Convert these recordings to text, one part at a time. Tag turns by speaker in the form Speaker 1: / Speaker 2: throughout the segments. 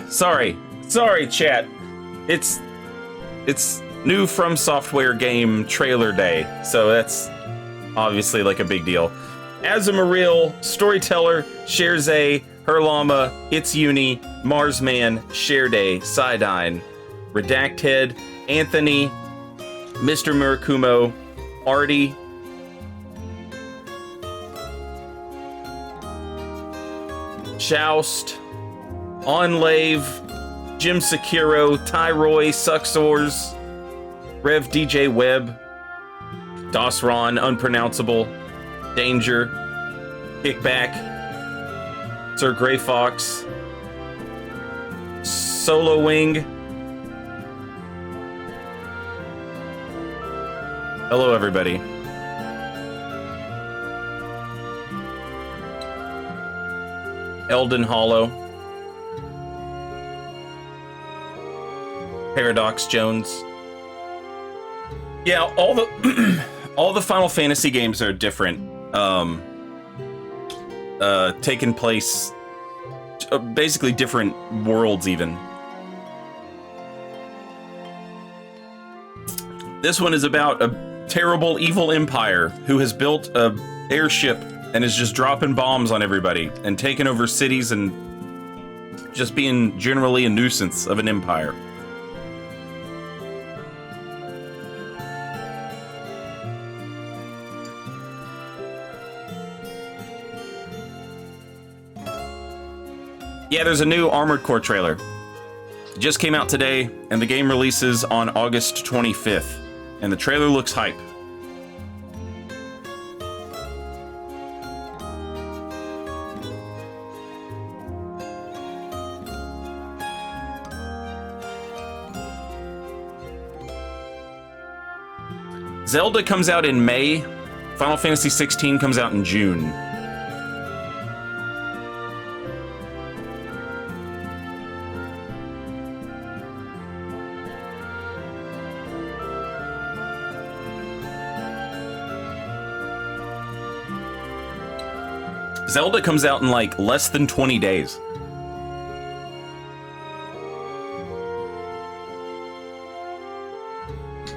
Speaker 1: Sorry, chat. It's new From Software game trailer day, so that's obviously like a big deal. Azumarill, Storyteller, Sherzay, Herlama, It's Uni, Marsman, Shareday, Sidine, Redacted, Anthony, Mr. Murakumo, Artie, Joust, Onlave, Jim Sekiro, Tyroy, Suxors, Rev DJ Webb, Dosron, Unpronounceable, Danger, Kickback, Sir Grey Fox, Solo Wing. Hello, everybody. Elden Hollow, Paradox Jones. Yeah, all the all the Final Fantasy games are different. Taking place basically different worlds even. This one is about a terrible evil empire who has built a airship and is just dropping bombs on everybody and taking over cities and just being generally a nuisance of an empire. Yeah, there's a new Armored Core trailer. It just came out today, and the game releases on August 25th, and the trailer looks hype. Zelda comes out in May. Final Fantasy 16 comes out in June. Zelda comes out in like less than 20 days.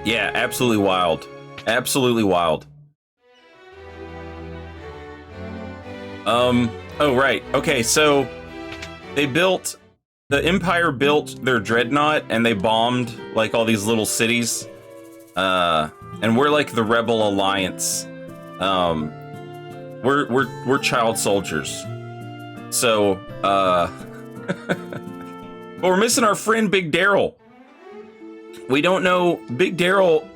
Speaker 1: Yeah, absolutely wild. Absolutely wild. Oh right. Okay, so the Empire built their dreadnought and they bombed like all these little cities. And we're like the Rebel Alliance. We're child soldiers. So, but we're missing our friend Big Daryl. We don't know Big Daryl.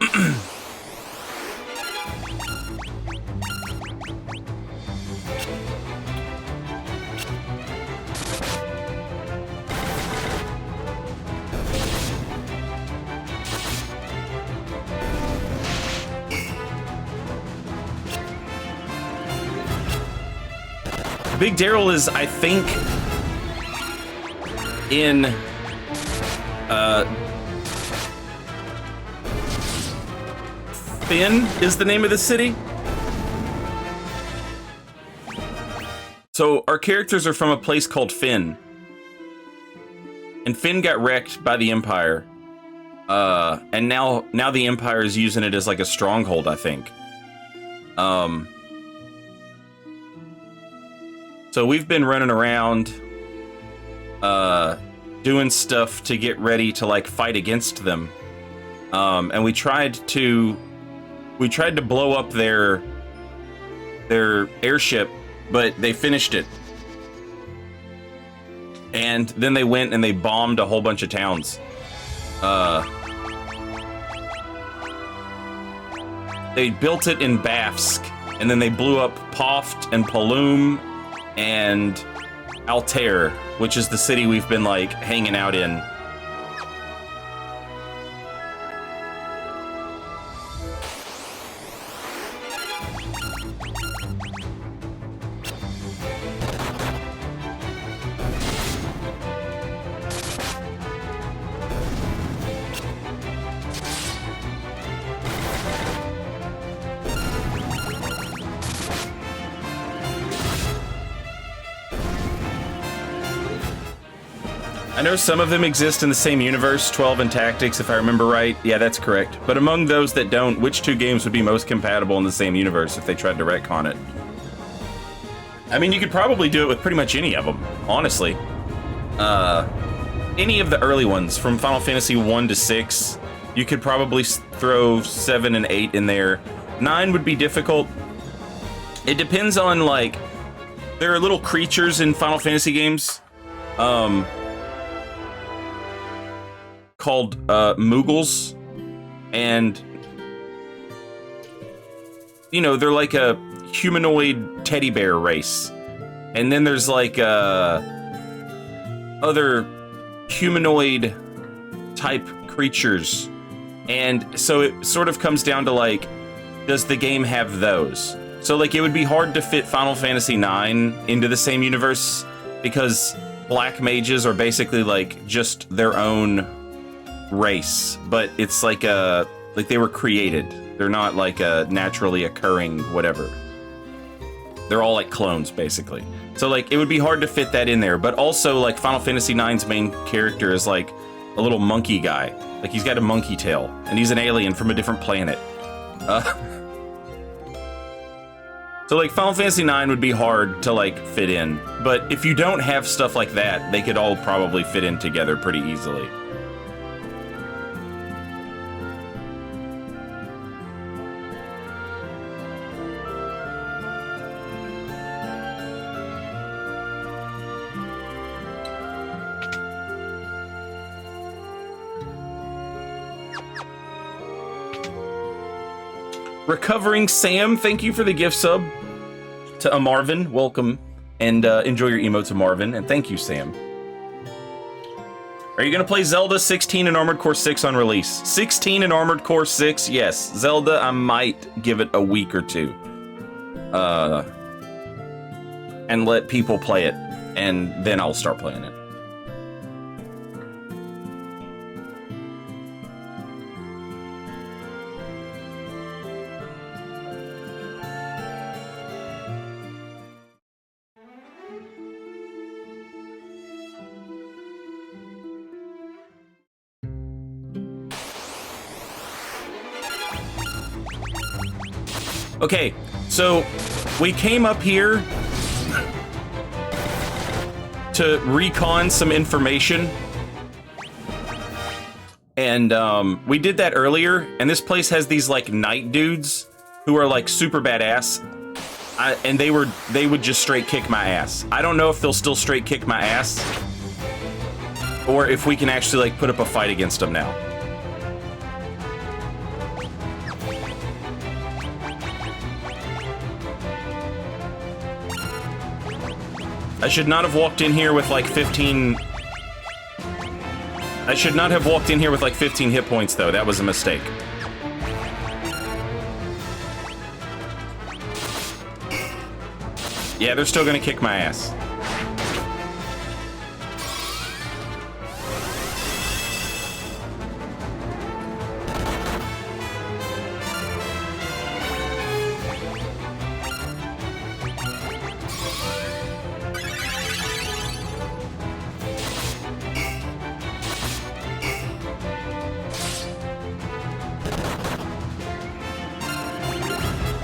Speaker 1: Big Daryl is, I think, in Finn is the name of the city. So our characters are from a place called Finn. And Finn got wrecked by the Empire. And now the Empire is using it as like a stronghold, I think. So we've been running around doing stuff to get ready to like fight against them. And we tried to blow up their airship, but they finished it. And then they went and they bombed a whole bunch of towns. They built it in Bafsk, and then they blew up Poft and Paloom and Altair, which is the city we've been like hanging out in. I know some of them exist in the same universe, 12 and Tactics, if I remember right. Yeah, that's correct. But among those that don't, which two games would be most compatible in the same universe if they tried to retcon it? I mean, you could probably do it with pretty much any of them, honestly. Any of the early ones, from Final Fantasy 1 to 6, you could probably throw 7 and 8 in there. 9 would be difficult. It depends on, like, there are little creatures in Final Fantasy games, called Moogles, and you know, they're like a humanoid teddy bear race, and then there's like other humanoid type creatures, and so it sort of comes down to like, does the game have those? So like, it would be hard to fit Final Fantasy IX into the same universe because black mages are basically like just their own race, but it's like they were created. They're not like a naturally occurring whatever. They're all like clones basically. So like, it would be hard to fit that in there, but also like Final Fantasy IX's main character is like a little monkey guy. Like, he's got a monkey tail and he's an alien from a different planet. So like, Final Fantasy IX would be hard to like fit in, but if you don't have stuff like that, they could all probably fit in together pretty easily. Recovering Sam, thank you for the gift sub. To Marvin, welcome, and enjoy your emotes of Marvin, and thank you, Sam. Are you gonna play Zelda 16 and Armored Core 6 on release? 16 and Armored Core 6, yes. Zelda, I might give it a week or two. And let people play it, and then I'll start playing it. Okay, so we came up here to recon some information, and we did that earlier, and this place has these like knight dudes who are like super badass, and they would just straight kick my ass. I don't know if they'll still straight kick my ass, or if we can actually like put up a fight against them now. I should not have walked in here with like 15... I should not have walked in here with like 15 hit points, though. That was a mistake. Yeah, they're still gonna kick my ass.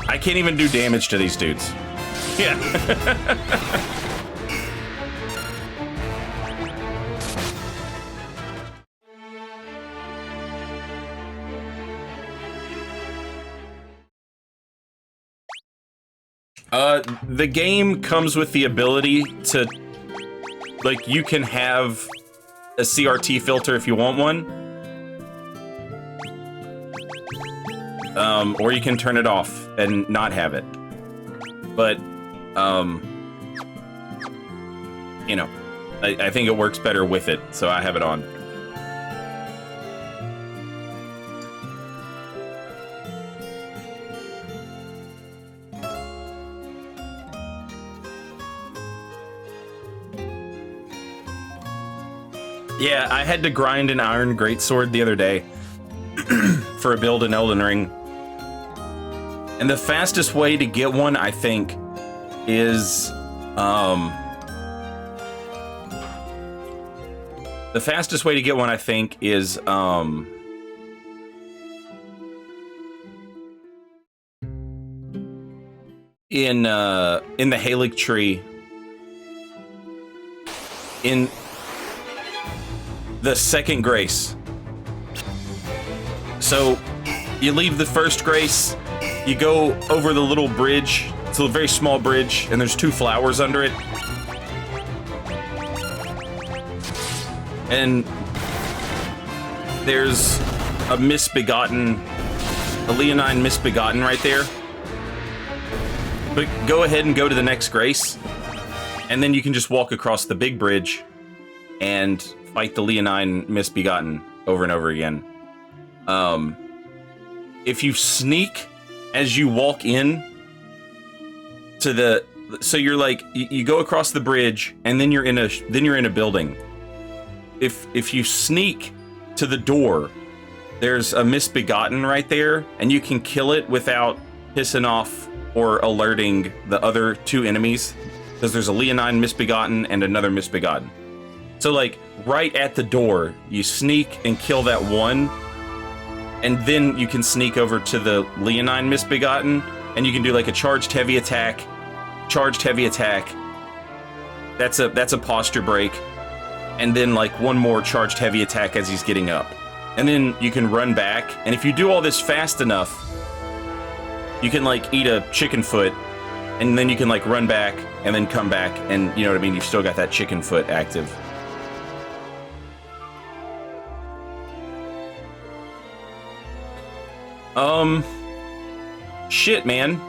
Speaker 1: I can't even do damage to these dudes. Yeah. The game comes with the ability to, like, you can have a CRT filter if you want one. Or you can turn it off and not have it. But, you know, I think it works better with it, so I have it on. Yeah, I had to grind an iron greatsword the other day for a build in Elden Ring. And the fastest way to get one, I think, is The fastest way to get one, I think, is in the Halig tree, in the second grace. So you leave the first grace, you go over the little bridge. It's a very small bridge, and there's 2 flowers under it. And there's a misbegotten, a Leonine misbegotten right there. But go ahead and go to the next grace, and then you can just walk across the big bridge and fight the Leonine misbegotten over and over again. If you sneak as you walk in to the, so you're like, you go across the bridge, and then you're in a building. If you sneak to the door, there's a misbegotten right there, and you can kill it without pissing off or alerting the other 2 enemies, because there's a Leonine misbegotten and another misbegotten. So like right at the door, you sneak and kill that one, and then you can sneak over to the Leonine misbegotten, and you can do like a charged heavy attack. That's a posture break, and then like one more charged heavy attack as he's getting up. And then you can run back, and if you do all this fast enough, you can like eat a chicken foot, and then you can like run back and then come back, and you know what I mean? You've still got that chicken foot active. Shit, man.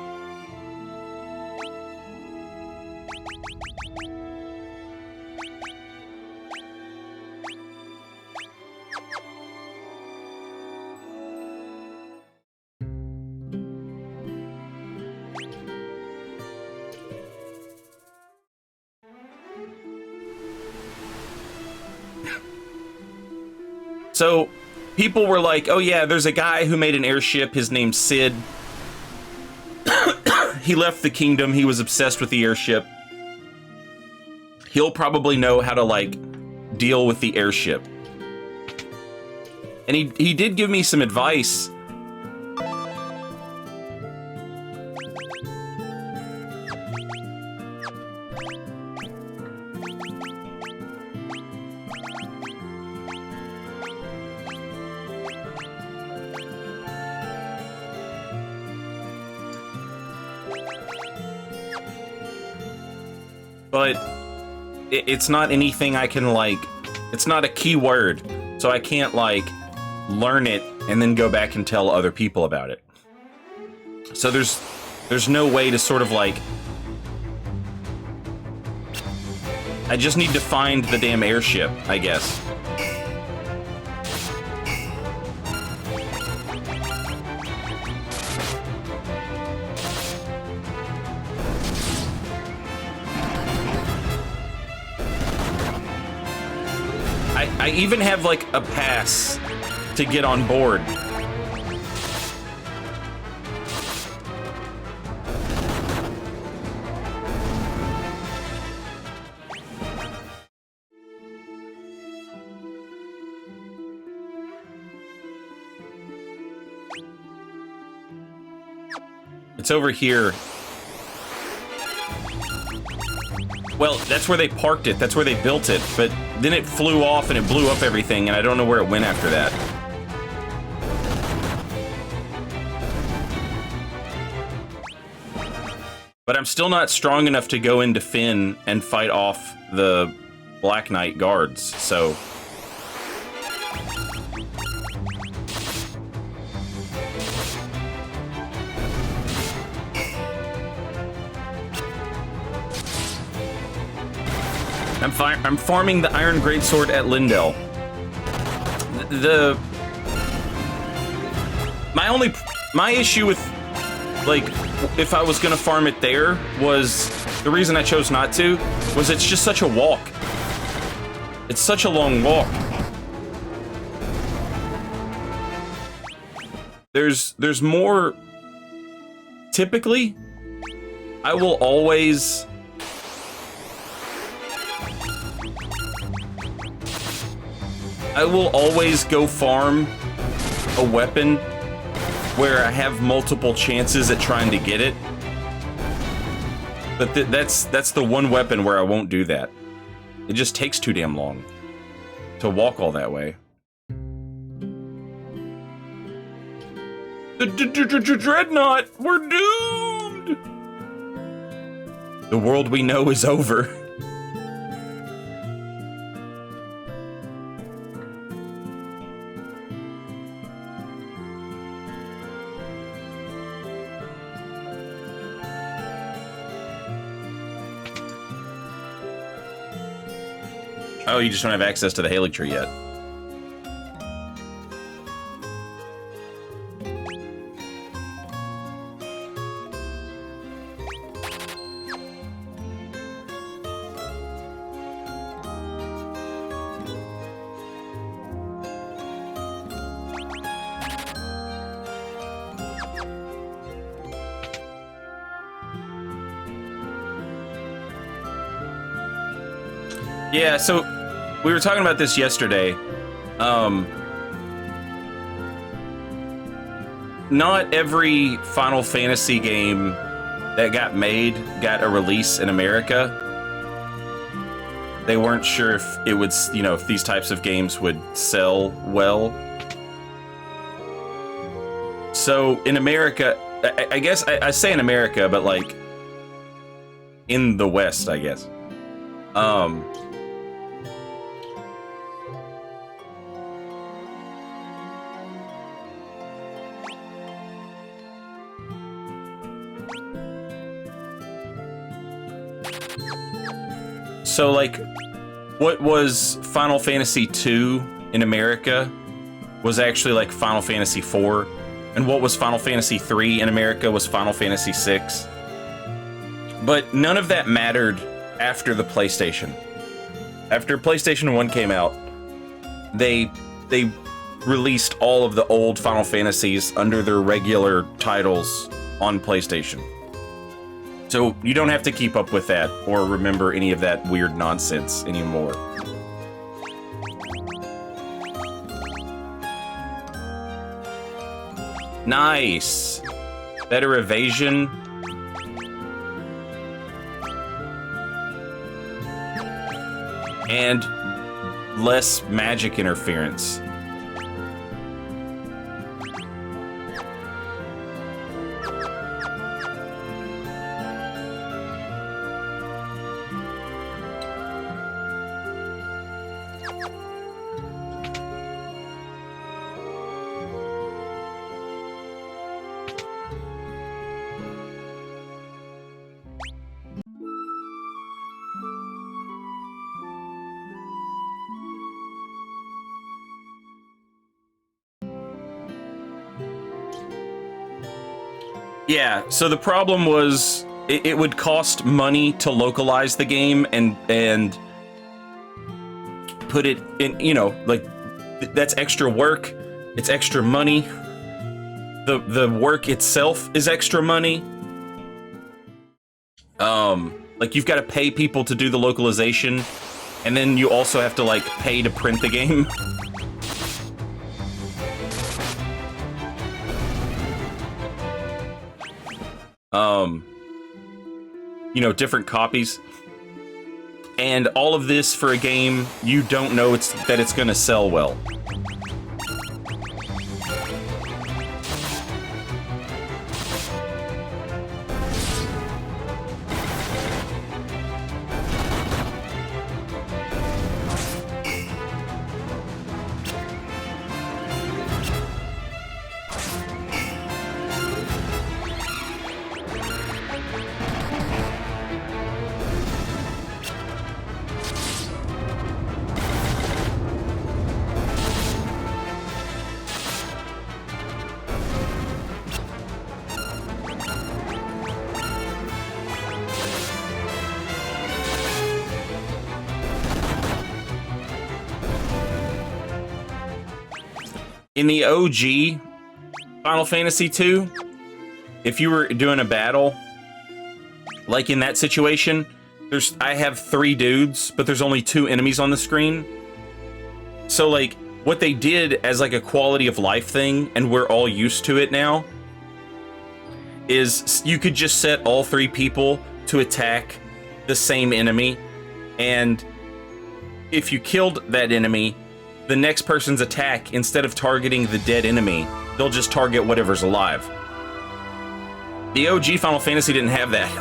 Speaker 1: So, people were like, oh yeah, there's a guy who made an airship, his name's Sid. He left the kingdom, he was obsessed with the airship. He'll probably know how to, like, deal with the airship. And he did give me some advice. But it's not anything I can, like, it's not a keyword, so I can't, like, learn it and then go back and tell other people about it. So there's no way to sort of, like, I just need to find the damn airship, I guess. I even have, like, a pass to get on board. It's over here. Well, that's where they parked it. That's where they built it. But then it flew off and it blew up everything, and I don't know where it went after that. But I'm still not strong enough to go into Fynn and fight off the Black Knight guards, so... I'm farming the Iron Greatsword at Leyndell. My issue with, like, if I was gonna farm it there was, the reason I chose not to, was it's just such a walk. It's such a long walk. There's more, typically, I will always... I will always go farm a weapon where I have multiple chances at trying to get it. But that's the one weapon where I won't do that. It just takes too damn long to walk all that way. The Dreadnought! We're doomed! The world we know is over. Oh, you just don't have access to the Halig tree yet. Yeah, so we were talking about this yesterday. Not every Final Fantasy game that got made got a release in America. They weren't sure if it would, you know, if these types of games would sell well. So in America, I guess I say in America, but like in the West, I guess. So, like, what was Final Fantasy II in America was actually, like, Final Fantasy IV. And what was Final Fantasy III in America was Final Fantasy VI. But none of that mattered after the PlayStation. After PlayStation 1 came out, they released all of the old Final Fantasies under their regular titles on PlayStation. So you don't have to keep up with that or remember any of that weird nonsense anymore. Nice. Better evasion. And less magic interference. Yeah, so the problem was it would cost money to localize the game and put it in, you know, like that's extra work, it's extra money. The work itself is extra money. Like you've got to pay people to do the localization, and then you also have to like pay to print the game. You know, different copies. And all of this for a game you don't know that it's gonna sell well. In the OG Final Fantasy II, if you were doing a battle, like in that situation, I have 3 dudes, but there's only 2 enemies on the screen. So like, what they did as like a quality of life thing, and we're all used to it now, is you could just set all 3 people to attack the same enemy, and if you killed that enemy, the next person's attack, instead of targeting the dead enemy, they'll just target whatever's alive. The OG Final Fantasy didn't have that.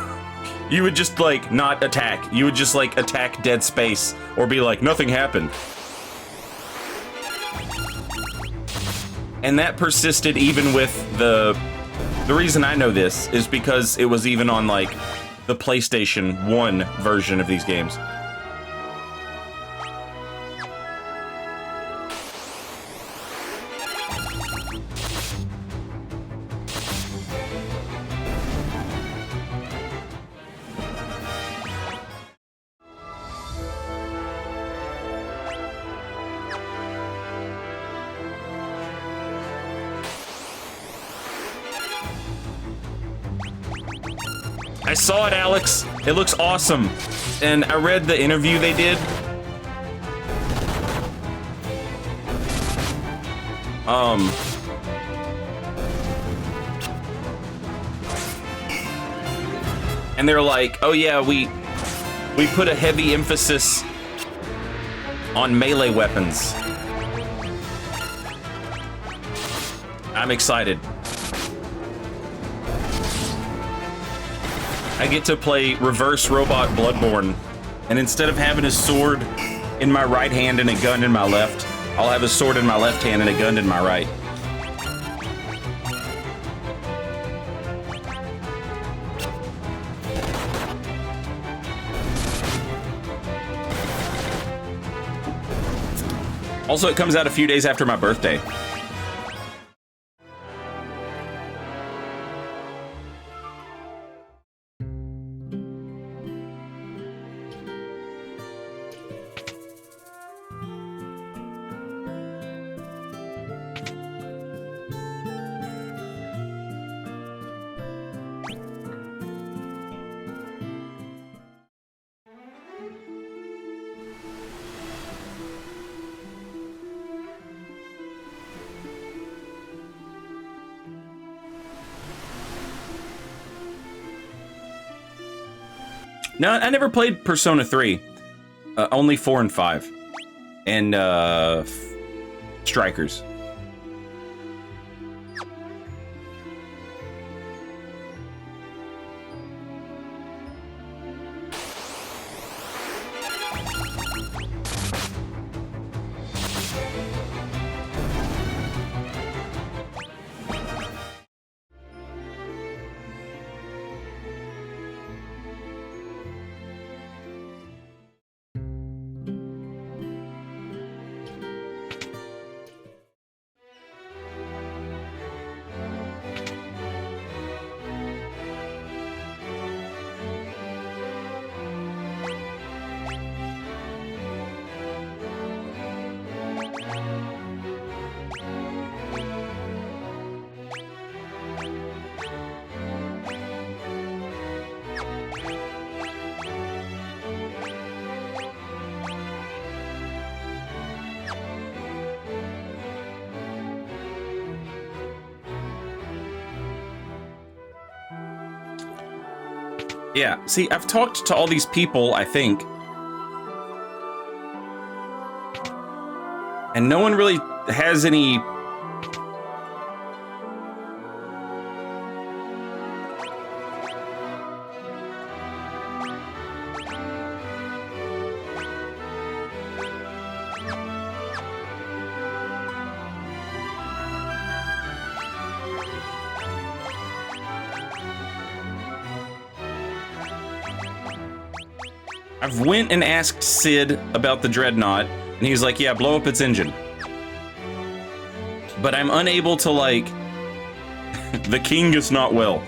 Speaker 1: You would just, like, not attack. You would just, like, attack dead space, or be like, nothing happened. And that persisted even with the reason I know this is because it was even on, like, the PlayStation 1 version of these games. I saw it, Alex. It looks awesome. And I read the interview they did. And they're like, oh yeah, we put a heavy emphasis on melee weapons. I'm excited. I get to play Reverse Robot Bloodborne, and instead of having a sword in my right hand and a gun in my left, I'll have a sword in my left hand and a gun in my right. Also, it comes out a few days after my birthday. No, I never played Persona 3. Only 4 and 5. And, Strikers. Yeah, see, I've talked to all these people, I think, and no one really has any I've went and asked Sid about the Dreadnought, and he's like, yeah, blow up its engine. But I'm unable to, like... the king is not well.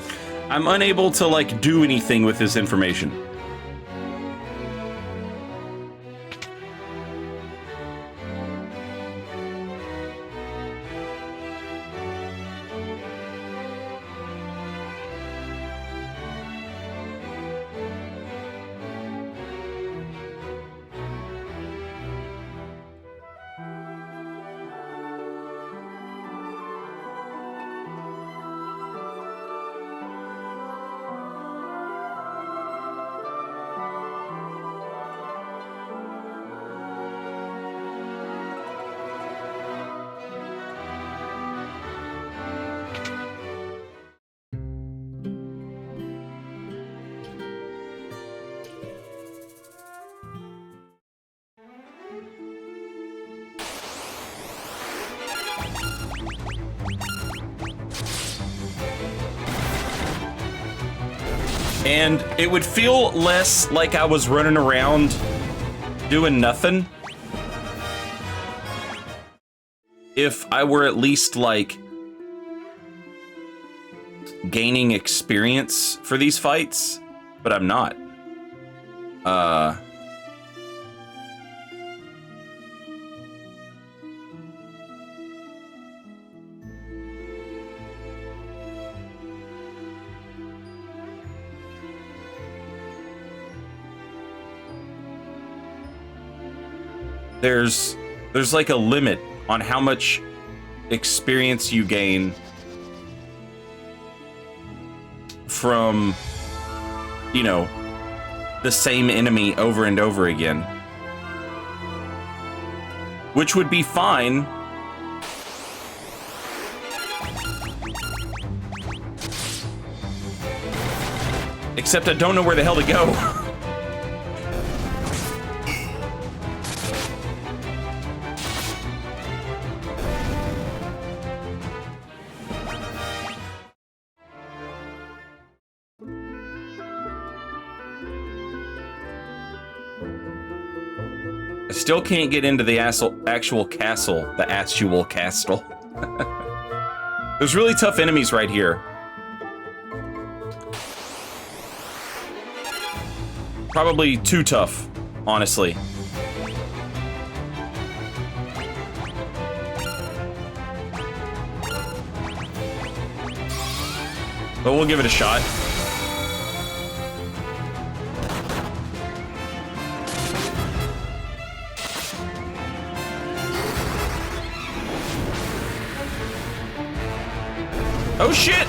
Speaker 1: I'm unable to, like, do anything with this information. And it would feel less like I was running around doing nothing if I were at least, like, gaining experience for these fights, but I'm not. There's like a limit on how much experience you gain from, you know, the same enemy over and over again. Which would be fine except I don't know where the hell to go. Still can't get into the actual castle. The actual castle. There's really tough enemies right here. Probably too tough, honestly. But we'll give it a shot. Oh shit!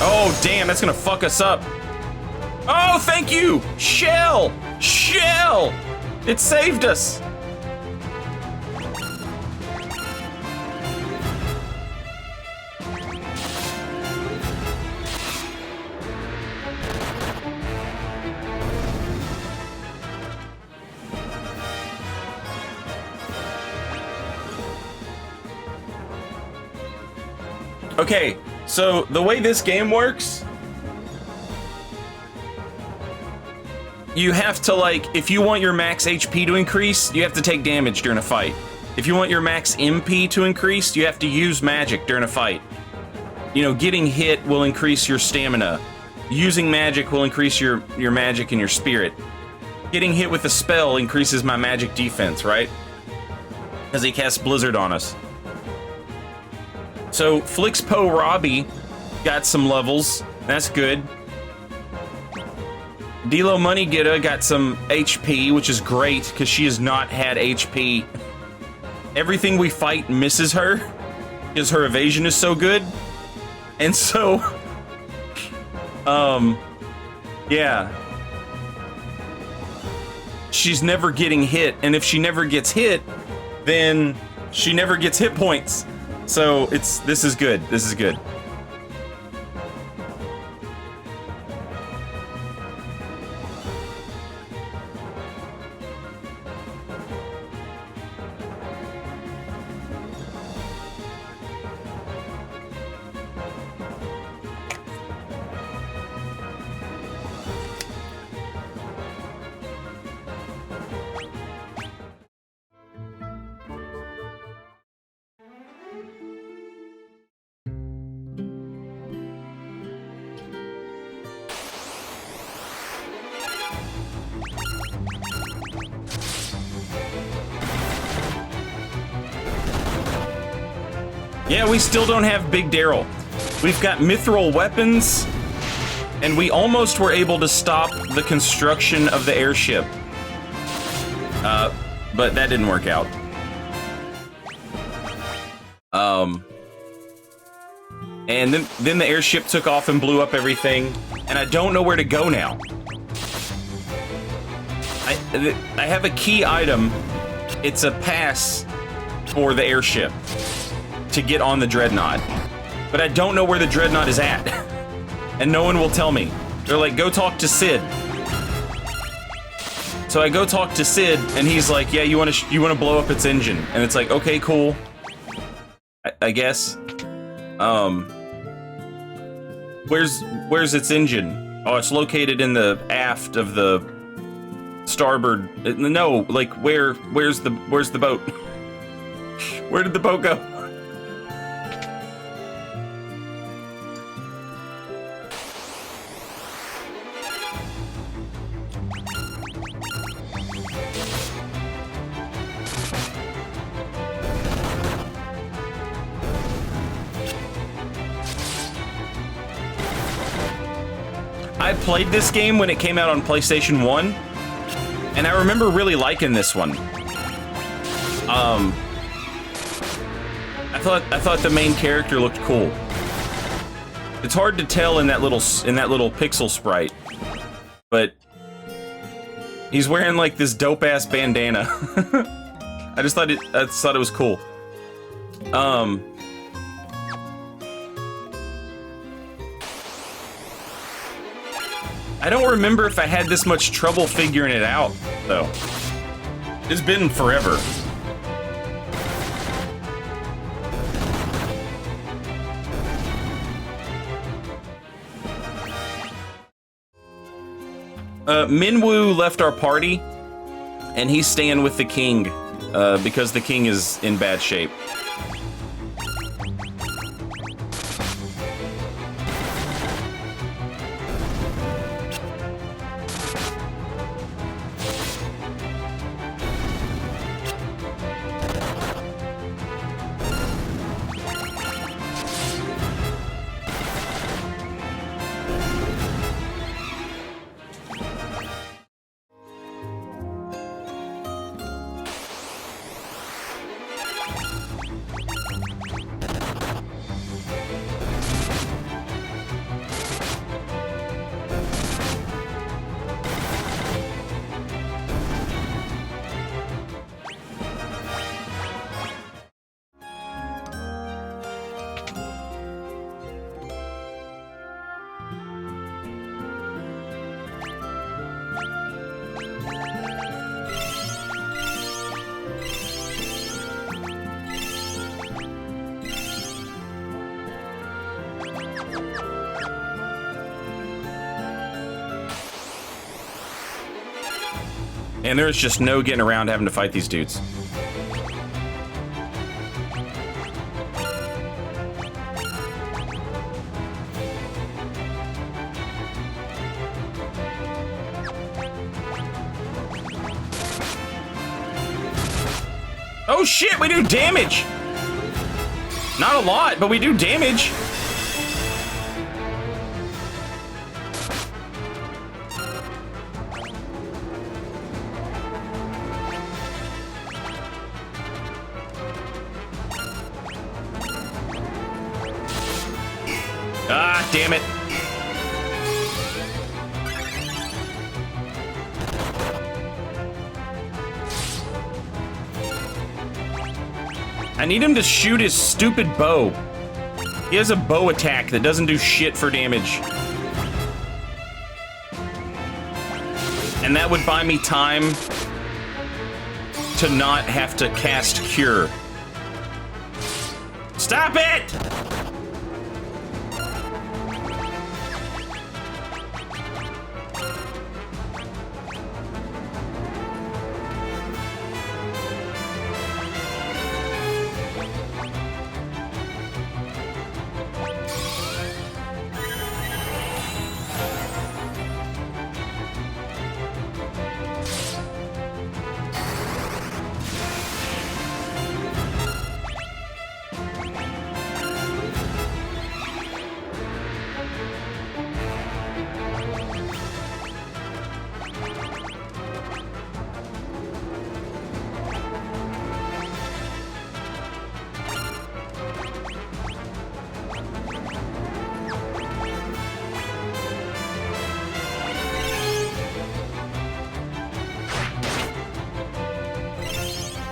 Speaker 1: Oh, damn, that's gonna fuck us up. Oh, thank you! Shell! Shell! It saved us! Okay, so the way this game works, you have to, like, if you want your max HP to increase, you have to take damage during a fight. If you want your max MP to increase, you have to use magic during a fight. You know, getting hit will increase your stamina. Using magic will increase your magic and your spirit. Getting hit with a spell increases my magic defense, right? Because he casts Blizzard on us. So, Flixpo Robbie got some levels. That's good. Dilo Moneygitta got some HP, which is great, because she has not had HP. Everything we fight misses her, because her evasion is so good. And so, yeah. She's never getting hit, and if she never gets hit, then she never gets hit points. So, this is good. This is good. Yeah, we still don't have Big Daryl. We've got mithril weapons, and we almost were able to stop the construction of the airship. But that didn't work out. And then the airship took off and blew up everything, and I don't know where to go now. I have a key item. It's a pass for the airship to get on the Dreadnought, but I don't know where the Dreadnought is at, and no one will tell me. They're like, go talk to Sid. So I go talk to Sid, and he's like, yeah, you want to blow up its engine, and it's like, okay, cool. I guess. Where's its engine? Oh, it's located in the aft of the starboard. No, like where's the boat? Where did the boat go? I played this game when it came out on PlayStation 1, and I remember really liking this one. I thought the main character looked cool. It's hard to tell in that little pixel sprite, but he's wearing like this dope ass bandana. I just thought it was cool. I don't remember if I had this much trouble figuring it out, though. It's been forever. Minwoo left our party, and he's staying with the king, because the king is in bad shape. And there's just no getting around having to fight these dudes. Oh shit, we do damage! Not a lot, but we do damage. Ah, damn it. I need him to shoot his stupid bow. He has a bow attack that doesn't do shit for damage. And that would buy me time to not have to cast Cure. Stop it!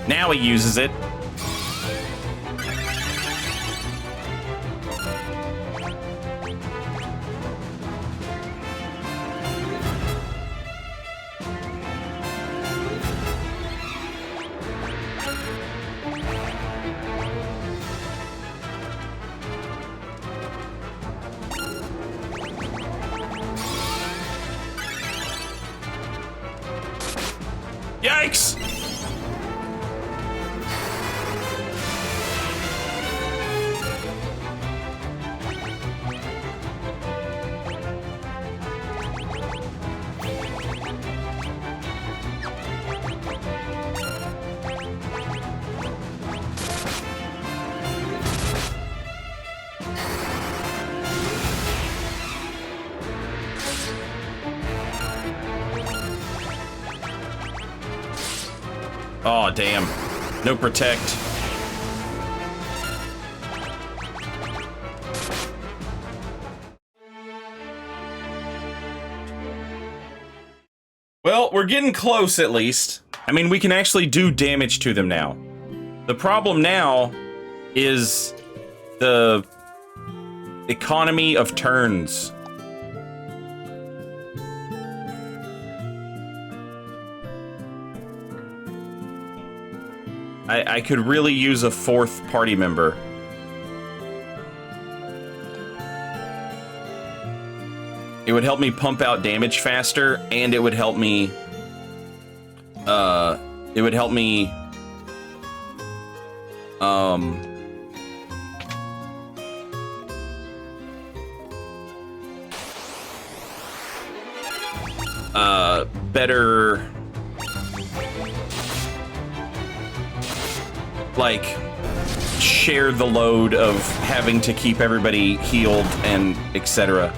Speaker 1: Now he uses it. Yikes! Oh, damn. No protect. Well, we're getting close, at least. I mean, we can actually do damage to them now. The problem now is the economy of turns. I could really use a fourth party member. It would help me pump out damage faster, and it would help me... better... like, share the load of having to keep everybody healed and etc.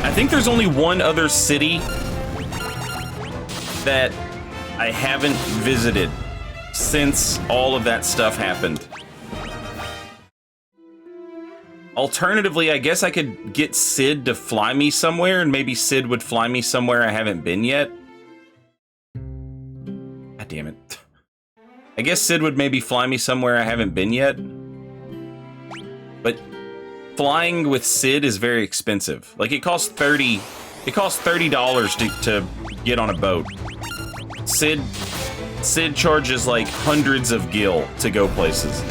Speaker 1: I think there's only one other city that I haven't visited since all of that stuff happened. Alternatively, I guess I could get Sid to fly me somewhere, and maybe Sid would fly me somewhere I haven't been yet. God damn it. I guess Sid would maybe fly me somewhere I haven't been yet. But flying with Sid is very expensive. Like, it costs $30 to get on a boat. Sid charges like hundreds of gil to go places.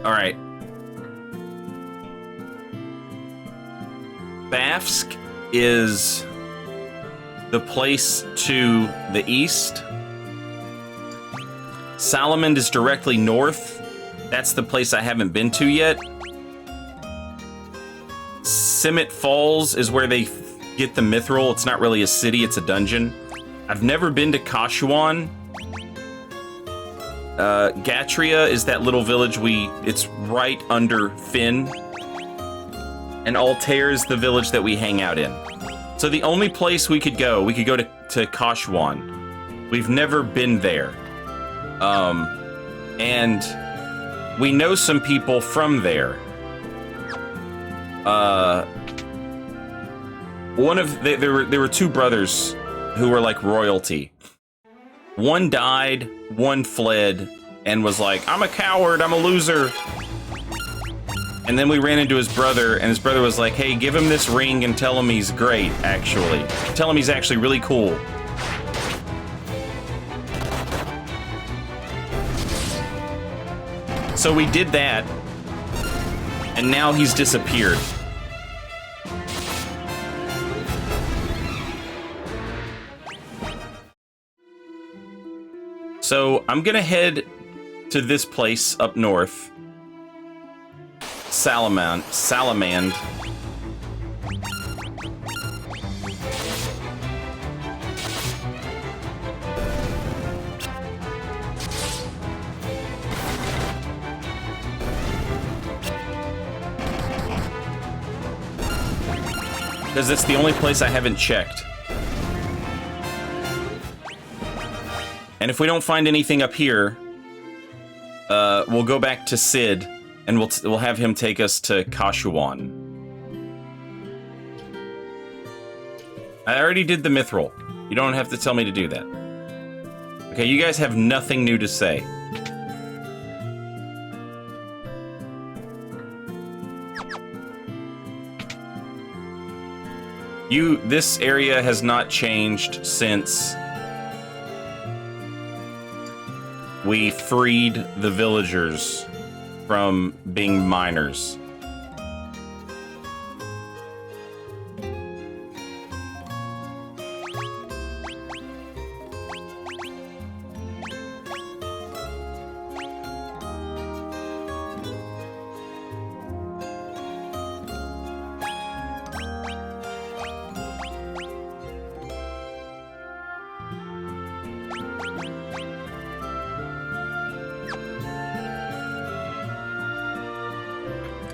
Speaker 1: All right. Bafsk is the place to the east. Salamand is directly north. That's the place I haven't been to yet. Simmet Falls is where they get the mithril. It's not really a city, it's a dungeon. I've never been to Kashuan. Gatria is that little village it's right under Finn. And Altair is the village that we hang out in. So the only place we could go to Kashuan. We've never been there. And we know some people from there. There were two brothers who were like royalty. One died, one fled, and was like, I'm a coward, I'm a loser. And then we ran into his brother, and his brother was like, hey, give him this ring and tell him he's great, actually. Tell him he's actually really cool. So we did that, and now he's disappeared. So I'm gonna head to this place up north. Salamand. Because it's the only place I haven't checked. And if we don't find anything up here, we'll go back to Sid, and we'll have him take us to Kashuan. I already did the mithril. You don't have to tell me to do that. Okay, you guys have nothing new to say. This area has not changed since we freed the villagers from being miners.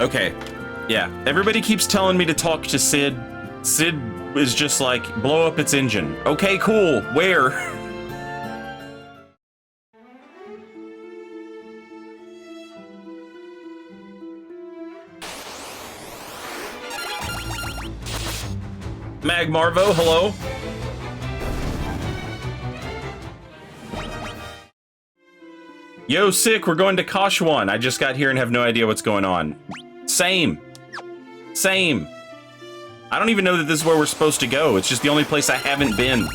Speaker 1: Okay, yeah. Everybody keeps telling me to talk to Sid. Sid is just like, blow up its engine. Okay, cool. Where? Mag Marvo, hello. Yo, sick, we're going to Kashuan. I just got here and have no idea what's going on. Same. I don't even know that this is where we're supposed to go. It's just the only place I haven't been.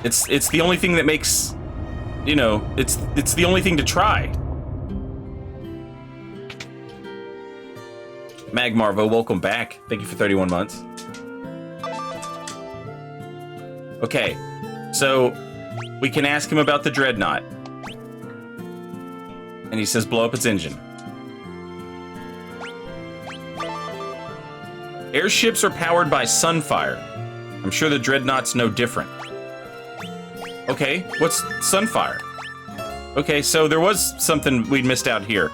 Speaker 1: It's the only thing that makes, you know, it's the only thing to try. Mag Marvo, welcome back. Thank you for 31 months. Okay, so we can ask him about the Dreadnought. And he says blow up its engine. Airships are powered by Sunfire. I'm sure the Dreadnought's no different. Okay, what's Sunfire? Okay, so there was something we'd missed out here.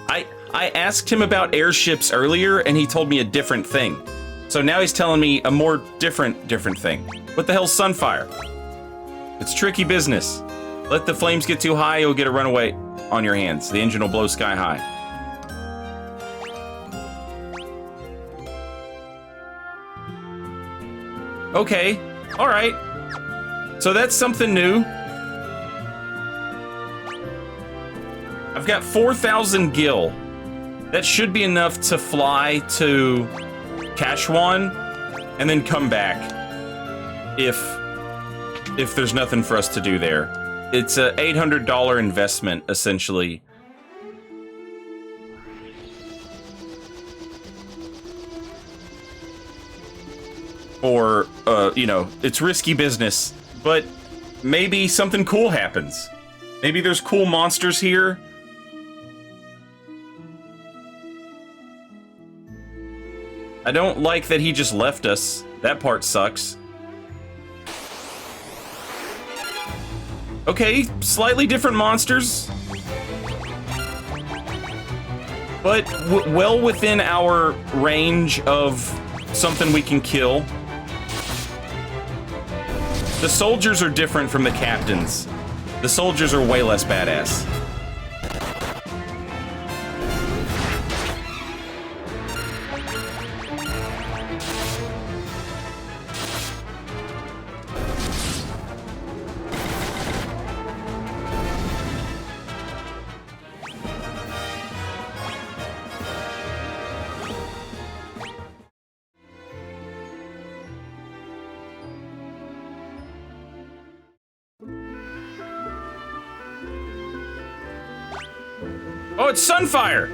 Speaker 1: I asked him about airships earlier, and he told me a different thing. So now he's telling me a more different thing. What the hell's Sunfire? It's tricky business. Let the flames get too high, you'll get a runaway on your hands. The engine will blow sky high. Okay, all right. So that's something new. I've got 4,000 gil. That should be enough to fly to Kashuan and then come back if there's nothing for us to do there. It's a $800 investment, essentially. Or, you know, it's risky business, but maybe something cool happens. Maybe there's cool monsters here. I don't like that he just left us. That part sucks. Okay, slightly different monsters. But well within our range of something we can kill. The soldiers are different from the captains. The soldiers are way less badass. Oh, it's Sunfire!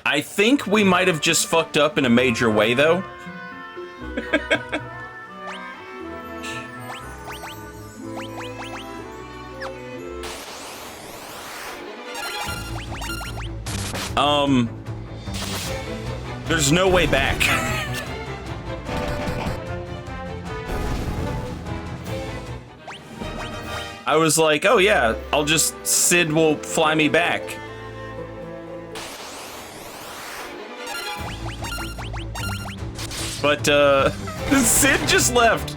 Speaker 1: I think we might have just fucked up in a major way, though. There's no way back. I was like, oh yeah, Sid will fly me back. But, Sid just left.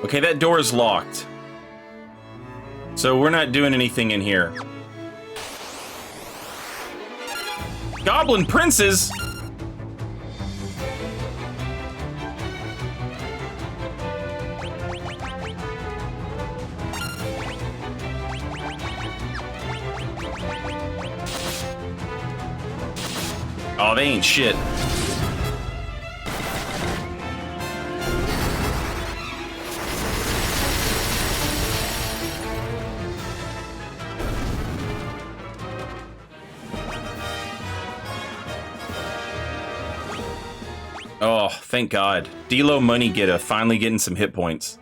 Speaker 1: Okay, that door is locked. So we're not doing anything in here. Goblin princes? Oh, they ain't shit. Oh, thank God. D-Lo Money Getter finally getting some hit points.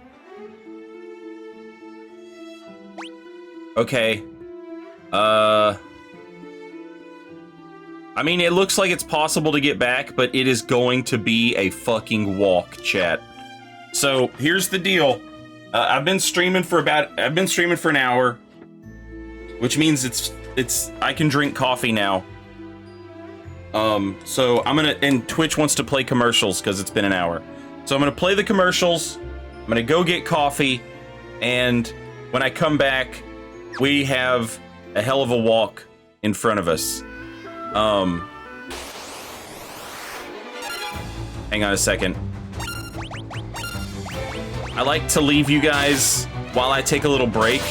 Speaker 1: Okay. I mean, it looks like it's possible to get back, but it is going to be a fucking walk, chat. So, here's the deal. I've been streaming for an hour, which means I can drink coffee now. So and Twitch wants to play commercials because it's been an hour. So I'm gonna play the commercials, I'm gonna go get coffee, and when I come back, we have a hell of a walk in front of us. Hang on a second. I like to leave you guys, while I take a little break,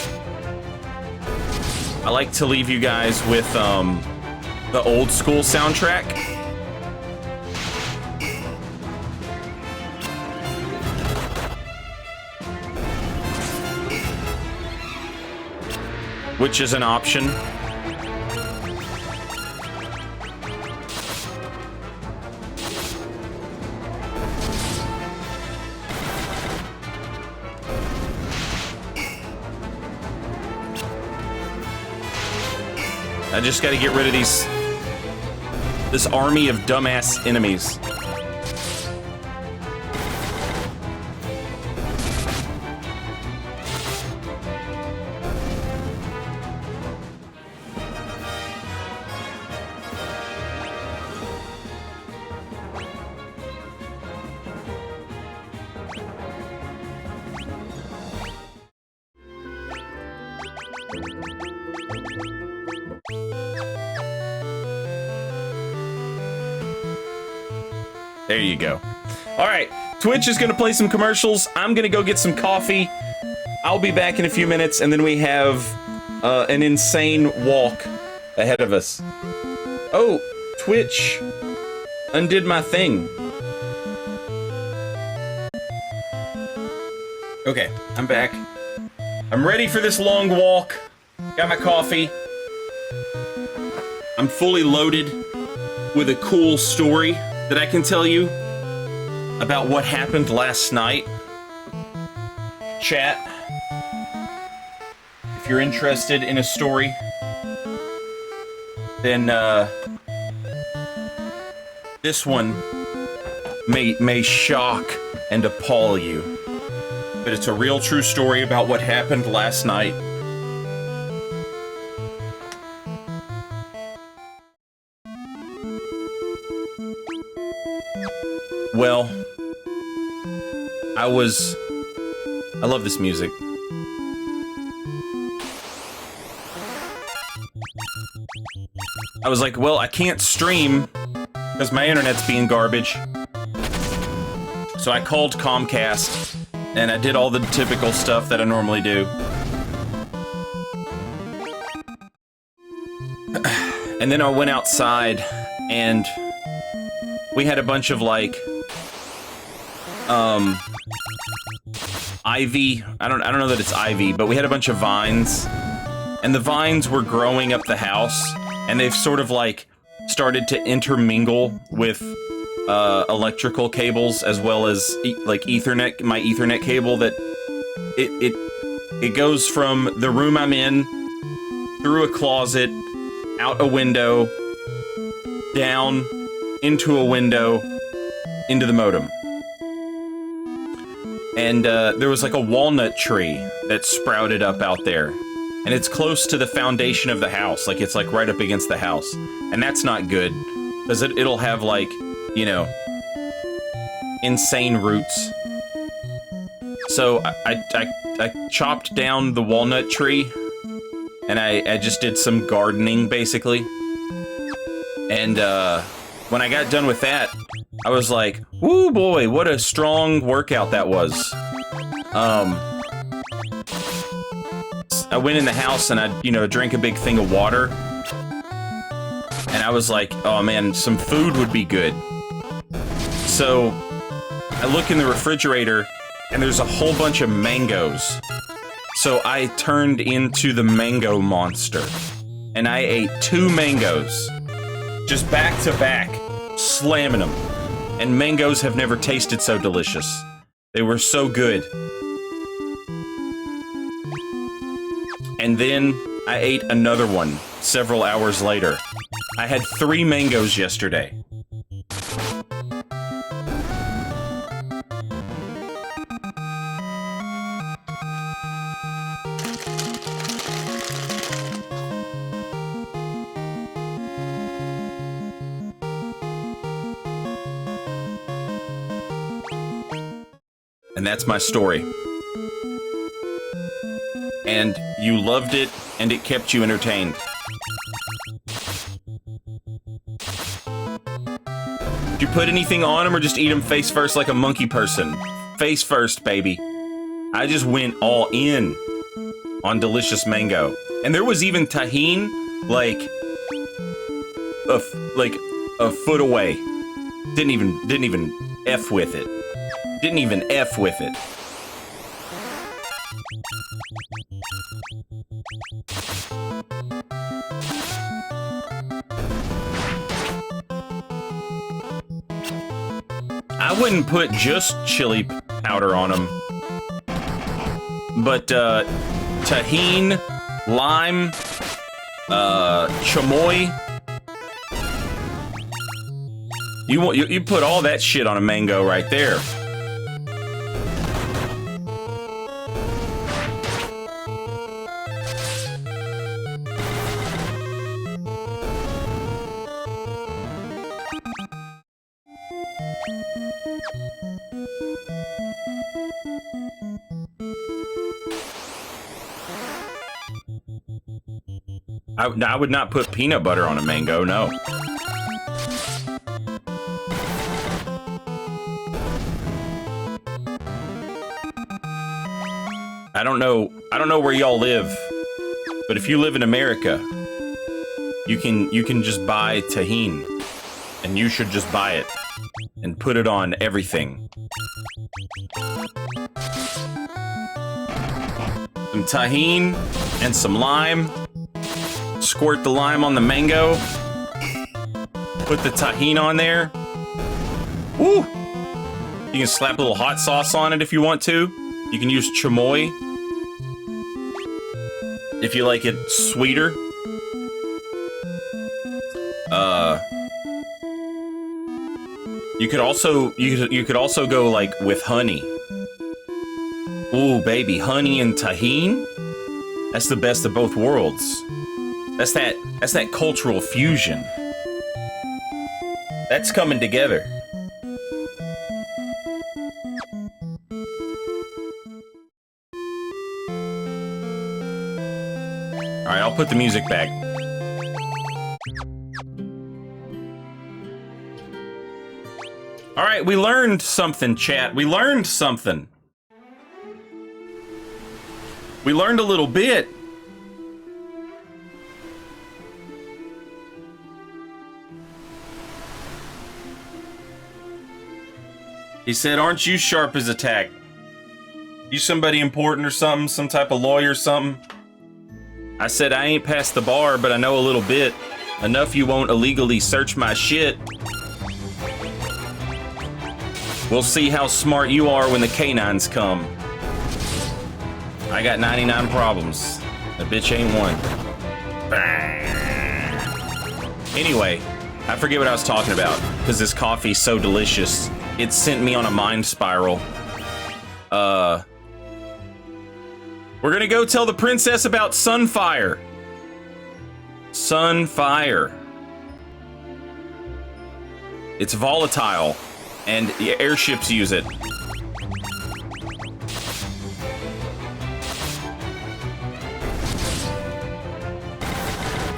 Speaker 1: I like to leave you guys with, the old school soundtrack. Which is an option. I just gotta get rid of this army of dumbass enemies. There you go. All right, Twitch is gonna play some commercials. I'm gonna go get some coffee. I'll be back in a few minutes, and then we have an insane walk ahead of us. Oh, Twitch undid my thing. Okay, I'm back. I'm ready for this long walk. Got my coffee. I'm fully loaded with a cool story that I can tell you about what happened last night. Chat, if you're interested in a story, then this one may shock and appall you. But it's a real true story about what happened last night. Well, I love this music. I was like, well, I can't stream because my internet's being garbage. So I called Comcast and I did all the typical stuff that I normally do. And then I went outside and we had a bunch of like ivy. I don't know that it's ivy, but we had a bunch of vines. And the vines were growing up the house, and they've sort of like started to intermingle with electrical cables as well as like Ethernet, my Ethernet cable that it goes from the room I'm in, through a closet, out a window, down into a window, into the modem. And there was like a walnut tree that sprouted up out there. And it's close to the foundation of the house. Like, it's like right up against the house. And that's not good. Because it'll have like, you know, insane roots. So I chopped down the walnut tree. And I just did some gardening, basically. And when I got done with that, I was like, woo boy, what a strong workout that was. I went in the house and I, you know, drank a big thing of water. And I was like, oh man, some food would be good. So I look in the refrigerator and there's a whole bunch of mangoes. So I turned into the mango monster. And I ate 2 mangoes. Just back to back, slamming them. And mangoes have never tasted so delicious. They were so good. And then I ate another one several hours later. I had 3 mangoes yesterday. And that's my story. And you loved it, and it kept you entertained. Did you put anything on them or just eat them face first like a monkey person? Face first, baby. I just went all in on delicious mango. And there was even tahine, like a foot away. Didn't even F with it. Didn't even F with it. I wouldn't put just chili powder on them. But, tahine, lime, chamoy. You put all that shit on a mango right there. I would not put peanut butter on a mango, no. I don't know where y'all live, but if you live in America, you can just buy Tajín, and you should just buy it and put it on everything. Some Tajín and some lime. Squirt the lime on the mango. Put the Tajín on there. Woo! You can slap a little hot sauce on it if you want to. You can use chamoy if you like it sweeter. You could also go like with honey. Ooh, baby, honey and Tajín? That's the best of both worlds. That's that cultural fusion. That's coming together. All right, I'll put the music back. All right, we learned something, chat. We learned something. We learned a little bit. He said, aren't you sharp as a tack? You somebody important or something? Some type of lawyer or something? I said, I ain't past the bar, but I know a little bit. Enough you won't illegally search my shit. We'll see how smart you are when the canines come. I got 99 problems. A bitch ain't one. Anyway, I forget what I was talking about, because this coffee's so delicious. It sent me on a mind spiral. We're gonna go tell the princess about Sunfire. Sunfire. It's volatile, and the airships use it.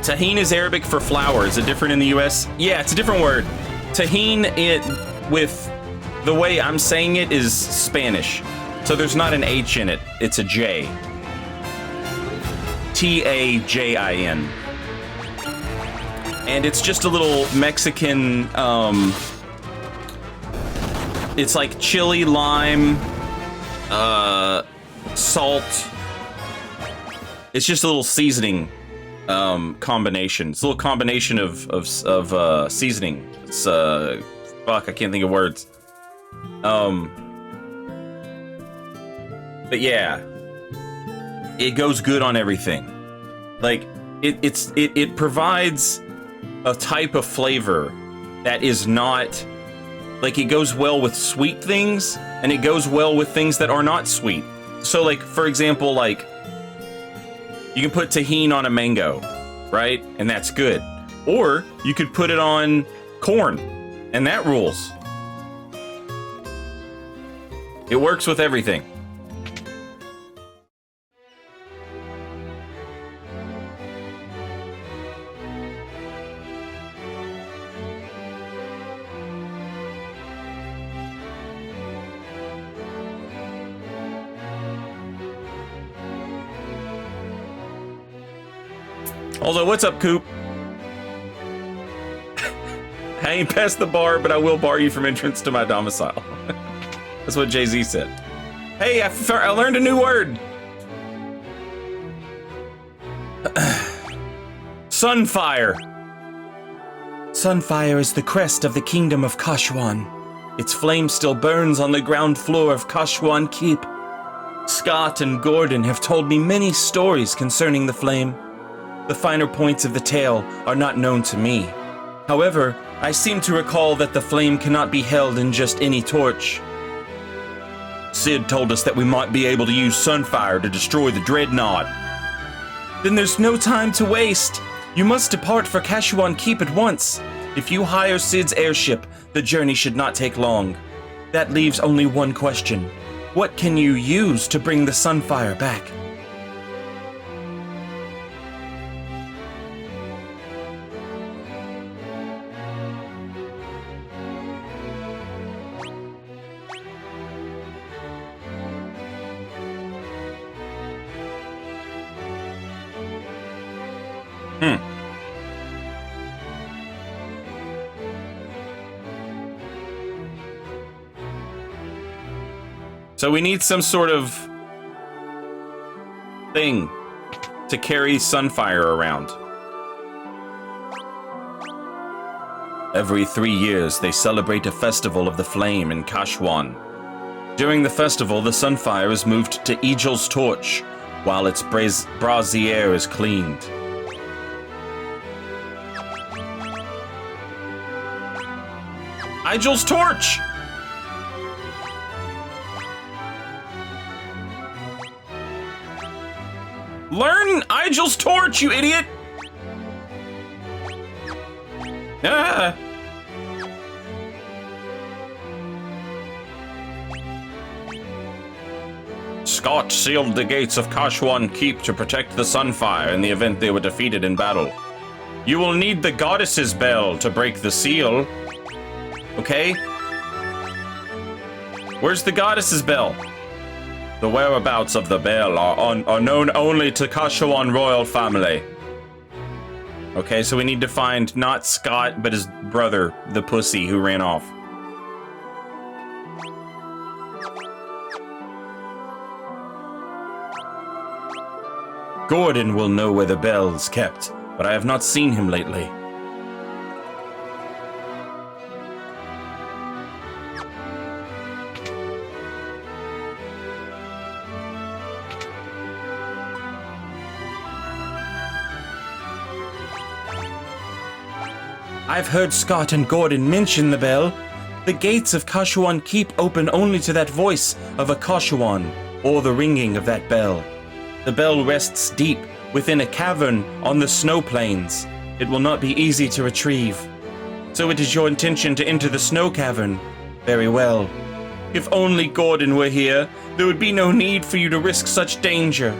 Speaker 1: Tajín is Arabic for flour. Is it different in the US? Yeah, it's a different word. Tajín, with the way I'm saying it, is Spanish. So there's not an H in it. It's a J. Tajin. And it's just a little Mexican, it's like chili, lime, salt. It's just a little seasoning combination. It's a little combination of seasoning. It's fuck, I can't think of words. But yeah, it goes good on everything. Like it provides a type of flavor that is not like, it goes well with sweet things and it goes well with things that are not sweet. So like, for example, like you can put Tajín on a mango, right? And that's good. Or you could put it on corn and that rules. It works with everything. Also, what's up, Coop? I ain't past the bar, but I will bar you from entrance to my domicile. That's what Jay-Z said. Hey, I learned a new word. Sunfire. Sunfire is the crest of the kingdom of Kashwan. Its flame still burns on the ground floor of Kashwan Keep. Scott and Gordon have told me many stories concerning the flame. The finer points of the tale are not known to me. However, I seem to recall that the flame cannot be held in just any torch. Sid told us that we might be able to use Sunfire to destroy the Dreadnought. Then there's no time to waste. You must depart for Kashwan Keep at once. If you hire Sid's airship, the journey should not take long. That leaves only one question. What can you use to bring the Sunfire back? So we need some sort of thing to carry Sunfire around. Every 3 years, they celebrate a festival of the flame in Kashwan. During the festival, the Sunfire is moved to Egel's torch, while its brazier is cleaned. Egel's torch! Learn Egel's torch, you idiot! Ah! Scott sealed the gates of Kashwan Keep to protect the Sunfire in the event they were defeated in battle. You will need the Goddess's Bell to break the seal. Okay? Where's the Goddess's Bell? The whereabouts of the bell are known only to Kashwan royal family. Okay, so we need to find not Scott, but his brother, the pussy who ran off. Gordon will know where the bell's kept, but I have not seen him lately. I've heard Scott and Gordon mention the bell. The gates of Kashwan Keep open only to that voice of a Kashwan, or the ringing of that bell. The bell rests deep within a cavern on the snow plains. It will not be easy to retrieve. So it is your intention to enter the snow cavern? Very well. If only Gordon were here, there would be no need for you to risk such danger.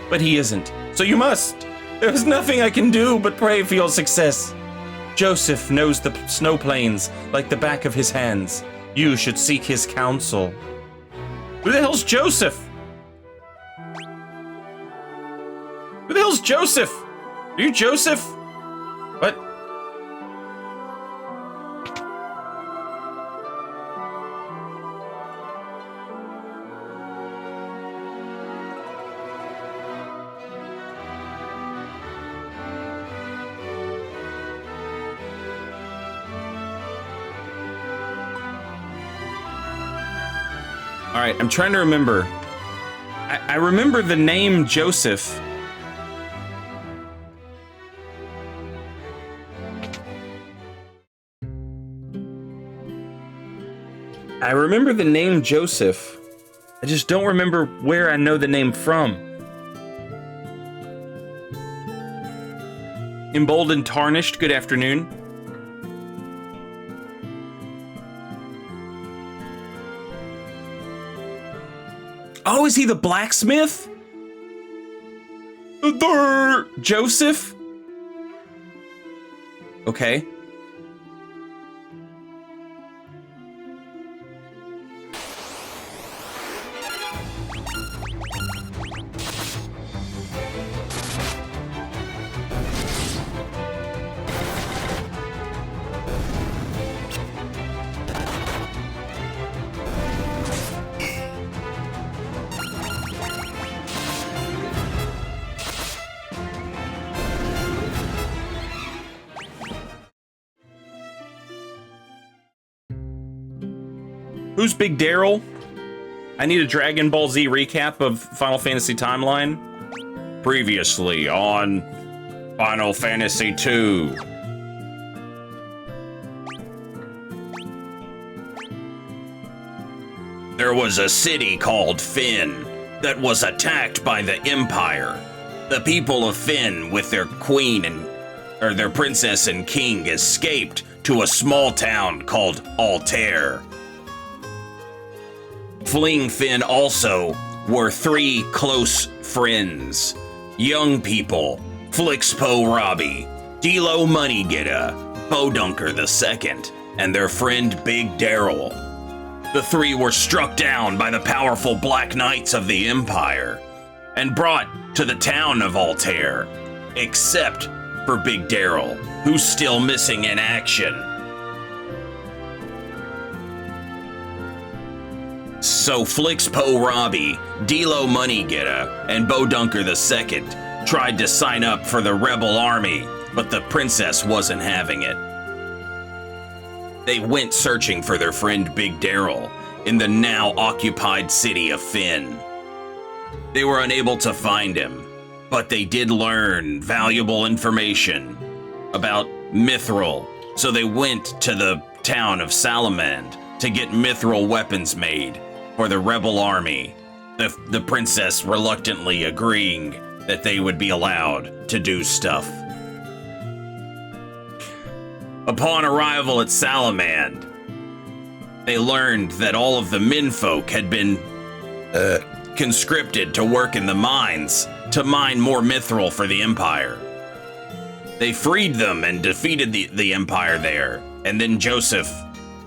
Speaker 1: But he isn't, so you must. There is nothing I can do but pray for your success. Joseph knows the snow plains like the back of his hands. You should seek his counsel. Who the hell's Joseph? Who the hell's Joseph? Are you Joseph? What? All right, I'm trying to remember. I remember the name Joseph. I remember the name Joseph. I just don't remember where I know the name from. Emboldened Tarnished, good afternoon. Oh, is he the blacksmith? Joseph? Okay. Who's Big Daryl? I need a Dragon Ball Z recap of Final Fantasy Timeline. Previously on Final Fantasy II. There was a city called Fynn that was attacked by the Empire. The people of Fynn, with their queen and their princess and king, escaped to a small town called Altair. Fleeing Fynn also were 3 close friends. Young people, Flixpo Robbie, Dilo Moneygetter, Bodunker II, and their friend Big Daryl. The 3 were struck down by the powerful Black Knights of the Empire and brought to the town of Altair, except for Big Daryl, who's still missing in action. So Flixpo Robbie, Delo Moneygetter, and Bodunker II tried to sign up for the rebel army, but the princess wasn't having it. They went searching for their friend Big Daryl in the now occupied city of Finn. They were unable to find him, but they did learn valuable information about Mithril, so they went to the town of Salamand to get Mithril weapons made for the rebel army, the princess reluctantly agreeing that they would be allowed to do stuff. Upon arrival at Salamand, they learned that all of the menfolk had been conscripted to work in the mines to mine more mithril for the Empire. They freed them and defeated the Empire there, and then Joseph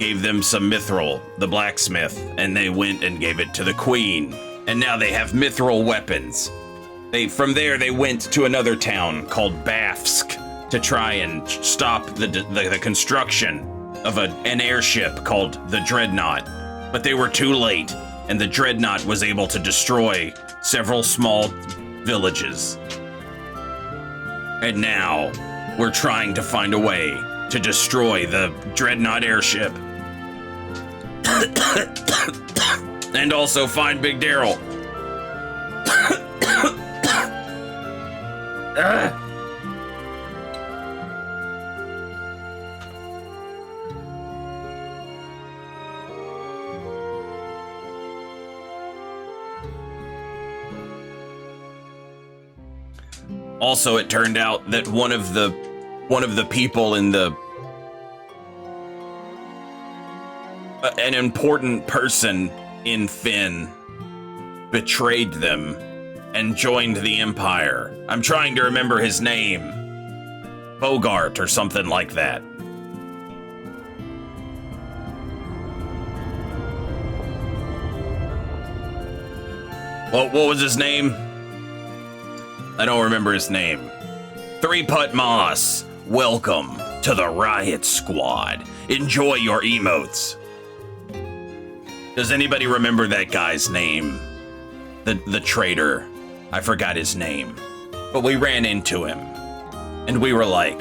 Speaker 1: gave them some mithril, the blacksmith, and they went and gave it to the Queen, and now they have mithril weapons. From there they went to another town called Bafsk to try and stop the construction of an airship called the Dreadnought, but they were too late, and the Dreadnought was able to destroy several small villages. And now we're trying to find a way to destroy the Dreadnought airship. And also find Big Daryl. Also, it turned out that one of the people in an important person in Finn betrayed them and joined the Empire. I'm trying to remember his name. Bogart or something like that. What was his name? I don't remember his name. Three Putt Moss, welcome to the Riot Squad. Enjoy your emotes. Does anybody remember that guy's name? The traitor. I forgot his name. But we ran into him. And we were like,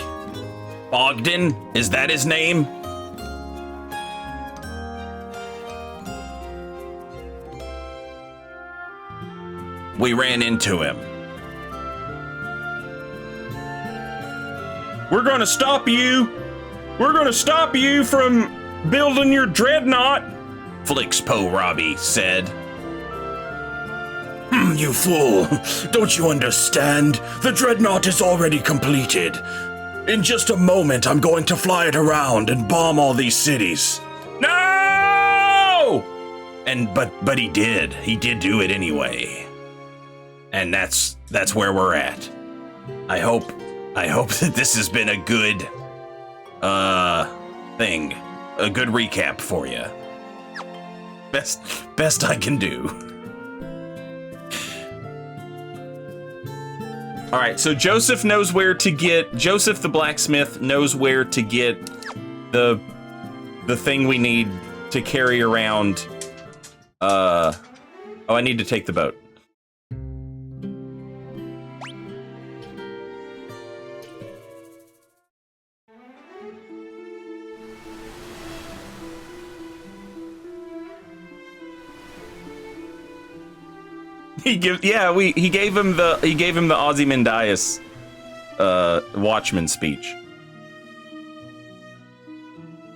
Speaker 1: Bogdan? Is that his name? We ran into him. We're gonna stop you. We're gonna stop you from building your dreadnought, Flixpo Robbie said.
Speaker 2: You fool. Don't you understand? The dreadnought is already completed. In just a moment, I'm going to fly it around and bomb all these cities.
Speaker 1: No! But he did. He did do it anyway. And that's where we're at. I hope that this has been a good thing. A good recap for you. Best I can do. All right, so Joseph the blacksmith knows where to get the thing we need to carry around. Oh, I need to take the boat. He gave him the Ozymandias Watchman speech.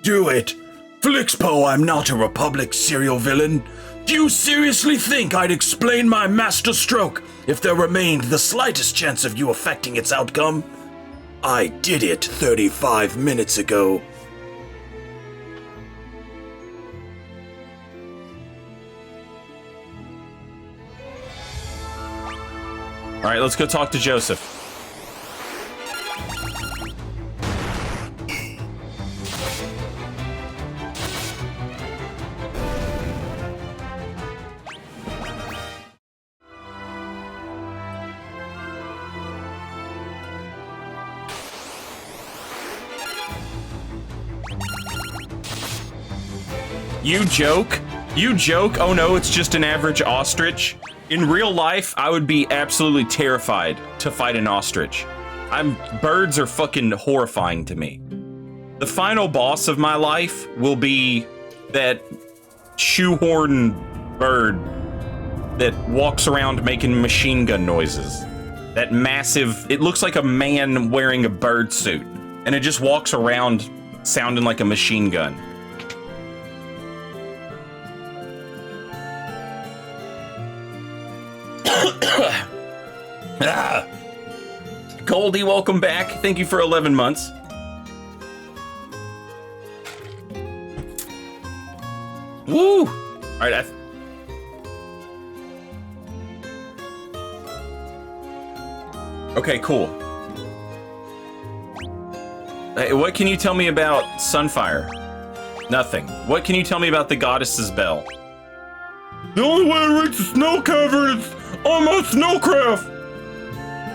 Speaker 2: Do it! Flixpo, I'm not a Republic serial villain. Do you seriously think I'd explain my master stroke if there remained the slightest chance of you affecting its outcome? I did it 35 minutes ago.
Speaker 1: All right, let's go talk to Joseph. You joke? You joke, oh no, it's just an average ostrich. In real life, I would be absolutely terrified to fight an ostrich. Birds are fucking horrifying to me. The final boss of my life will be that shoehorn bird that walks around making machine gun noises. That massive, it looks like a man wearing a bird suit, and it just walks around sounding like a machine gun. Goldie, welcome back. Thank you for 11 months. Woo! All right, okay, cool. Hey, what can you tell me about Sunfire? Nothing. What can you tell me about the Goddess's Bell? The only way to reach the snow cavern is on my snowcraft.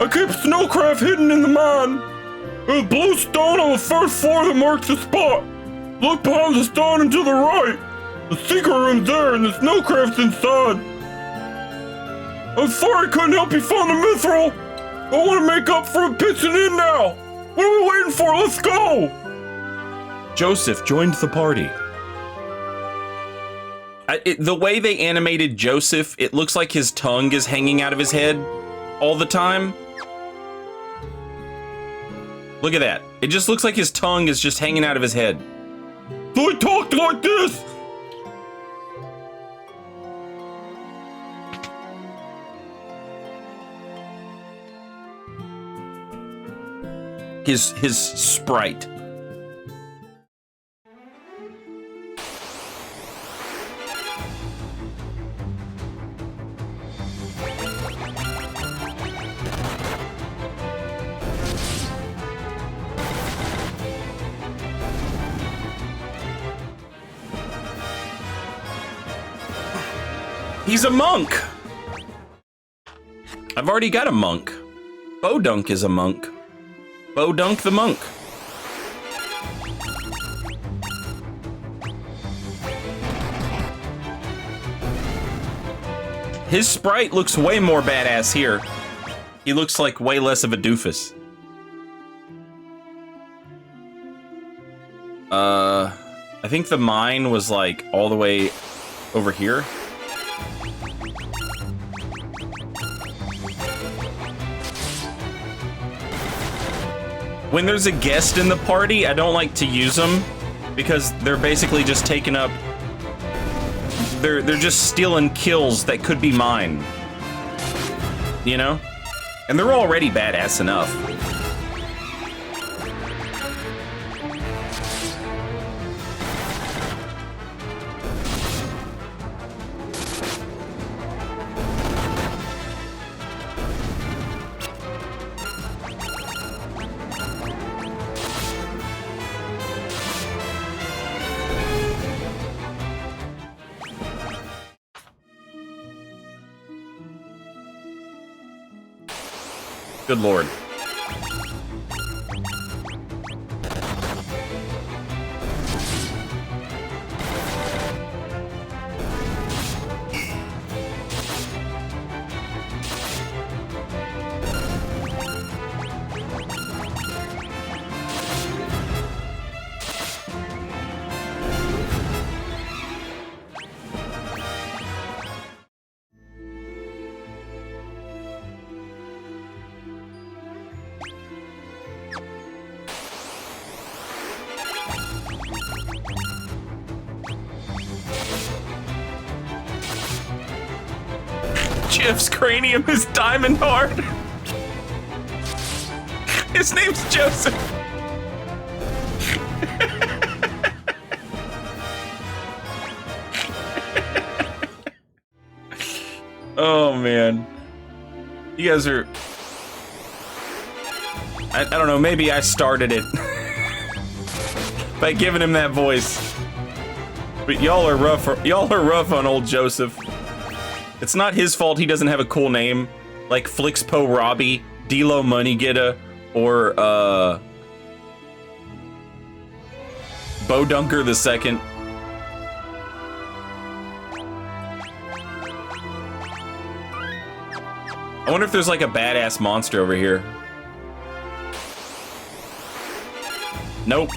Speaker 1: I keep snowcraft hidden in the mine. There's a blue stone on the first floor that marks the spot. Look behind the stone and to the right. The secret room's there and the snowcraft's inside. I'm sorry I couldn't help you find the mithril. I want to make up for pitching in now. What are we waiting for? Let's go. Joseph joined the party. The way they animated Joseph, it looks like his tongue is hanging out of his head all the time. Look at that. It just looks like his tongue is just hanging out of his head. So he talked like this. His sprite. He's a monk. I've already got a monk. Bodunk is a monk. Bodunk the monk. His sprite looks way more badass here. He looks like way less of a doofus. I think the mine was like all the way over here. When there's a guest in the party, I don't like to use them because they're basically just taking up. They're just stealing kills that could be mine. You know? And they're already badass enough. Good lord. Jeff's cranium is diamond hard. His name's Joseph. Oh man. You guys are... I don't know, maybe I started it by giving him that voice. But y'all are rough on old Joseph. It's not his fault he doesn't have a cool name, like Flixpo Robbie, Delo Moneygitta, or Bodunker II. I wonder if there's like a badass monster over here. Nope.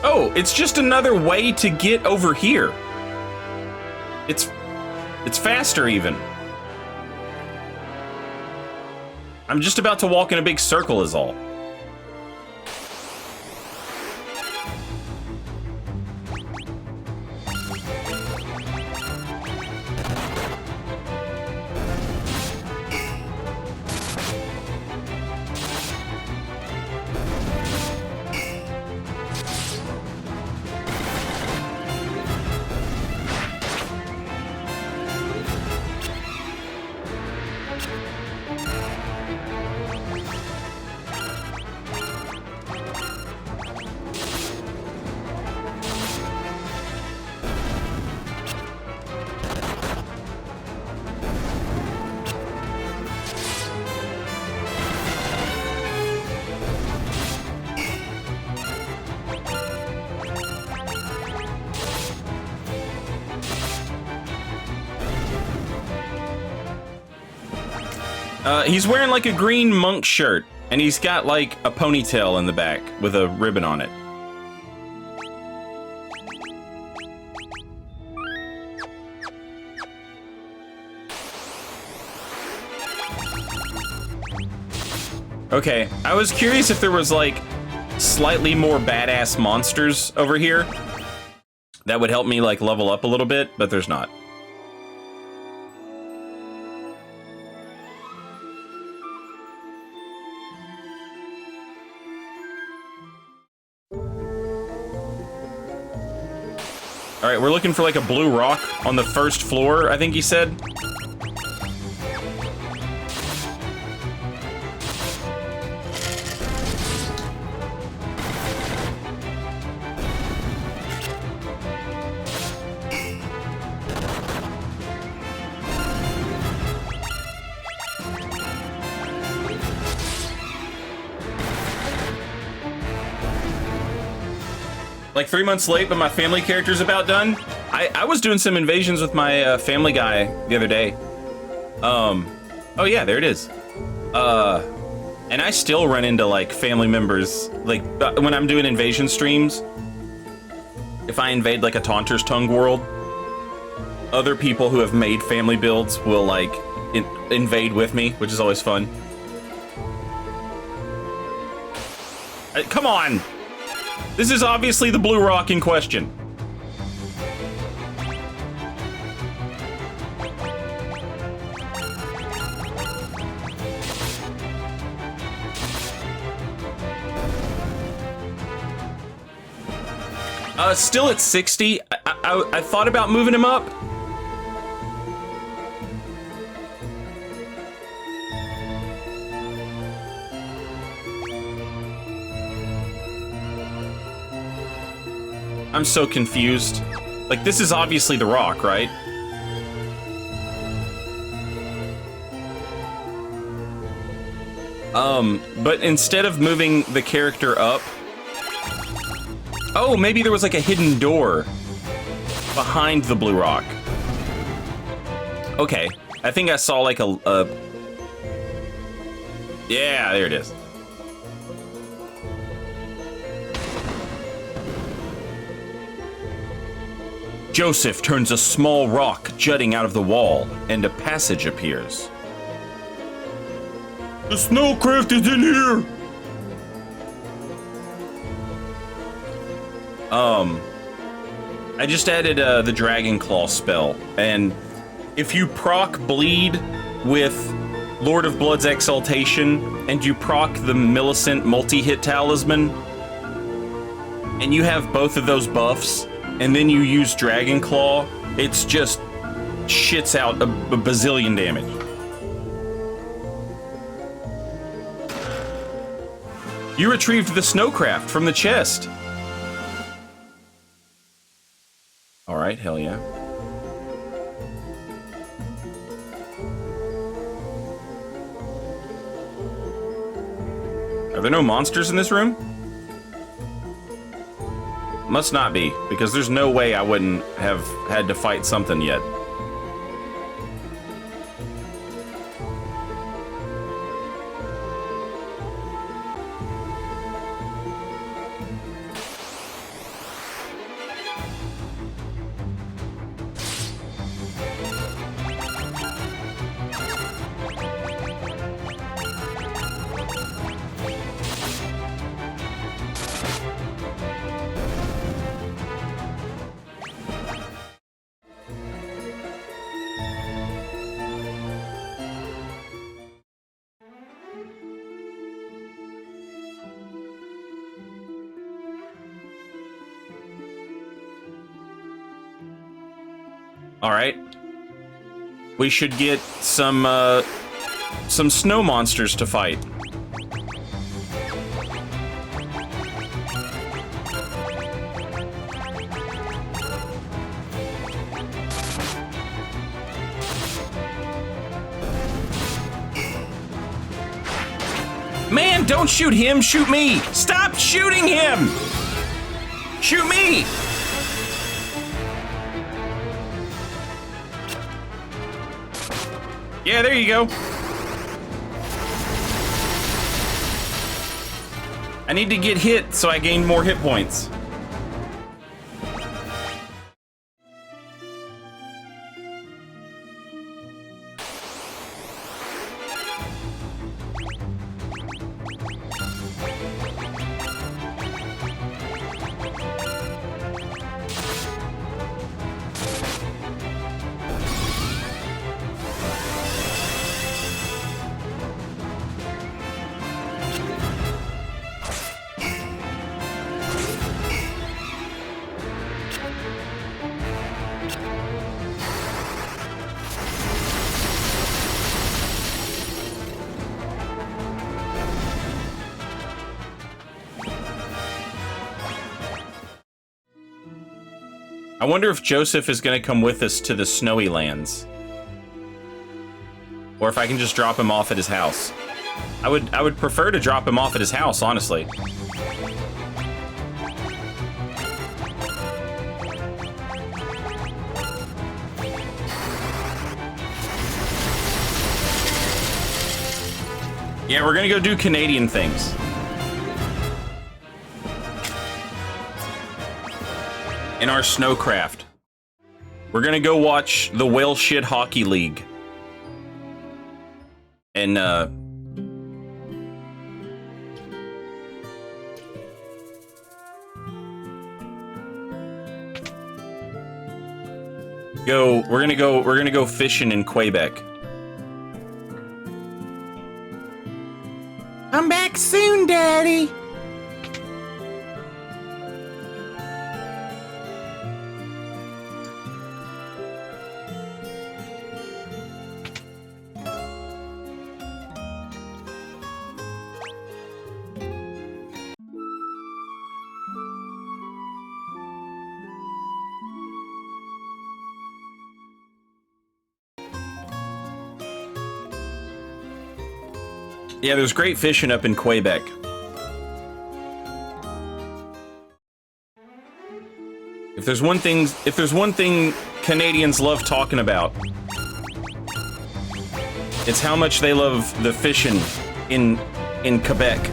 Speaker 1: Oh, it's just another way to get over here. It's faster even. I'm just about to walk in a big circle is all. He's wearing like a green monk shirt, and he's got like a ponytail in the back with a ribbon on it. Okay, I was curious if there was like slightly more badass monsters over here that would help me like level up a little bit, but there's not. All right, we're looking for like a blue rock on the first floor, I think he said. Like 3 months late, but my family character's about done. I was doing some invasions with my family guy the other day. Oh yeah, there it is. And I still run into like family members, like when I'm doing invasion streams. If I invade like a Taunter's Tongue world, other people who have made family builds will like invade with me, which is always fun. Come on! This is obviously the blue rock in question. Still at 60. I thought about moving him up. I'm so confused. Like, this is obviously the rock, right? But instead of moving the character up... Oh, maybe there was like a hidden door behind the blue rock. Okay, I think I saw like a... Yeah, there it is. Joseph turns a small rock jutting out of the wall, and a passage appears. The Snowcraft is in here! I just added the Dragon Claw spell, and if you proc Bleed with Lord of Blood's Exaltation, and you proc the Millicent multi-hit talisman, and you have both of those buffs, and then you use Dragon Claw, It's just shits out a bazillion damage. You retrieved the snowcraft from the chest. All right, hell yeah. Are there no monsters in this room? Must not be, because there's no way I wouldn't have had to fight something yet. All right. We should get some snow monsters to fight. Man, don't shoot him, shoot me! Stop shooting him! Shoot me! Yeah, there you go. I need to get hit so I gain more hit points. I wonder if Joseph is going to come with us to the snowy lands. Or if I can just drop him off at his house. I would prefer to drop him off at his house, honestly. Yeah, we're gonna go do Canadian things. In our snowcraft. We're gonna go watch the Whale Shit Hockey League. And, we're gonna go fishing in Quebec. Come back soon, Daddy. Yeah, there's great fishing up in Quebec. If there's one thing Canadians love talking about, it's how much they love the fishing in Quebec.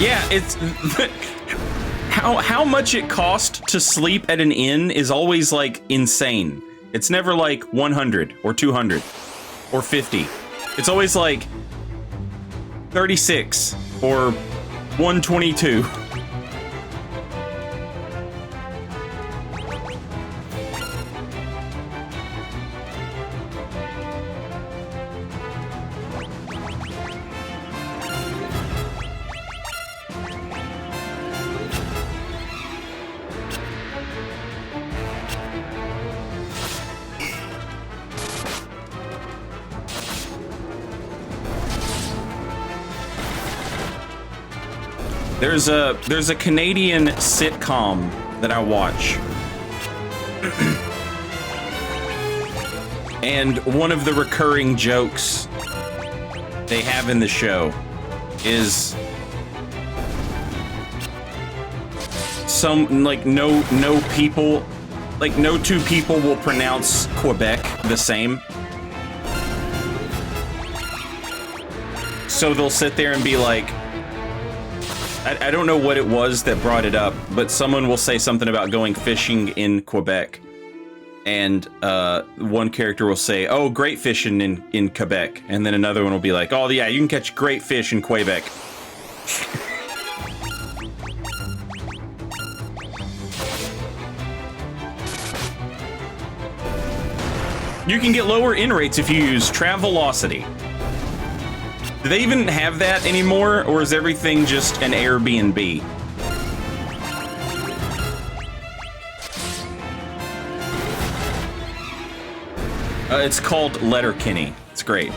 Speaker 1: Yeah, it's how much it cost to sleep at an inn is always like insane. It's never like 100 or 200 or 50. It's always like 36 or 122. There's a Canadian sitcom that I watch. And one of the recurring jokes they have in the show is some like no two people will pronounce Quebec the same. So they'll sit there and be like, I don't know what it was that brought it up, but someone will say something about going fishing in Quebec. And one character will say, oh, great fishing in Quebec. And then another one will be like, oh, yeah, you can catch great fish in Quebec. You can get lower in rates if you use Travelocity. Do they even have that anymore, or is everything just an Airbnb? It's called Letterkenny. It's great.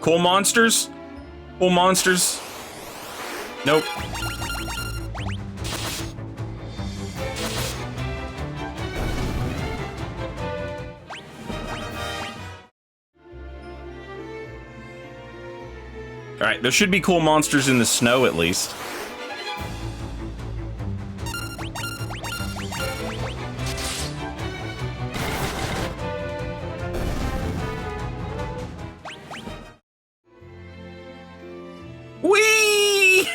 Speaker 1: Cool monsters? Cool monsters? Nope. Alright, there should be cool monsters in the snow at least. Whee!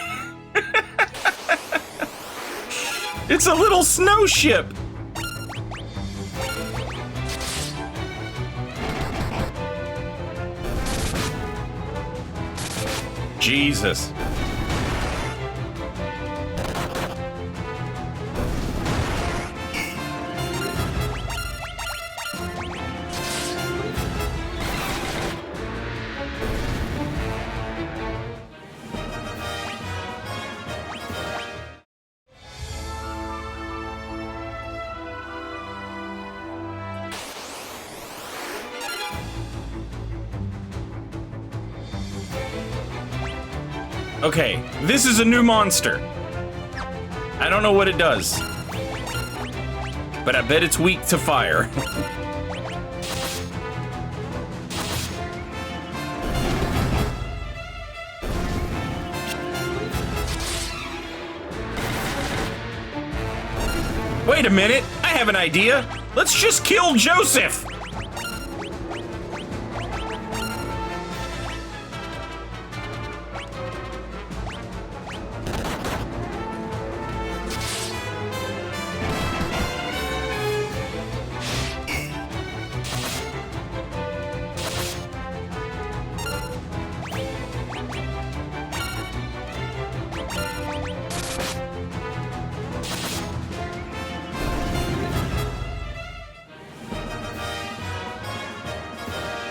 Speaker 1: It's a little snow ship. Jesus. Okay, this is a new monster. I don't know what it does, but I bet it's weak to fire. Wait a minute, I have an idea. Let's just kill Joseph.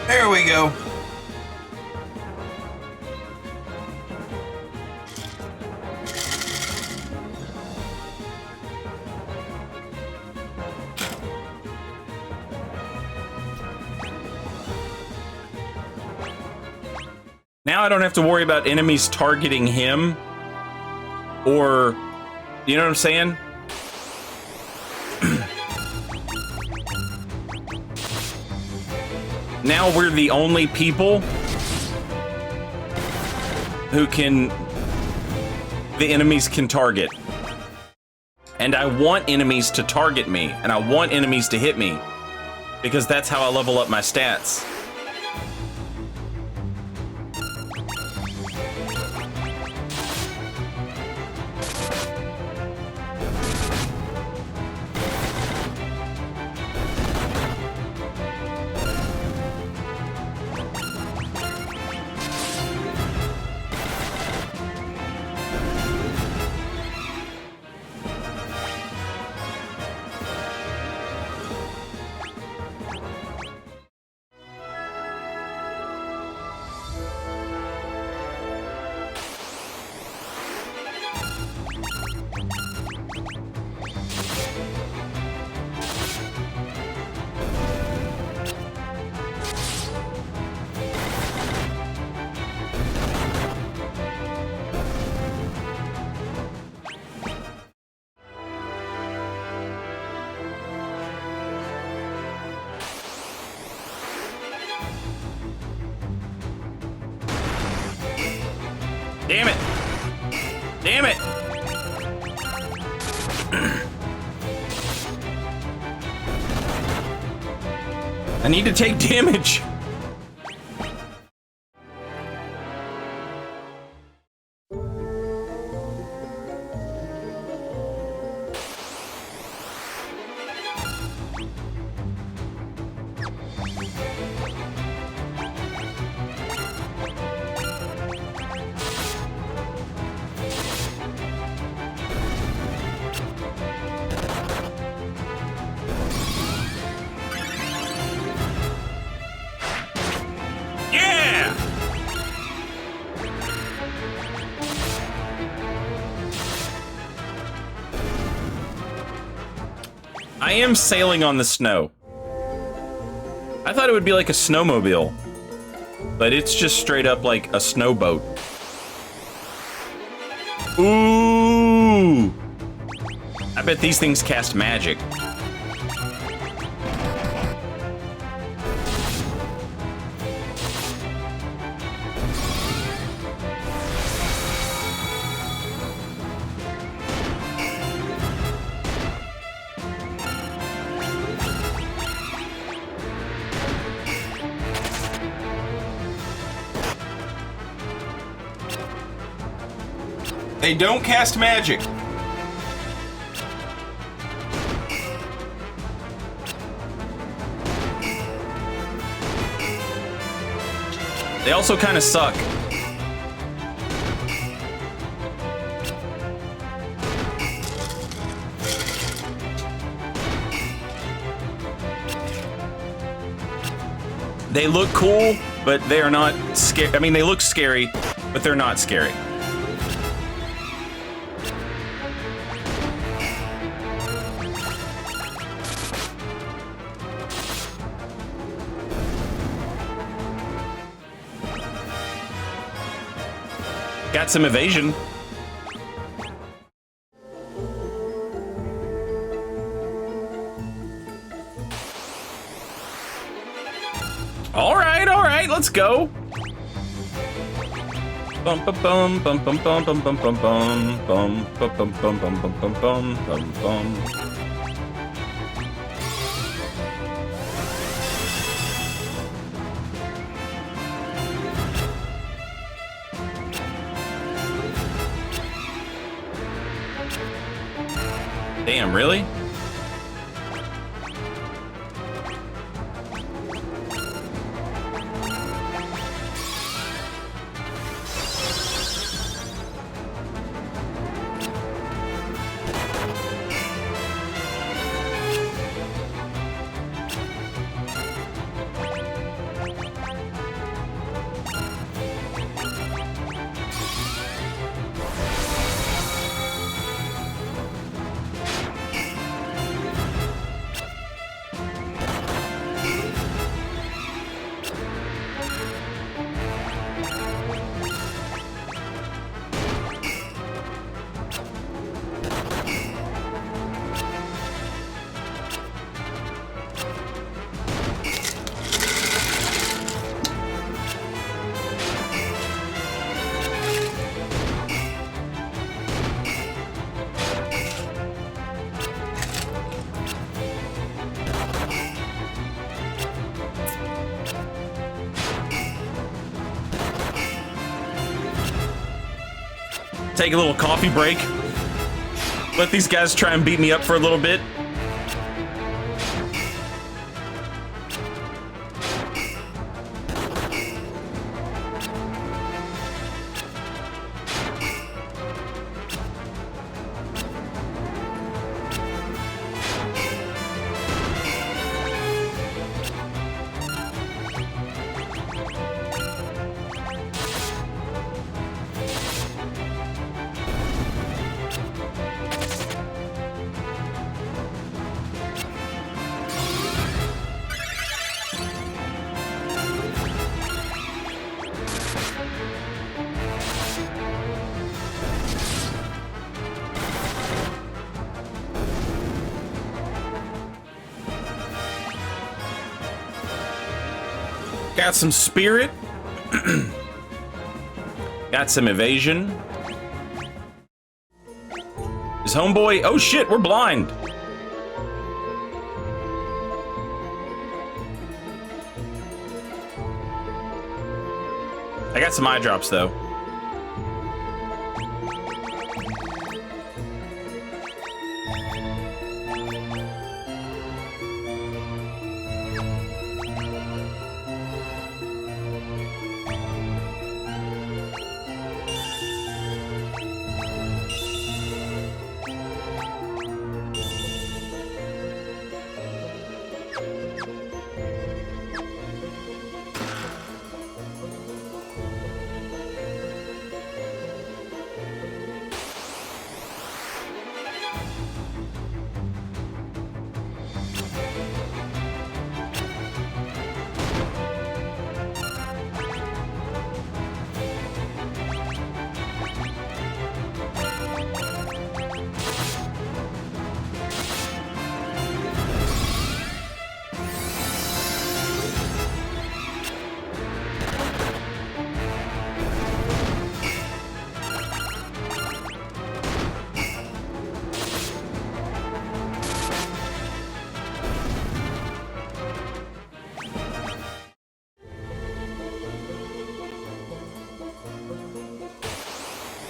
Speaker 1: There we go. Now I don't have to worry about enemies targeting him, or, you know what I'm saying? Now we're the only people who the enemies can target. And I want enemies to target me, and I want enemies to hit me, because that's how I level up my stats. Damn it! Damn it! I need to take damage. I am sailing on the snow. I thought it would be like a snowmobile, but it's just straight up like a snowboat. Ooh! I bet these things cast magic. They don't cast magic. They also kind of suck. They look cool, but they are not scary. I mean, they look scary, but they're not scary. Got some evasion. All right, let's go. Bum bum bum bum bum bum bum bum bum bum bum bum bum bum bum bum bum bum bum. Damn, really? Take a little coffee break. Let these guys try and beat me up for a little bit. Got some spirit. Got Got some evasion. Is homeboy... Oh shit, we're blind. I got some eye drops though.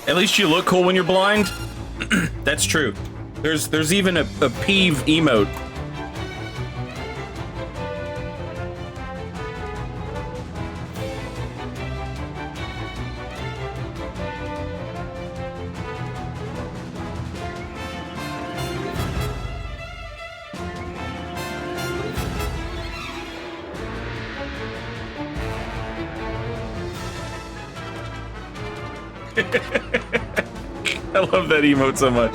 Speaker 1: At least you look cool when you're blind. That's true. There's even a peeve emote. I love that emote so much.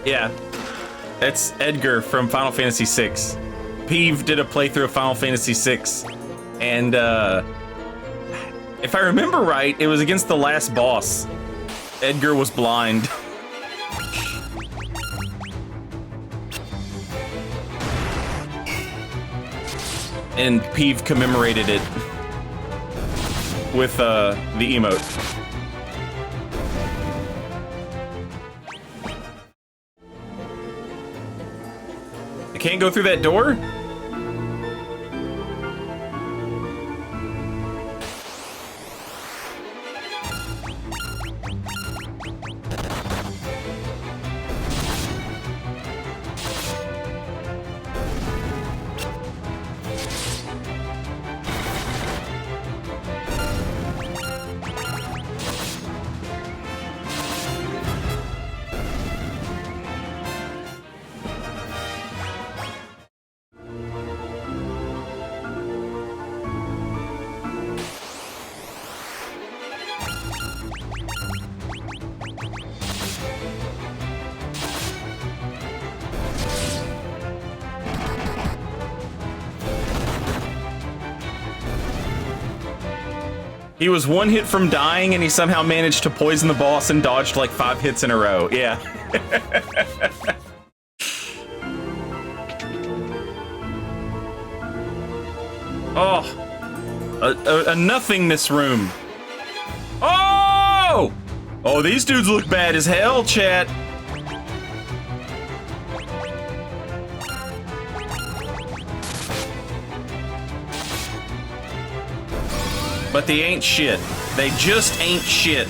Speaker 1: Yeah, it's Edgar from Final Fantasy VI. Peeve did a playthrough of Final Fantasy VI, and if I remember right, it was against the last boss. Edgar was blind. And Peeve commemorated it with the emote. I can't go through that door? He was one hit from dying, and he somehow managed to poison the boss and dodged like 5 hits in a row. Yeah. Oh. A nothingness room. Oh! Oh, these dudes look bad as hell, chat. But they ain't shit. They just ain't shit.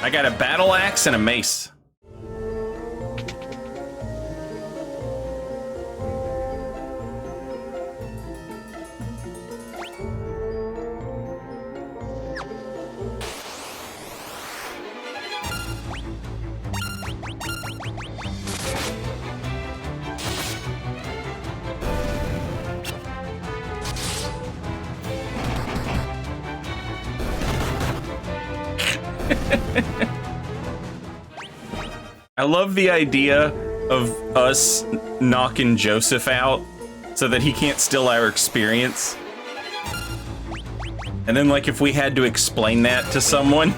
Speaker 1: I got a battle axe and a mace. I love the idea of us knocking Joseph out so that he can't steal our experience. And then, like, if we had to explain that to someone,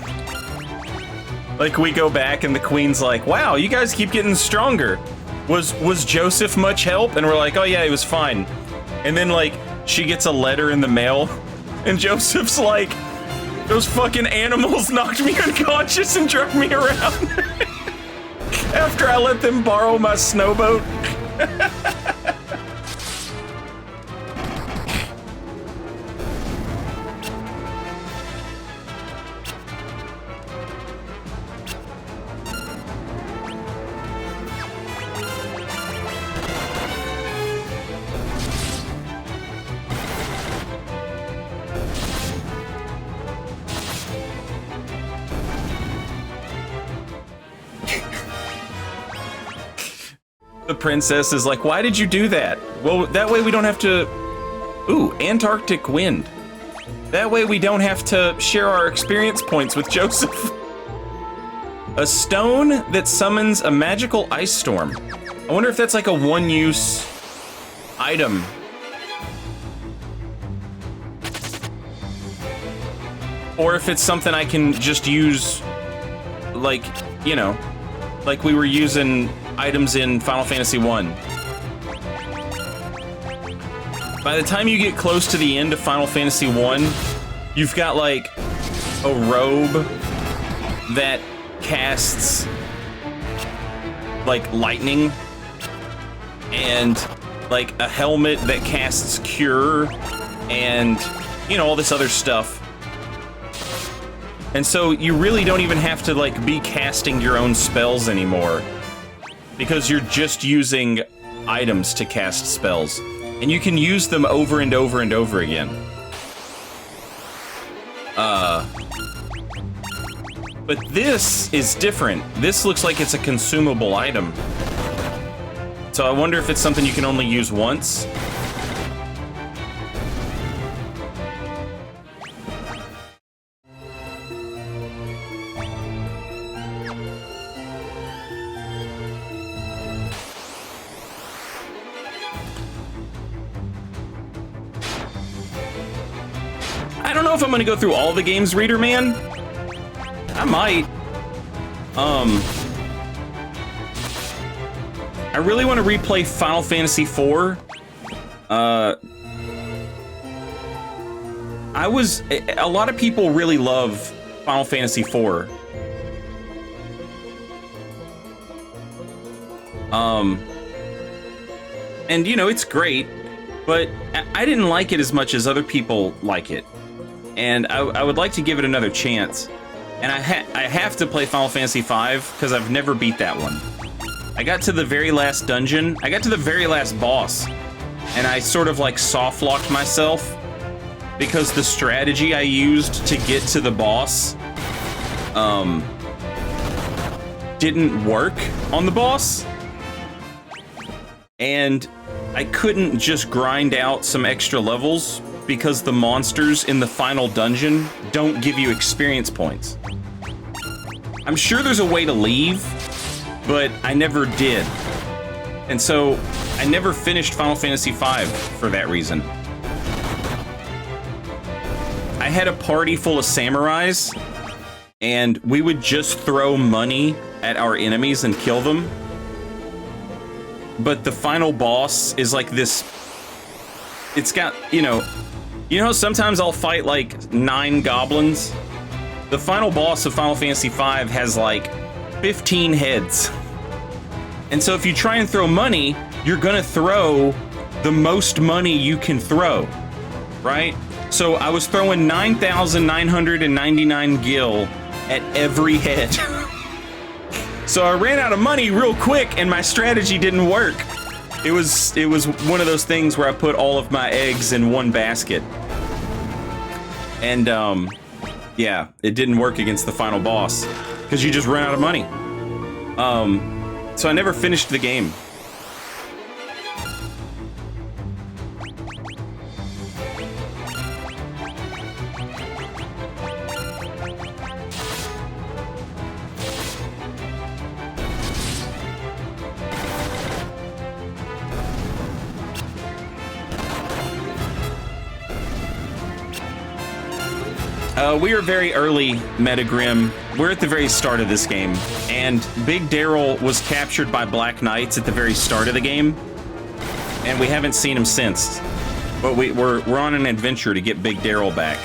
Speaker 1: like, we go back and the queen's like, wow, you guys keep getting stronger. Was Joseph much help? And we're like, oh yeah, he was fine. And then, like, she gets a letter in the mail and Joseph's like, those fucking animals knocked me unconscious and drug me around after I let them borrow my snowboat. The princess is like, why did you do that? Well, that way we don't have to... Ooh, Antarctic wind. That way we don't have to share our experience points with Joseph. A stone that summons a magical ice storm. I wonder if that's like a one-use item. Or if it's something I can just use, like, you know, like we were using items in Final Fantasy 1. By the time you get close to the end of Final Fantasy 1, you've got like a robe that casts like lightning and like a helmet that casts cure and, you know, all this other stuff. And so you really don't even have to like be casting your own spells anymore, because you're just using items to cast spells, and you can use them over and over and over again. But this is different. This looks like it's a consumable item. So I wonder if it's something you can only use once. I don't know if I'm gonna go through all the games, Reader Man. I might. I really want to replay Final Fantasy IV. A lot of people really love Final Fantasy IV. And you know, it's great, but I didn't like it as much as other people like it. And I would like to give it another chance. And I have to play Final Fantasy V because I've never beat that one. I got to the very last dungeon. I got to the very last boss. And I sort of like soft-locked myself because the strategy I used to get to the boss didn't work on the boss. And I couldn't just grind out some extra levels because the monsters in the final dungeon don't give you experience points. I'm sure there's a way to leave, but I never did. And so I never finished Final Fantasy V for that reason. I had a party full of samurais, and we would just throw money at our enemies and kill them. But the final boss is like this... It's got, you know how sometimes I'll fight like 9 goblins? The final boss of Final Fantasy V has like 15 heads. And so if you try and throw money, you're gonna throw the most money you can throw, right? So I was throwing 9,999 gil at every head. So I ran out of money real quick and my strategy didn't work. It was one of those things where I put all of my eggs in one basket. And yeah, it didn't work against the final boss because you just ran out of money. So I never finished the game. We are very early, Metagrim. We're at the very start of this game, and Big Daryl was captured by Black Knights at the very start of the game, and we haven't seen him since. But we're on an adventure to get Big Daryl back.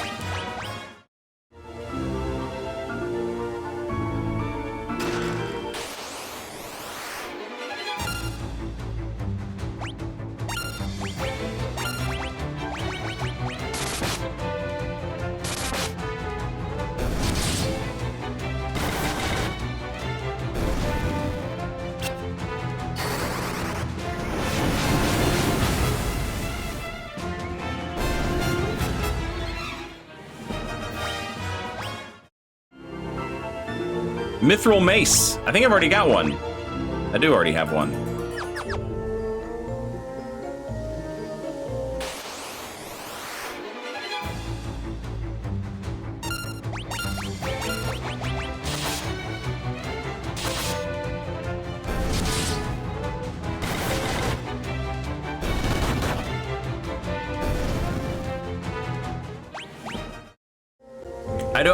Speaker 1: Mithril Mace. I think I've already got one. I do already have one.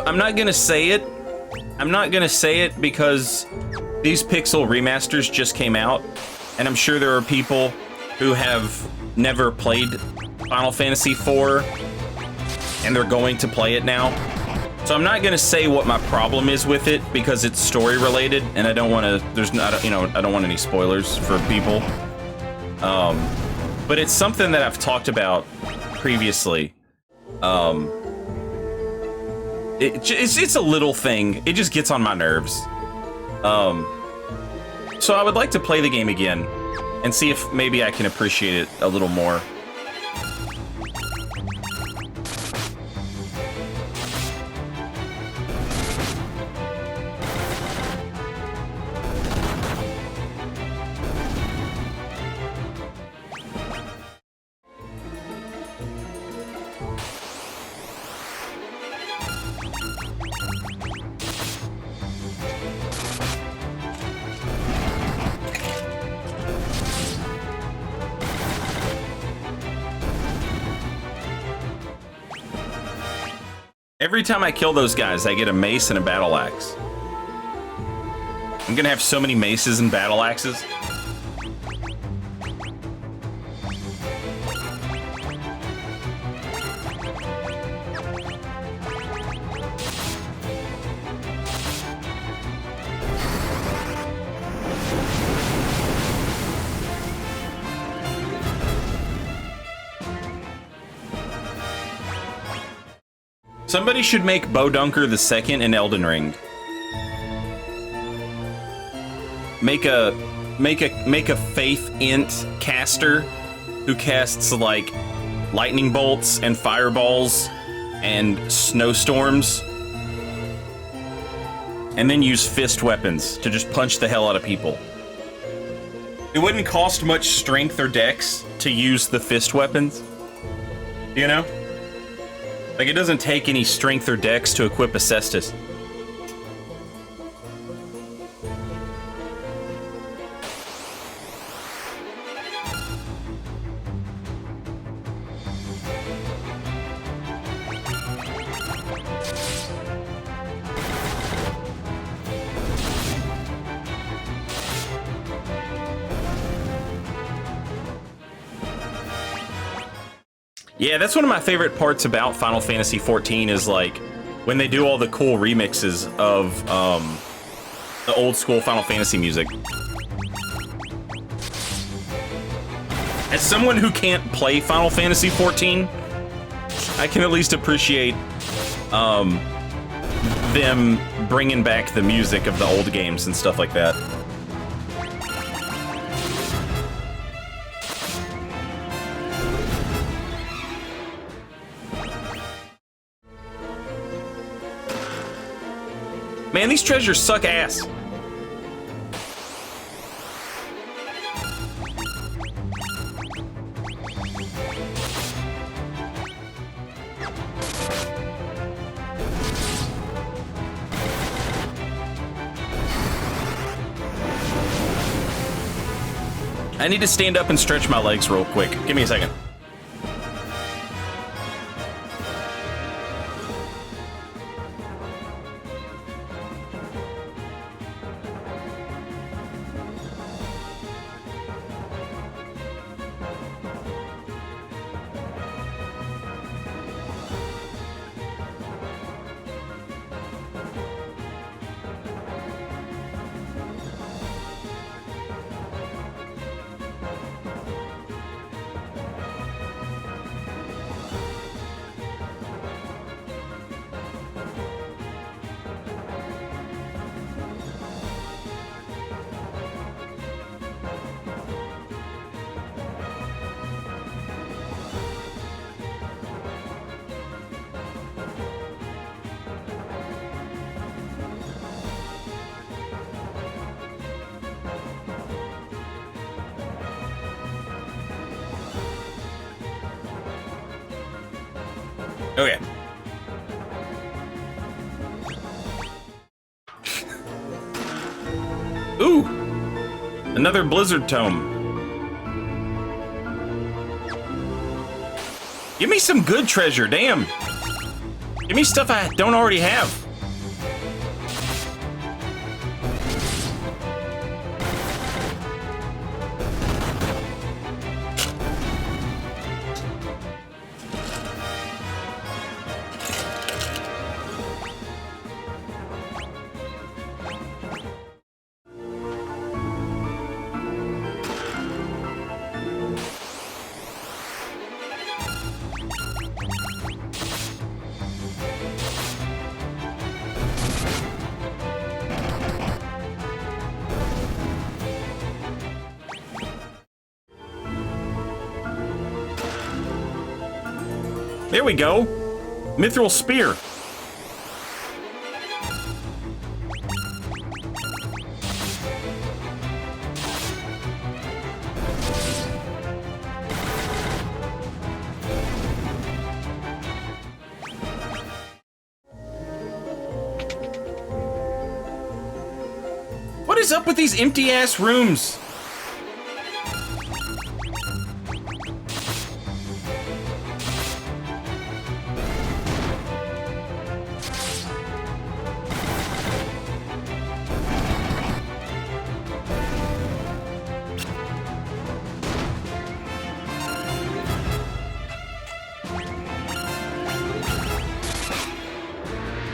Speaker 1: I'm not gonna say it. I'm not gonna say it because these Pixel remasters just came out, and I'm sure there are people who have never played Final Fantasy IV, and they're going to play it now. So I'm not gonna say what my problem is with it because it's story related, and I don't want to. I don't want any spoilers for people. But it's something that I've talked about previously. It's a little thing. It just gets on my nerves. So I would like to play the game again and see if maybe I can appreciate it a little more. Every time I kill those guys, I get a mace and a battle axe. I'm gonna have so many maces and battle axes. Somebody should make Bowdunker the second in Elden Ring. Make a Faith Int caster who casts like lightning bolts and fireballs and snowstorms, and then use fist weapons to just punch the hell out of people. It wouldn't cost much strength or dex to use the fist weapons, you know? Like, it doesn't take any strength or dex to equip a Cestus. Yeah, that's one of my favorite parts about Final Fantasy XIV is like when they do all the cool remixes of the old school Final Fantasy music. As someone who can't play Final Fantasy XIV, I can at least appreciate them bringing back the music of the old games and stuff like that. Man, these treasures suck ass. I need to stand up and stretch my legs real quick. Give me a second. Okay. Ooh! Another Blizzard Tome. Give me some good treasure, damn! Give me stuff I don't already have. There we go. Mithril Spear. What is up with these empty-ass rooms?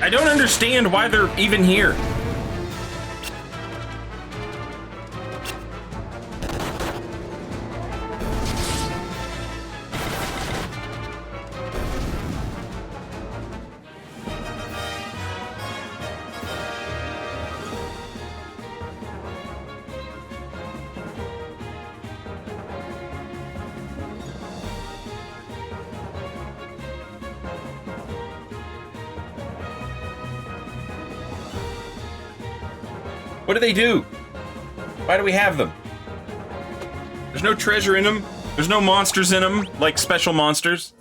Speaker 1: I don't understand why they're even here. What do they do? Why do we have them? There's no treasure in them. There's no monsters in them, like special monsters.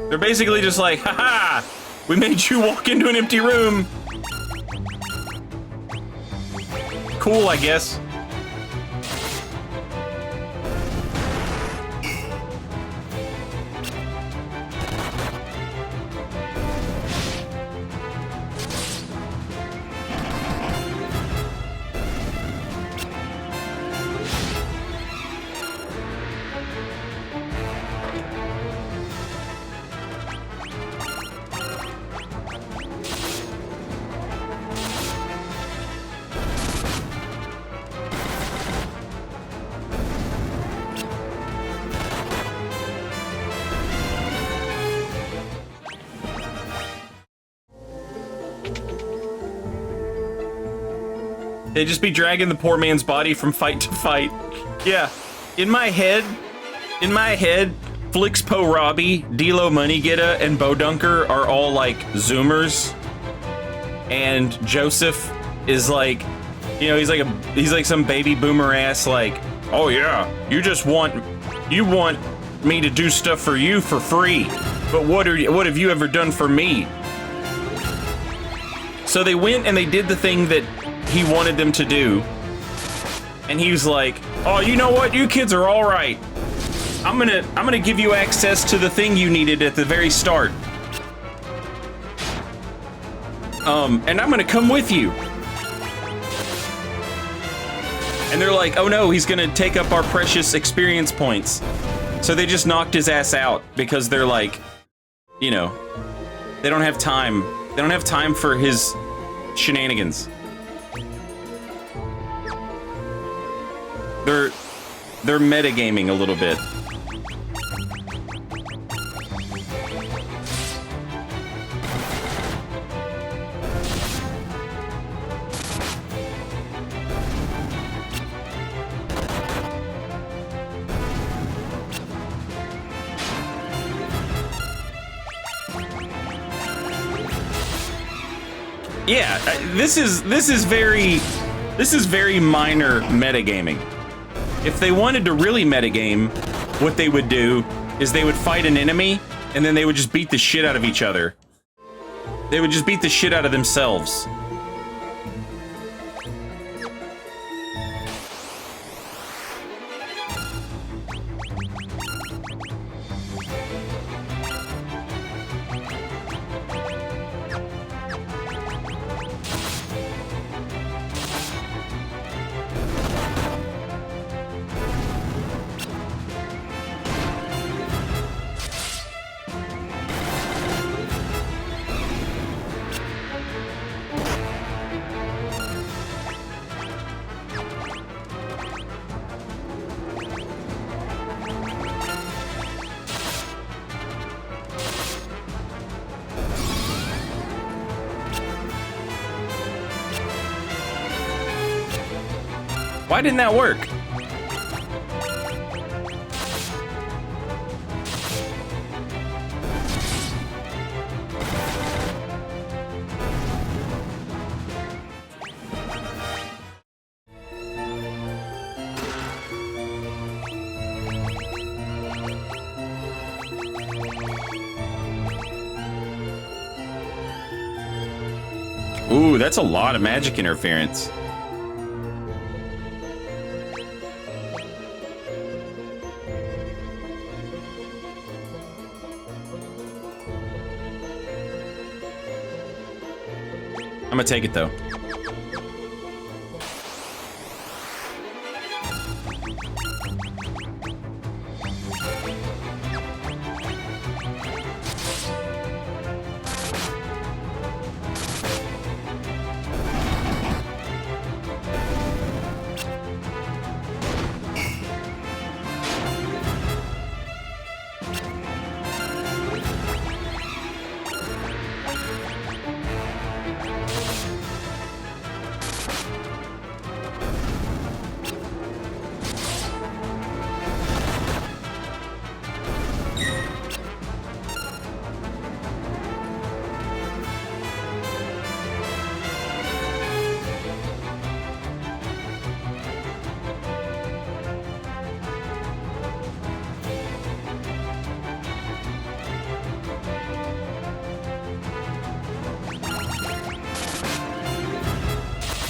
Speaker 1: They're basically just like, haha, we made you walk into an empty room. Cool, I guess. They just be dragging the poor man's body from fight to fight. Yeah, in my head, Flixpo Robbie, Dilo Moneygetta, and Bodunker are all like Zoomers, and Joseph is like, you know, he's like some baby boomer ass like, oh yeah, you want me to do stuff for you for free, but what have you ever done for me? So they went and they did the thing that he wanted them to do, and he was like, oh, you know what, you kids are all right. I'm gonna give you access to the thing you needed at the very start. And I'm gonna come with you. And they're like, oh no, he's gonna take up our precious experience points. So they just knocked his ass out because they're like, you know, they don't have time. They don't have time for his shenanigans. They're metagaming a little bit. Yeah, this is very minor metagaming. If they wanted to really metagame, what they would do is they would fight an enemy, and then they would just beat the shit out of each other. They would just beat the shit out of themselves. Why didn't that work? Ooh, that's a lot of magic interference. I'm gonna take it though.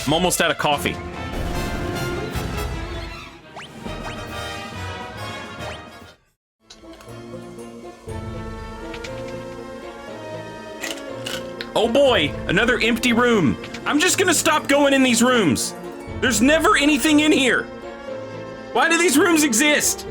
Speaker 1: I'm almost out of coffee. Oh boy, another empty room. I'm just gonna stop going in these rooms. There's never anything in here. Why do these rooms exist?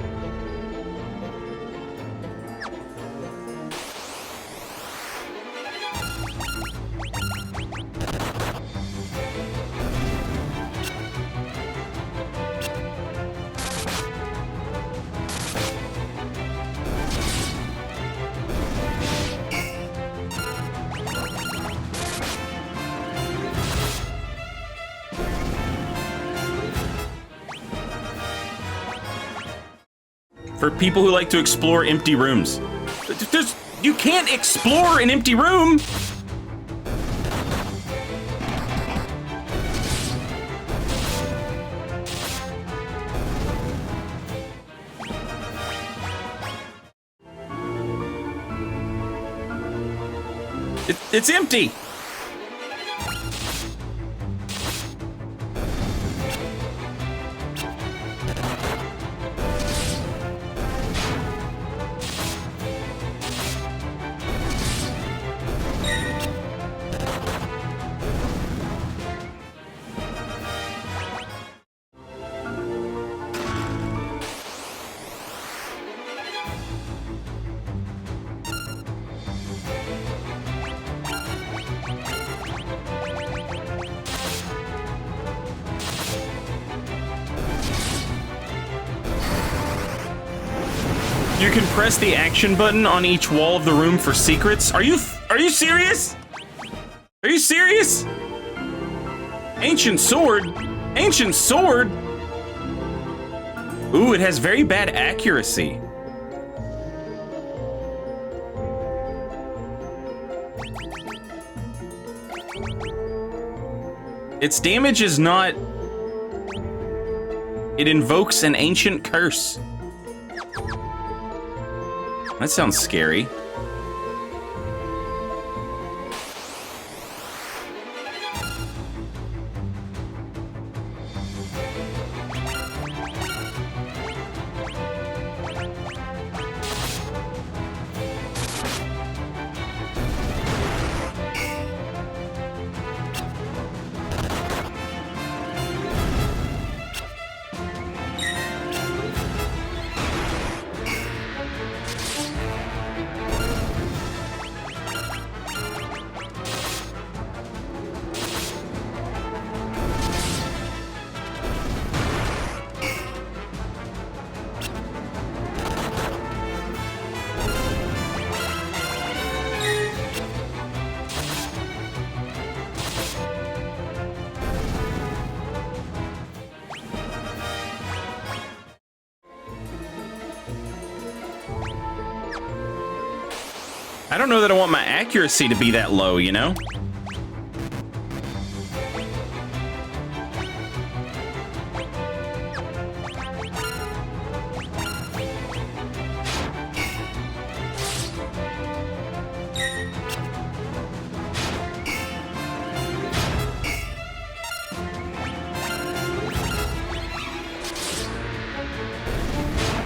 Speaker 1: For people who like to explore empty rooms. You can't explore an empty room! It's empty! You can press the action button on each wall of the room for secrets. Are you serious? Are you serious? Ancient sword? Ancient sword? Ooh, it has very bad accuracy. Its damage is not... It invokes an ancient curse. That sounds scary. I don't know that I want my accuracy to be that low, you know?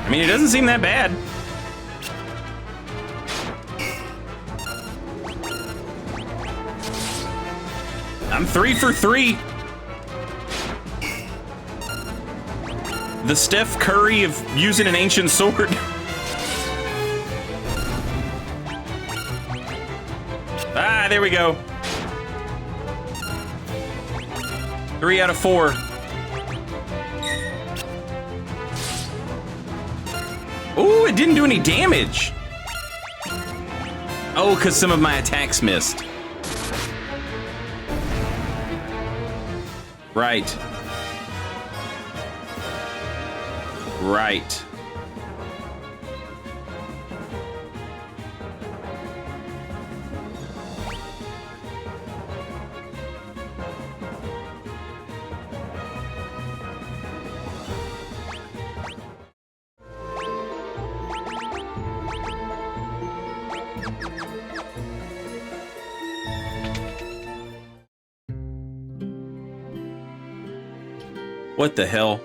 Speaker 1: I mean, it doesn't seem that bad. I'm 3 for 3. The Steph Curry of using an ancient sword. Ah, there we go. 3 out of 4. Ooh, it didn't do any damage. Oh, because some of my attacks missed. Right. Right. What the hell?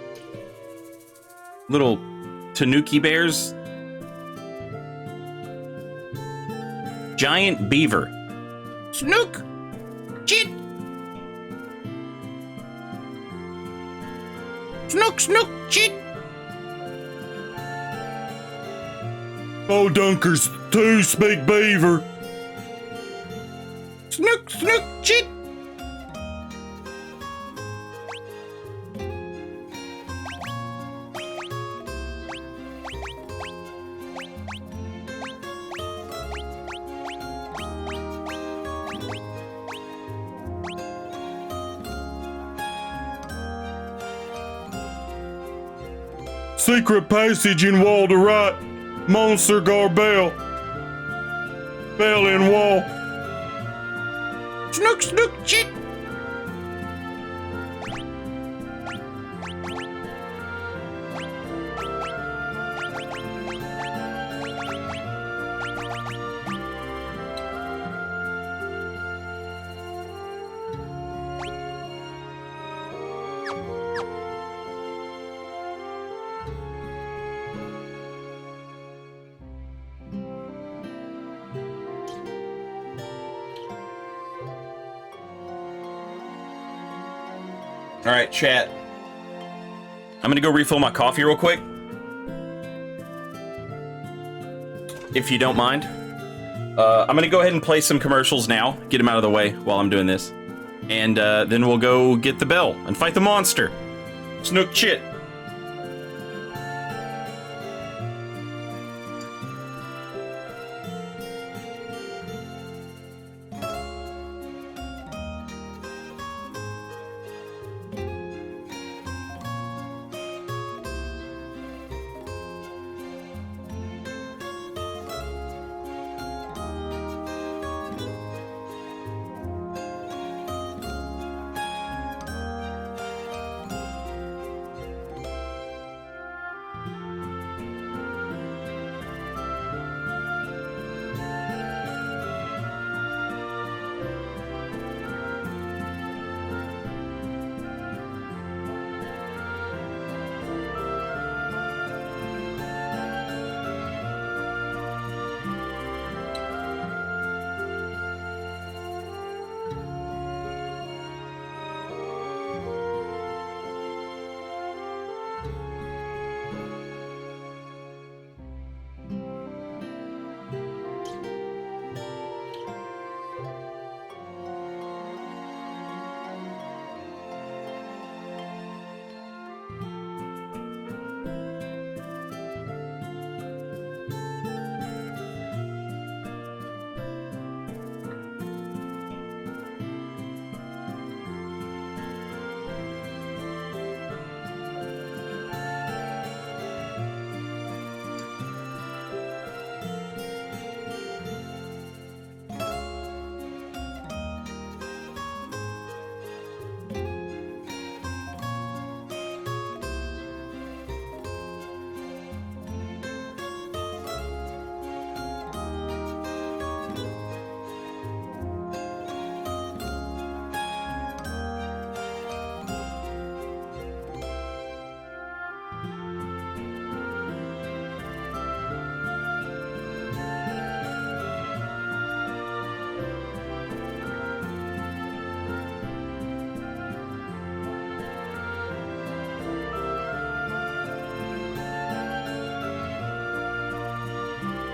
Speaker 1: Little tanuki bears? Giant beaver. Snook! Chit! Snook, snook, chit!
Speaker 2: Oh, Dunkers, 2 speak beaver.
Speaker 1: Snook, snook, chit!
Speaker 2: Secret passage in wall to right. Monster Garbell. Bell in wall.
Speaker 1: Snook, snook, chit! All right, chat. I'm gonna go refill my coffee real quick. If you don't mind. I'm gonna go ahead and play some commercials now. Get them out of the way while I'm doing this. And then we'll go get the bell and fight the monster. Snook chit.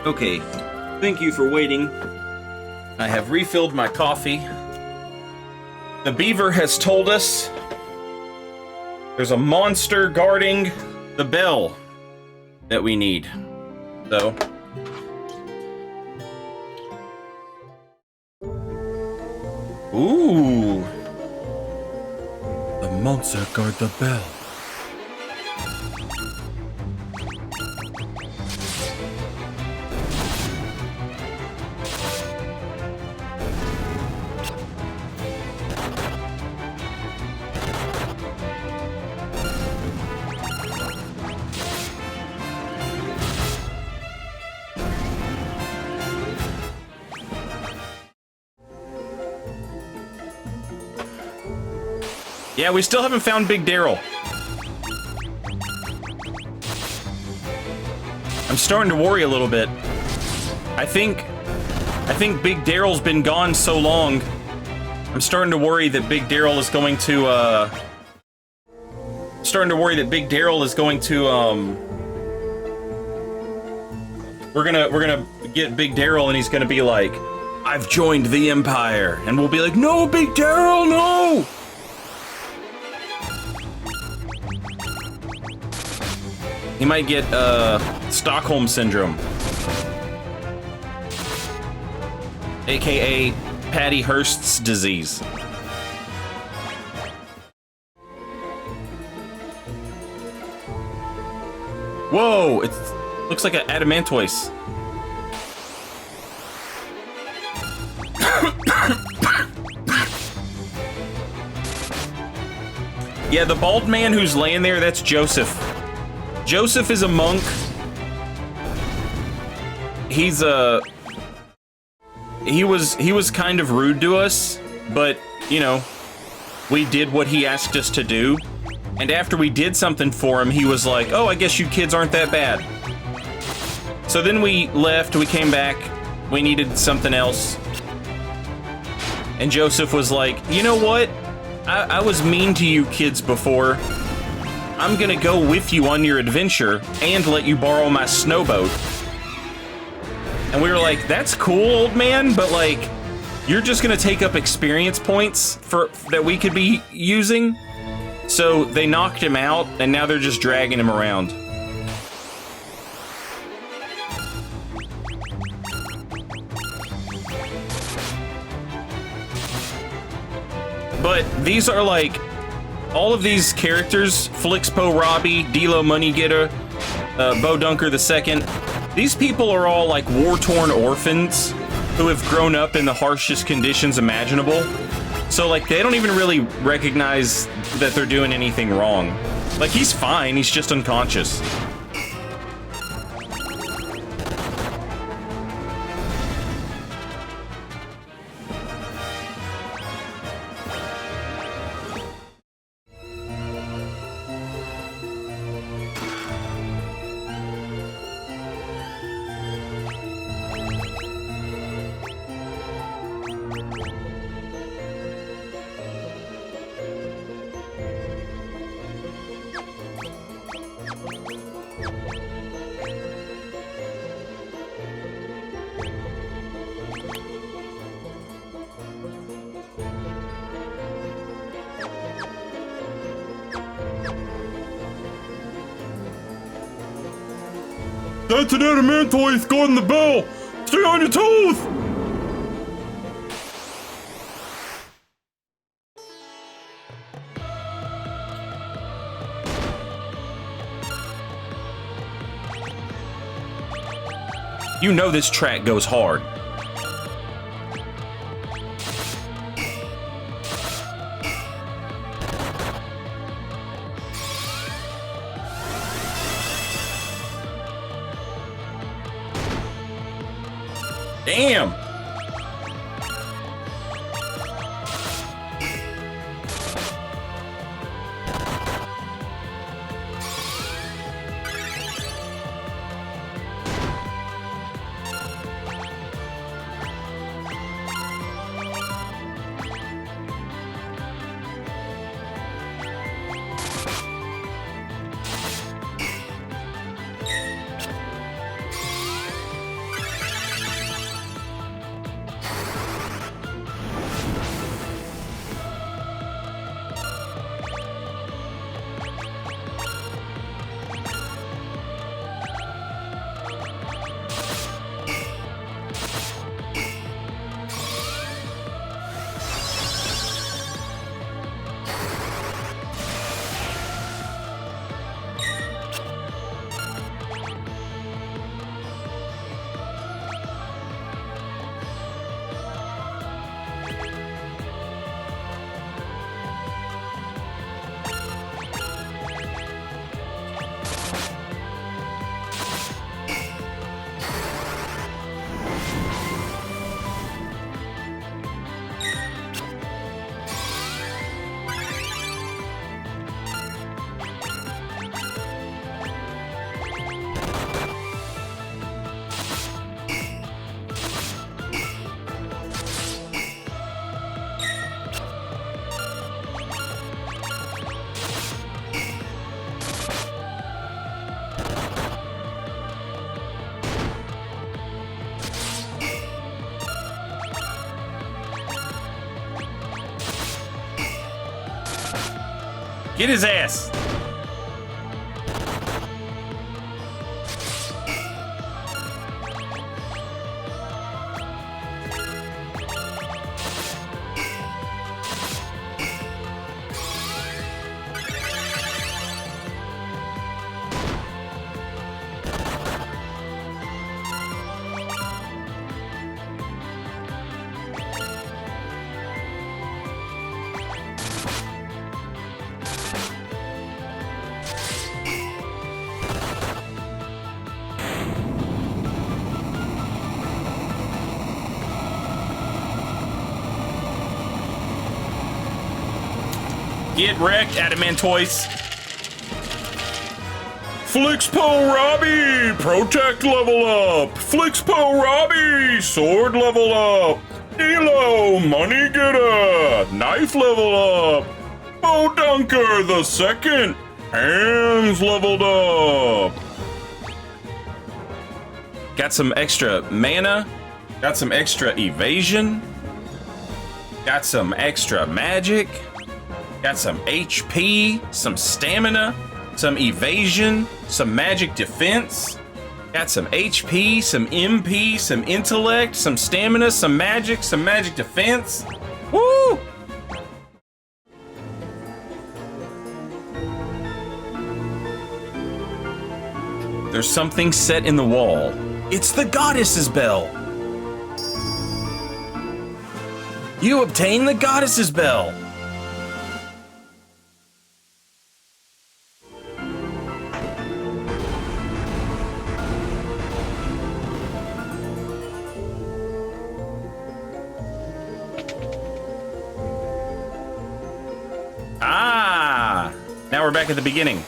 Speaker 1: Okay, thank you for waiting. I have refilled my coffee. The beaver has told us there's a monster guarding the bell that we need. So... Ooh.
Speaker 2: The monster guard the bell.
Speaker 1: Yeah, we still haven't found Big Daryl. I'm starting to worry a little bit. I think Big Daryl's been gone so long. I'm starting to worry that Big Daryl is going to we're gonna get Big Daryl and he's gonna be like, I've joined the Empire, and we'll be like, no, Big Daryl, no! He might get, Stockholm Syndrome. AKA Patty Hearst's disease. Whoa, it looks like an adamantoise. Yeah, the bald man who's laying there, that's Joseph. Joseph is a monk. He's he was kind of rude to us, but you know, we did what he asked us to do. And after we did something for him, he was like, "Oh, I guess you kids aren't that bad." So then we left, we came back, we needed something else. And Joseph was like, "You know what? I was mean to you kids before. I'm gonna go with you on your adventure and let you borrow my snowboat." And we were like, that's cool, old man, but like, you're just gonna take up experience points that we could be using? So they knocked him out, and now they're just dragging him around. But these are like, all of these characters, Flixpo Robbie, Dilo Moneygetter, Bo Dunker II, these people are all like war-torn orphans who have grown up in the harshest conditions imaginable. So like, they don't even really recognize that they're doing anything wrong. Like, he's fine, he's just unconscious. That's an adamantoise guarding the bell! Stay on your toes! You know this track goes hard. Damn! Get his ass. Get wrecked, Adamantoise. Flixpo Robbie, Protect level up. Flixpo Robbie, Sword level up. Elo, Money Getter, Knife level up. Bo Dunker the second, Hands leveled up. Got some extra mana. Got some extra evasion. Got some extra magic. Got some HP, some stamina, some evasion, some magic defense. Got some HP, some MP, some intellect, some stamina, some magic defense. Woo! There's something set in the wall. It's the Goddess's Bell. You obtain the Goddess's Bell. Ah! Now we're back at the beginning.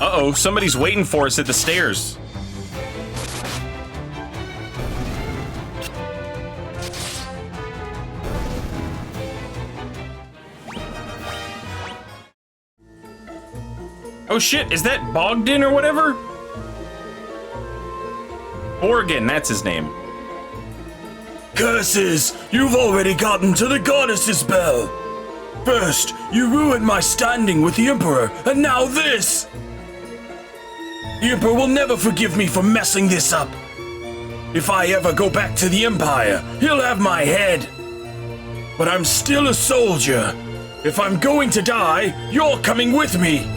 Speaker 1: Uh-oh, somebody's waiting for us at the stairs. Oh shit, is that Bogdan or whatever? Borgin, that's his name.
Speaker 2: Curses! You've already gotten to the Goddess's Bell! First, you ruined my standing with the Emperor, and now this! The Emperor will never forgive me for messing this up. If I ever go back to the Empire, he'll have my head. But I'm still a soldier. If I'm going to die, you're coming with me.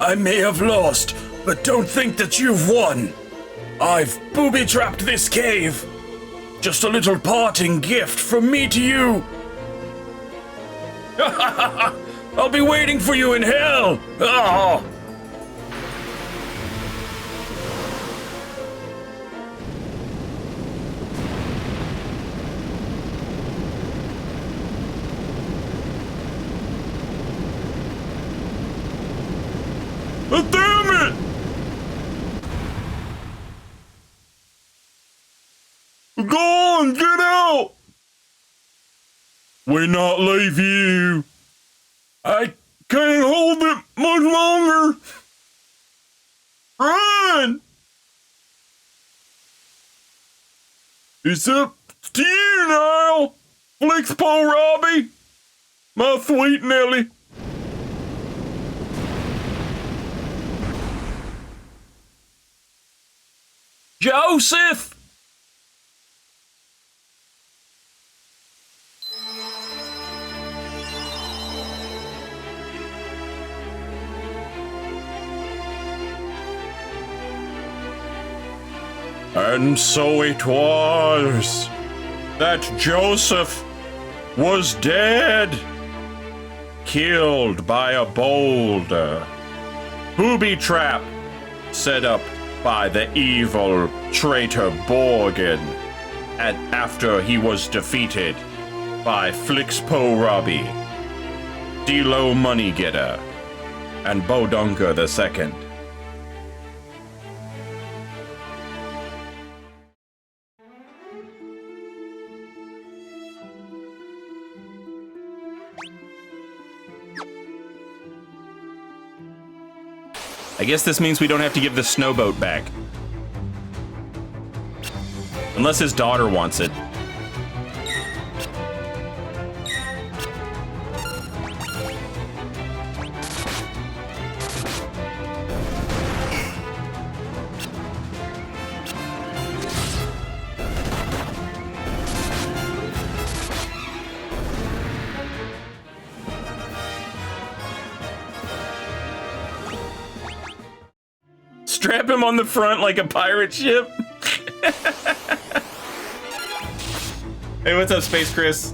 Speaker 2: I may have lost, but don't think that you've won. I've booby-trapped this cave. Just a little parting gift from me to you. I'll be waiting for you in hell. Oh.
Speaker 1: Damn it! Go on, get out! We not leave you. I can't hold it much longer. Run! It's up to you now, Flixpo Robbie, my sweet Nelly. Joseph! And so it was that Joseph was dead, killed by a boulder, booby trap set up by the evil traitor Borgin, and after he was defeated by Flixpo Robbie, Dilo Moneygetter, and Bodunka II. I guess this means we don't have to give the snowboat back. Unless his daughter wants it. Strap him on the front like a pirate ship. Hey, what's up, Space Chris?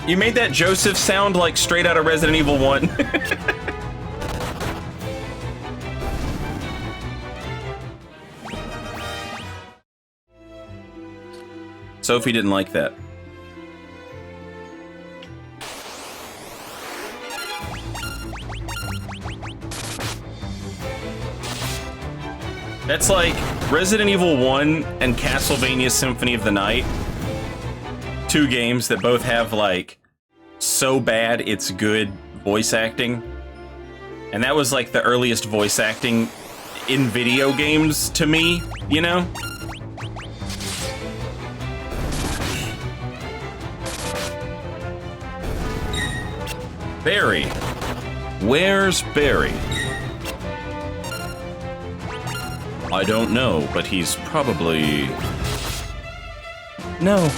Speaker 1: You made that Joseph sound like straight out of Resident Evil 1. Sophie didn't like that. That's like Resident Evil 1 and Castlevania Symphony of the Night. Two games that both have like so bad it's good voice acting, and that was like the earliest voice acting in video games to me, you know? Barry. Where's Barry? I don't know, but he's probably... No.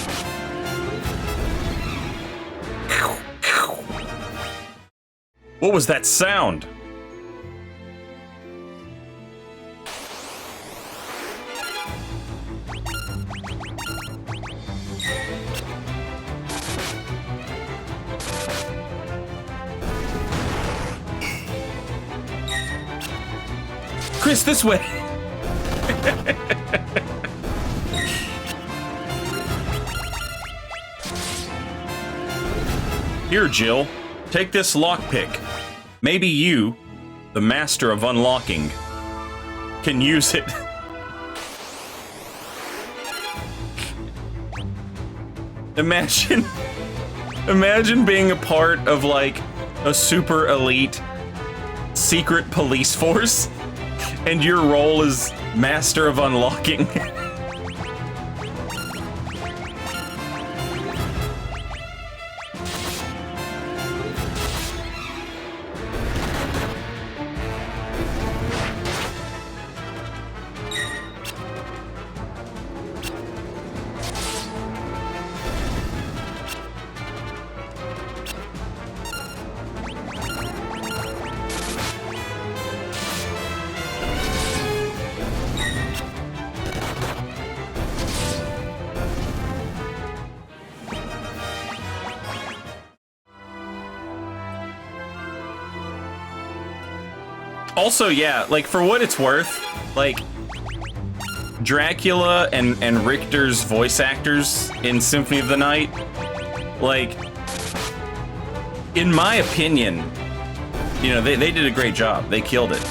Speaker 1: What was that sound? Chris, this way. Here, Jill. Take this lockpick. Maybe you, the master of unlocking, can use it. Imagine being a part of like a super elite secret police force, and your role is master of unlocking. Also, yeah, like, for what it's worth, like, Dracula and Richter's voice actors in Symphony of the Night, like, in my opinion, you know, they did a great job. They killed it.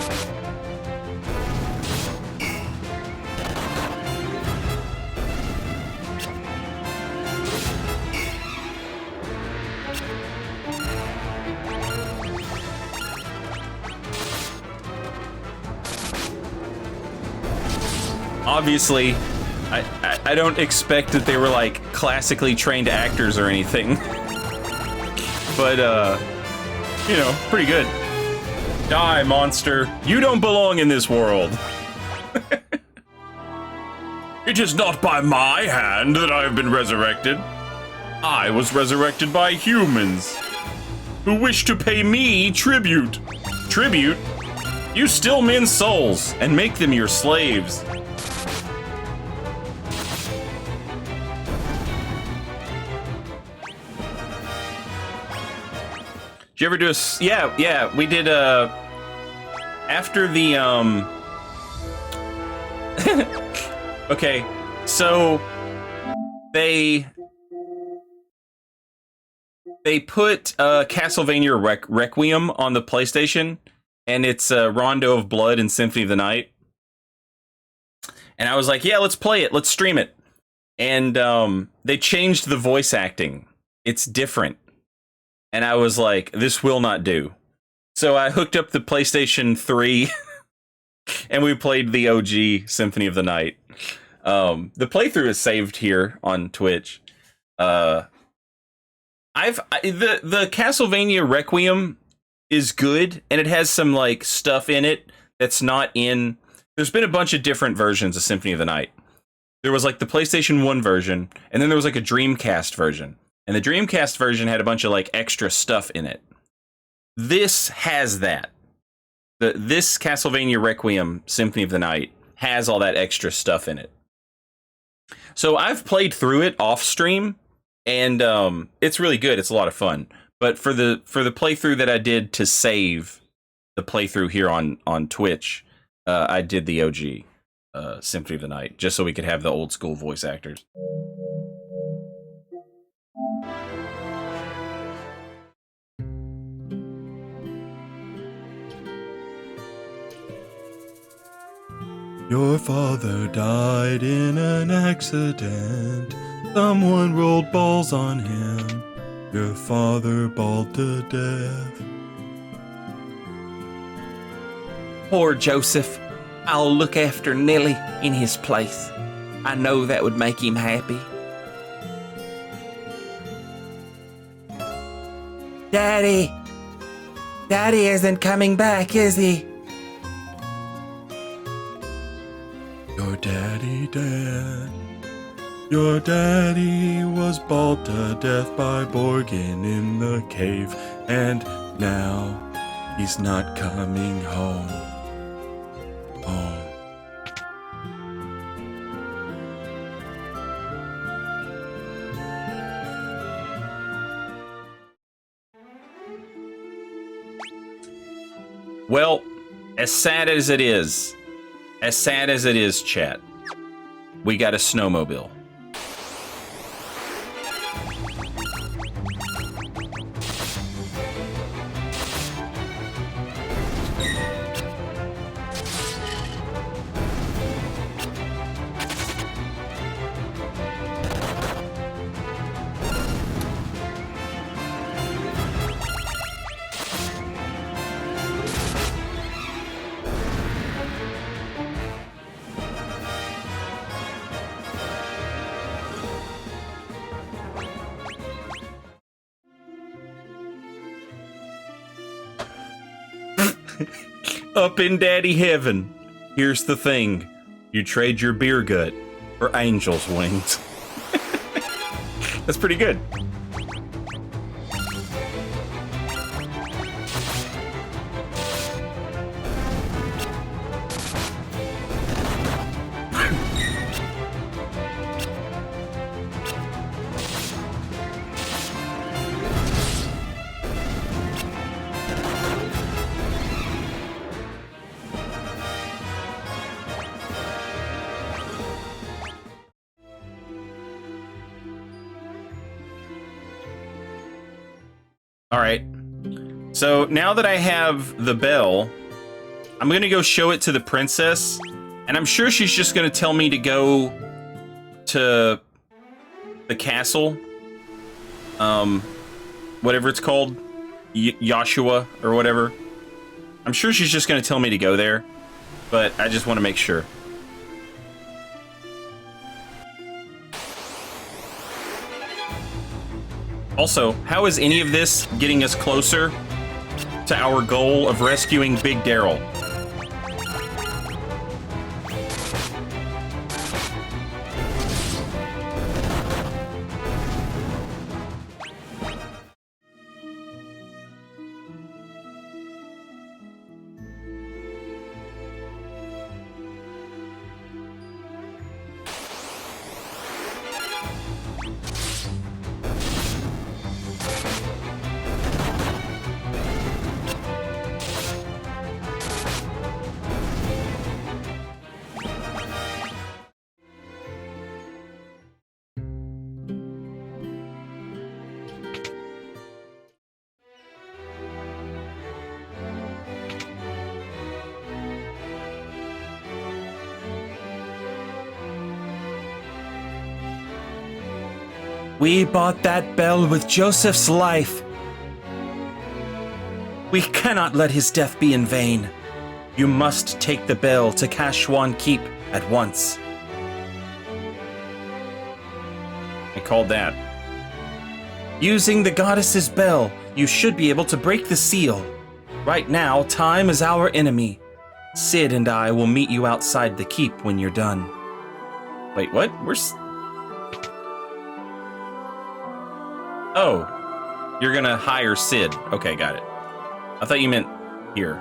Speaker 1: Obviously, I don't expect that they were like classically trained actors or anything. But, you know, pretty good. Die, monster. You don't belong in this world. It is not by my hand that I have been resurrected. I was resurrected by humans who wish to pay me tribute. Tribute? You steal men's souls and make them your slaves. Did you ever do a... Yeah, we did, after the, okay, so they put Castlevania Requiem on the PlayStation, and it's Rondo of Blood and Symphony of the Night. And I was like, yeah, let's play it, let's stream it. And they changed the voice acting. It's different. And I was like, this will not do. So I hooked up the PlayStation 3 and we played the OG Symphony of the Night. The playthrough is saved here on Twitch. The Castlevania Requiem is good, and it has some like stuff in it that's not in. There's been a bunch of different versions of Symphony of the Night. There was like the PlayStation 1 version, and then there was like a Dreamcast version. And the Dreamcast version had a bunch of like extra stuff in it. This has that. This Castlevania Requiem Symphony of the Night has all that extra stuff in it. So I've played through it off stream, and it's really good. It's a lot of fun. But for the playthrough that I did to save the playthrough here on Twitch, I did the OG Symphony of the Night just so we could have the old school voice actors.
Speaker 3: Your father died in an accident. Someone rolled balls on him. Your father bawled to death.
Speaker 4: Poor Joseph. I'll look after Nelly in his place. I know that would make him happy. Daddy! Daddy isn't coming back, is he?
Speaker 3: Your daddy dead. Your daddy was bawled to death by Borgin in the cave, and now he's not coming home.
Speaker 1: Well, as sad as it is, chat, we got a snowmobile. Up in daddy heaven, here's the thing. You trade your beer gut for angel's wings. That's pretty good. All right. So now that I have the bell, I'm going to go show it to the princess. And I'm sure she's just going to tell me to go to the castle. whatever it's called, Joshua or whatever. I'm sure she's just gonna tell me to go there, but I just want to make sure. Also, how is any of this getting us closer to our goal of rescuing Big Daryl?
Speaker 4: We bought that bell with Joseph's life. We cannot let his death be in vain. You must take the bell to Kashwan Keep at once.
Speaker 1: I called that.
Speaker 4: Using the goddess's bell, you should be able to break the seal. Right now, time is our enemy. Sid and I will meet you outside the keep when you're done.
Speaker 1: Wait, what? Oh, you're gonna hire Sid. Okay, got it. I thought you meant here.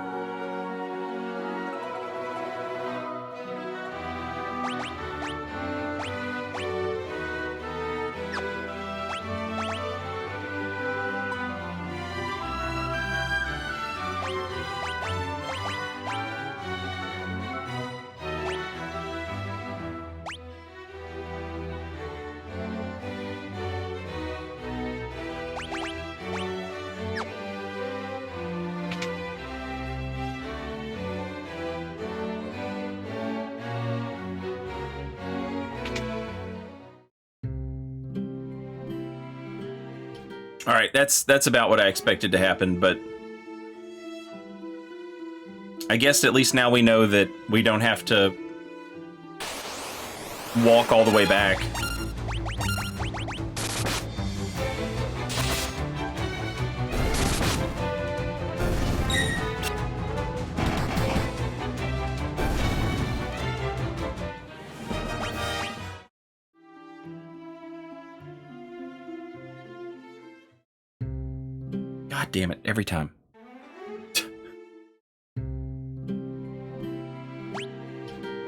Speaker 1: All right, that's about what I expected to happen, but I guess at least now we know that we don't have to walk all the way back. God damn it, every time.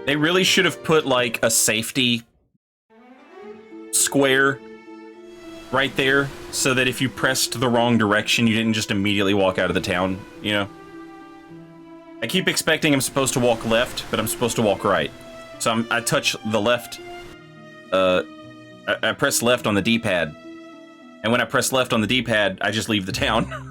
Speaker 1: They really should have put like a safety square right there so that if you pressed the wrong direction, you didn't just immediately walk out of the town, you know? I keep expecting I'm supposed to walk left, but I'm supposed to walk right. So I touch the left, I press left on the D-pad. And when I press left on the D-pad, I just leave the town.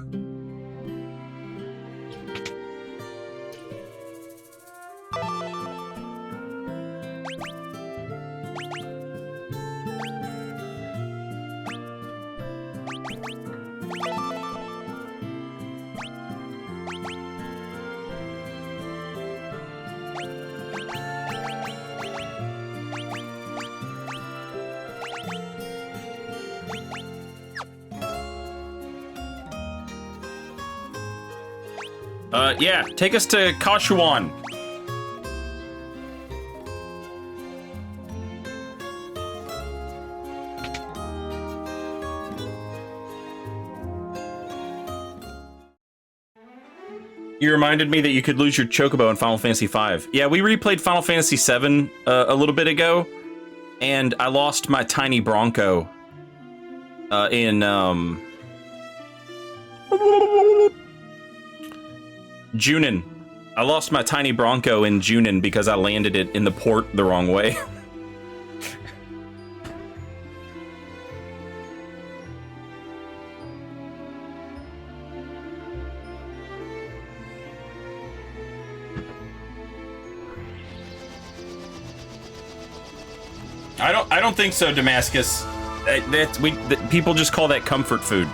Speaker 1: Yeah, take us to Kashuan. You reminded me that you could lose your Chocobo in Final Fantasy V. Yeah, we replayed Final Fantasy VII a little bit ago, and I lost my tiny Bronco in Junin. I lost my tiny Bronco in Junin because I landed it in the port the wrong way. I don't think so, Damascus. People just call that comfort food.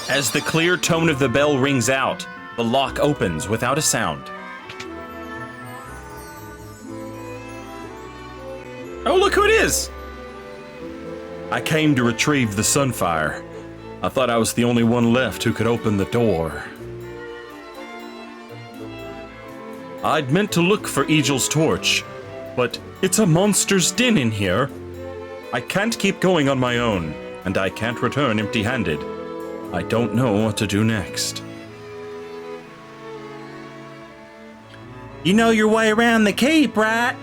Speaker 4: As the clear tone of the bell rings out, the lock opens without a sound. Oh, look who it is!
Speaker 3: I came to retrieve the Sunfire. I thought I was the only one left who could open the door. I'd meant to look for Egel's torch, but it's a monster's den in here. I can't keep going on my own, and I can't return empty-handed. I don't know what to do next.
Speaker 4: You know your way around the keep, right?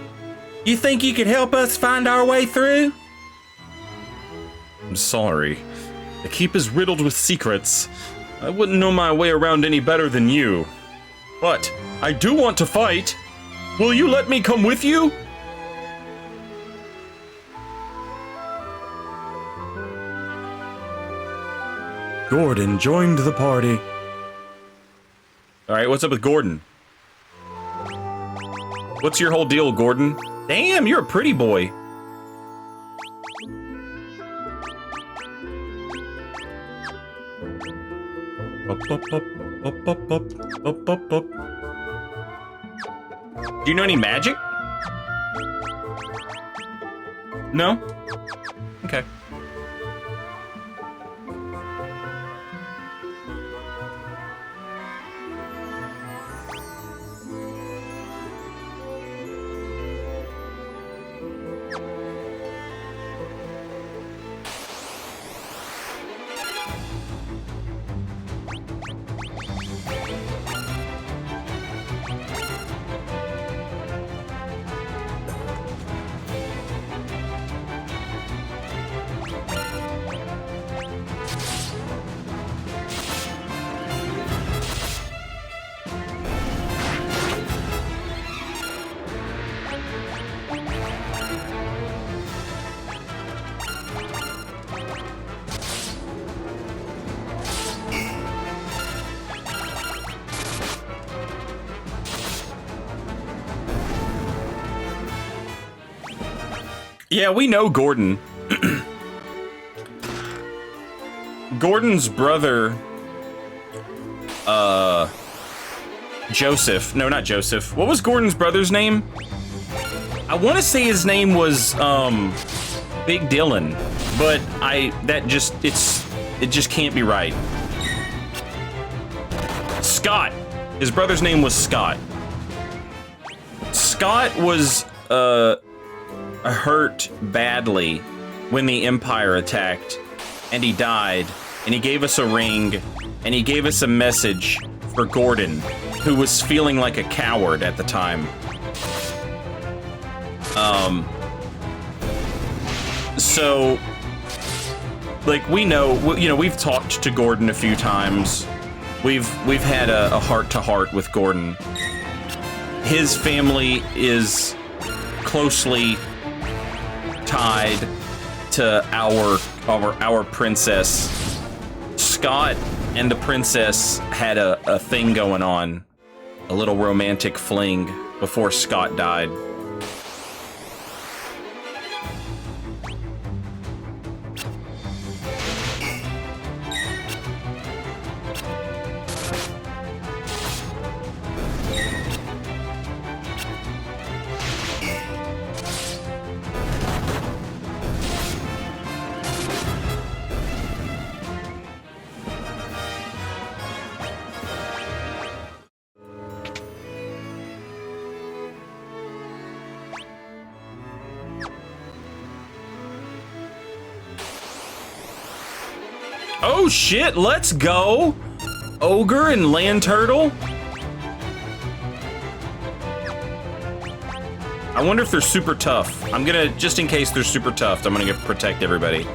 Speaker 4: You think you could help us find our way through?
Speaker 3: I'm sorry. The keep is riddled with secrets. I wouldn't know my way around any better than you. But I do want to fight. Will you let me come with you? Gordon joined the party.
Speaker 1: All right, what's up with Gordon? What's your whole deal, Gordon? Damn, you're a pretty boy.
Speaker 3: Up, up, up, up, up, up, up, up.
Speaker 1: Do you know any magic? No? Okay. Yeah, we know Gordon. Gordon's brother, Joseph. No, not Joseph. What was Gordon's brother's name? I want to say his name was, Big Dylan, but it just can't be right. Scott. His brother's name was Scott. Scott was, hurt badly when the Empire attacked, and he died, and he gave us a ring, and he gave us a message for Gordon, who was feeling like a coward at the time. So, like, we know, you know, we've talked to Gordon a few times. We've had a heart-to-heart with Gordon. His family is closely tied to our princess. Scott and the princess had a thing going on, a little romantic fling before Scott died. Oh shit, let's go! Ogre and land turtle? I wonder if they're super tough. I'm gonna, just in case they're super tough, I'm gonna protect everybody.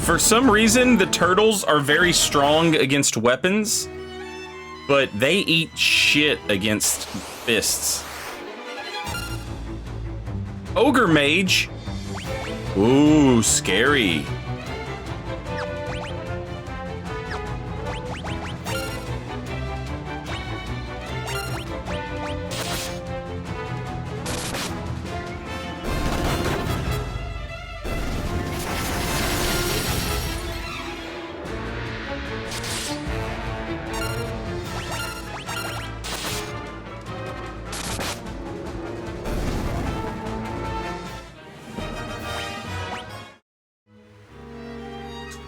Speaker 1: For some reason, the turtles are very strong against weapons, but they eat shit against fists. Ogre Mage. Ooh, scary.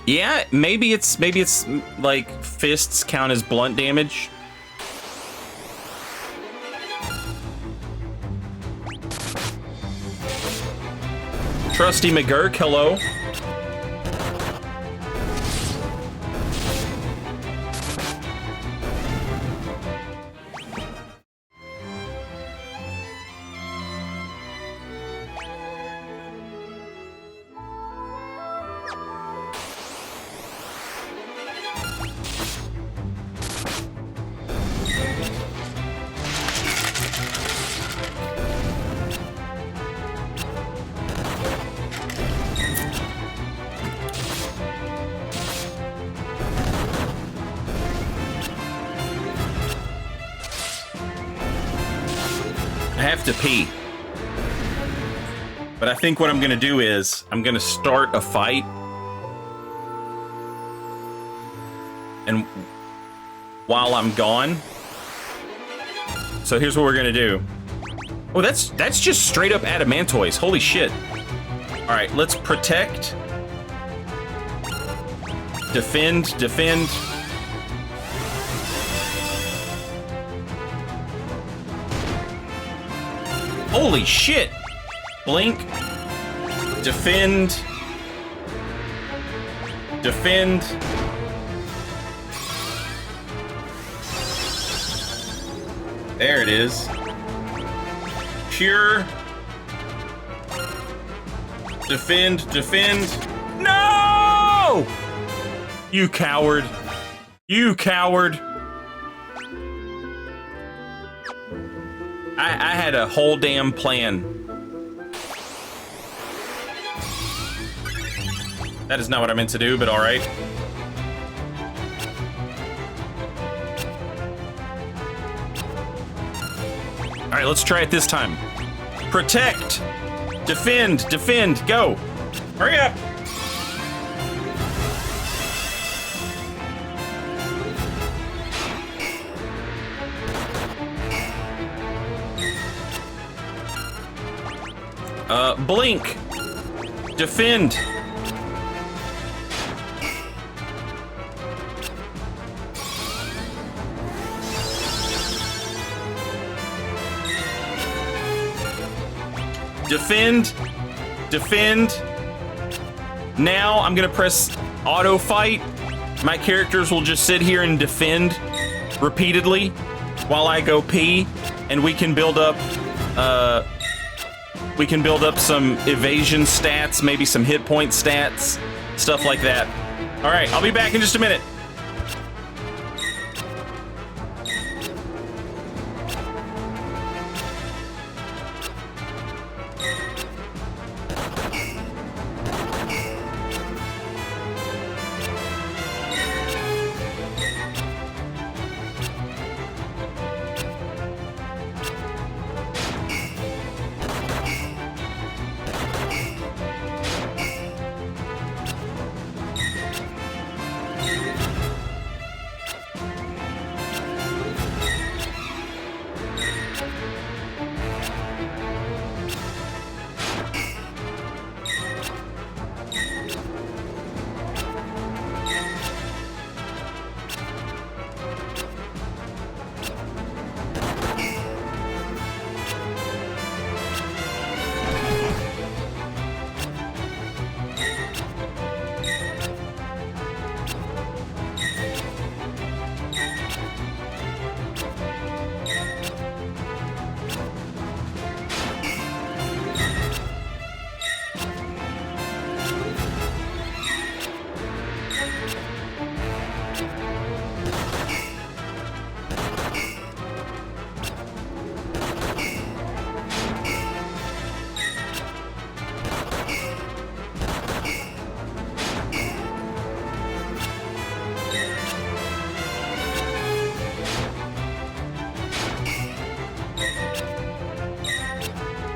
Speaker 1: Yeah, maybe it's like fists count as blunt damage. Trusty McGurk, hello. I have to pee. But I think what I'm gonna do is I'm gonna start a fight. And while I'm gone. So here's what we're gonna do. Oh, that's just straight up adamantoise. Holy shit. Alright, let's protect. Defend, defend. Holy shit! Blink. Defend. Defend. There it is. Cure. Defend, defend. No! You coward. You coward. I had a whole damn plan. That is not what I meant to do, but alright. Alright, let's try it this time. Protect! Defend! Defend! Go! Hurry up! Blink! Defend! Defend! Defend! Now I'm gonna press auto fight. My characters will just sit here and defend repeatedly while I go pee, and we can build up some evasion stats, maybe some hit point stats, stuff like that. All right, I'll be back in just a minute.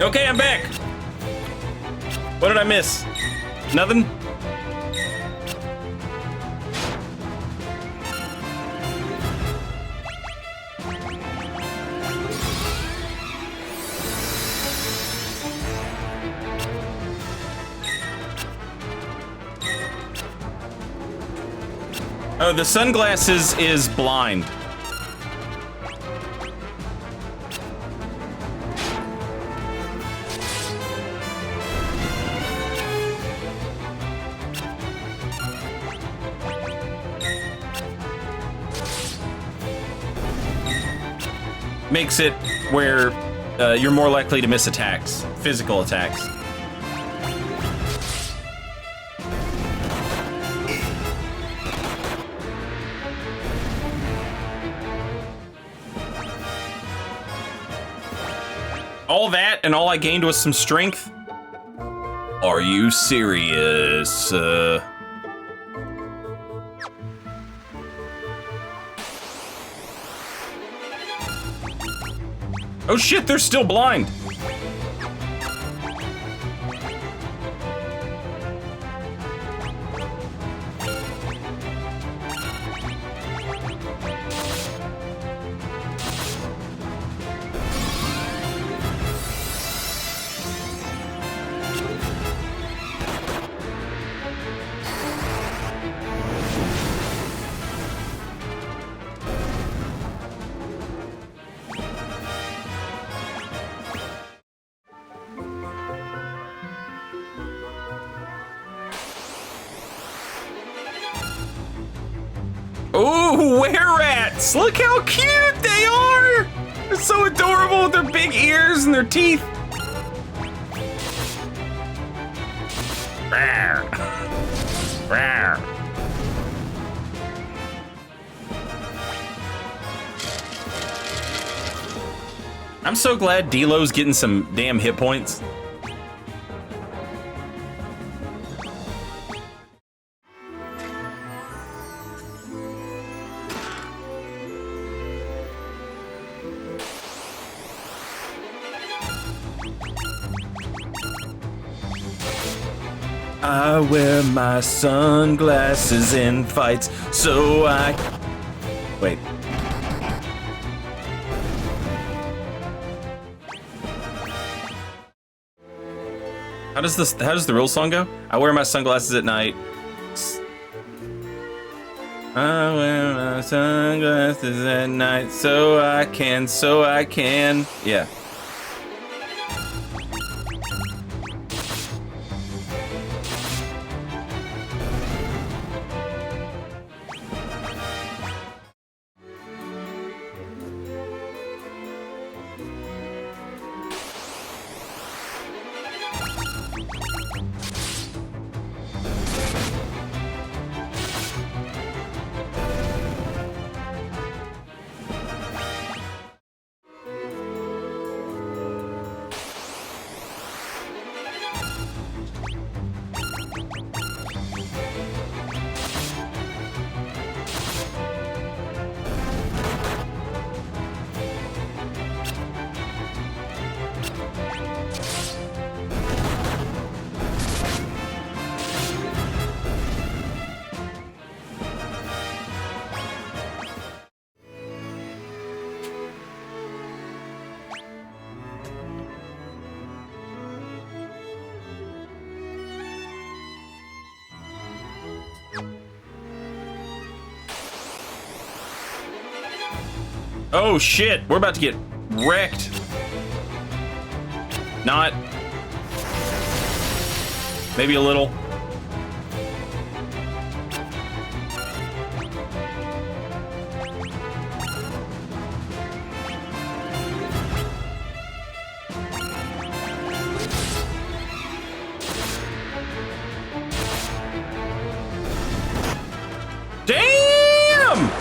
Speaker 1: Okay, I'm back. What did I miss? Nothing? Oh, the sunglasses is blind. Makes it where you're more likely to miss attacks, physical attacks. All that, and all I gained was some strength? Are you serious? Oh shit, they're still blind. Ooh, were-rats! Look how cute they are! They're so adorable with their big ears and their teeth. Rawr. Rawr. I'm so glad D-Lo's getting some damn hit points. I wear my sunglasses in fights, so I... Wait. How does the real song go? I wear my sunglasses at night. I wear my sunglasses at night, so I can. Yeah. Oh shit, we're about to get wrecked. Not. Maybe a little. Damn!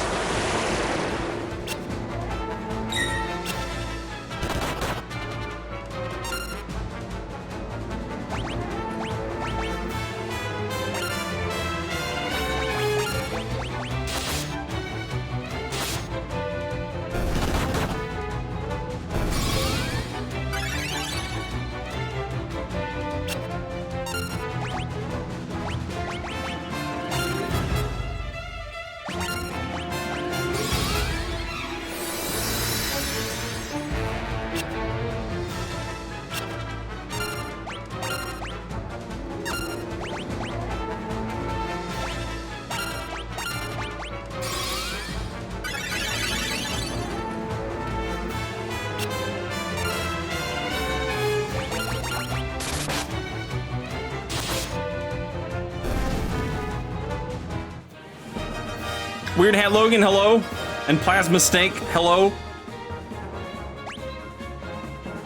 Speaker 1: Weird Hat Logan, hello. And Plasma Snake, hello.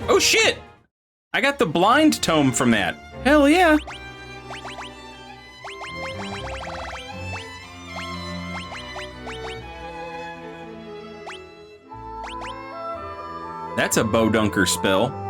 Speaker 1: Oh shit! I got the blind tome from that. Hell yeah. That's a Bowdunker spell.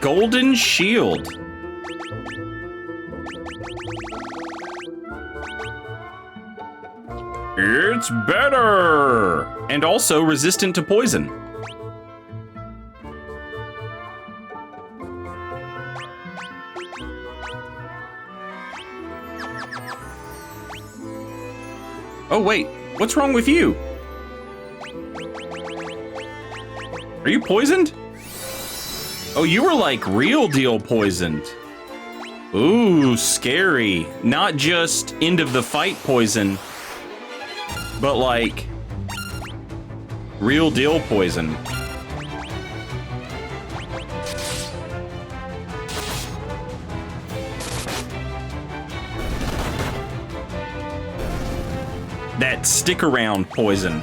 Speaker 1: Golden Shield. It's better! And also resistant to poison. Oh wait, what's wrong with you? Are you poisoned? Oh, you were like real deal poisoned. Ooh, scary. Not just end of the fight poison, but like real deal poison. That stick around poison.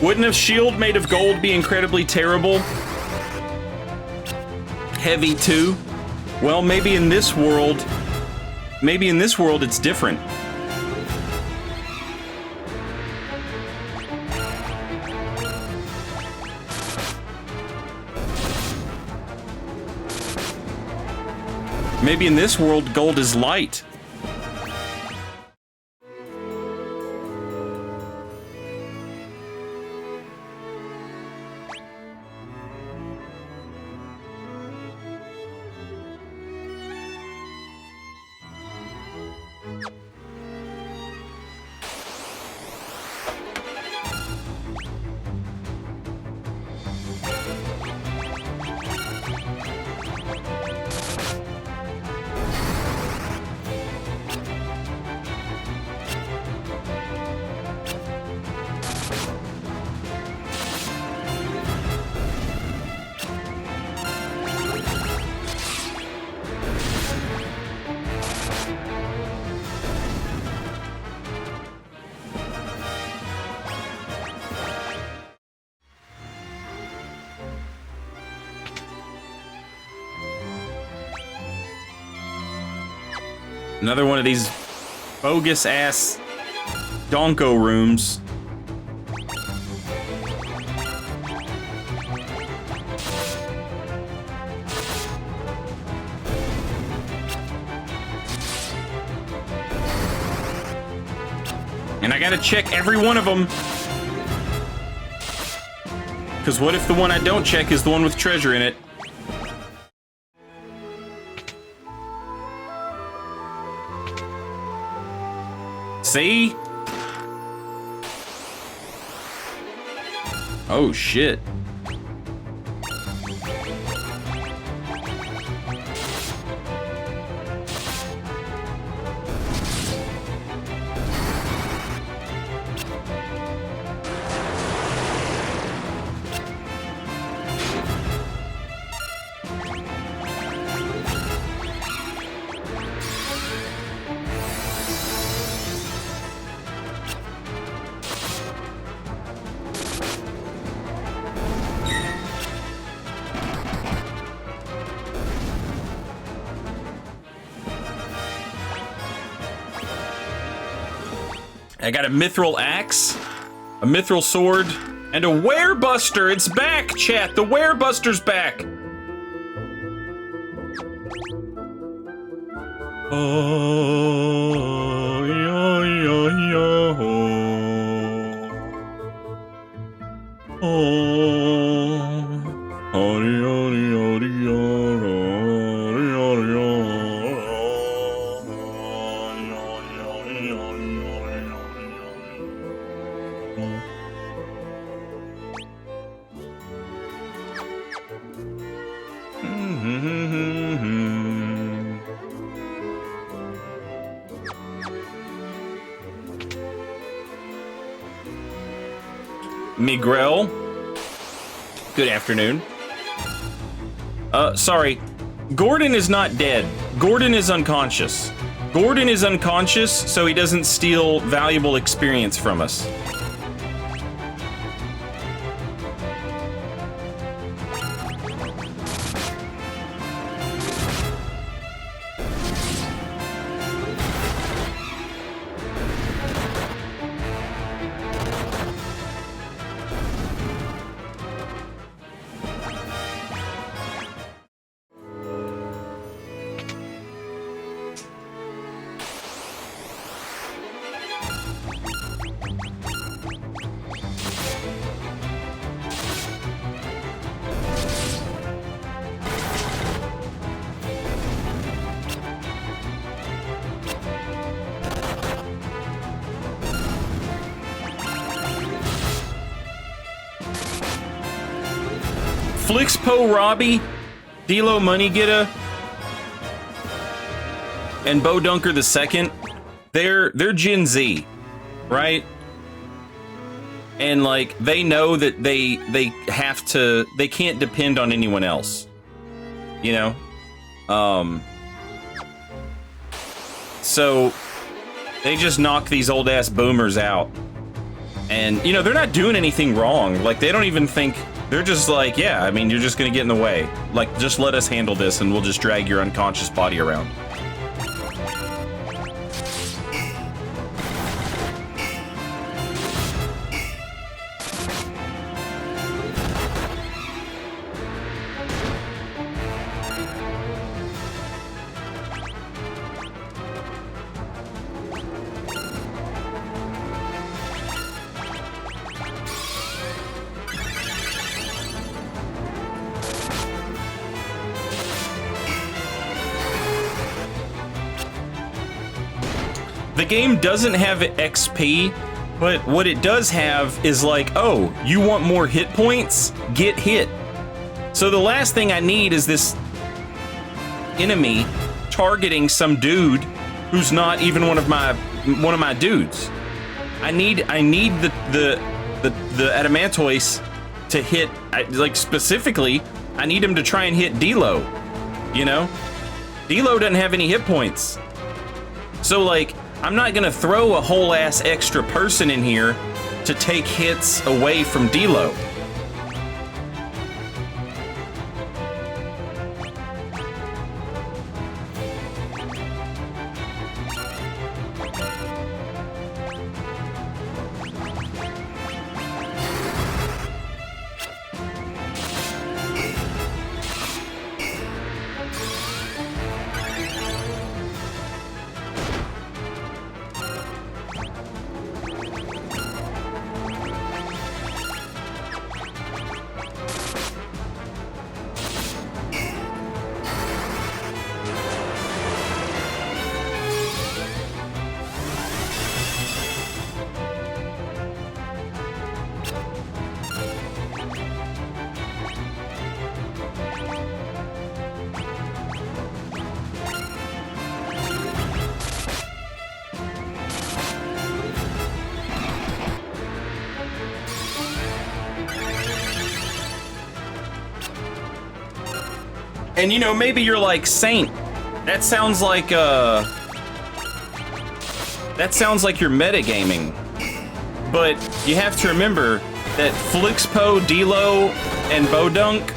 Speaker 1: Wouldn't a shield made of gold be incredibly terrible? Heavy too? Well, maybe in this world it's different. Maybe in this world gold is light. Another one of these bogus ass Donko rooms. And I gotta check every one of them. Because what if the one I don't check is the one with treasure in it? See? Oh shit. I got a mithril axe, a mithril sword, and a werebuster. It's back, chat. The werebuster's back.
Speaker 3: Oh, yo, yo, yo. Oh, hori, hori, hori, hori, hori,
Speaker 1: Miguel, good afternoon. Sorry, Gordon is not dead. Gordon is unconscious. Gordon is unconscious, so he doesn't steal valuable experience from us. Flixpo Robbie, Dilo Moneygitta, and Bo Dunker II, they're Gen Z, right? And like they know that they can't depend on anyone else, you know? So they just knock these old ass boomers out. And you know, they're not doing anything wrong. Like they don't even think. They're just like, yeah, I mean, you're just gonna get in the way. Like, just let us handle this and we'll just drag your unconscious body around. The game doesn't have XP, but what it does have is like, oh, you want more hit points? Get hit. So the last thing I need is this enemy targeting some dude who's not even one of my dudes. I need the Adamantoise to hit, like specifically, I need him to try and hit Dilo, you know? Dilo doesn't have any hit points. So like, I'm not gonna throw a whole ass extra person in here to take hits away from Dilo. And you know, maybe you're like, Saint, that sounds like you're metagaming. But you have to remember that Flixpo, Dilo, and Bodunk,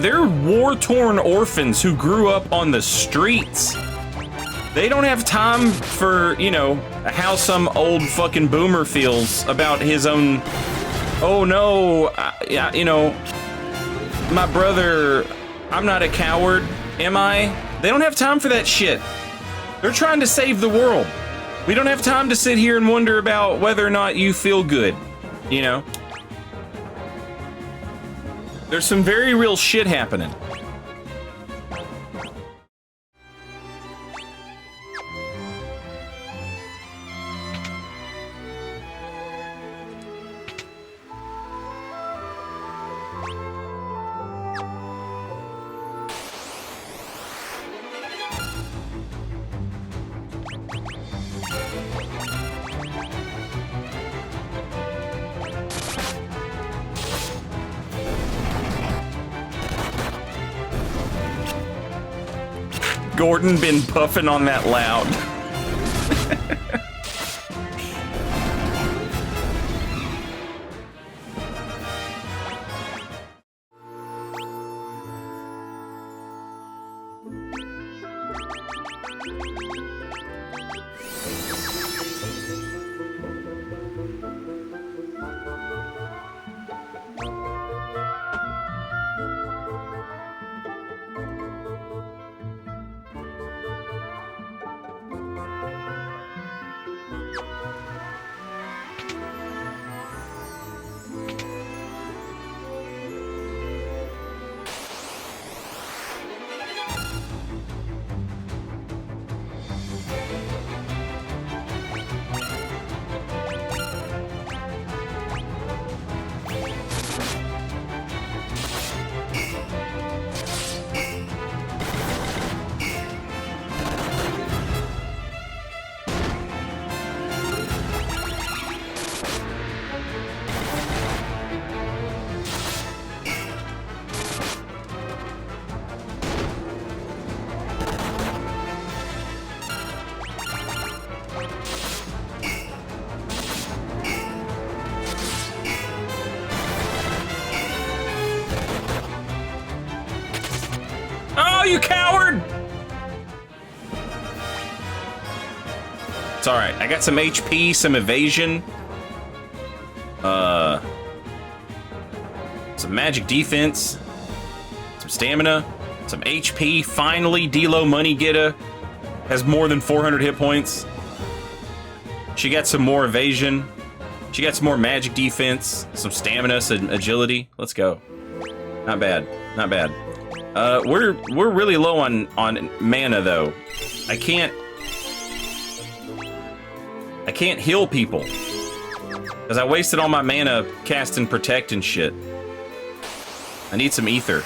Speaker 1: they're war-torn orphans who grew up on the streets. They don't have time for, you know, how some old fucking boomer feels about his own, oh no, yeah, you know, my brother, I'm not a coward, am I? They don't have time for that shit. They're trying to save the world. We don't have time to sit here and wonder about whether or not you feel good, you know? There's some very real shit happening. Gordon been puffing on that loud. Oh, you coward! It's alright. I got some HP, some evasion. Some magic defense. Some stamina. Some HP. Finally, D-Lo Money Getter has more than 400 hit points. She got some more evasion. She got some more magic defense. Some stamina, some agility. Let's go. Not bad. Not bad. We're really low on mana though. I can't heal people because I wasted all my mana casting protect and shit. I need some ether.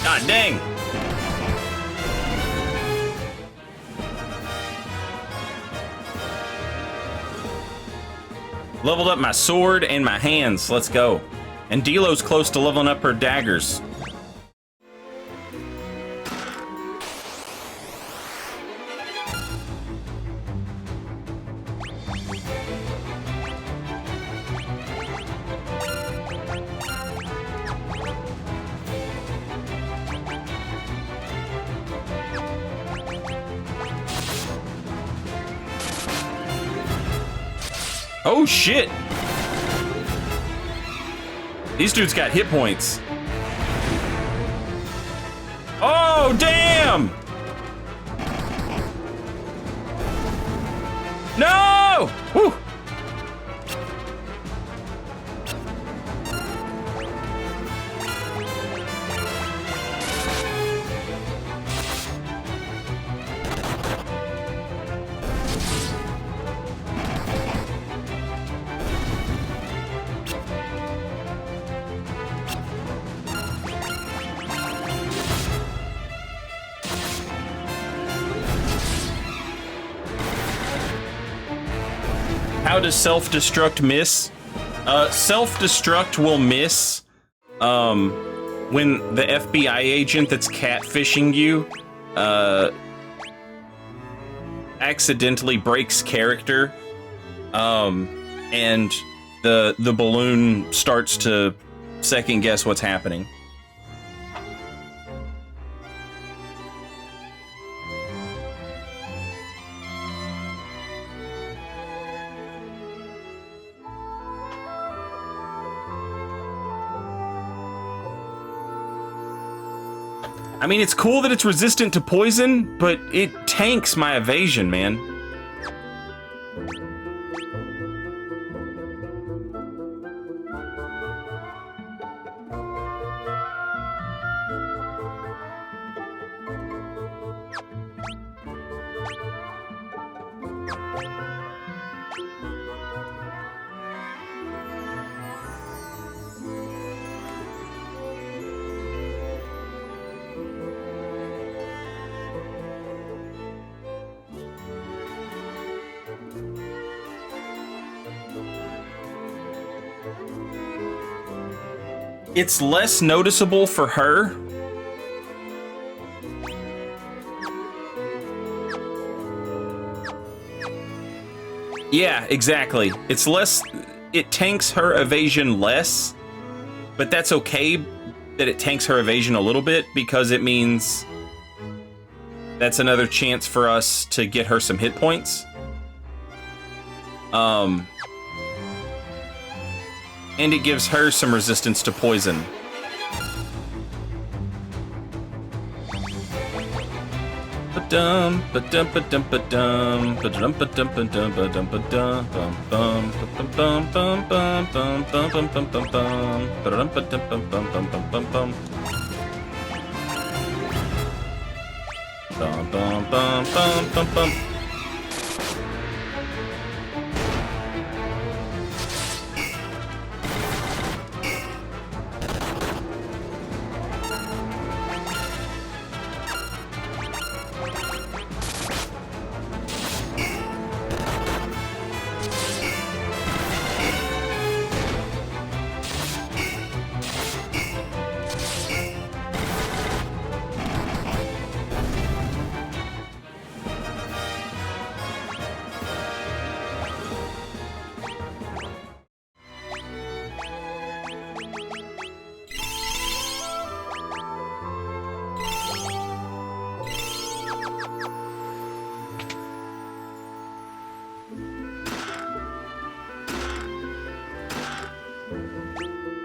Speaker 1: God dang! Leveled up my sword and my hands. Let's go. And D-Lo's close to leveling up her daggers. Oh shit! These dudes got hit points. Oh damn! No! Whew. How does self-destruct miss? Self-destruct will miss when the FBI agent that's catfishing you accidentally breaks character, and the balloon starts to second guess what's happening. I mean, it's cool that it's resistant to poison, but it tanks my evasion, man. It's less noticeable for her. Yeah, exactly. It's less, it tanks her evasion less, but that's okay that it tanks her evasion a little bit because it means that's another chance for us to get her some hit points. And it gives her some resistance to poison. Ba-dum, ba-dum, ba-dum, ba-dum, ba-dum, ba-dum, ba-dum, ba-dum, ba-dum, bum, bum, bum, bum, bum, bum, bum, bum, bum, bum, bum, ba-dum, ba-dum, bum, bum, bum, bum, bum, bum. Bum, bum, bum, bum, bum, bum.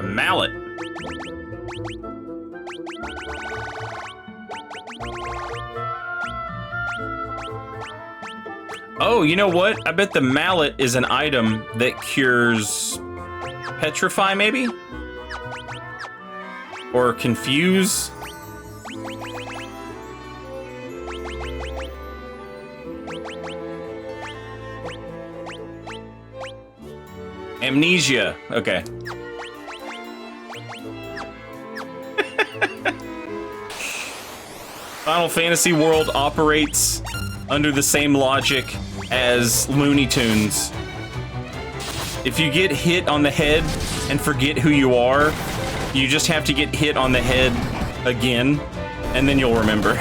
Speaker 1: A mallet. Oh, you know what? I bet the mallet is an item that cures petrify, maybe? Or confuse? Amnesia. Okay. Final Fantasy World operates under the same logic as Looney Tunes. If you get hit on the head and forget who you are, you just have to get hit on the head again, and then you'll remember.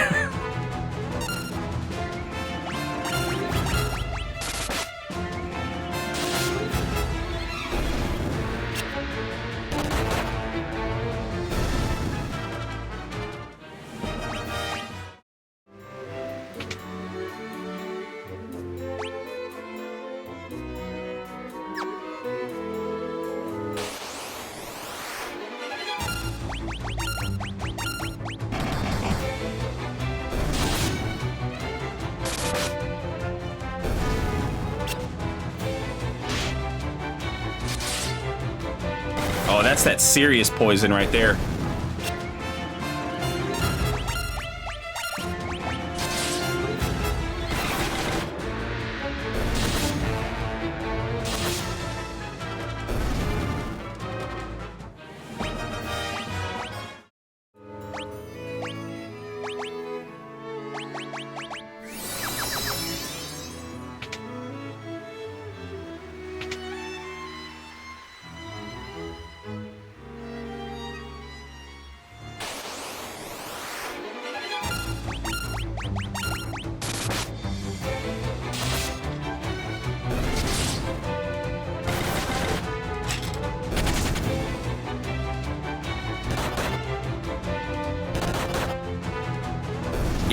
Speaker 1: Oh, that's that serious poison right there.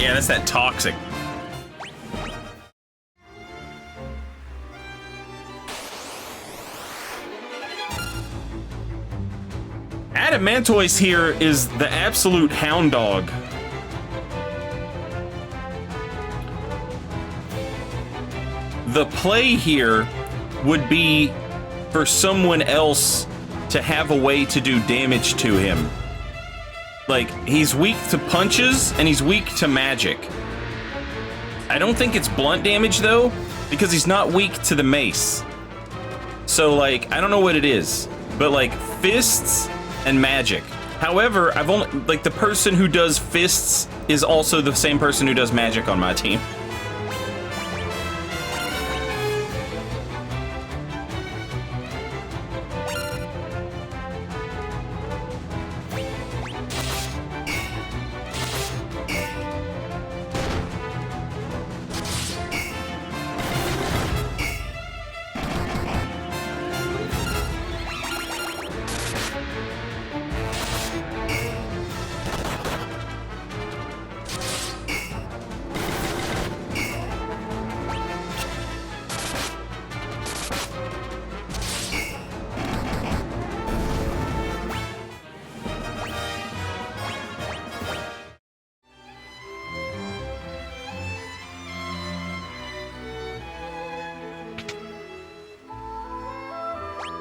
Speaker 1: Yeah, that's that toxic.
Speaker 4: Adamantoise here is the absolute hound dog. The play here would be for someone else to have a way to do damage to him. Like, he's weak to punches and he's weak to magic. I don't think it's blunt damage though, because he's not weak to the mace. So like, I don't know what it is, but like fists and magic. However, I've only, like, the person who does fists is also the same person who does magic on my team.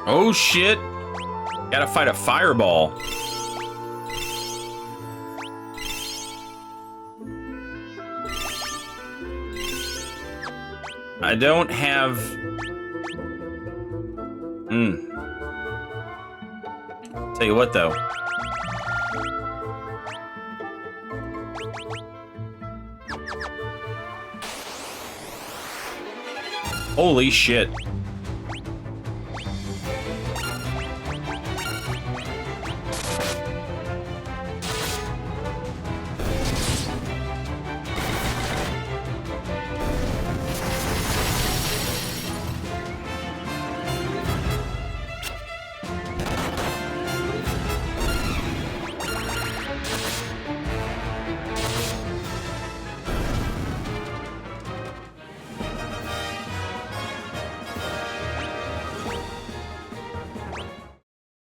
Speaker 4: Oh shit! Gotta fight a fireball. I don't have... Tell you what though. Holy shit.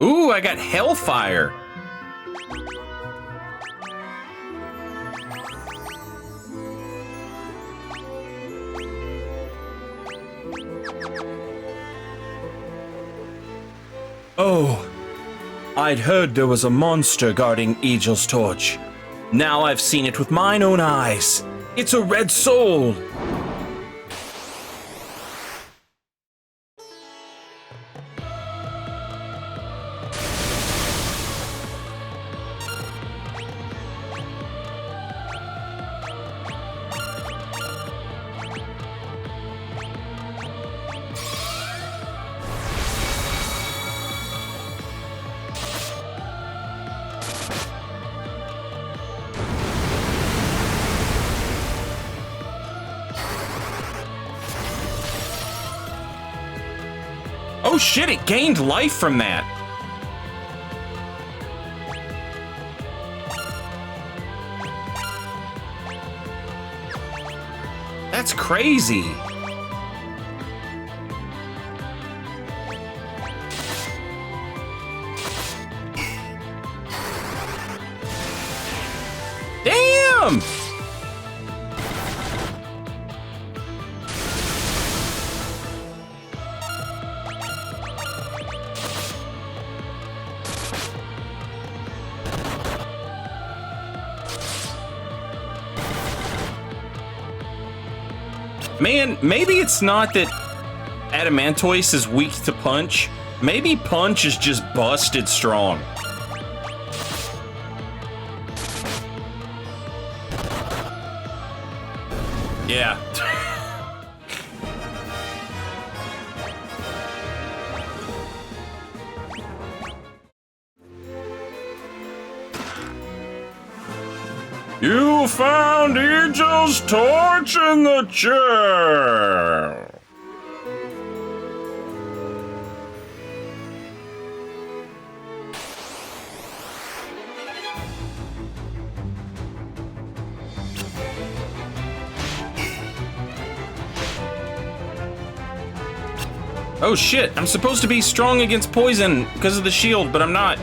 Speaker 4: Ooh, I got Hellfire.
Speaker 2: Oh, I'd heard there was a monster guarding Eagle's torch. Now I've seen it with mine own eyes. It's a red soul.
Speaker 4: Oh shit, it gained life from that. That's crazy. Damn! Man, maybe it's not that Adamantoise is weak to punch. Maybe punch is just busted strong. Yeah.
Speaker 1: You found Eagle's torch in the chair. Oh shit, I'm supposed to be strong against poison because of the shield, but I'm not.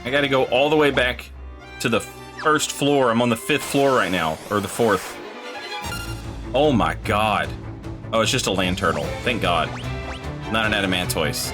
Speaker 1: I gotta go all the way back to the first floor. I'm on the 5th floor right now, or the 4th. Oh my god. Oh, it's just a land turtle. Thank god. Not an adamantoise.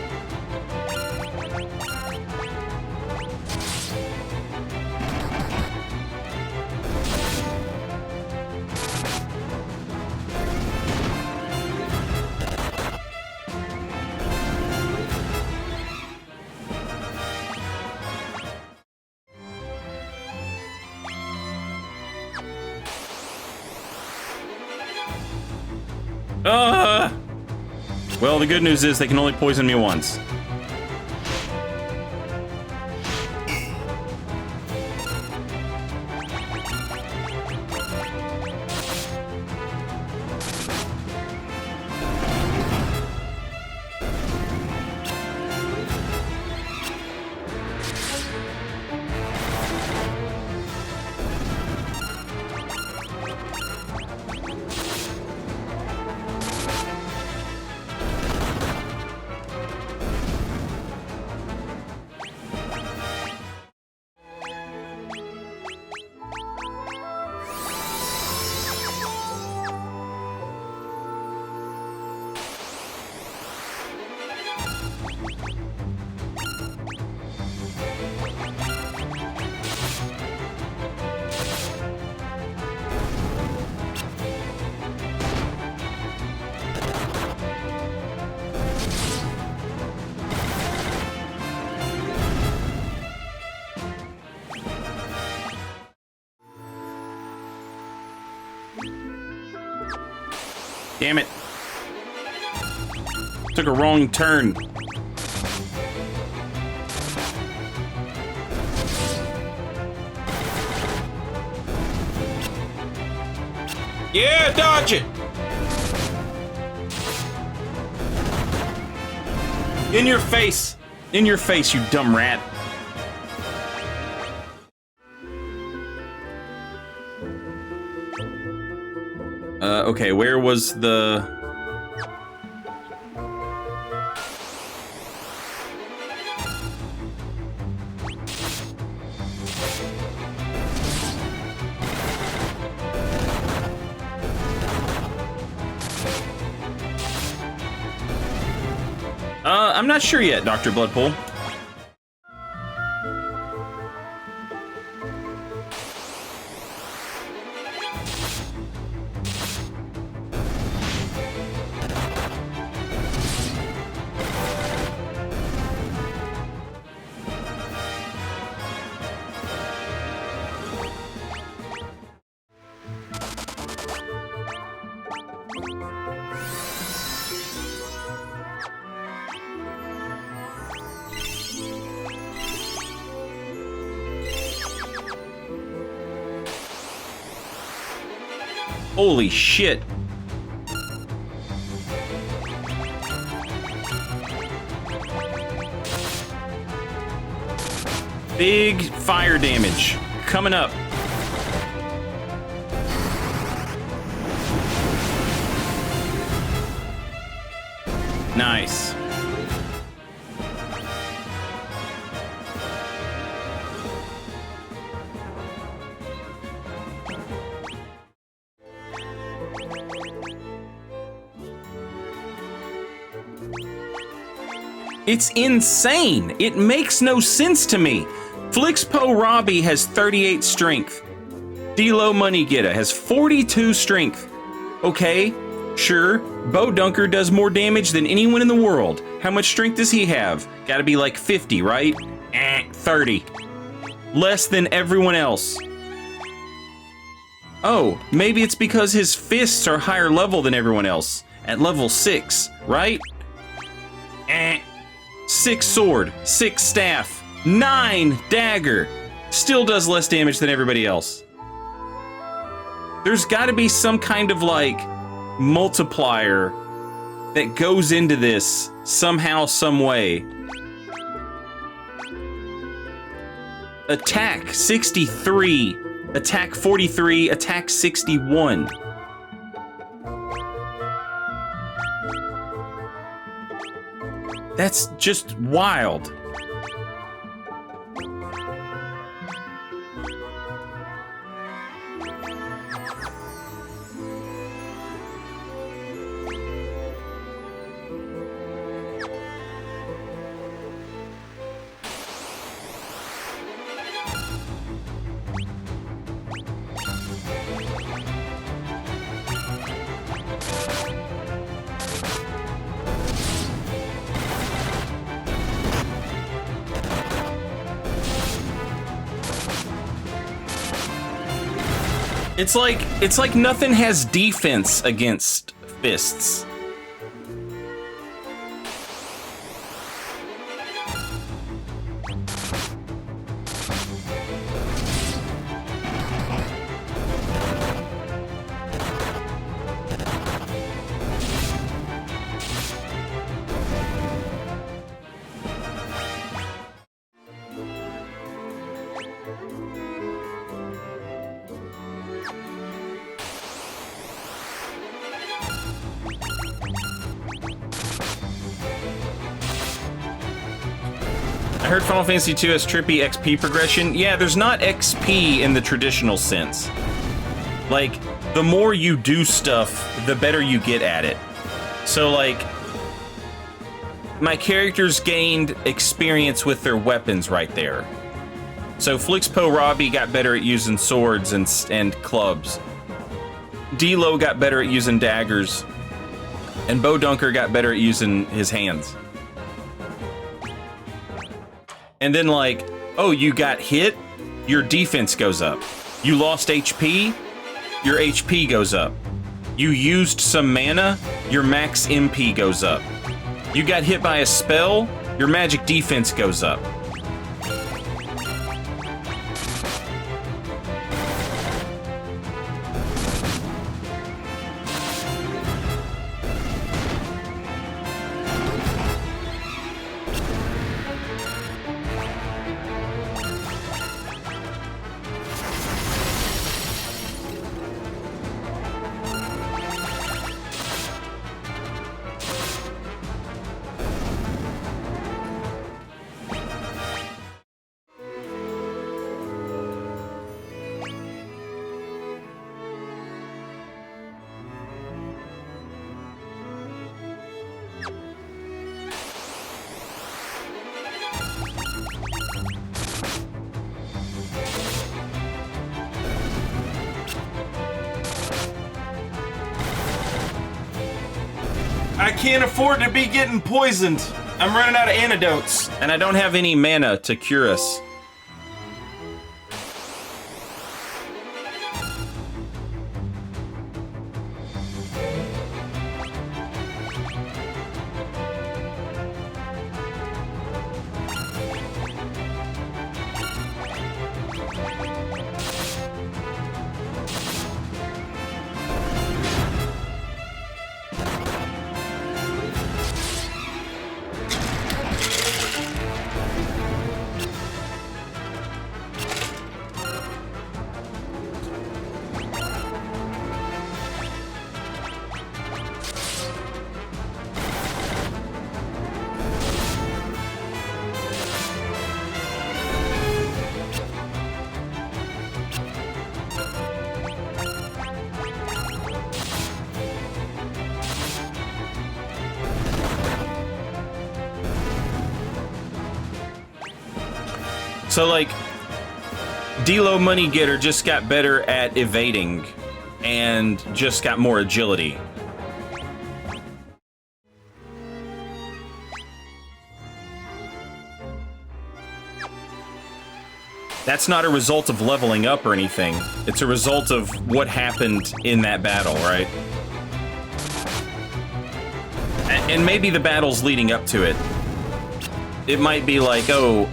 Speaker 1: Well, the good news is they can only poison me once. Damn it. Took a wrong turn. Yeah, dodge it! In your face! In your face, you dumb rat. Okay, where was the... I'm not sure yet, Dr. Bloodpool. Holy shit. Big fire damage coming up. Nice. It's insane. It makes no sense to me. Flixpo Robbie has 38 strength. D-Lo Moneygetta has 42 strength. Okay, sure, Bo Dunker does more damage than anyone in the world. How much strength does he have? Gotta be like 50, right? 30. Less than everyone else. Oh, maybe it's because his fists are higher level than everyone else. At level 6, right? 6 sword, 6 staff, 9 dagger. Still does less damage than everybody else. There's gotta be some kind of like multiplier that goes into this somehow, some way. Attack 63, attack 43, attack 61. That's just wild. It's like nothing has defense against fists. I heard Final Fantasy II has trippy XP progression. Yeah, there's not XP in the traditional sense. Like, the more you do stuff, the better you get at it. So, like, my characters gained experience with their weapons right there. So Flixpo Robbie got better at using swords and clubs. D-Lo got better at using daggers. And Bo Dunker got better at using his hands. And then like, oh, you got hit, your defense goes up. You lost HP, your HP goes up. You used some mana, your max MP goes up. You got hit by a spell, your magic defense goes up. I can't afford to be getting poisoned. I'm running out of antidotes. And I don't have any mana to cure us. So, like, D-Lo Money Getter just got better at evading and just got more agility. That's not a result of leveling up or anything. It's a result of what happened in that battle, right? And maybe the battles leading up to it. It might be like, oh...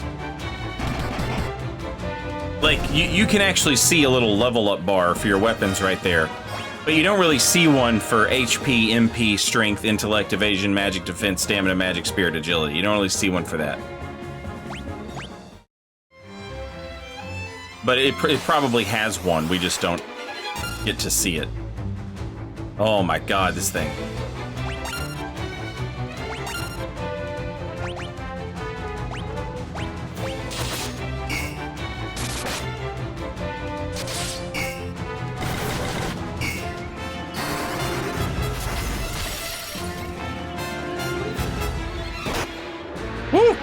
Speaker 1: Like, you can actually see a little level up bar for your weapons right there. But you don't really see one for HP, MP, Strength, Intellect, Evasion, Magic, Defense, Stamina, Magic, Spirit, Agility. You don't really see one for that. But it probably has one, we just don't get to see it. Oh my god, this thing. Woo!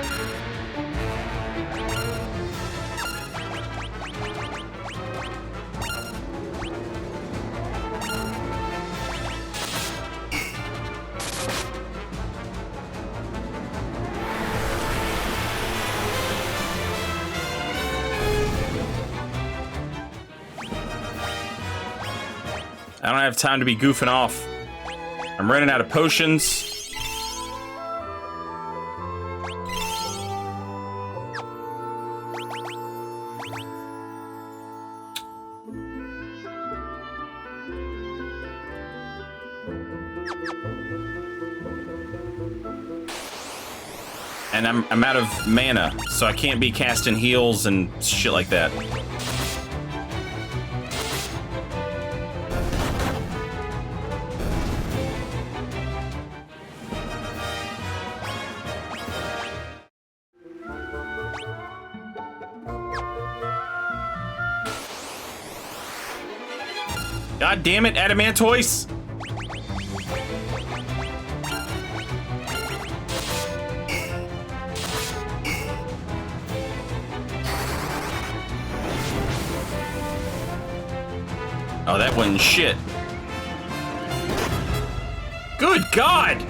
Speaker 1: I don't have time to be goofing off. I'm running out of potions. And I'm out of mana, so I can't be casting heals and shit like that. God damn it, Adamantoise! Oh, that wasn't shit. Good God!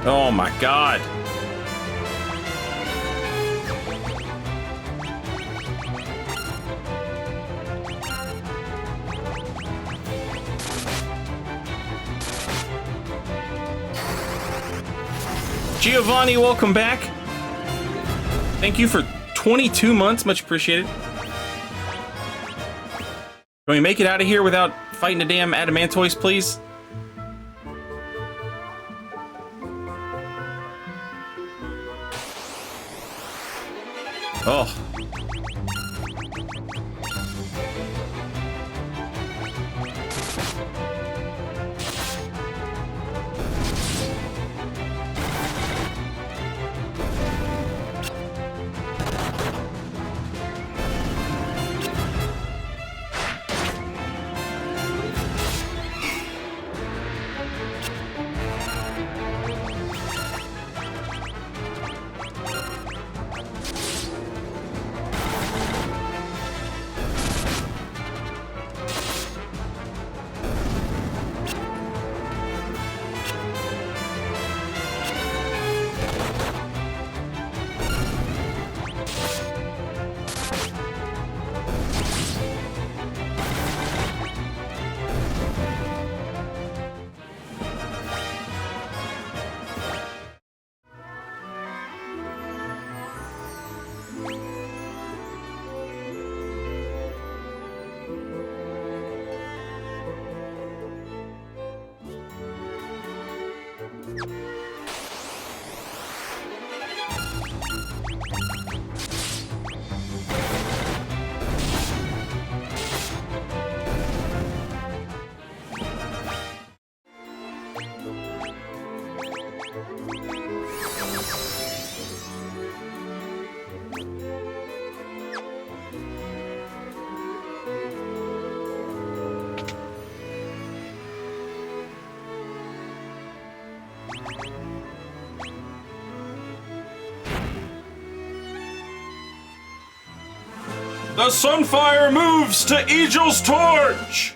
Speaker 1: Oh my God. Giovanni, welcome back. Thank you for 22 months, much appreciated. Can we make it out of here without fighting a damn Adamantoise, please? Oh. The Sunfire moves to Eagle's Torch!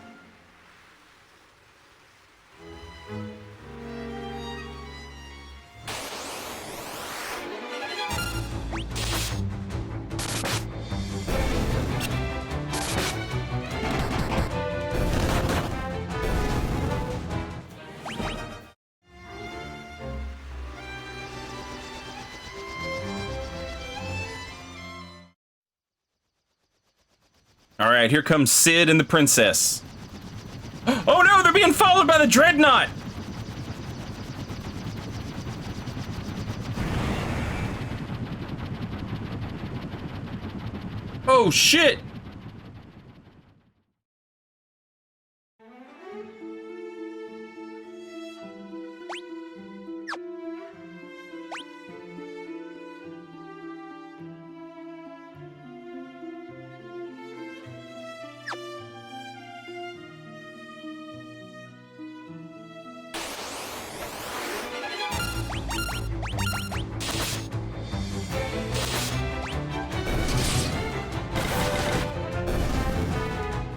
Speaker 4: All right, here comes Sid and the princess. Oh no, they're being followed by the Dreadnought! Oh shit!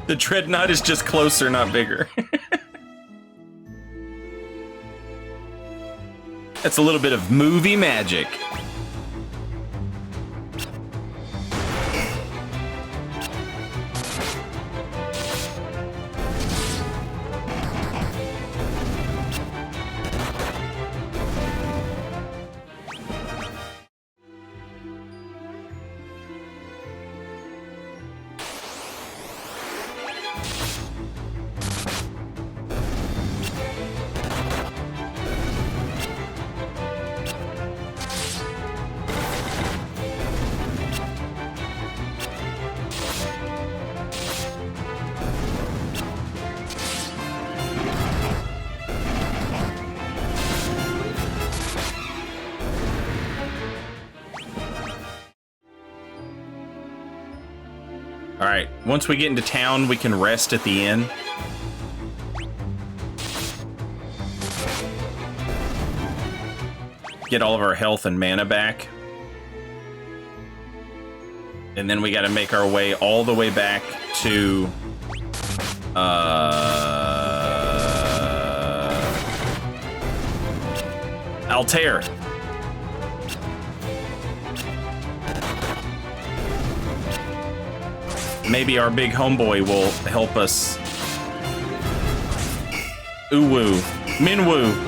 Speaker 4: The Dreadnought is just closer, not bigger. That's a little bit of movie magic. All right, once we get into town, we can rest at the inn. Get all of our health and mana back. And then we got to make our way all the way back to Altair. Maybe our big homeboy will help us. Uwu. Minwu.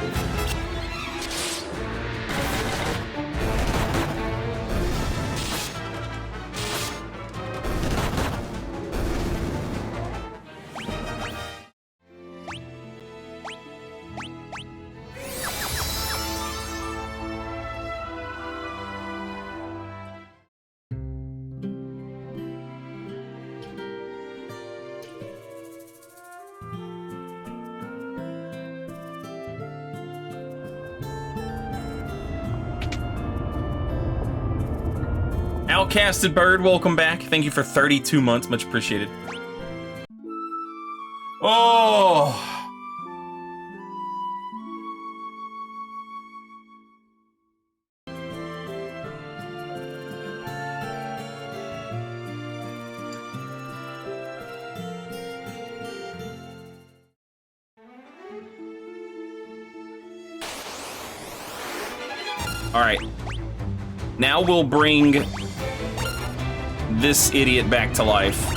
Speaker 4: Outcasted Bird, welcome back. Thank you for 32 months. Much appreciated. Oh! All right. Now we'll bring this idiot back to life.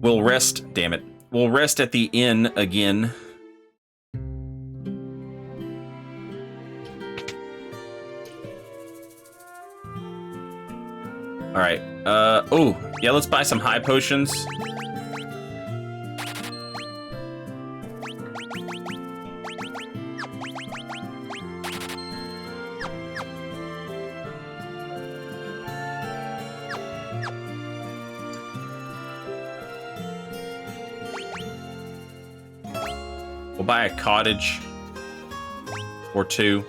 Speaker 4: We'll rest, damn it. We'll rest at the inn again. All right. Oh, yeah, let's buy some high potions.
Speaker 1: We'll buy a cottage or two.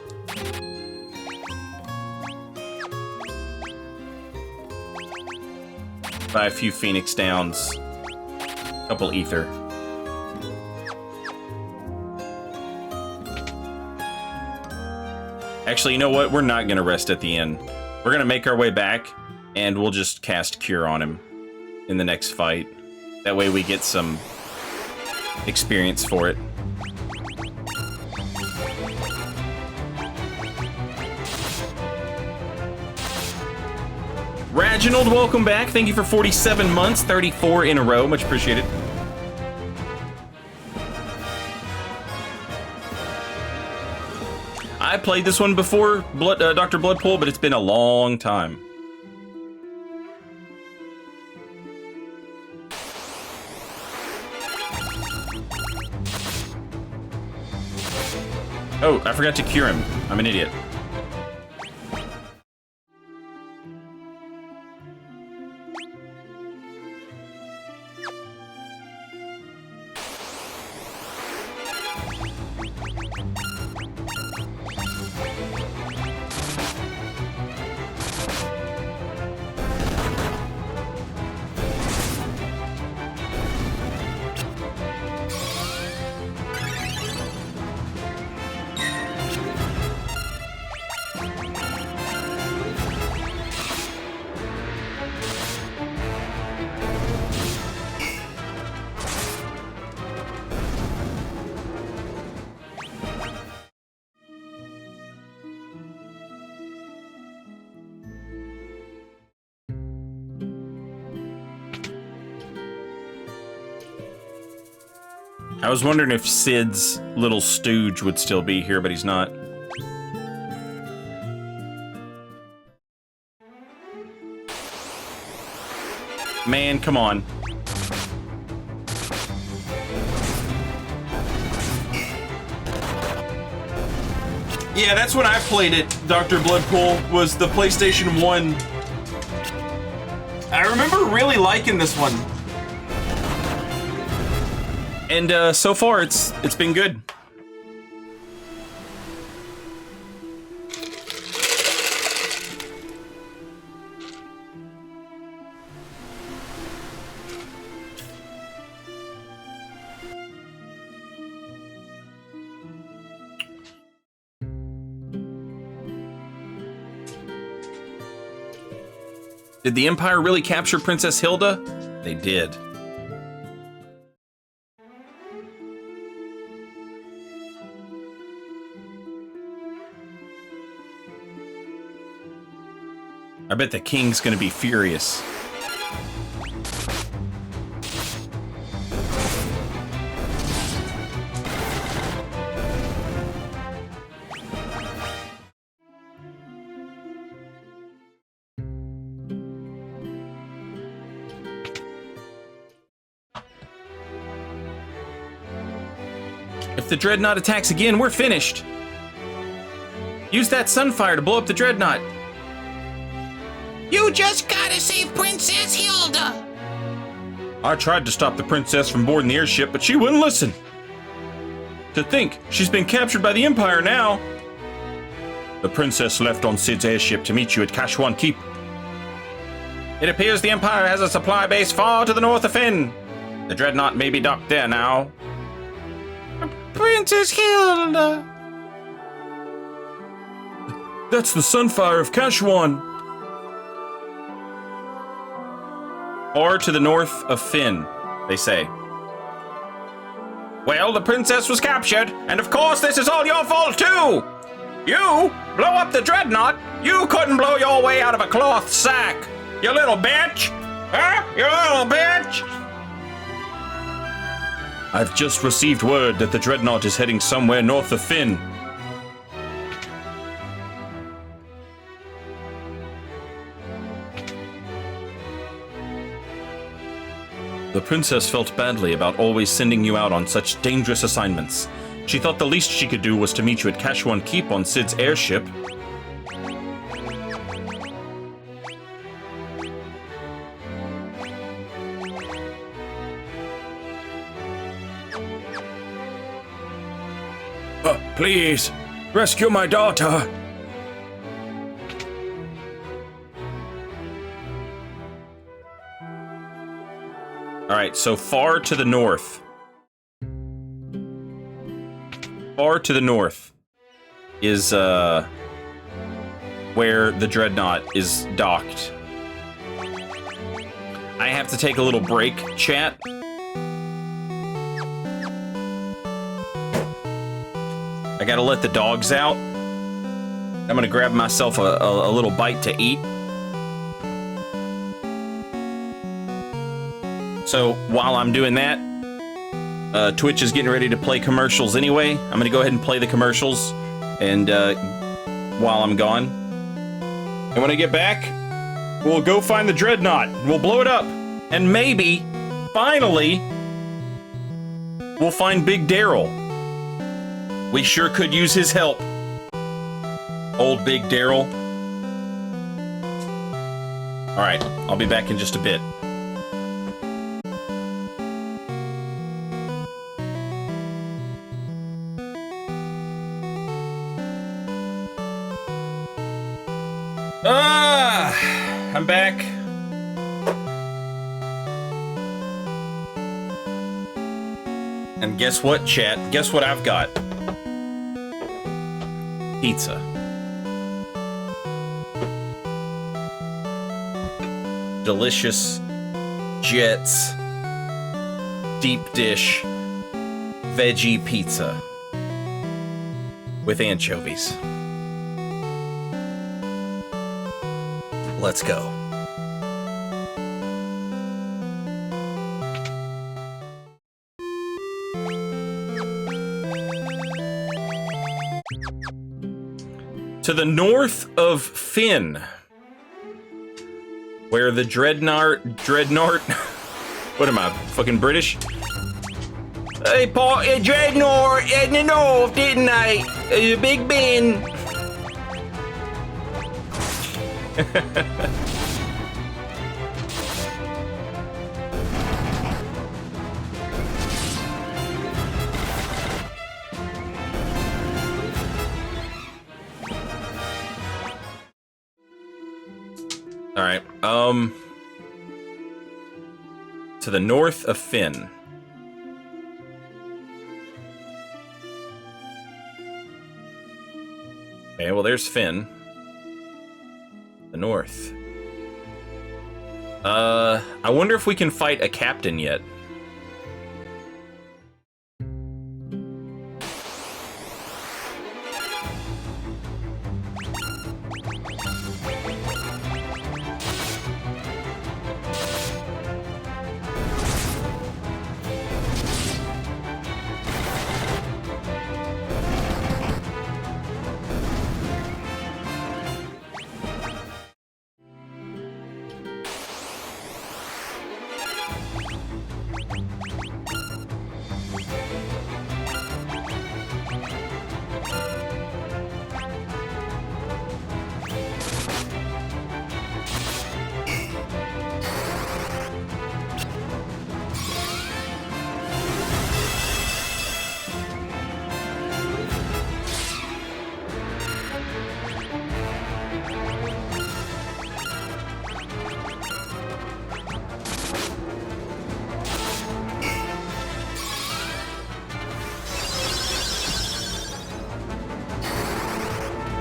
Speaker 1: Buy a few Phoenix Downs. Couple ether. Actually, you know what? We're not going to rest at the inn. We're going to make our way back, and we'll just cast Cure on him in the next fight. That way we get some experience for it. Reginald, welcome back. Thank you for 47 months, 34 in a row. Much appreciated. I played this one before Dr. Bloodpool, but it's been a long time. Oh, I forgot to cure him. I'm an idiot. I was wondering if Sid's little stooge would still be here, but he's not. Man, come on. Yeah, that's when I played it, Dr. Bloodpool, was the PlayStation 1. I remember really liking this one. And so far, it's been good. Did the Empire really capture Princess Hilda? They did. I bet the king's gonna be furious. If the Dreadnought attacks again, we're finished. Use that Sunfire to blow up the Dreadnought.
Speaker 5: You just gotta save Princess Hilda!
Speaker 1: I tried to stop the princess from boarding the airship, but she wouldn't listen. To think, she's been captured by the Empire now. The princess left on Sid's airship to meet you at Kashwan Keep. It appears the Empire has a supply base far to the north of Fynn. The Dreadnought may be docked there now.
Speaker 5: Princess Hilda!
Speaker 2: That's the Sunfire of Kashwan.
Speaker 1: Or to the north of Fynn, they say. Well, the princess was captured, and of course this is all your fault too! You blow up the Dreadnought? You couldn't blow your way out of a cloth sack! You little bitch! Huh? You little bitch! I've just received word that the Dreadnought is heading somewhere north of Fynn. The princess felt badly about always sending you out on such dangerous assignments. She thought the least she could do was to meet you at Kashwan Keep on Sid's airship.
Speaker 2: Please, rescue my daughter.
Speaker 1: All right, so far to the north. Far to the north is where the Dreadnought is docked. I have to take a little break, chat. I gotta let the dogs out. I'm gonna grab myself a little bite to eat. So while I'm doing that, Twitch is getting ready to play commercials anyway. I'm gonna go ahead and play the commercials, and while I'm gone, and when I get back, we'll go find the Dreadnought. We'll blow it up, and maybe, finally, we'll find Big Daryl. We sure could use his help. Old Big Daryl. All right, I'll be back in just a bit. I'm back. And guess what, chat? Guess what I've got? Pizza. Delicious Jets deep dish veggie pizza with anchovies. Let's go. To the north of Finn, where the Dreadnought, what am I, fucking British? Hey, Paul, Dreadnought in the north, didn't I? Big Ben. All right, to the north of Finn. Okay, well, there's Finn. The north. I wonder if we can fight a captain yet.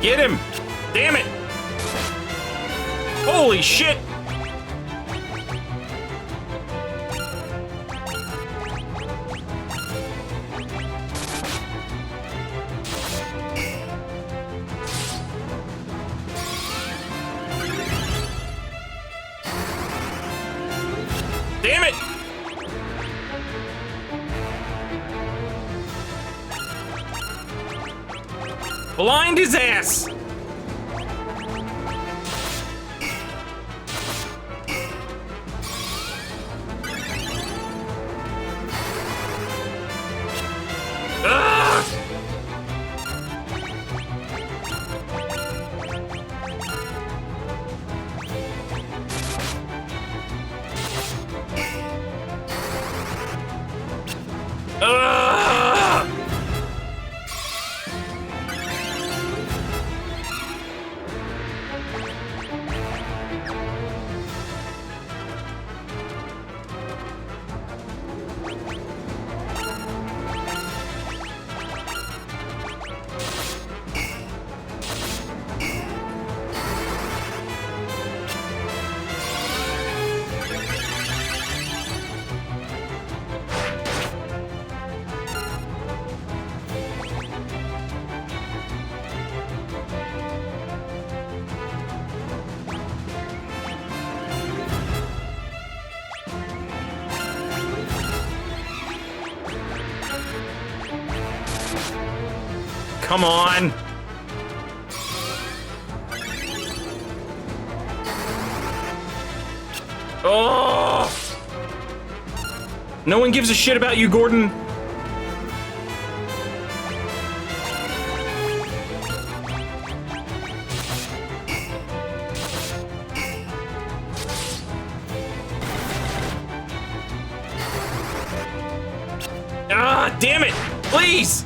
Speaker 1: Get him! Damn it! Holy shit! Damn it! Blind his ass! come on. Oh! No one gives a shit about you, Gordon. Ah, damn it! Please!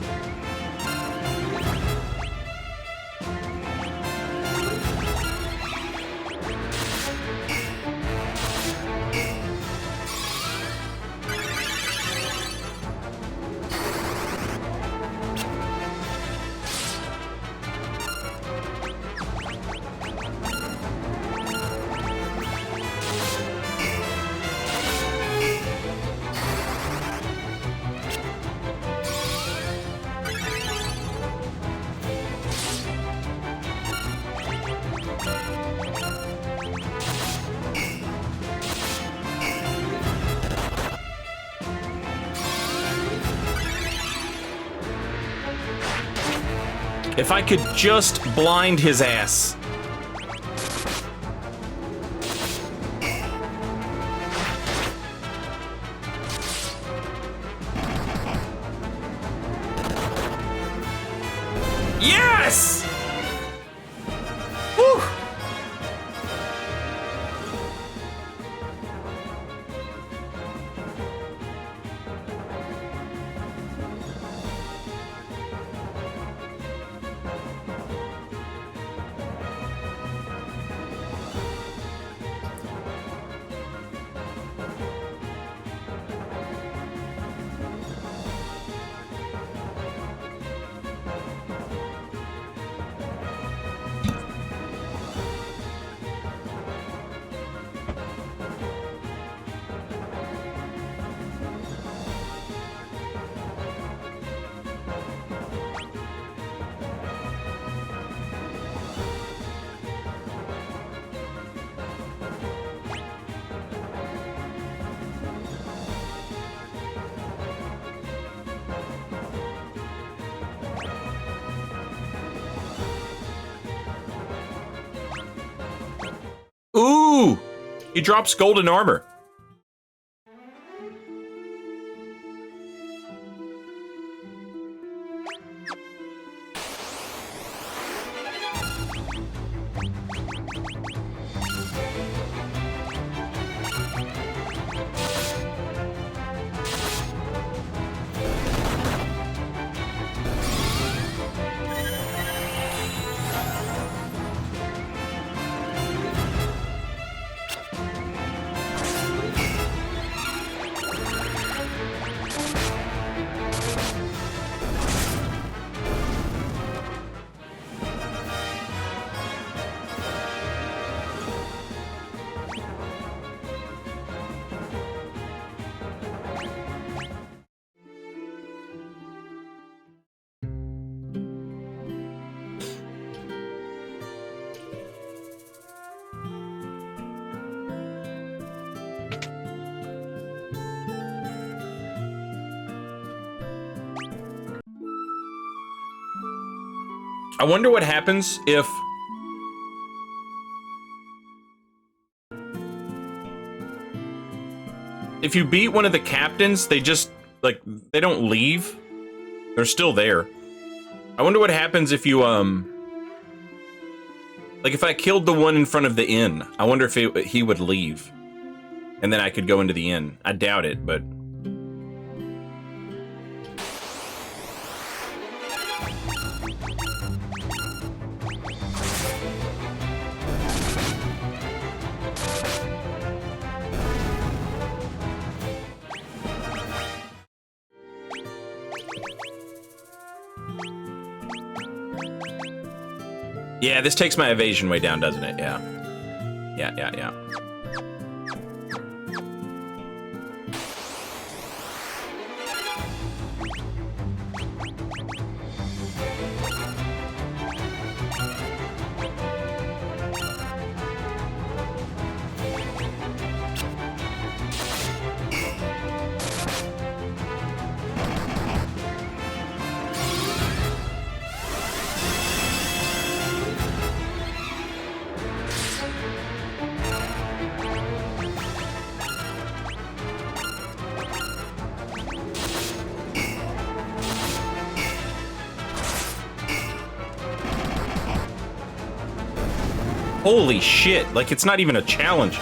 Speaker 1: If I could just blind his ass. Yes! Whew. Ooh! He drops golden armor. I wonder what happens if you beat one of the captains, they just, like, they don't leave. They're still there. I wonder what happens if you, like, if I killed the one in front of the inn, I wonder if he would leave. And then I could go into the inn. I doubt it, but... Yeah, this takes my evasion way down, doesn't it? Yeah. Yeah. Holy shit, like it's not even a challenge.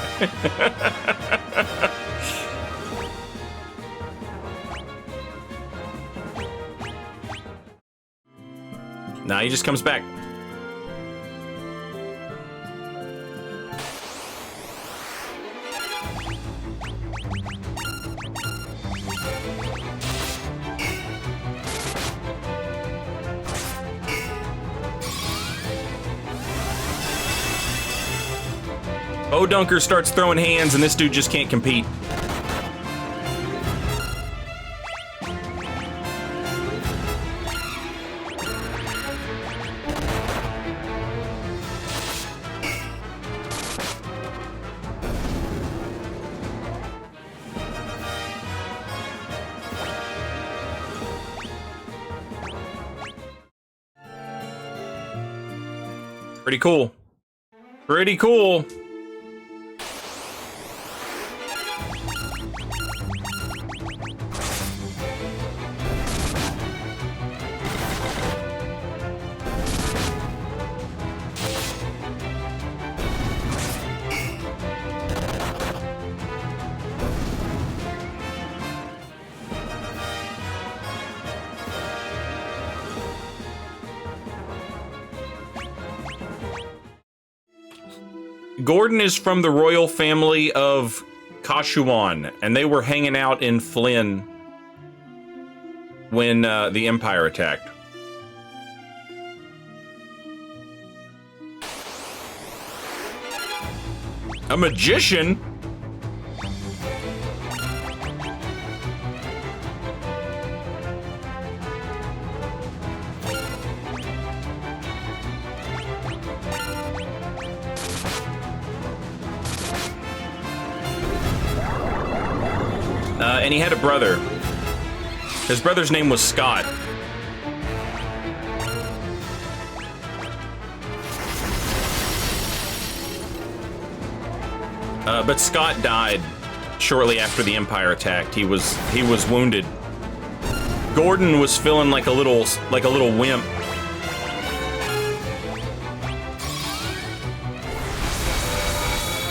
Speaker 1: Nah, he just comes back. Bodunker starts throwing hands and this dude just can't compete. Pretty cool. Pretty cool. Gordon is from the royal family of Kashuan, and they were hanging out in Flynn when the Empire attacked. A magician? And he had a brother. His brother's name was Scott. But Scott died shortly after the Empire attacked. He was wounded. Gordon was feeling like a little wimp.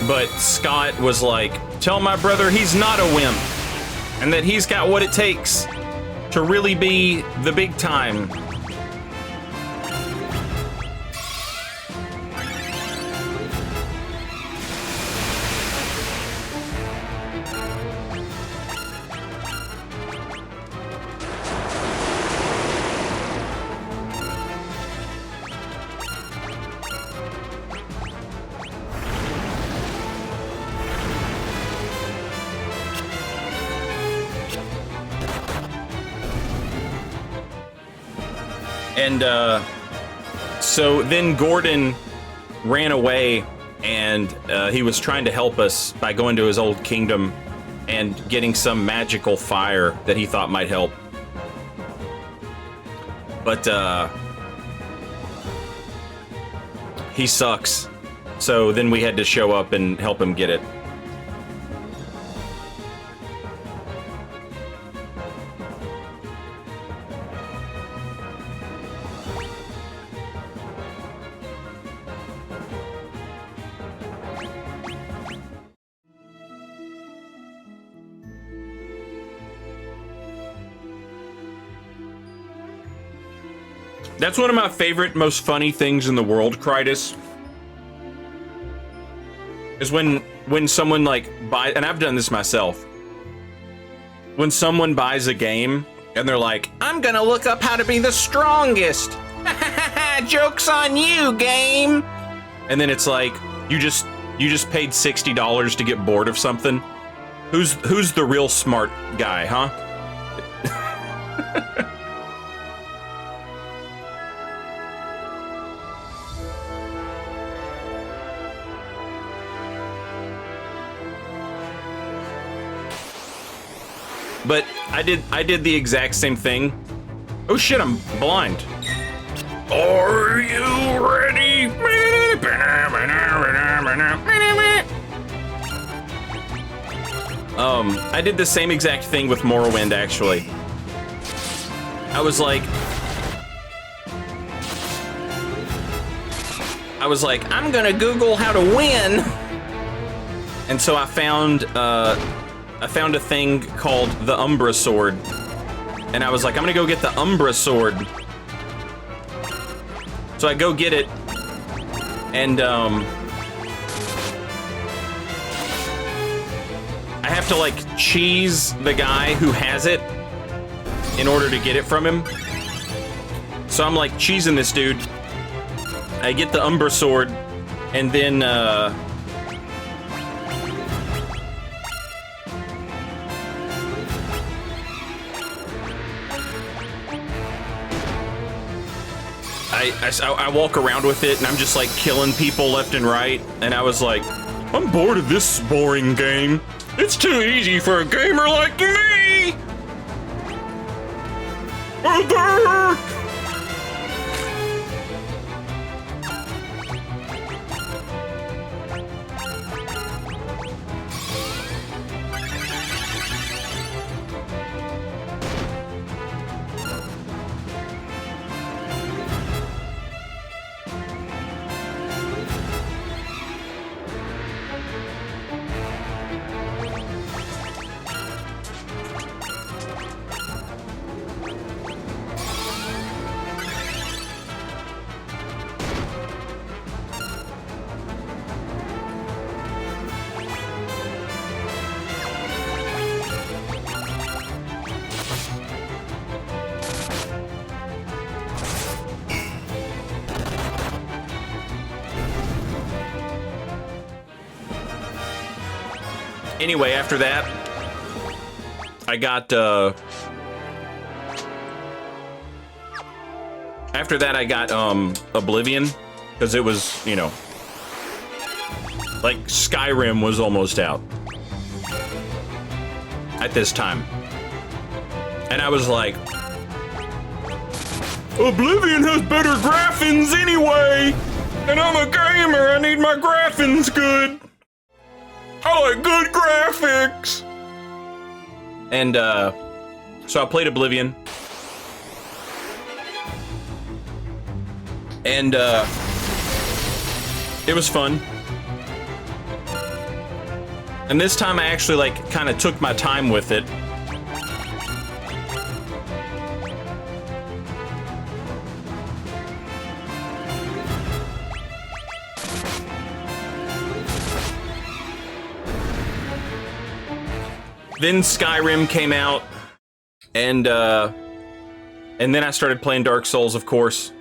Speaker 1: But Scott was like, "Tell my brother he's not a wimp, and that he's got what it takes to really be the big time." And so then Gordon ran away, and he was trying to help us by going to his old kingdom and getting some magical fire that he thought might help. But he sucks. So then we had to show up and help him get it. That's one of my favorite, most funny things in the world, Krytus. Is when someone like buys, and I've done this myself. When someone buys a game and they're like, "I'm gonna look up how to be the strongest." Joke's on you, game. And then it's like you just paid $60 to get bored of something. Who's the real smart guy, huh? But I did the exact same thing. Oh shit, I'm blind. Are you ready? I did the same exact thing with Morrowind, actually. I was like, I was like, I'm gonna Google how to win. And so I found a thing called the Umbra Sword. And I was like, I'm gonna go get the Umbra Sword. So I go get it. And I have to like cheese the guy who has it in order to get it from him. So I'm like cheesing this dude. I get the Umbra Sword, and then I walk around with it, and I'm just like killing people left and right. And I was like, I'm bored of this boring game. It's too easy for a gamer like me. Anyway, after that, I got, Oblivion, because it was, you know, like, Skyrim was almost out at this time. And I was like, Oblivion has better graphics anyway, and I'm a gamer, I need my graphics good. I like good graphics. And so I played Oblivion. And it was fun. And this time I actually like kind of took my time with it. Then Skyrim came out, and then I started playing Dark Souls, of course.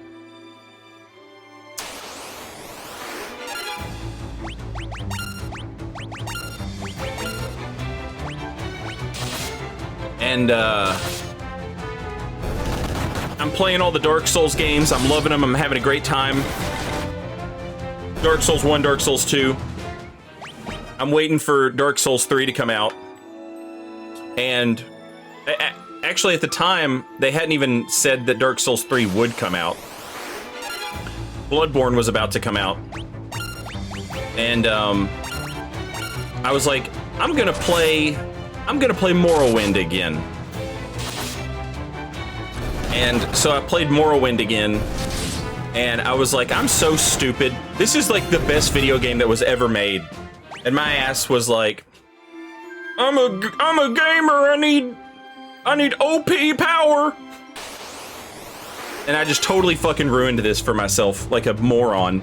Speaker 1: And I'm playing all the Dark Souls games. I'm loving them. I'm having a great time. Dark Souls 1, Dark Souls 2. I'm waiting for Dark Souls 3 to come out. And actually, at the time, they hadn't even said that Dark Souls 3 would come out. Bloodborne was about to come out. And I was like, I'm gonna play Morrowind again. And so I played Morrowind again, and I was like, I'm so stupid. This is like the best video game that was ever made. And my ass was like, I'm a gamer. I need OP power. And I just totally fucking ruined this for myself like a moron.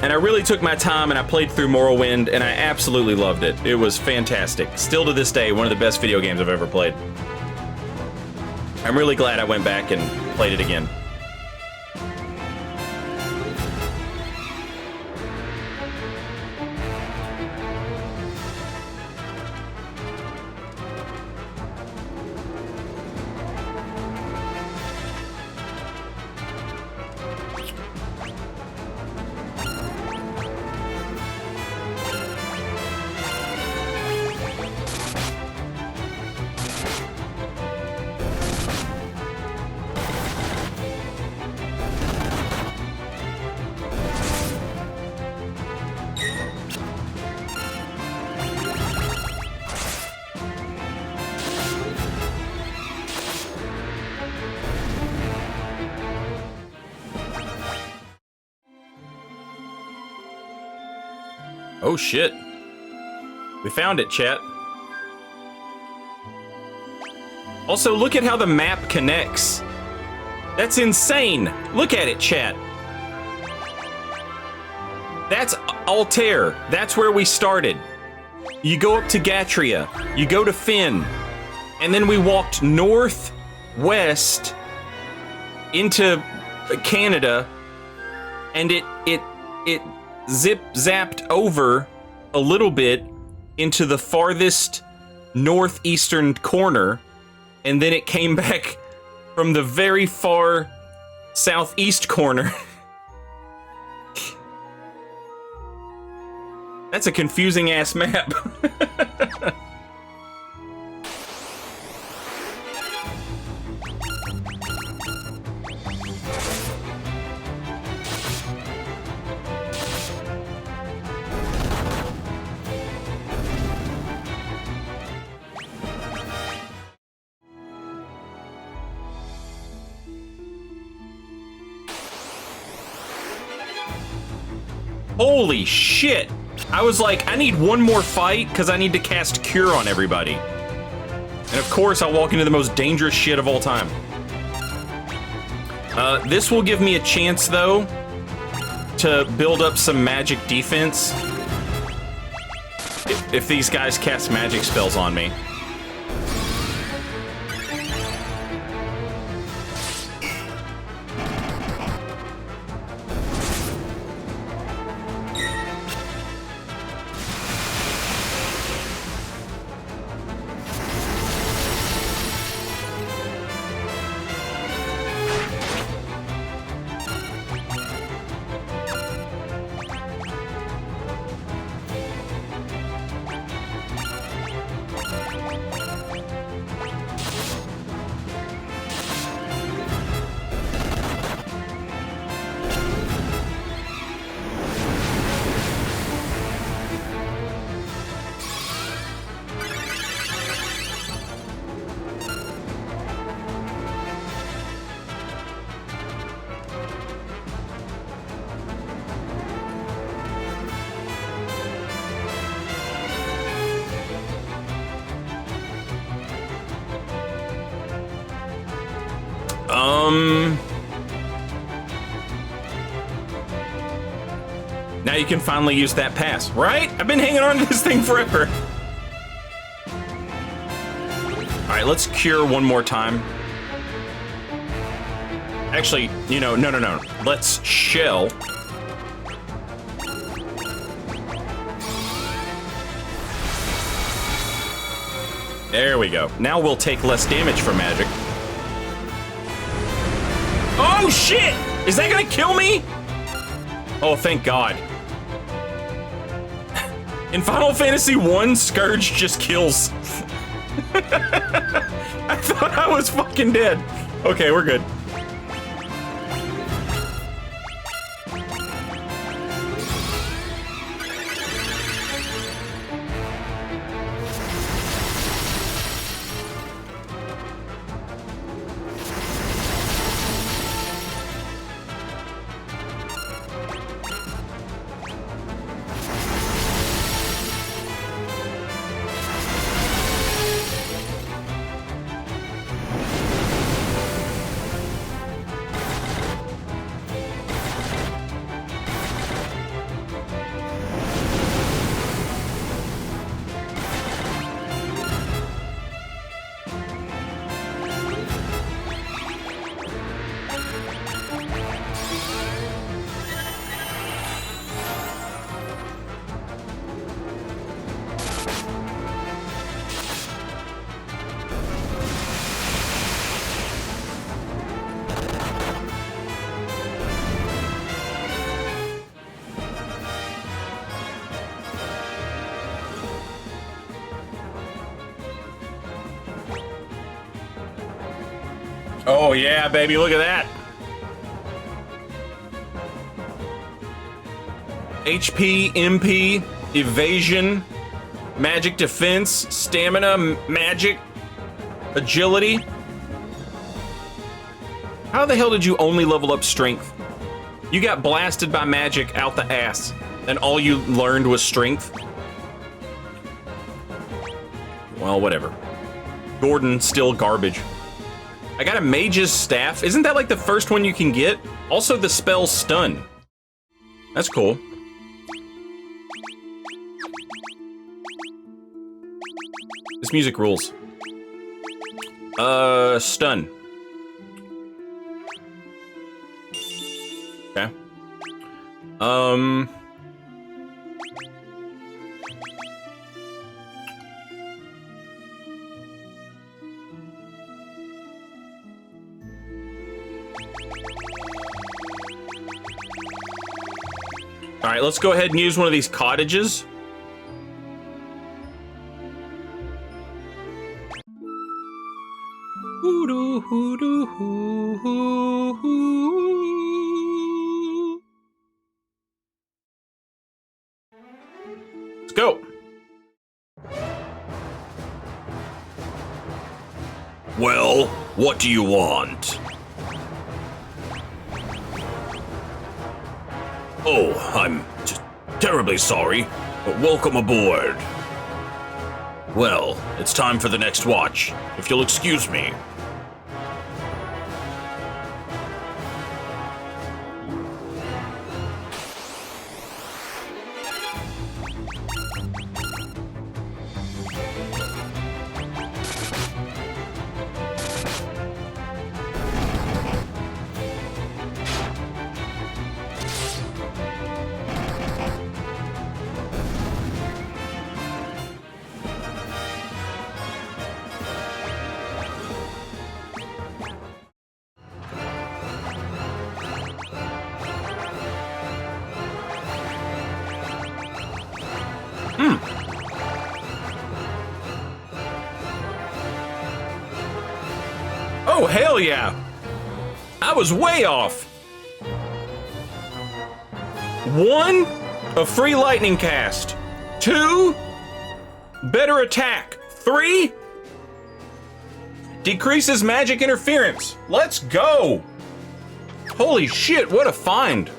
Speaker 1: And I really took my time and I played through Morrowind and I absolutely loved it. It was fantastic. Still to this day, one of the best video games I've ever played. I'm really glad I went back and played it again. Oh shit. We found it, chat. Also, look at how the map connects. That's insane. Look at it, chat. That's Altair. That's where we started. You go up to Gatria. You go to Fynn. And then we walked northwest into Canada. And it zip-zapped over a little bit into the farthest northeastern corner. And then it came back from the very far southeast corner. That's a confusing ass map. Holy shit! I was like, I need one more fight because I need to cast Cure on everybody. And of course, I walk into the most dangerous shit of all time. This will give me a chance, though, to build up some magic defense. If these guys cast magic spells on me. Now you can finally use that pass, right? I've been hanging on to this thing forever. All right, let's cure one more time. Actually, you know, no. Let's shell. There we go. Now we'll take less damage from magic. Oh shit! Is that gonna kill me? Oh, thank God. In Final Fantasy 1, Scourge just kills. I thought I was fucking dead. Okay, we're good. Oh yeah, baby, look at that. HP, MP, evasion, magic defense, stamina, magic, agility. How the hell did you only level up strength? You got blasted by magic out the ass. And all you learned was strength? Well, whatever. Gordon, still garbage. I got a mage's staff. Isn't that like the first one you can get? Also the spell stun. That's cool. This music rules. Stun. Okay. All right, let's go ahead and use one of these cottages. Let's go.
Speaker 2: Well, what do you want? Oh, I'm just terribly sorry, but welcome aboard. Well, it's time for the next watch, if you'll excuse me.
Speaker 1: Oh, hell yeah! I was way off! 1, a free lightning cast. 2, better attack. 3, decreases magic interference. Let's go! Holy shit, what a find!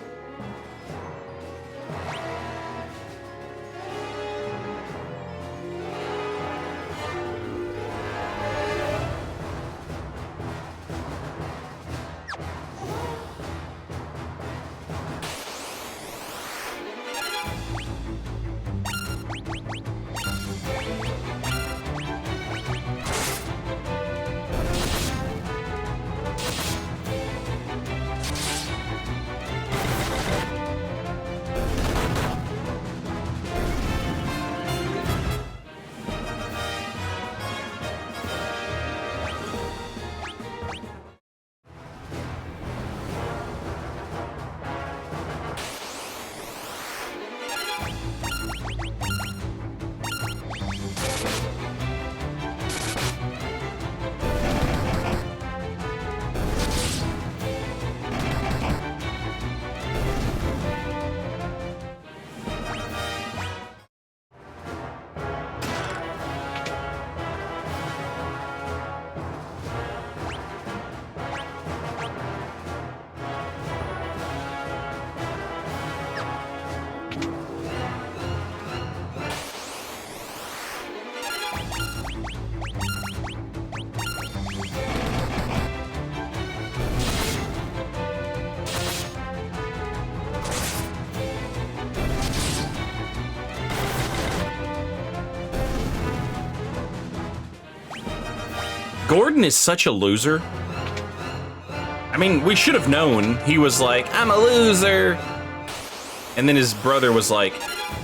Speaker 1: Gordon is such a loser. I mean, we should have known. He was like, I'm a loser. And then his brother was like,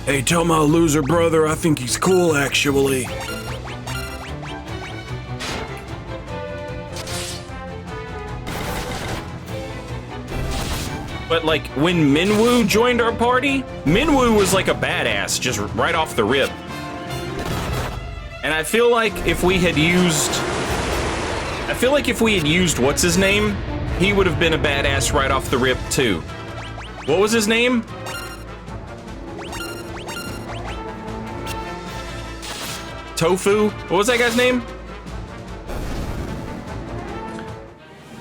Speaker 2: Hey, tell my loser brother I think he's cool, actually.
Speaker 1: but like when Minwoo joined our party, Minwoo was like a badass just right off the rip. And I feel like if we had used what's his name, he would have been a badass right off the rip too. What was his name? Tofu? What was that guy's name?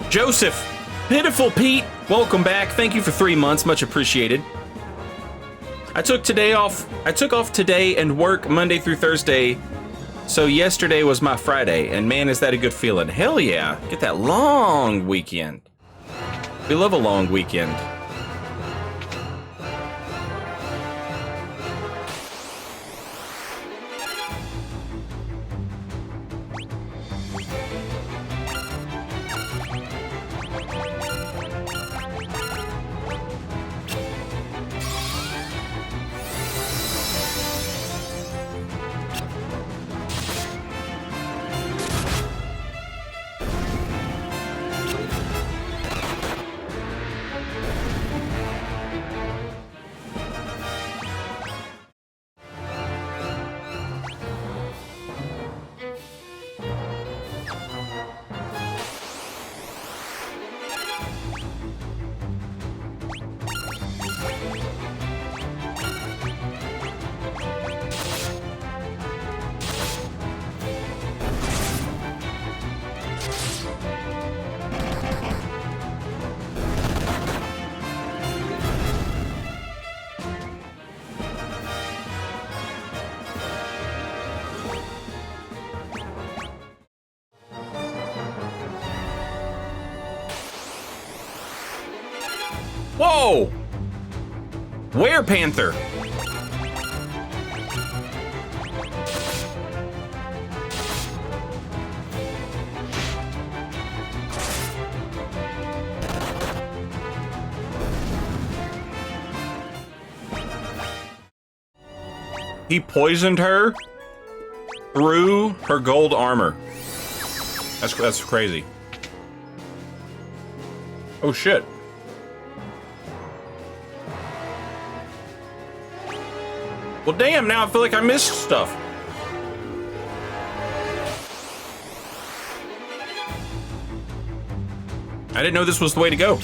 Speaker 1: Joseph. Pitiful Pete. Welcome back. Thank you for 3 months. Much appreciated. I took today off. I took off today and work Monday through Thursday. So yesterday was my Friday, and man, is that a good feeling. Hell yeah. Get that long weekend. We love a long weekend. Whoa! Where, Panther? He poisoned her through her gold armor. That's crazy. Oh shit. Well, damn, now I feel like I missed stuff. I didn't know this was the way to go.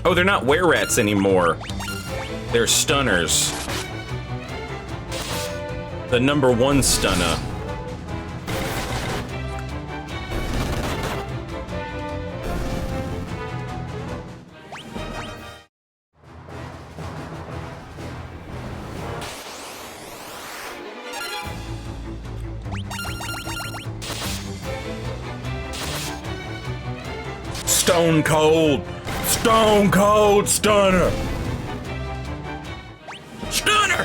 Speaker 1: Oh, they're not were-rats anymore. They're stunners. The #1 stunner.
Speaker 2: Stone Cold! Stone Cold Stunner!
Speaker 5: Stunner!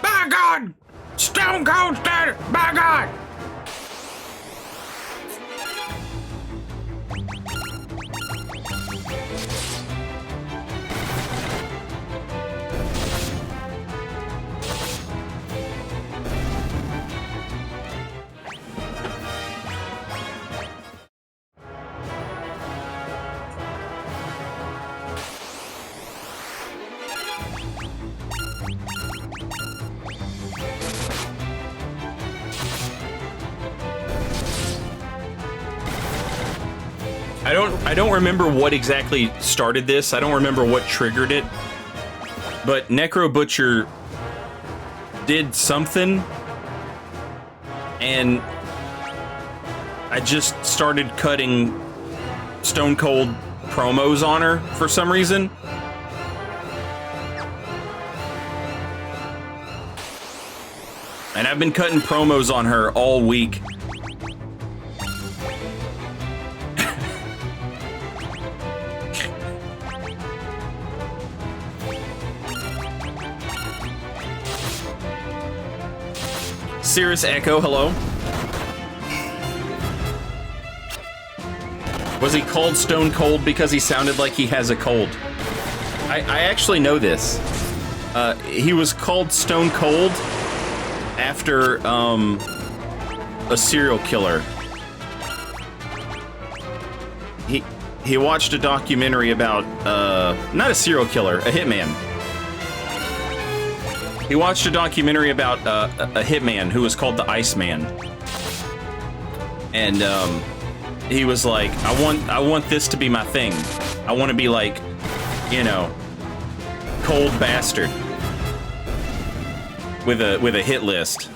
Speaker 5: By God! Stone Cold Stunner! By God!
Speaker 1: I don't remember what exactly started this. I don't remember what triggered it. But Necro Butcher did something, and I just started cutting Stone Cold promos on her for some reason. And I've been cutting promos on her all week. Cirrus Echo, hello. Was he called Stone Cold because he sounded like he has a cold? I actually know this. He was called Stone Cold after a serial killer. he watched a documentary about not a serial killer, a hitman. He watched a documentary about a hitman who was called the Iceman, and he was like, I want this to be my thing. I want to be like, you know, cold bastard with a hit list.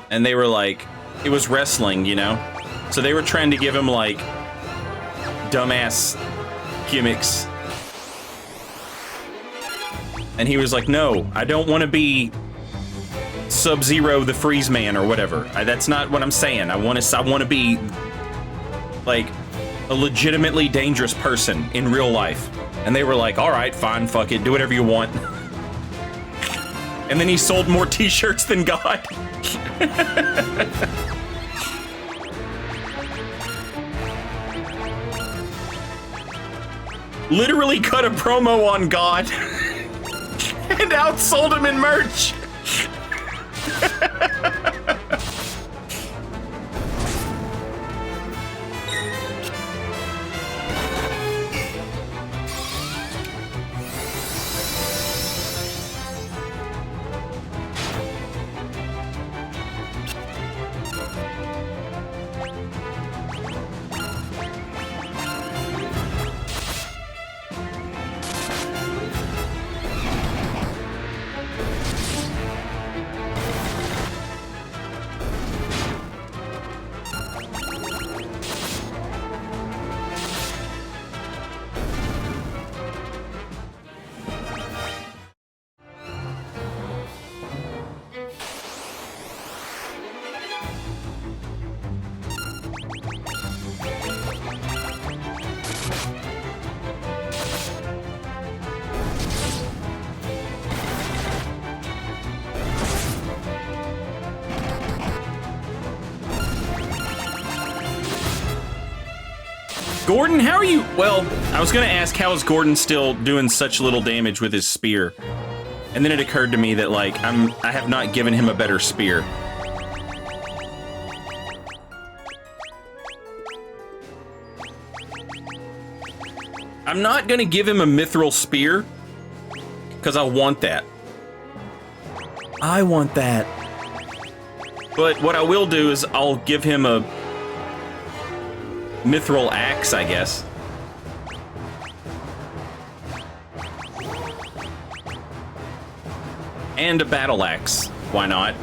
Speaker 1: And they were like, it was wrestling, you know, so they were trying to give him like dumbass gimmicks. And he was like, no, I don't want to be Sub-Zero the Freeze Man or whatever. That's not what I'm saying. I want to be like a legitimately dangerous person in real life. And they were like, all right, fine, fuck it, do whatever you want. And then he sold more t-shirts than God. Literally cut a promo on God and outsold him in merch. Gordon, how are you? Well, I was gonna ask, how is Gordon still doing such little damage with his spear? And then it occurred to me that, like, I have not given him a better spear. I'm not gonna give him a mithril spear, because I want that. I want that. But what I will do is I'll give him a mithril axe, I guess. And a battle axe. Why not?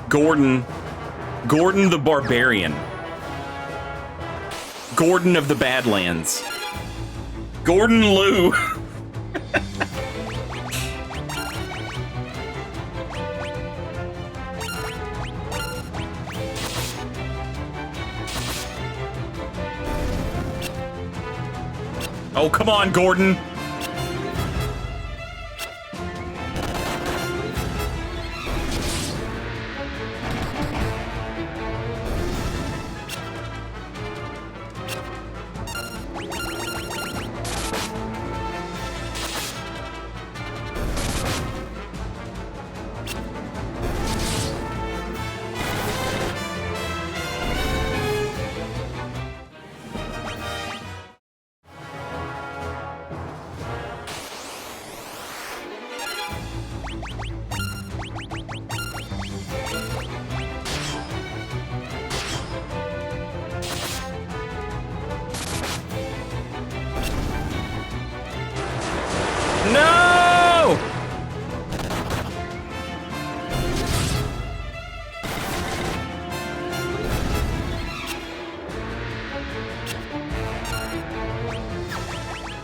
Speaker 1: Gordon the Barbarian. Gordon of the Badlands. Gordon Liu. Oh, come on, Gordon. No!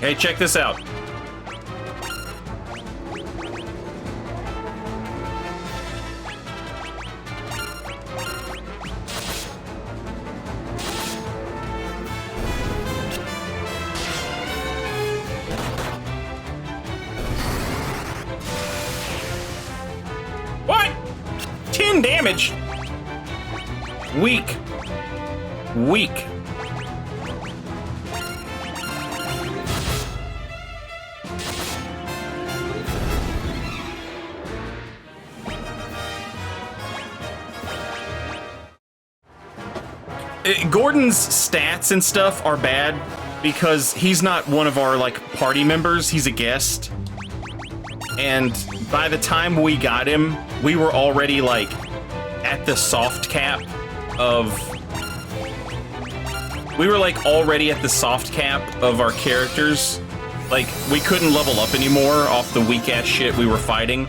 Speaker 1: Hey, check this out. What? 10 damage? Weak. Weak.
Speaker 4: Gordon's stats and stuff are bad because he's not one of our like party members. He's a guest. And by the time we got him, we were already like at the soft cap of our characters. Like, we couldn't level up anymore off the weak-ass shit we were fighting.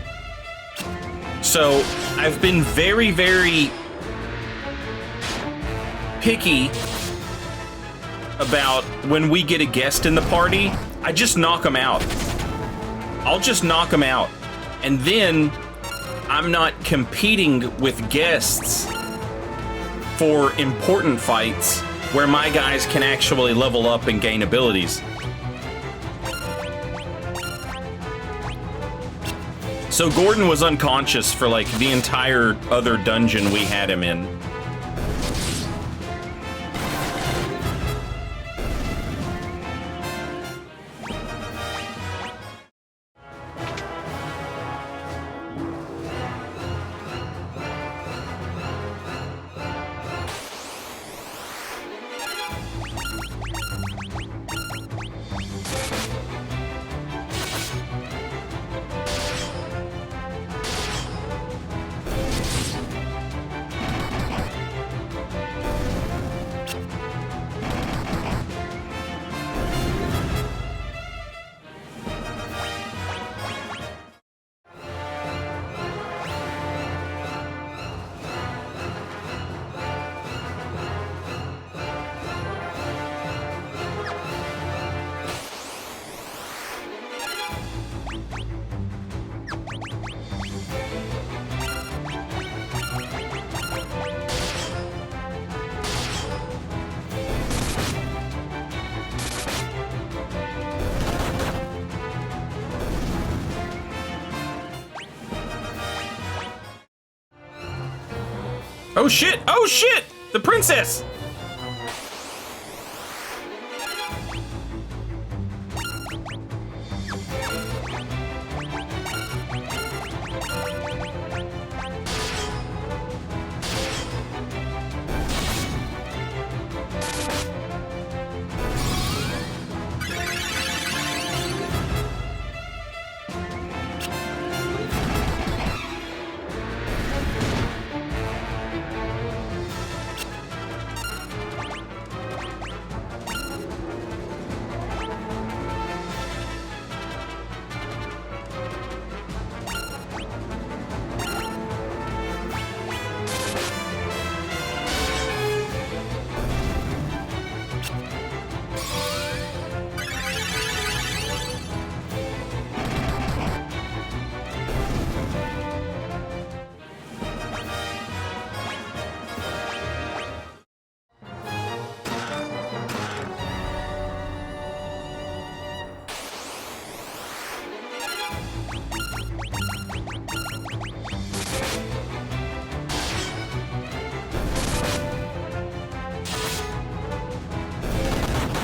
Speaker 4: So, I've been very, very picky about when we get a guest in the party. I just knock them out. I'll just knock them out. And then, I'm not competing with guests for important fights where my guys can actually level up and gain abilities. So Gordon was unconscious for like the entire other dungeon we had him in. Oh shit! Oh shit! The princess!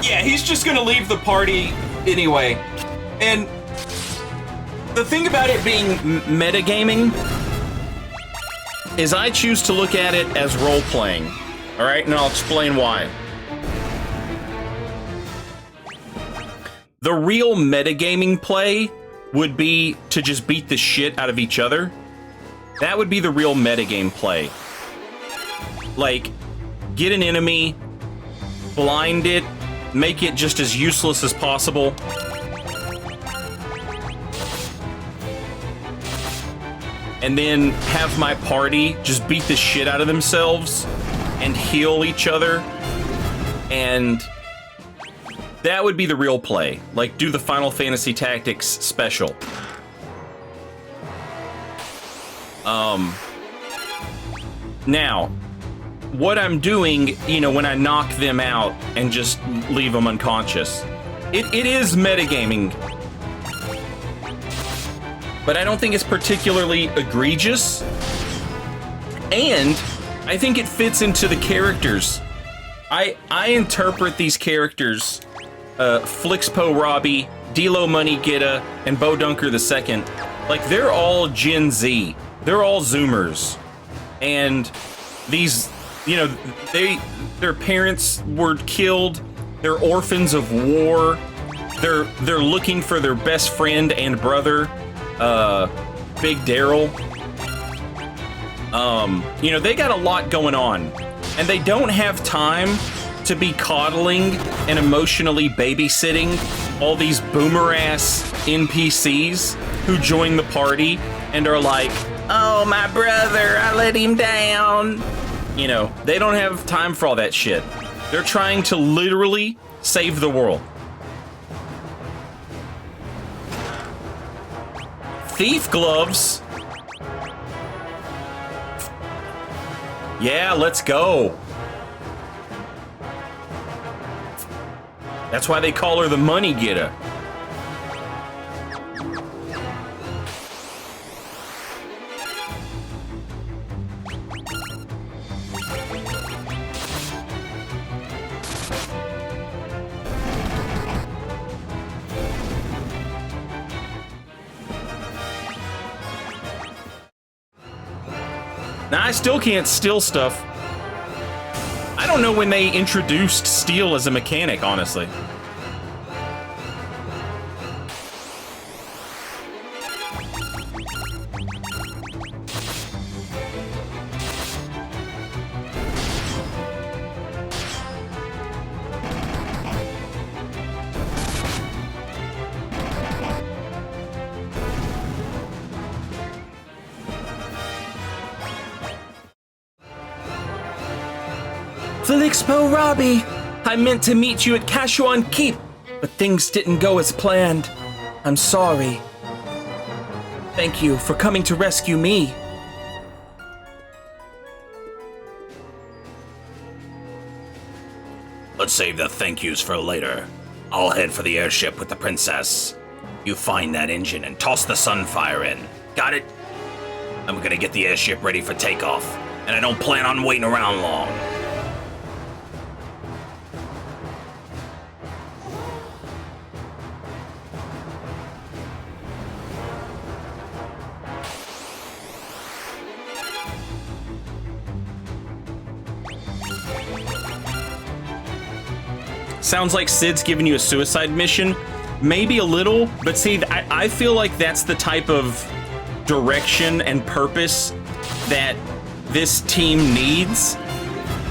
Speaker 4: Yeah, he's just gonna leave the party anyway. And the thing about it being metagaming is I choose to look at it as role-playing. Alright, and I'll explain why. The real metagaming play would be to just beat the shit out of each other. That would be the real metagame play. Like, get an enemy, blind it, make it just as useless as possible. And then have my party just beat the shit out of themselves and heal each other. And that would be the real play. Like, do the Final Fantasy Tactics special. Now, what I'm doing, you know, when I knock them out and just leave them unconscious, it is metagaming. But I don't think it's particularly egregious. And I think it fits into the characters. I interpret these characters, Flixpo Robbie, Dilo Money Gitta, and Bo Dunker II, like they're all Gen Z. They're all Zoomers. And these
Speaker 1: you know, their parents were killed. They're orphans of war. They're looking for their best friend and brother, Big Daryl. You know, they got a lot going on, and they don't have time to be coddling and emotionally babysitting all these boomer-ass NPCs who join the party and are like, oh, my brother, I let him down. You know, they don't have time for all that shit. They're trying to literally save the world. Thief gloves? Yeah, let's go. That's why they call her the money getter. Now, I still can't steal stuff. I don't know when they introduced steal as a mechanic, honestly.
Speaker 4: Felixpo Robbie! I meant to meet you at Kashuan Keep, but things didn't go as planned. I'm sorry. Thank you for coming to rescue me.
Speaker 2: Let's save the thank yous for later. I'll head for the airship with the princess. You find that engine and toss the Sunfire in. Got it? I'm gonna get the airship ready for takeoff, and I don't plan on waiting around long.
Speaker 1: Sounds like Sid's giving you a suicide mission. Maybe a little, but see, I feel like that's the type of direction and purpose that this team needs.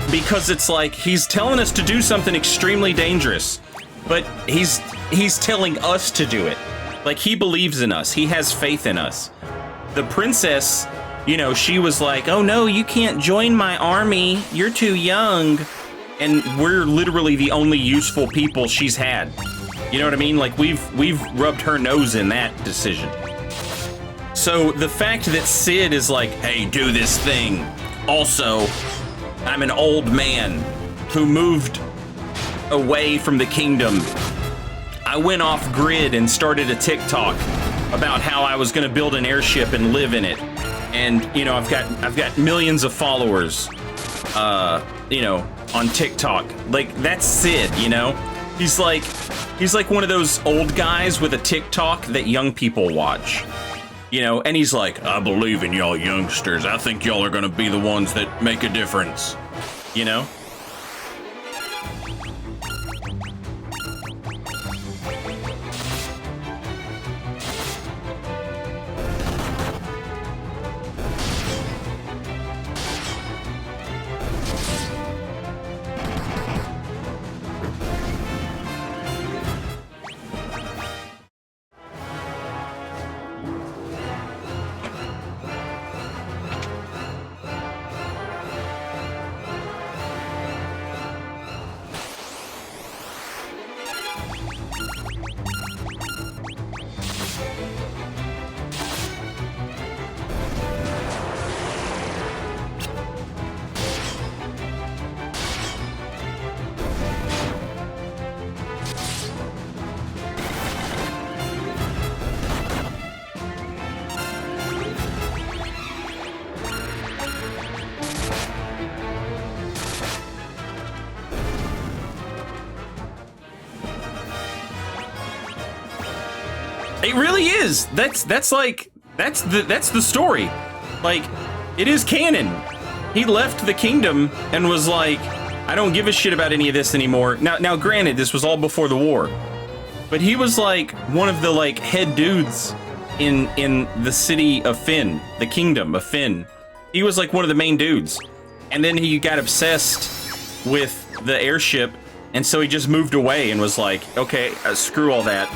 Speaker 1: Because it's like, he's telling us to do something extremely dangerous, but he's telling us to do it. Like, he believes in us. He has faith in us. The princess, you know, she was like, oh no, you can't join my army. You're too young. And we're literally the only useful people she's had. You know what I mean? Like, we've rubbed her nose in that decision. So the fact that Sid is like, hey, do this thing. Also, I'm an old man who moved away from the kingdom. I went off grid and started a TikTok about how I was going to build an airship and live in it. And, you know, I've got millions of followers, you know, on TikTok. Like, that's Sid, you know? He's like one of those old guys with a TikTok that young people watch. You know, and he's like, I believe in y'all youngsters. I think y'all are gonna be the ones that make a difference. You know? It really is. That's the story. Like, it is canon. He left the kingdom and was like, I don't give a shit about any of this anymore. Now, granted, this was all before the war, but he was like one of the like head dudes in the city of Fynn, the kingdom of Fynn. He was like one of the main dudes, and then he got obsessed with the airship, and so he just moved away and was like, okay, screw all that.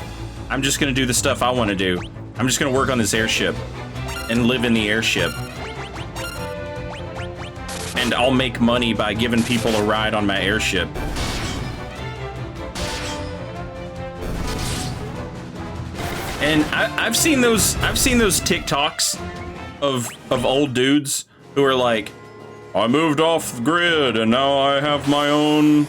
Speaker 1: I'm just gonna do the stuff I want to do. I'm just gonna work on this airship and live in the airship. And I'll make money by giving people a ride on my airship. And I've seen those TikToks of old dudes who are like, I moved off the grid and now I have my own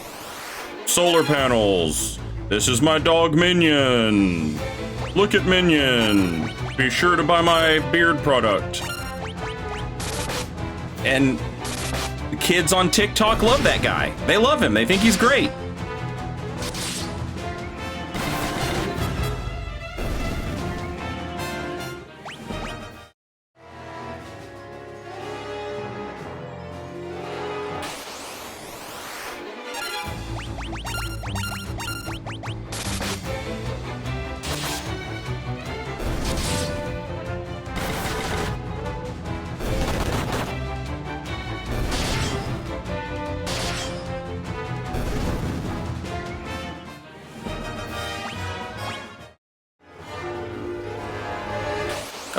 Speaker 1: solar panels. This is my dog Minion. Look at Minion. Be sure to buy my beard product. And the kids on TikTok love that guy. They love him. They think he's great.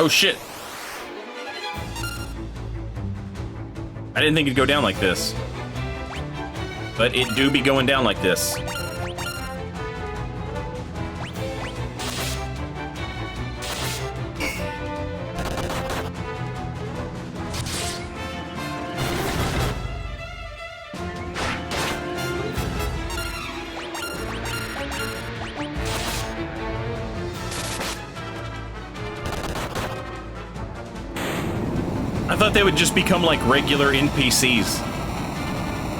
Speaker 1: Oh shit. I didn't think it'd go down like this. But it do be going down like this. I thought they would just become like regular NPCs,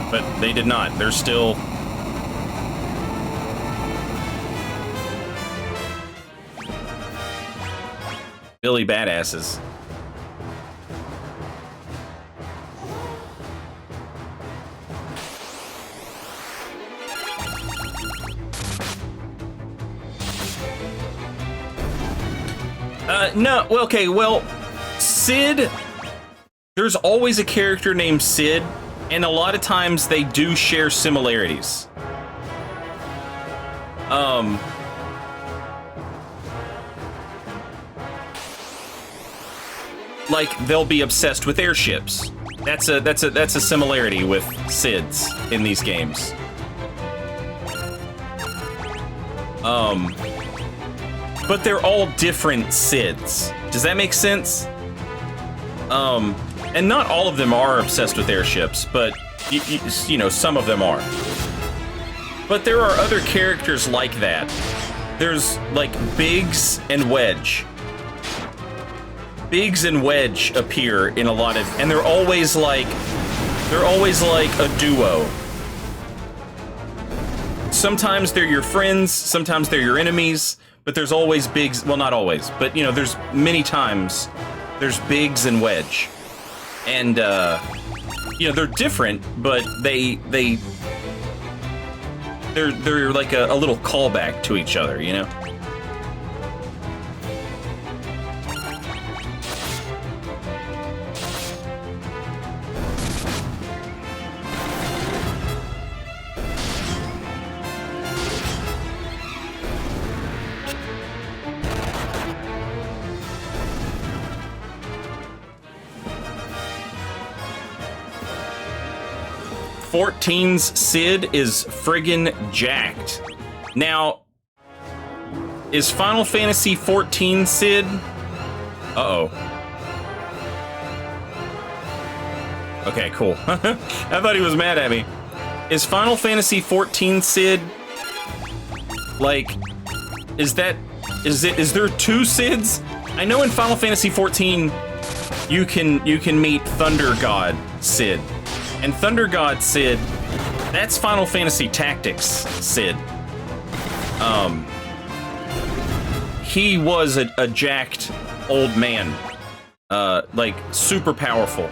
Speaker 1: but they did not. They're still... Billy badasses. No, well, okay, well, Sid... There's always a character named Sid, and a lot of times they do share similarities. Like they'll be obsessed with airships. That's a similarity with Sids in these games. But they're all different Sids. Does that make sense? And not all of them are obsessed with airships, but, you know, some of them are. But there are other characters like that. There's, like, Biggs and Wedge. Biggs and Wedge appear in a lot of... And they're always like a duo. Sometimes they're your friends, sometimes they're your enemies, but there's always Biggs... Well, not always, but, you know, there's many times... There's Biggs and Wedge, and you know, they're different, but they're like a little callback to each other, you know. 14's Sid is friggin' jacked. Now, is Final Fantasy 14 Sid? Uh-oh. Okay, cool. I thought he was mad at me. Is Final Fantasy 14 Sid, like, is there two Sids? I know in Final Fantasy 14 you can meet Thunder God Sid. And Thunder God Sid, that's Final Fantasy Tactics Sid. He was a jacked old man. Like, super powerful.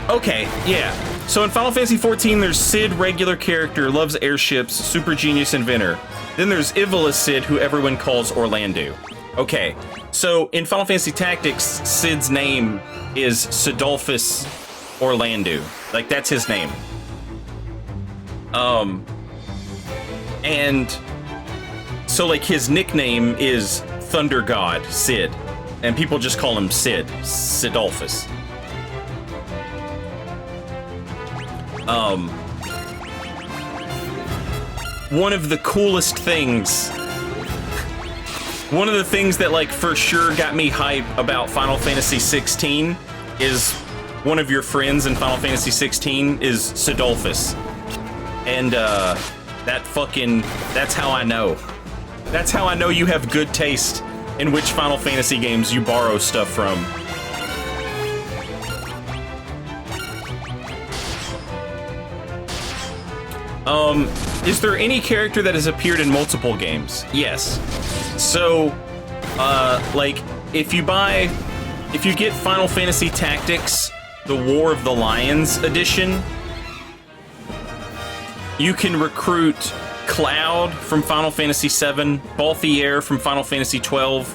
Speaker 1: Okay, yeah. So in Final Fantasy XIV, there's Cid, regular character, loves airships, super genius inventor. Then there's Ivala Cid, who everyone calls Orlando. Okay, so in Final Fantasy Tactics, Cid's name is Cidolfus Orlando. Like, that's his name. And so, like, his nickname is Thunder God, Cid. And people just call him Cid, Cidolfus. One of the coolest things, one of the things that, like, for sure got me hype about Final Fantasy 16 is one of your friends in Final Fantasy 16 is Cidolfus. And, that's how I know. That's how I know you have good taste in which Final Fantasy games you borrow stuff from. Is there any character that has appeared in multiple games? Yes. So, like, if you get Final Fantasy Tactics, the War of the Lions edition, you can recruit Cloud from Final Fantasy VII, Balthier from Final Fantasy XII,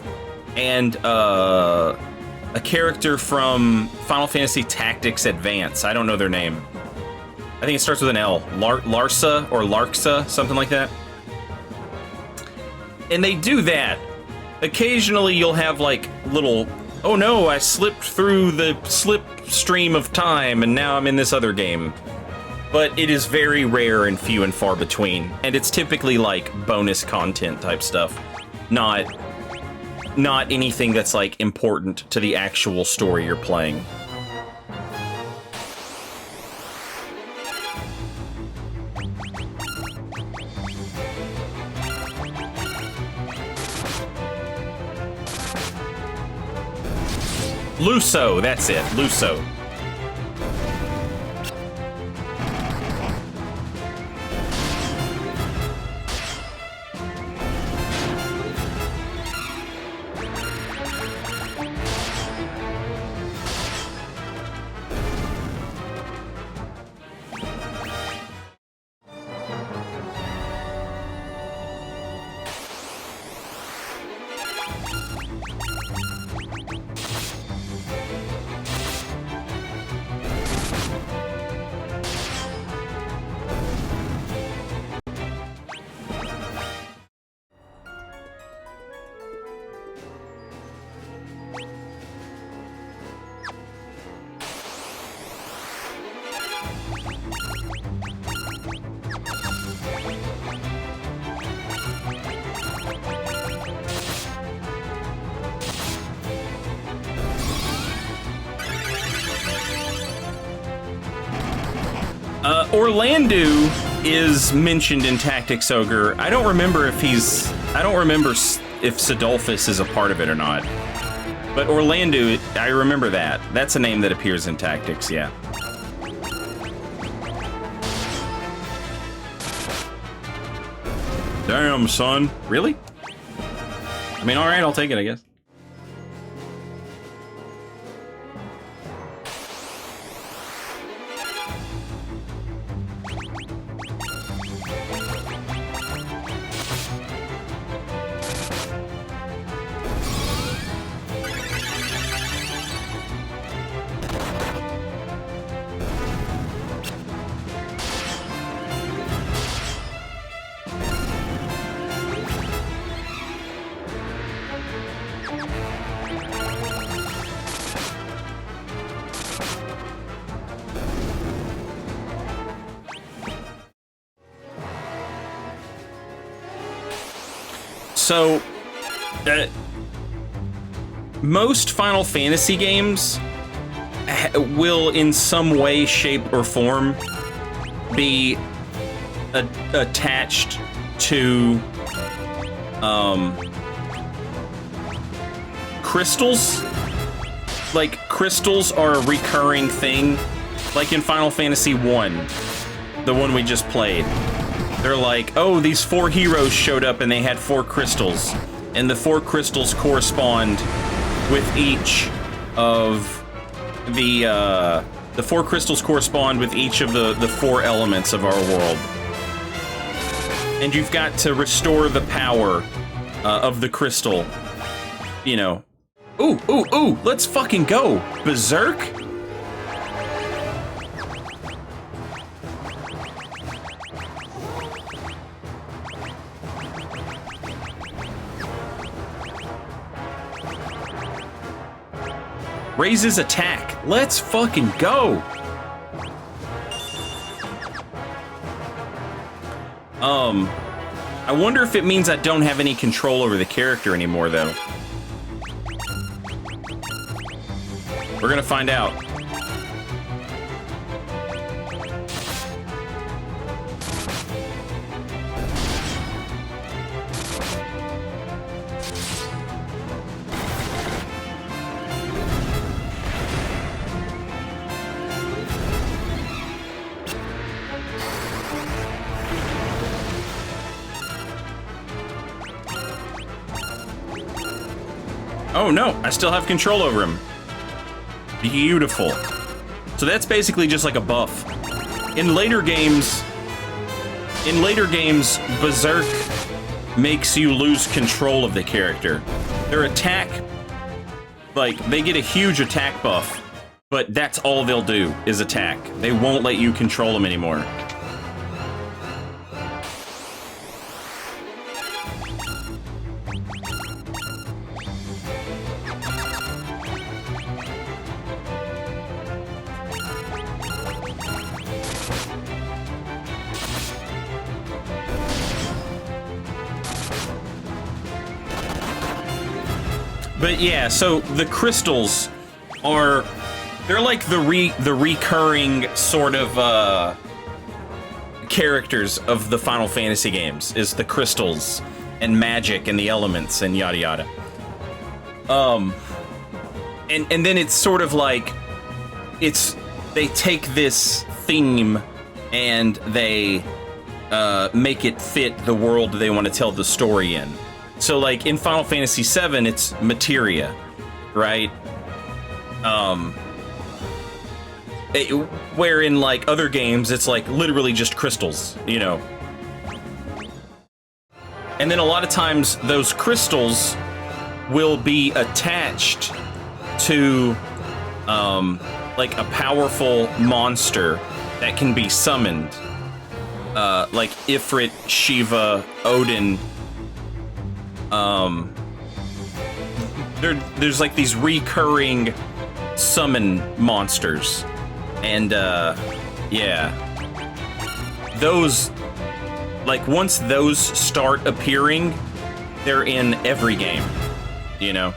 Speaker 1: and a character from Final Fantasy Tactics Advance. I don't know their name. I think it starts with an L. Larsa or Larksa, something like that. And they do that. Occasionally you'll have, like, little, oh no, I slipped through the slipstream of time and now I'm in this other game. But it is very rare and few and far between. And it's typically, like, bonus content type stuff. Not anything that's, like, important to the actual story you're playing. Luso, that's it, Luso. Orlando is mentioned in Tactics Ogre. I don't remember if Cidolfus is a part of it or not. But Orlando, I remember that. That's a name that appears in Tactics, yeah. Damn, son. Really? I mean, alright, I'll take it, I guess. So, most Final Fantasy games will, in some way, shape, or form, be attached to crystals. Like, crystals are a recurring thing. Like in Final Fantasy 1, the one we just played. They're like, oh, these 4 heroes showed up and they had 4 crystals. And the 4 crystals correspond with each of the The 4 crystals correspond with each of the 4 elements of our world. And you've got to restore the power of the crystal. You know. Ooh, let's fucking go. Berserk? Raises attack. Let's fucking go. I wonder if it means I don't have any control over the character anymore, though. We're gonna find out. Oh no, I still have control over him. Beautiful. So that's basically just like a buff. In later games, Berserk makes you lose control of the character. Their attack, like, they get a huge attack buff, but that's all they'll do is attack. They won't let you control them anymore. But yeah, so the crystals are, they're like the recurring sort of characters of the Final Fantasy games, is the crystals and magic and the elements and yada yada. And then it's sort of like, they take this theme and they make it fit the world they want to tell the story in. So, like, in Final Fantasy VII, it's materia, right? Where in, like, other games, it's, like, literally just crystals, you know? And then a lot of times, those crystals will be attached to, like, a powerful monster that can be summoned. Like Ifrit, Shiva, Odin. There's like these recurring summon monsters, and yeah, those, like, once those start appearing, they're in every game, you know?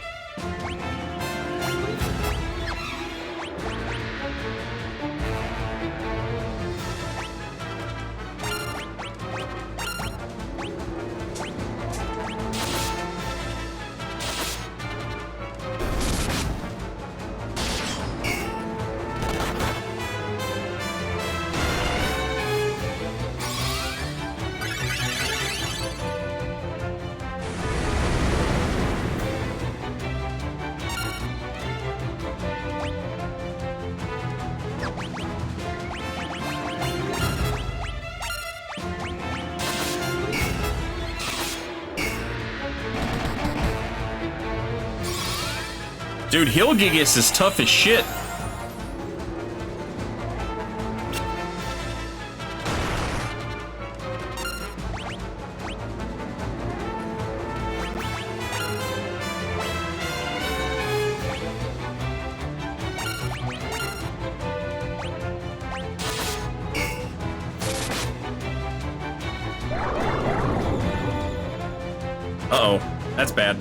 Speaker 1: Dude, Hilgigus is tough as shit. Uh-oh, that's bad.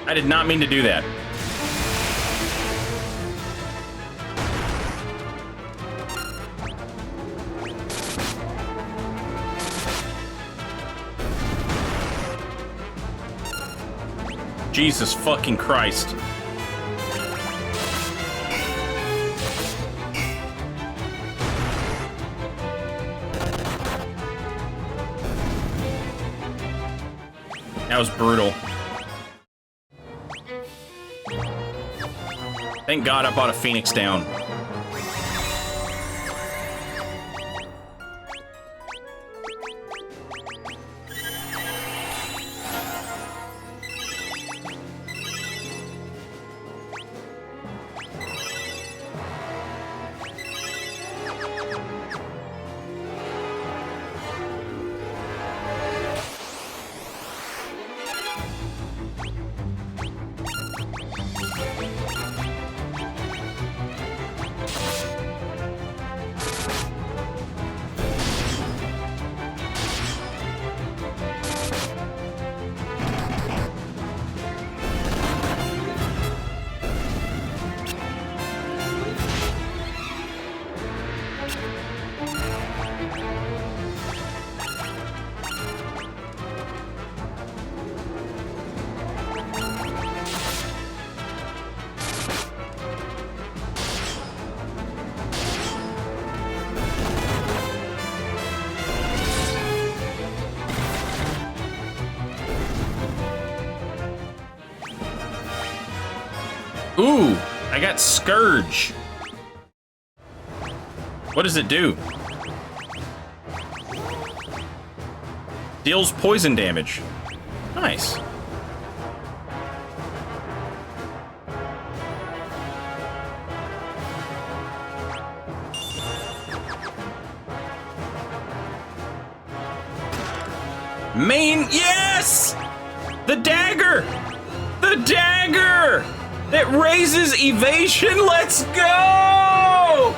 Speaker 1: I did not mean to do that. Jesus fucking Christ. That was brutal. Thank God I bought a Phoenix Down. Ooh, I got Scourge. What does it do? Deals poison damage. Nice. Main, yes! The dagger! The dagger! That raises evasion, let's go!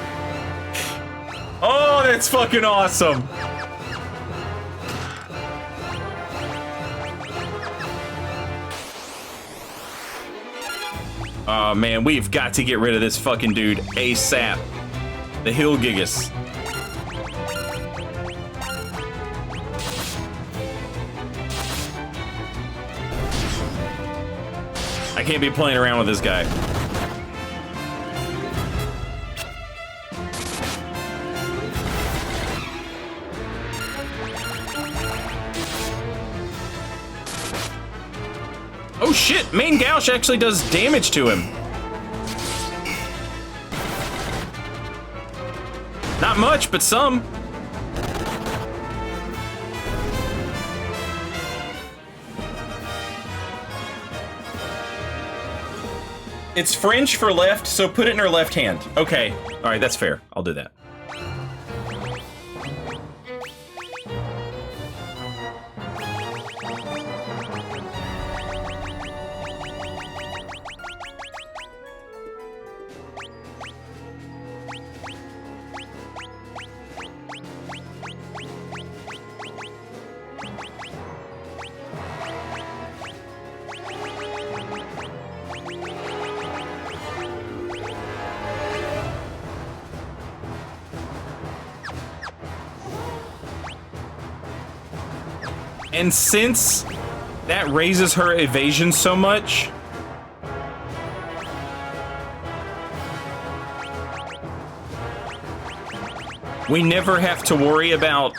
Speaker 1: Oh, that's fucking awesome. Oh man, we've got to get rid of this fucking dude ASAP. The Hillgigas. I can't be playing around with this guy. Oh shit, Main Gouge actually does damage to him. Not much, but some. It's French for left, so put it in her left hand. Okay, all right, that's fair. I'll do that. And since that raises her evasion so much, we never have to worry about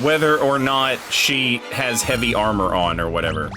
Speaker 1: whether or not she has heavy armor on or whatever.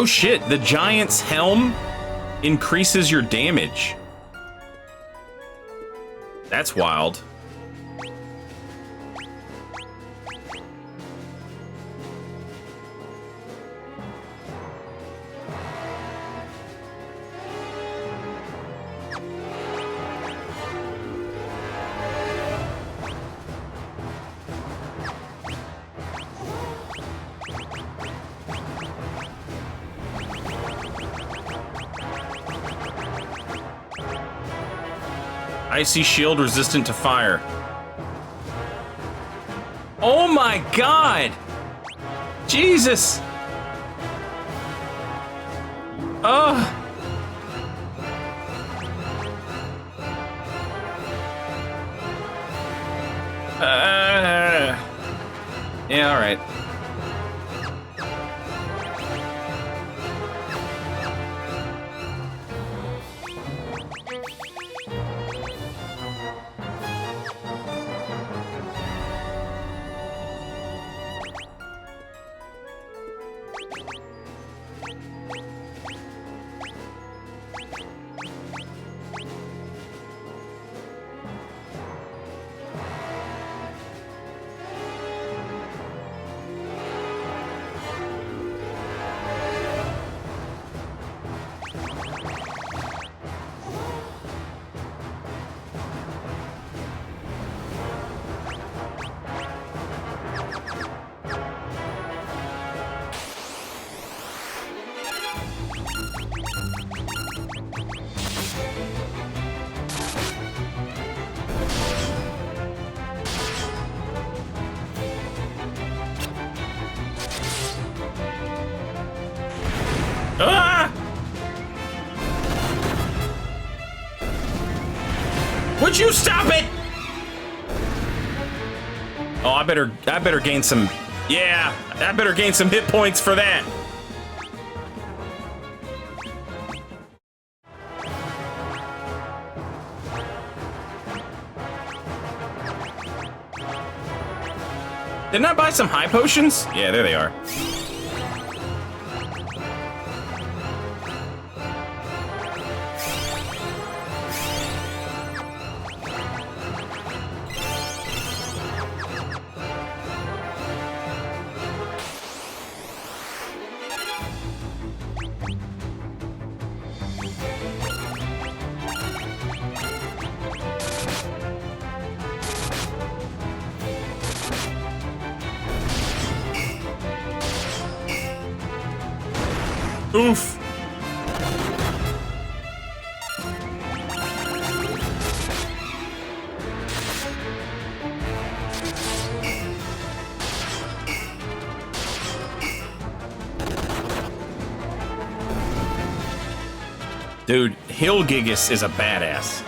Speaker 1: Oh shit, the giant's helm increases your damage. That's wild. Icy shield resistant to fire. Oh my god! Jesus! Oh! Yeah, alright. Ah! Would you stop it? Oh, I better gain some. Yeah, I better gain some hit points for that. Didn't I buy some high potions? Yeah, there they are. Oof. Dude, Hilgigus is a badass.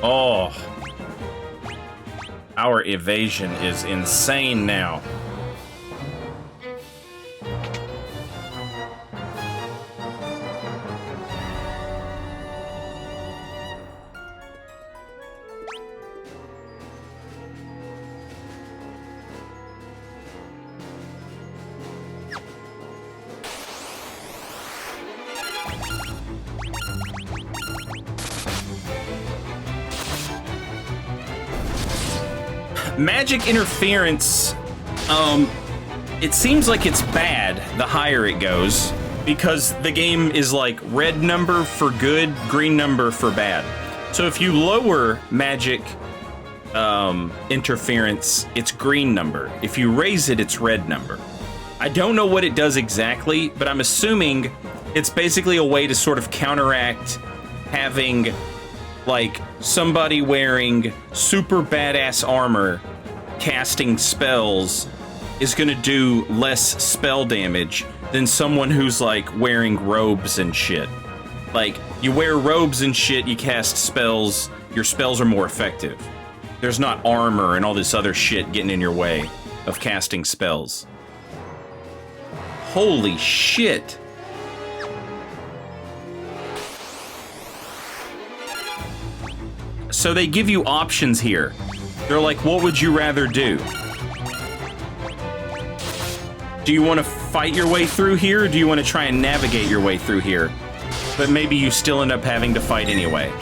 Speaker 1: Oh. Our evasion is insane now. Magic interference, it seems like it's bad the higher it goes, because the game is like red number for good, green number for bad. So if you lower magic interference, it's green number. If you raise it, it's red number. I don't know what it does exactly, but I'm assuming it's basically a way to sort of counteract having like somebody wearing super badass armor casting spells is gonna do less spell damage than someone who's like wearing robes and shit. Like, you wear robes and shit, you cast spells, your spells are more effective. There's not armor and all this other shit getting in your way of casting spells. Holy shit. So they give you options here. They're like, what would you rather do?
Speaker 4: Do you want to fight your way through here, or do you want to try and navigate your way through here? But maybe you still end up having to fight anyway.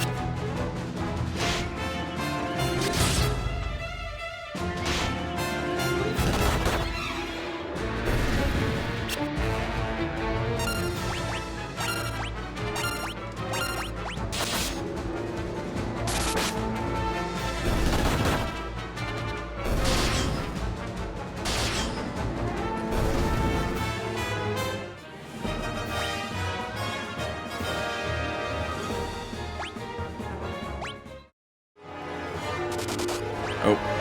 Speaker 4: Oh.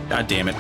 Speaker 4: God damn it.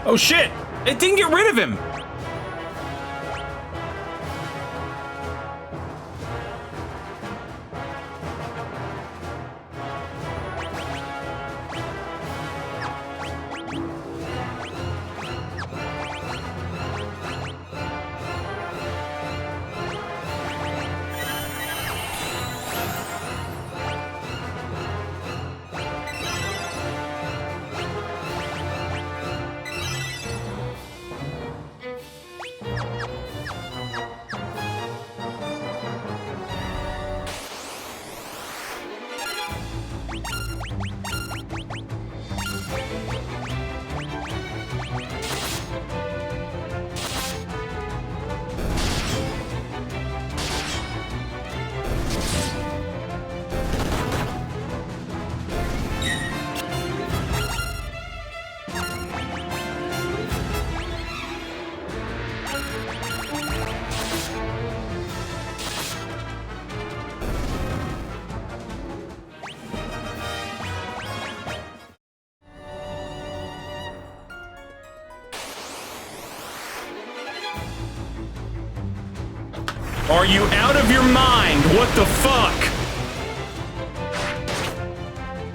Speaker 4: Oh shit! It didn't get rid of him! Are you out of your mind? What the fuck?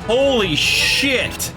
Speaker 4: Holy shit!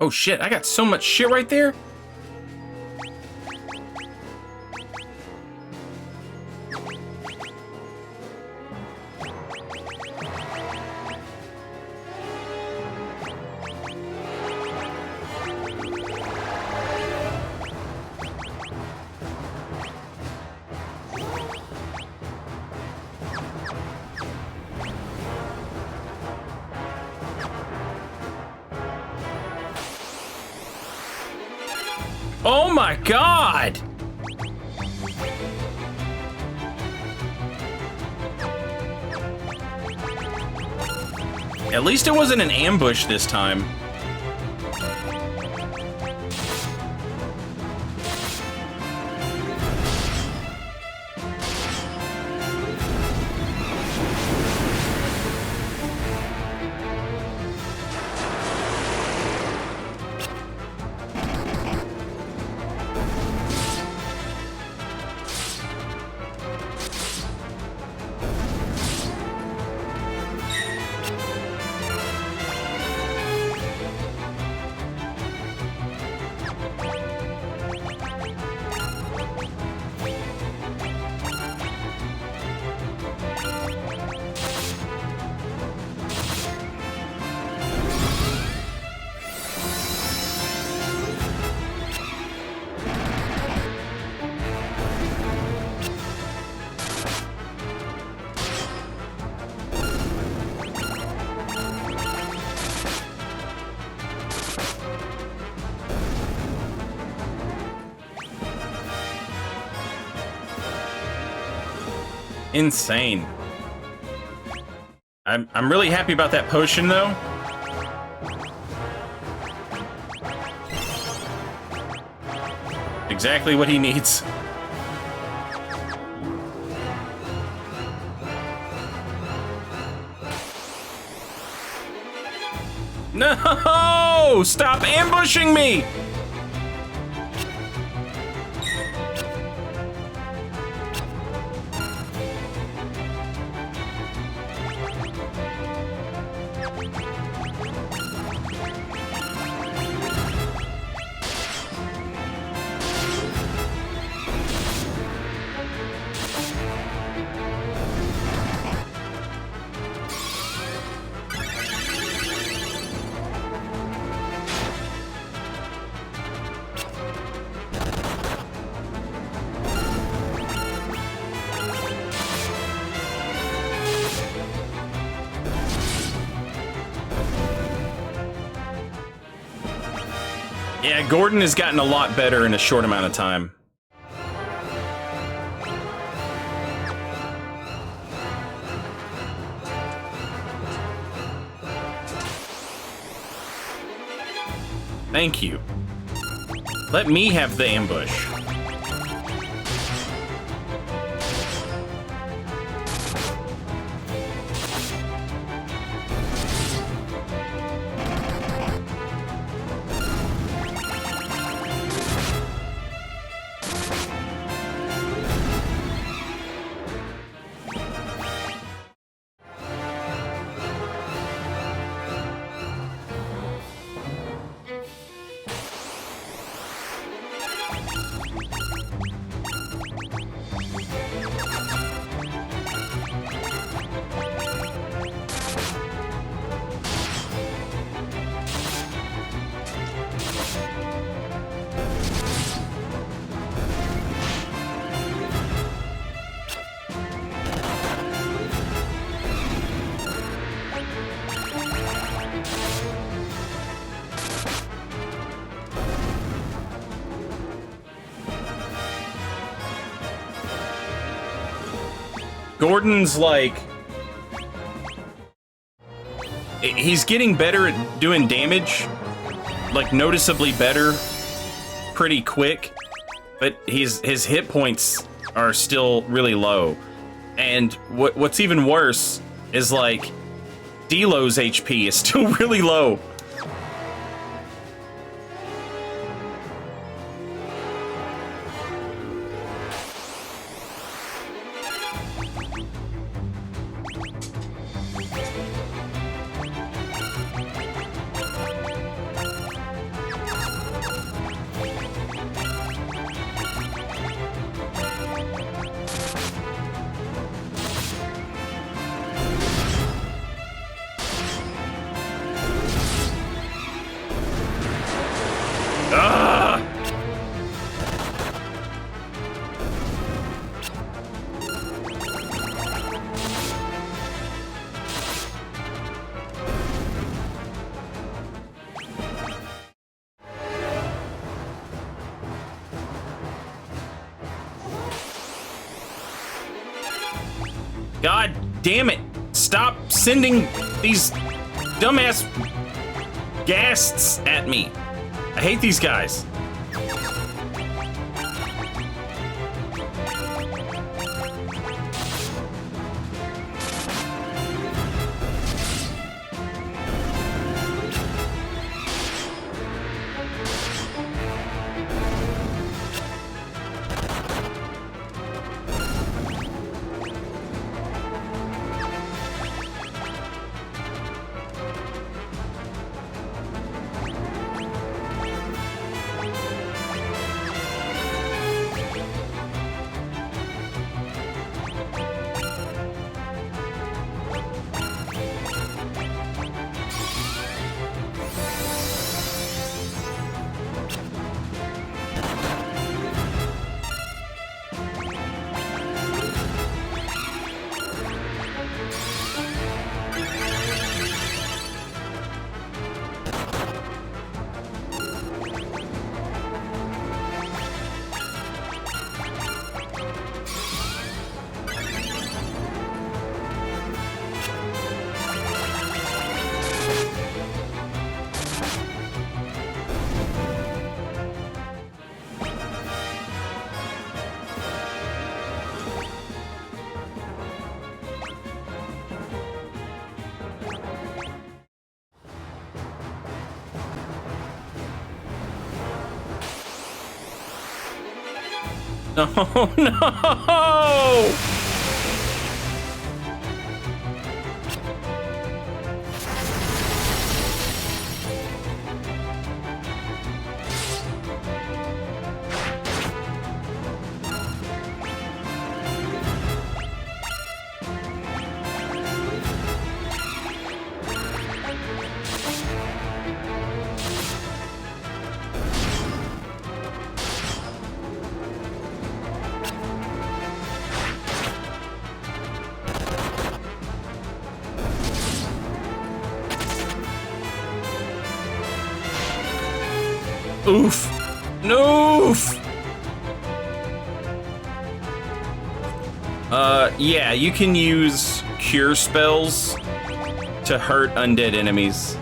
Speaker 4: Oh shit, I got so much shit right there. Oh my god! At least it wasn't an ambush this time. Insane. I'm really happy about that potion though. Exactly what he needs. No! Stop ambushing me! Yeah, Gordon has gotten a lot better in a short amount of time. Thank you. Let me have the ambush. Gordon's like... he's getting better at doing damage. Like, noticeably better. Pretty quick. But his hit points are still really low. And what's even worse is, like, Delo's HP is still really low. God damn it! Stop sending these dumbass ghasts at me. I hate these guys. Oh no! Oof. Noof. Yeah, you can use cure spells to hurt undead enemies.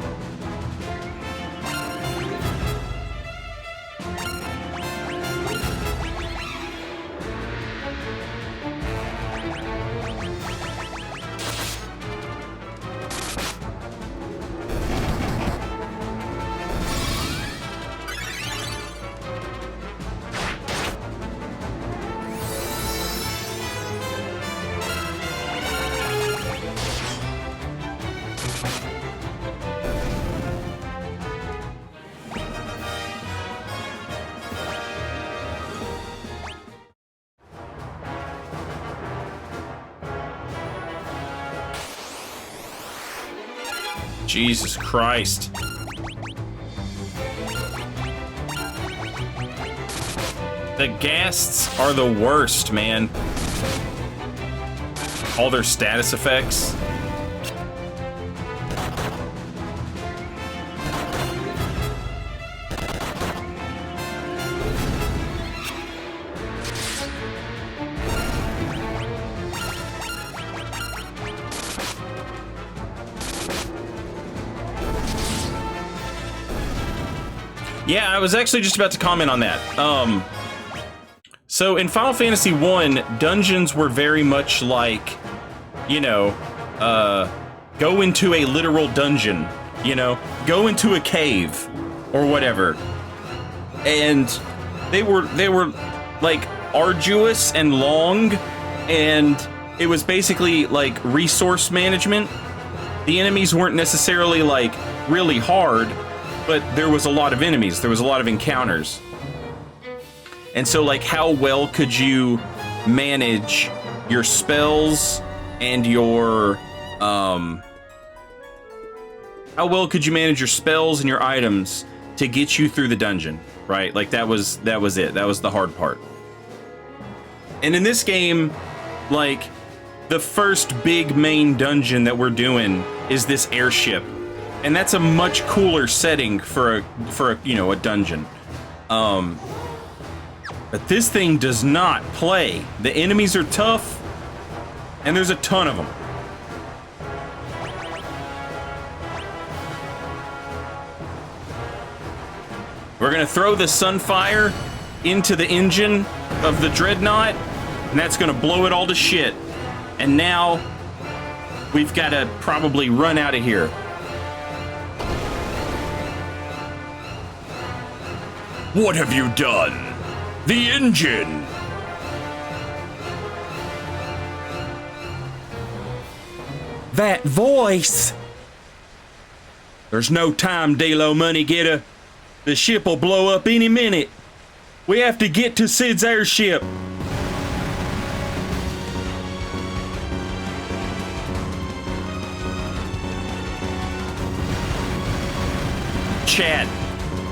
Speaker 4: Jesus Christ. The ghasts are the worst, man. All their status effects. Yeah, I was actually just about to comment on that. So in Final Fantasy I, dungeons were very much like, you know, go into a literal dungeon, you know, go into a cave or whatever. And they were like arduous and long, and it was basically like resource management. The enemies weren't necessarily like really hard, but there was a lot of enemies. There was a lot of encounters. And so, like, how well could you manage your spells and your, how well could you manage your spells and your items to get you through the dungeon, right? Like, that was it. That was the hard part. And in this game, like, the first big main dungeon that we're doing is this airship. And that's a much cooler setting for a you know, a dungeon. But this thing does not play. The enemies are tough,
Speaker 1: And there's a ton of them. We're gonna throw the Sunfire into the engine of the Dreadnought, and that's gonna blow it all to shit. And now we've gotta probably run out of here.
Speaker 2: What have you done? The engine!
Speaker 4: That voice!
Speaker 1: There's no time, Delo Money Getter. The ship will blow up any minute. We have to get to Sid's airship. Chat,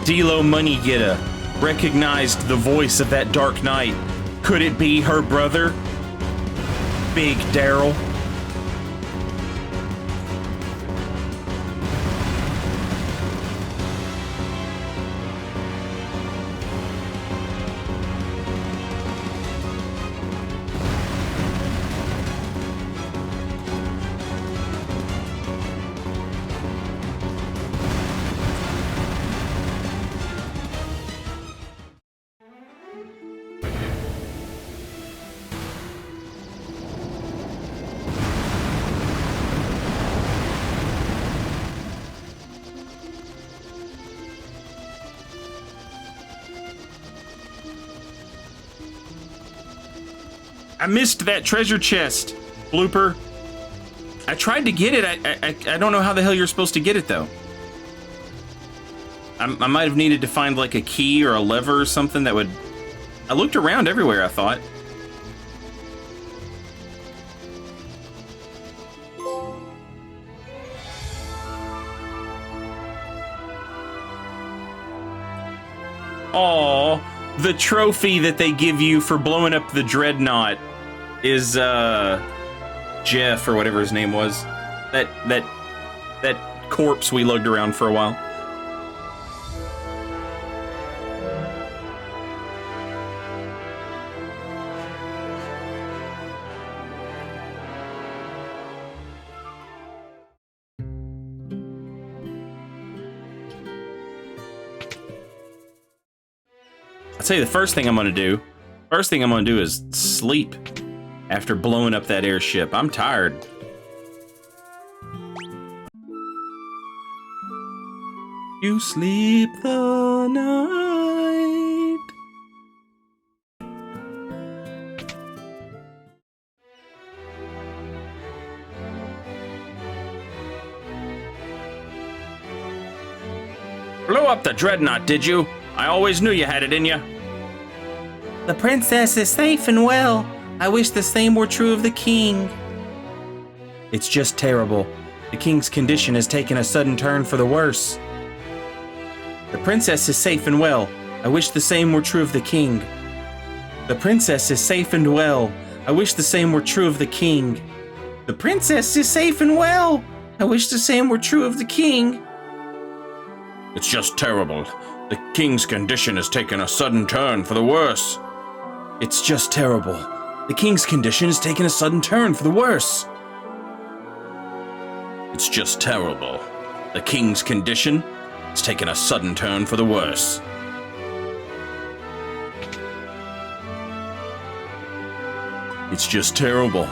Speaker 1: Delo Money Getter recognized the voice of that Dark Knight. Could it be her brother? Big Daryl. I missed that treasure chest, Blooper. I tried to get it. I don't know how the hell you're supposed to get it, though. I might have needed to find, like, a key or a lever or something that would... I looked around everywhere, I thought. Aww, the trophy that they give you for blowing up the Dreadnought is Jeff or whatever his name was. That corpse we lugged around for a while. I'll tell you the first thing I'm gonna do. First thing I'm gonna do is sleep after blowing up that airship. I'm tired. You sleep the night. Blew up the Dreadnought, did you? I always knew you had it in you.
Speaker 4: The princess is safe and well. I wish the same were true of the king. It's just terrible. The king's condition has taken a sudden turn for the worse. The princess is safe and well. I wish the same were true of the king. The princess is safe and well. I wish the same were true of the king. The princess is safe and well. I wish the same were true of the king.
Speaker 1: It's just terrible. The king's condition has taken a sudden turn for the worse.
Speaker 4: It's just terrible. The king's condition has taken a sudden turn for the worse.
Speaker 1: It's just terrible. The king's condition has taken a sudden turn for the worse. It's just terrible.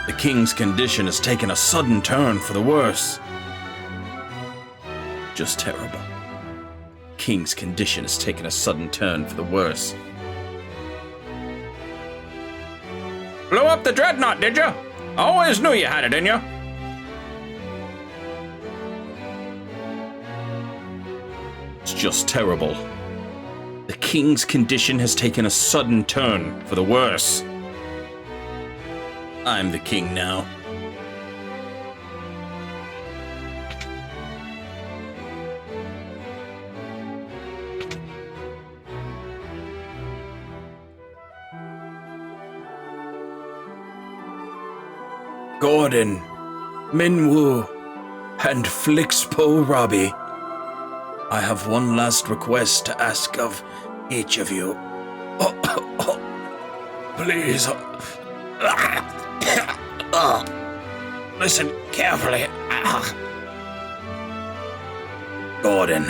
Speaker 1: The king's condition has taken a sudden turn for the worse. Just terrible. King's condition has taken a sudden turn for the worse. Blew up the Dreadnought, did you? I always knew you had it in you. It's just terrible. The king's condition has taken a sudden turn for the worse. I'm the king now.
Speaker 2: Gordon, Minwoo, and Flixpo Robbie, I have one last request to ask of each of you. Please, Listen carefully. Gordon,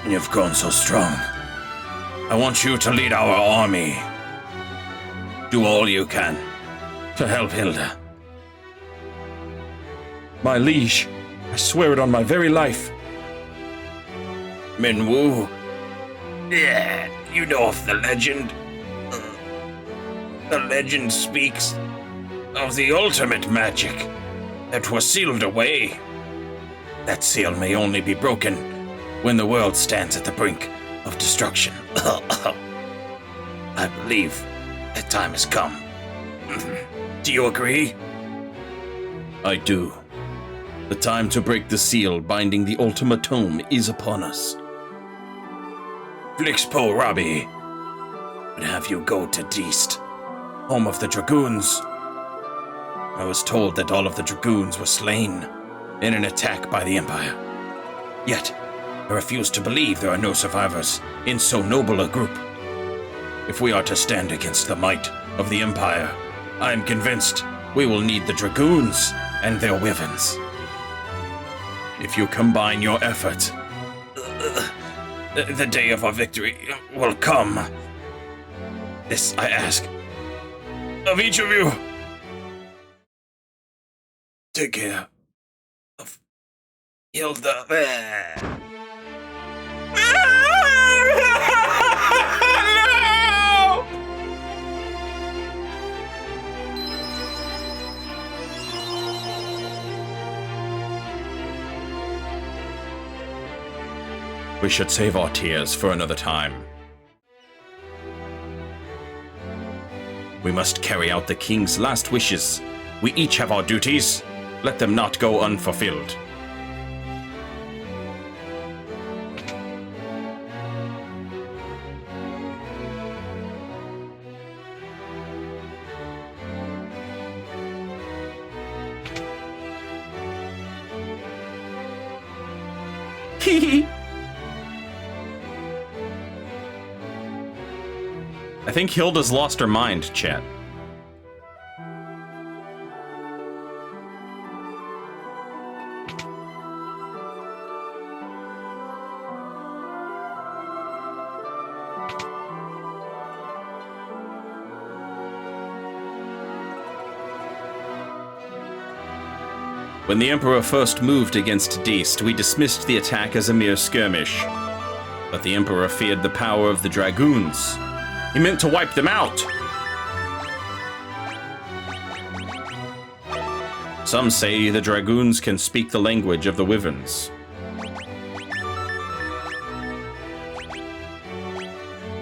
Speaker 2: you've grown so strong. I want you to lead our army. Do all you can to help Hilda.
Speaker 3: My liege, I swear it on my very life.
Speaker 2: Minwu? Yeah, you know of the legend. The legend speaks of the ultimate magic that was sealed away. That seal may only be broken when the world stands at the brink of destruction. I believe that time has come. Do you agree?
Speaker 3: I do. The time to break the seal binding the Ultima Tome is upon us.
Speaker 2: Flixpo Robbie would have you go to Deist, home of the Dragoons. I was told that all of the Dragoons were slain in an attack by the Empire. Yet, I refuse to believe there are no survivors in so noble a group. If we are to stand against the might of the Empire, I am convinced we will need the Dragoons and their wyverns. If you combine your efforts, the day of our victory will come. This I ask of each of you. Take care of Hilda.
Speaker 3: We should save our tears for another time. We must carry out the king's last wishes. We each have our duties. Let them not go unfulfilled.
Speaker 1: I think Hilda's lost her mind, chat. When the Emperor first moved against Deist, we dismissed the attack as a mere skirmish. But the Emperor feared the power of the Dragoons. He meant to wipe them out. Some say the Dragoons can speak the language of the Wyverns.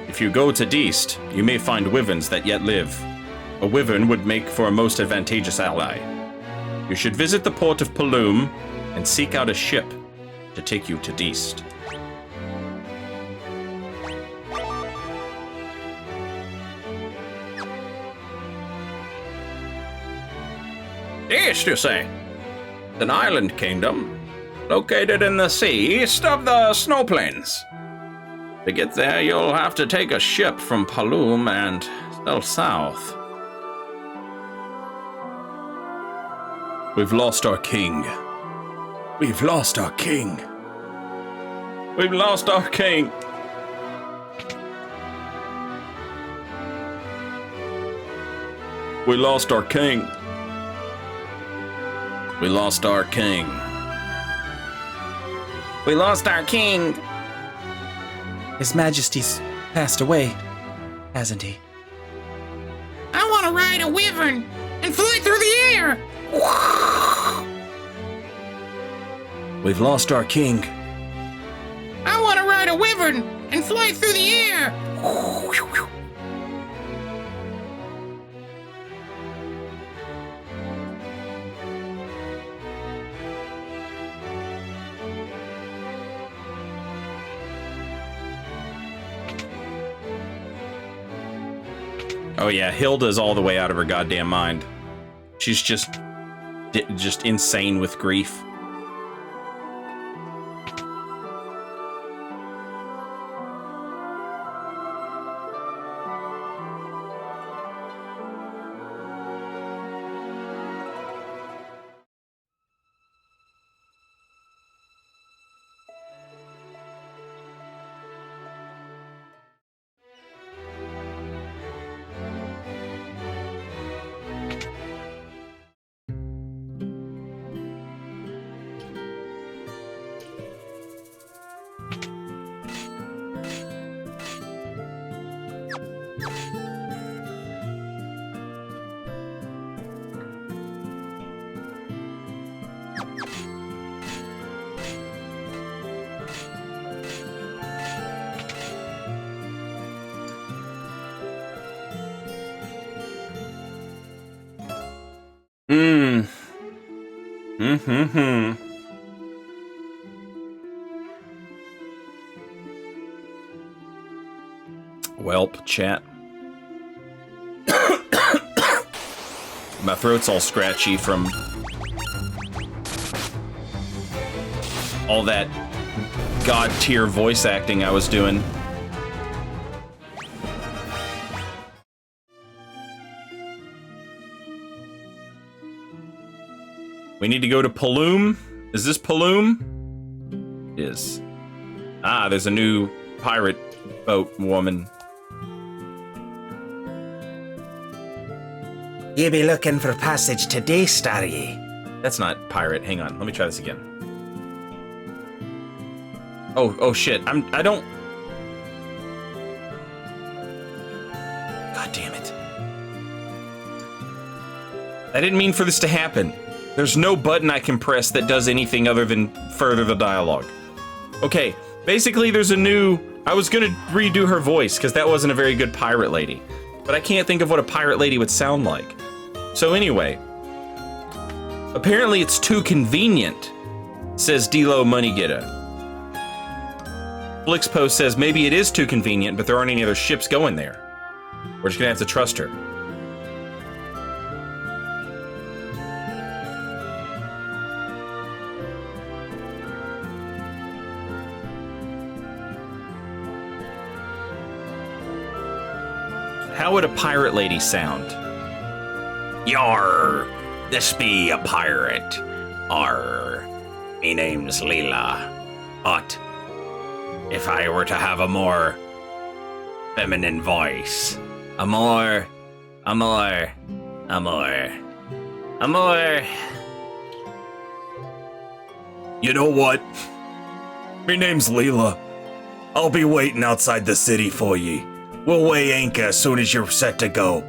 Speaker 1: If you go to Deist, you may find Wyverns that yet live. A Wyvern would make for a most advantageous ally. You should visit the port of Paloom and seek out a ship to take you to Deist.
Speaker 5: Deist, you say? An island kingdom located in the sea east of the snow plains. To get there, you'll have to take a ship from Paloom and sail south.
Speaker 3: We've lost our king. We've lost our king.
Speaker 5: We've lost our king.
Speaker 3: We lost our king.
Speaker 5: We lost our king. We lost our king.
Speaker 4: His Majesty's passed away, hasn't he?
Speaker 6: I want to ride a wyvern and fly through the air.
Speaker 3: We've lost our king.
Speaker 6: I want to ride a wyvern and fly through the air.
Speaker 1: Oh yeah, Hilda's all the way out of her goddamn mind. She's just insane with grief. Welp, chat. My throat's all scratchy from all that god tier voice acting I was doing. We need to go to Paloom. Is this Paloom? It is. Ah, there's a new pirate boat woman.
Speaker 7: You be looking for passage today, Starry?
Speaker 1: That's not pirate. Hang on. Let me try this again. Oh shit. I don't. God damn it. I didn't mean for this to happen. There's no button I can press that does anything other than further the dialogue. Okay, basically there's a new... I was gonna redo her voice, because that wasn't a very good pirate lady. But I can't think of what a pirate lady would sound like. So anyway, apparently it's too convenient, says D-Lo Moneygetter. Flixpo says maybe it is too convenient, but there aren't any other ships going there. We're just gonna have to trust her. How would a pirate lady sound?
Speaker 5: Yar, this be a pirate. Arr, me name's Leela. But if I were to have a more feminine voice, amor.
Speaker 2: You know what? Me name's Leela. I'll be waiting outside the city for ye. We'll weigh anchor as soon as you're set to go.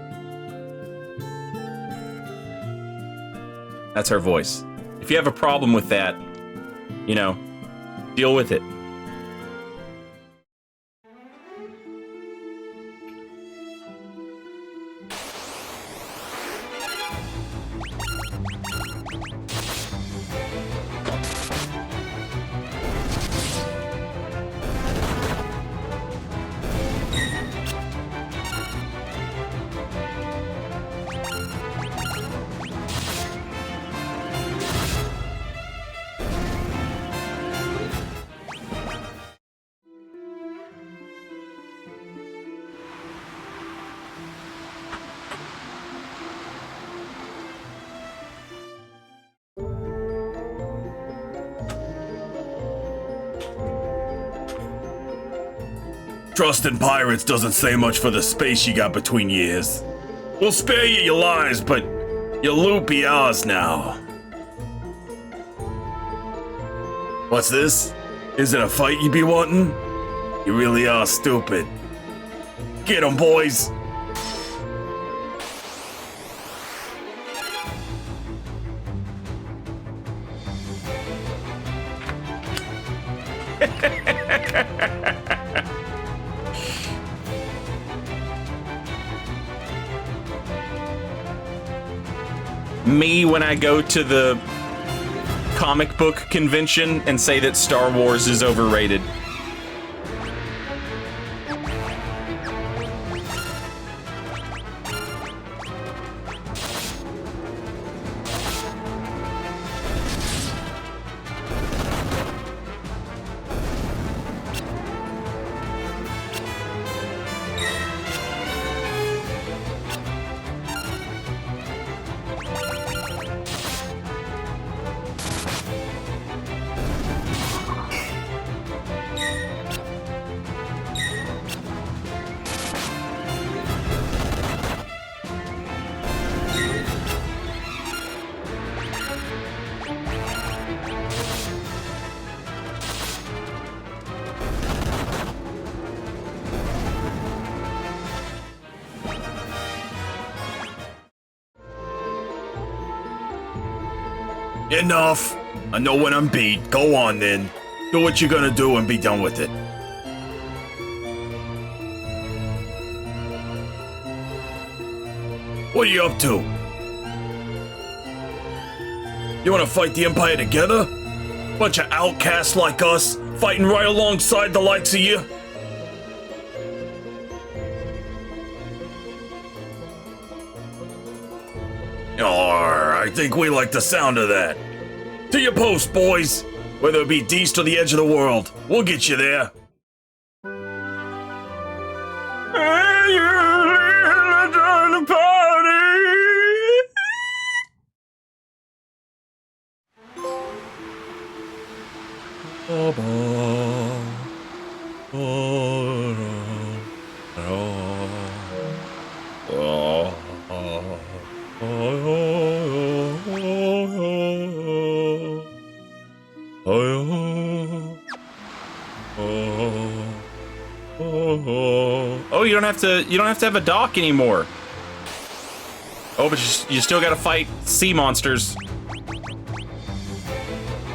Speaker 1: That's her voice. If you have a problem with that, you know, deal with it.
Speaker 2: Trusting pirates doesn't say much for the space you got between your ears. We'll spare you your lives, but your loot be ours now. What's this? Is it a fight you be wanting? You really are stupid. Get 'em, boys!
Speaker 1: Me when I go to the comic book convention and say that Star Wars is overrated.
Speaker 2: Enough. I know when I'm beat. Go on then. Do what you're gonna do and be done with it. What are you up to? You wanna fight the Empire together? Bunch of outcasts like us, fighting right alongside the likes of you? I think we like the sound of that. To your post, boys. Whether it be Deast or the edge of the world, we'll get you there. Hey, you little darling party!
Speaker 1: Oh, you don't have to have a dock anymore. Oh, but you still gotta fight sea monsters.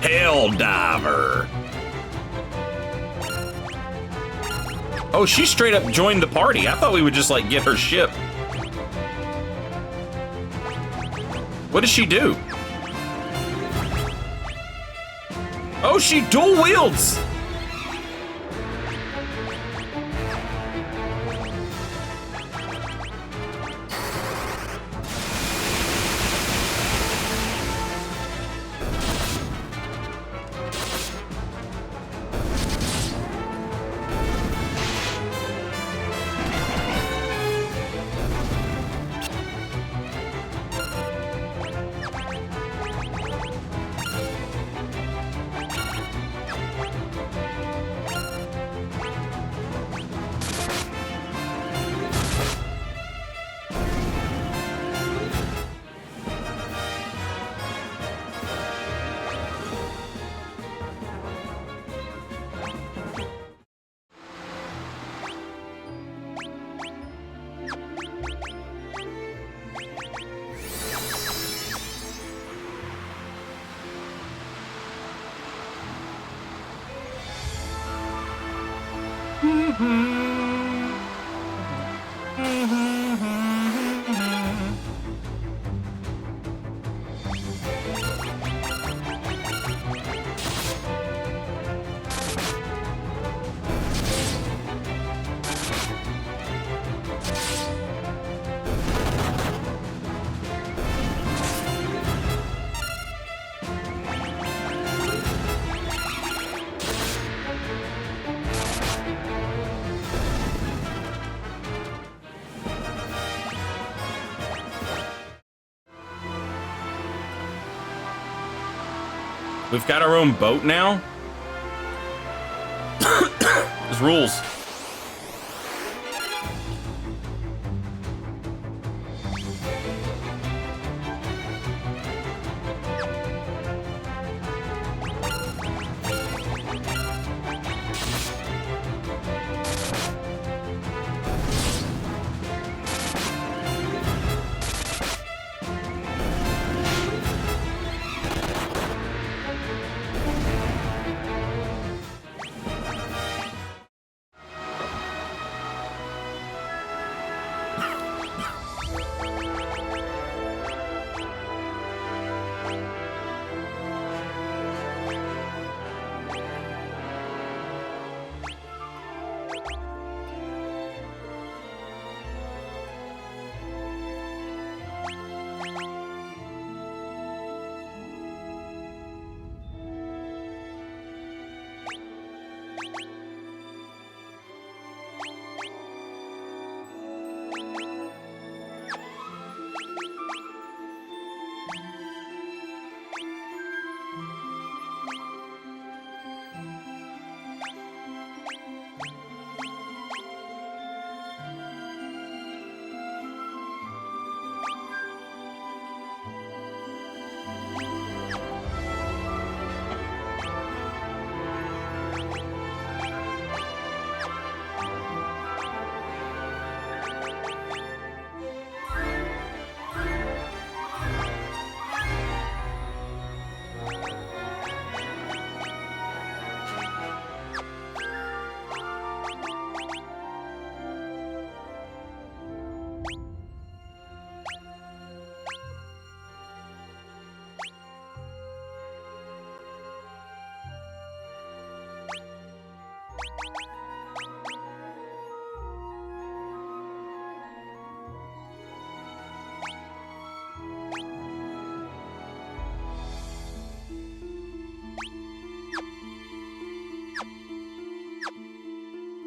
Speaker 1: Helldiver. Oh, she straight up joined the party. I thought we would just like get her ship. What does she do? Oh, she dual wields. We've got our own boat now? There's rules.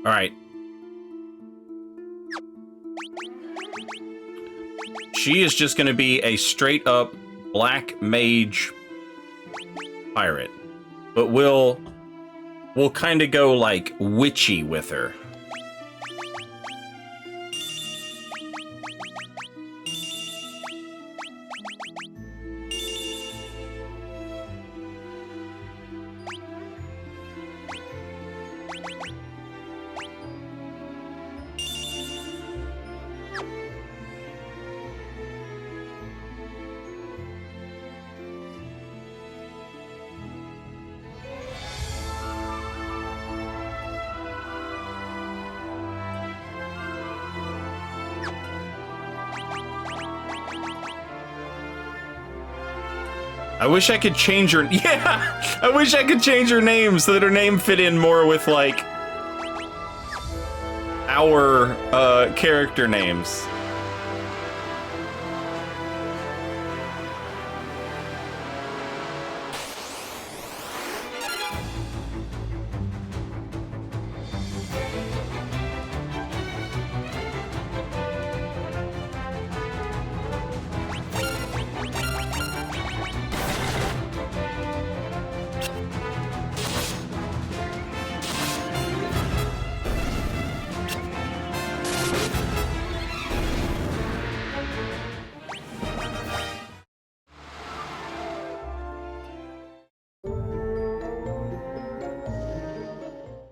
Speaker 1: All right. She is just going to be a straight up black mage pirate. But we'll kind of go like witchy with her. I wish I could change her. Yeah, I wish I could change her name so that her name fit in more with like our character names.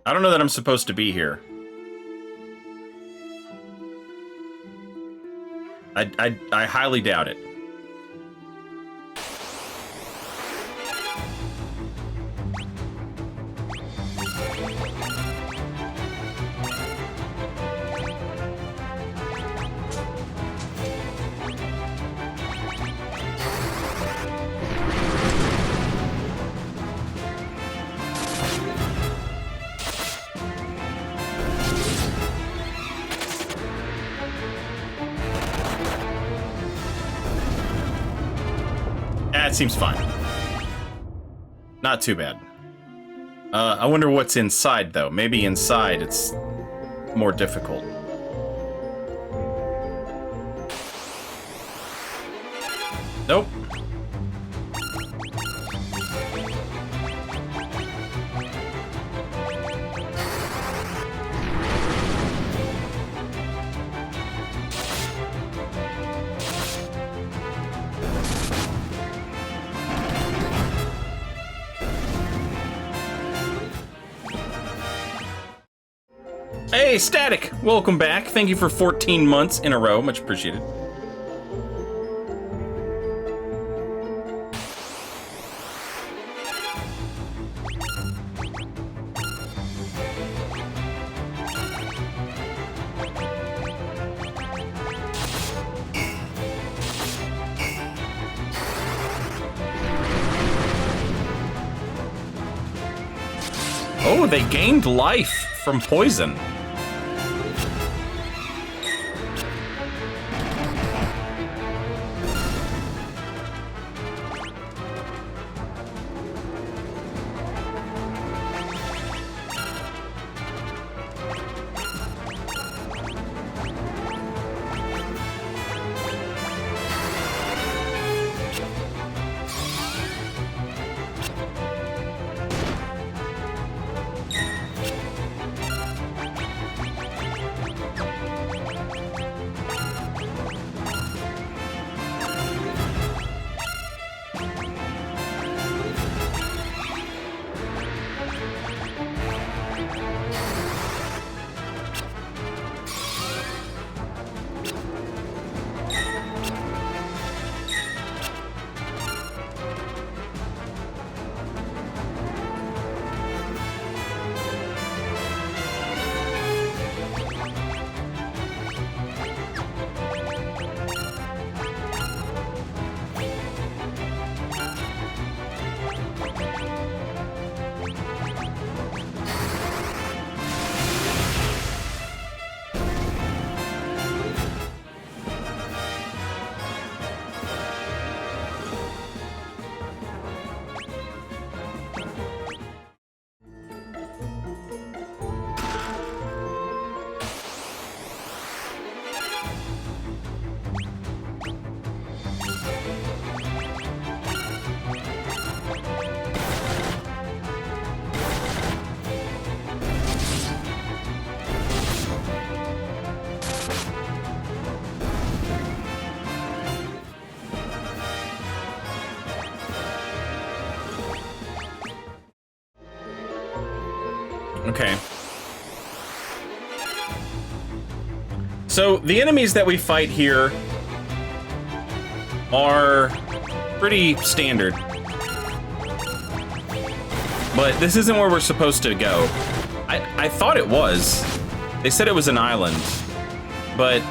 Speaker 1: I don't know that I'm supposed to be here. I highly doubt it. That seems fine. Not too bad. I wonder what's inside, though. Maybe inside it's more difficult. Nope. Hey, Static! Welcome back. Thank you for 14 months in a row. Much appreciated. Oh, they gained life from poison. Okay. So the enemies that we fight here are pretty standard. But this isn't where we're supposed to go. I thought it was. They said it was an island. But,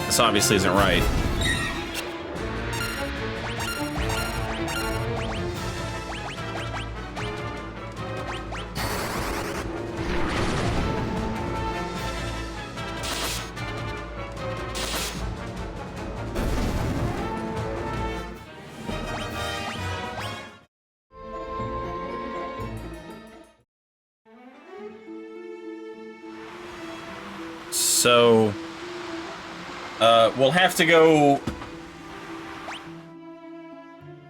Speaker 1: this obviously isn't right. So, we'll have to go...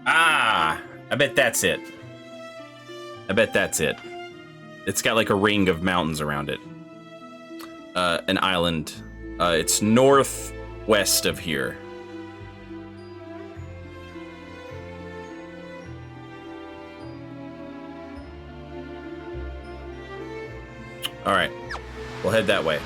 Speaker 1: Ah! I bet that's it. I bet that's it. It's got like a ring of mountains around it. An island. It's northwest of here. Alright. We'll head that way.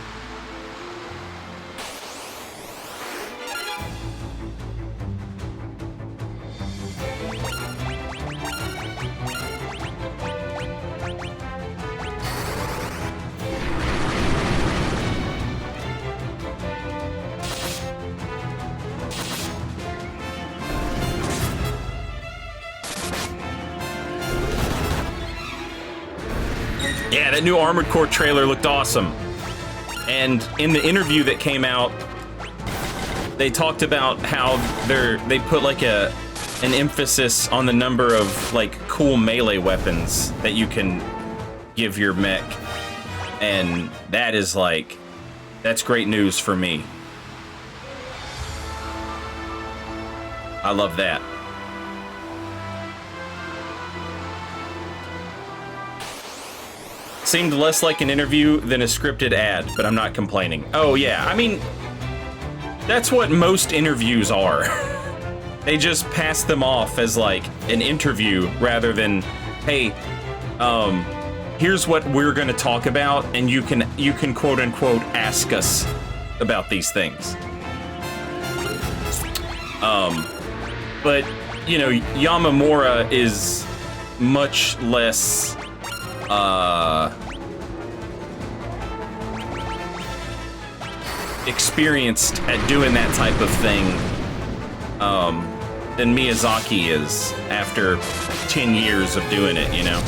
Speaker 1: Yeah, that new Armored Core trailer looked awesome. And in the interview that came out, they talked about how they put like an emphasis on the number of like cool melee weapons that you can give your mech. And that is like, that's great news for me. I love that. Seemed less like an interview than a scripted ad, but I'm not complaining. Oh yeah, I mean, that's what most interviews are. They just pass them off as like an interview rather than, hey, here's what we're gonna talk about, and you can quote unquote ask us about these things. But you know, Yamamura is much less experienced at doing that type of thing than Miyazaki is after 10 years of doing it, you know?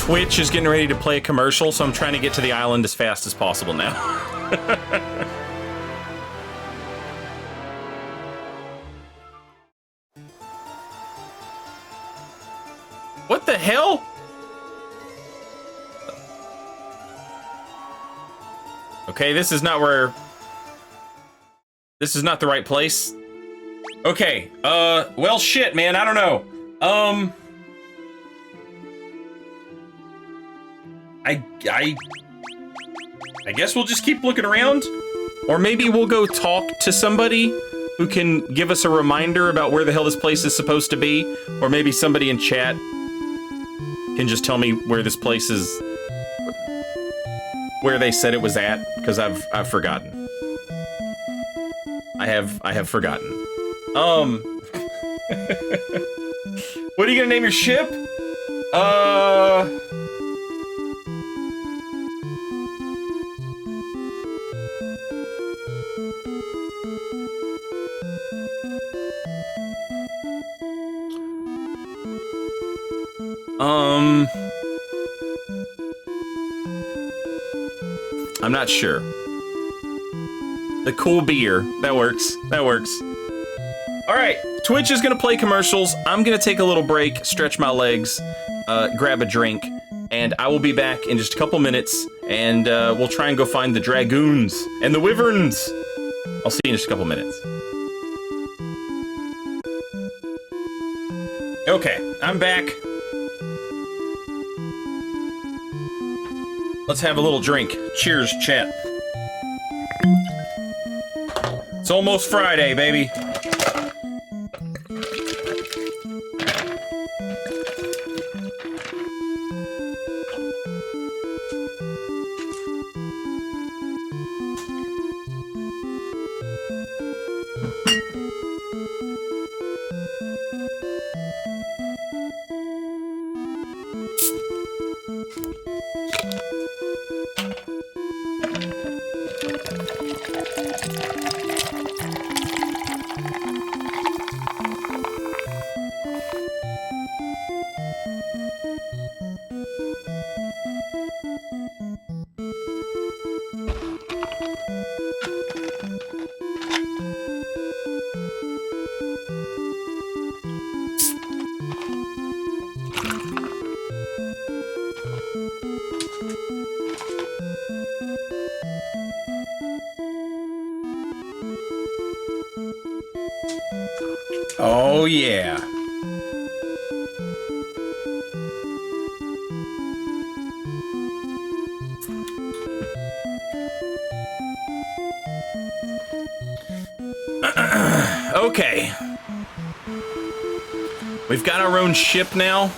Speaker 1: Twitch is getting ready to play a commercial, so I'm trying to get to the island as fast as possible now. What the hell? Okay, this is not where... This is not the right place. Okay, well, shit, man, I don't know. I guess we'll just keep looking around, or maybe we'll go talk to somebody who can give us a reminder about where the hell this place is supposed to be, or maybe somebody in chat can just tell me where this place is, where they said it was at, because I've forgotten. I have forgotten. What are you gonna name your ship? I'm not sure. The Cool Beer. That works. That works. All right. Twitch is going to play commercials. I'm going to take a little break, stretch my legs, grab a drink, and I will be back in just a couple minutes, and we'll try and go find the Dragoons and the Wyverns. I'll see you in just a couple minutes. Okay, I'm back. Let's have a little drink. Cheers, chat. It's almost Friday, baby. Oh, yeah. Okay. We've got our own ship now.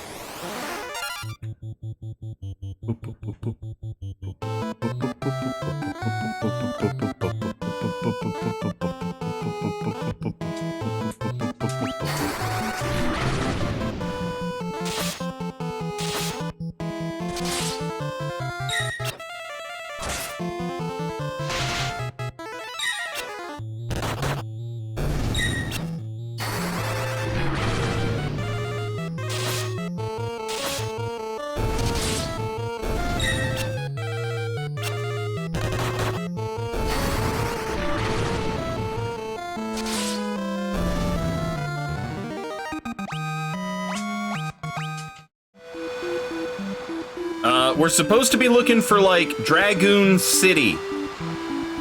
Speaker 1: We're supposed to be looking for, like, Dragoon City.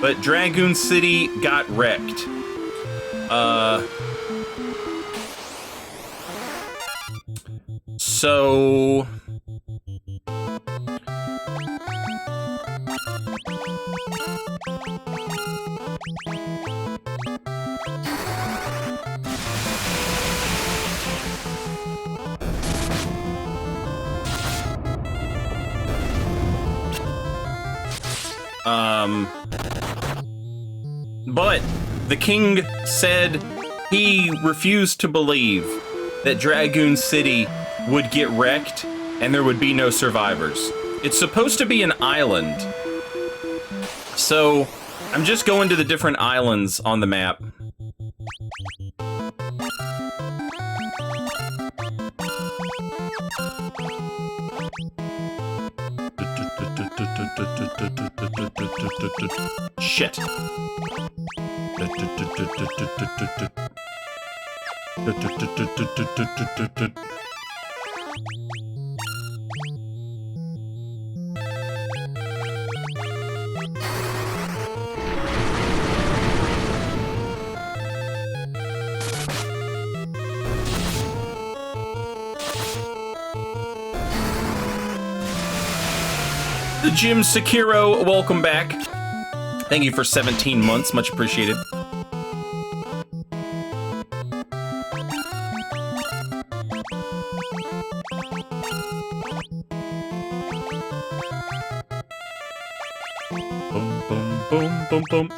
Speaker 1: But Dragoon City got wrecked. So... But the king said he refused to believe that Dragoon City would get wrecked and there would be no survivors. It's supposed to be an island. So I'm just going to the different islands on the map. Shit. Jim Sekiro, welcome back. Thank you for 17 months, much appreciated.
Speaker 3: Boom, boom, boom, boom, boom.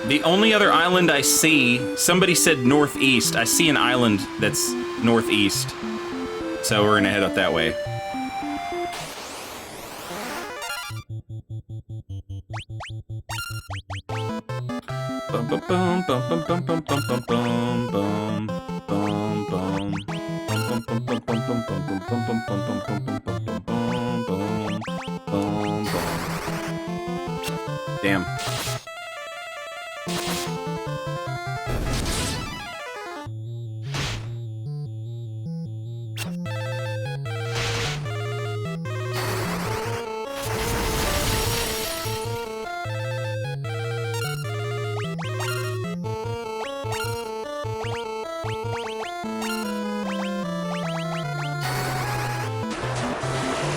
Speaker 1: The only other island I see, somebody said northeast. I see an island that's northeast. So we're gonna head up that way. Bum bum bum bum bum bum bum bum bum bum bum bum. Bum bum bum bum bum bum bum bum bum bum bum bum bum bum bum bum bum. Damn.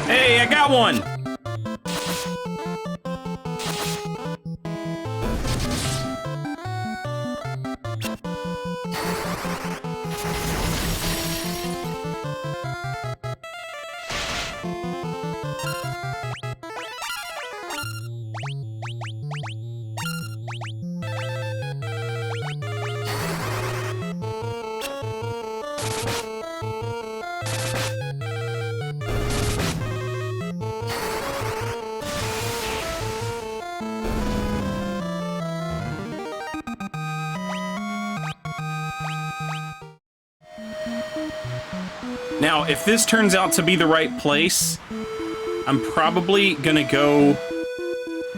Speaker 1: Hey, I got one! Now, if this turns out to be the right place, I'm probably gonna go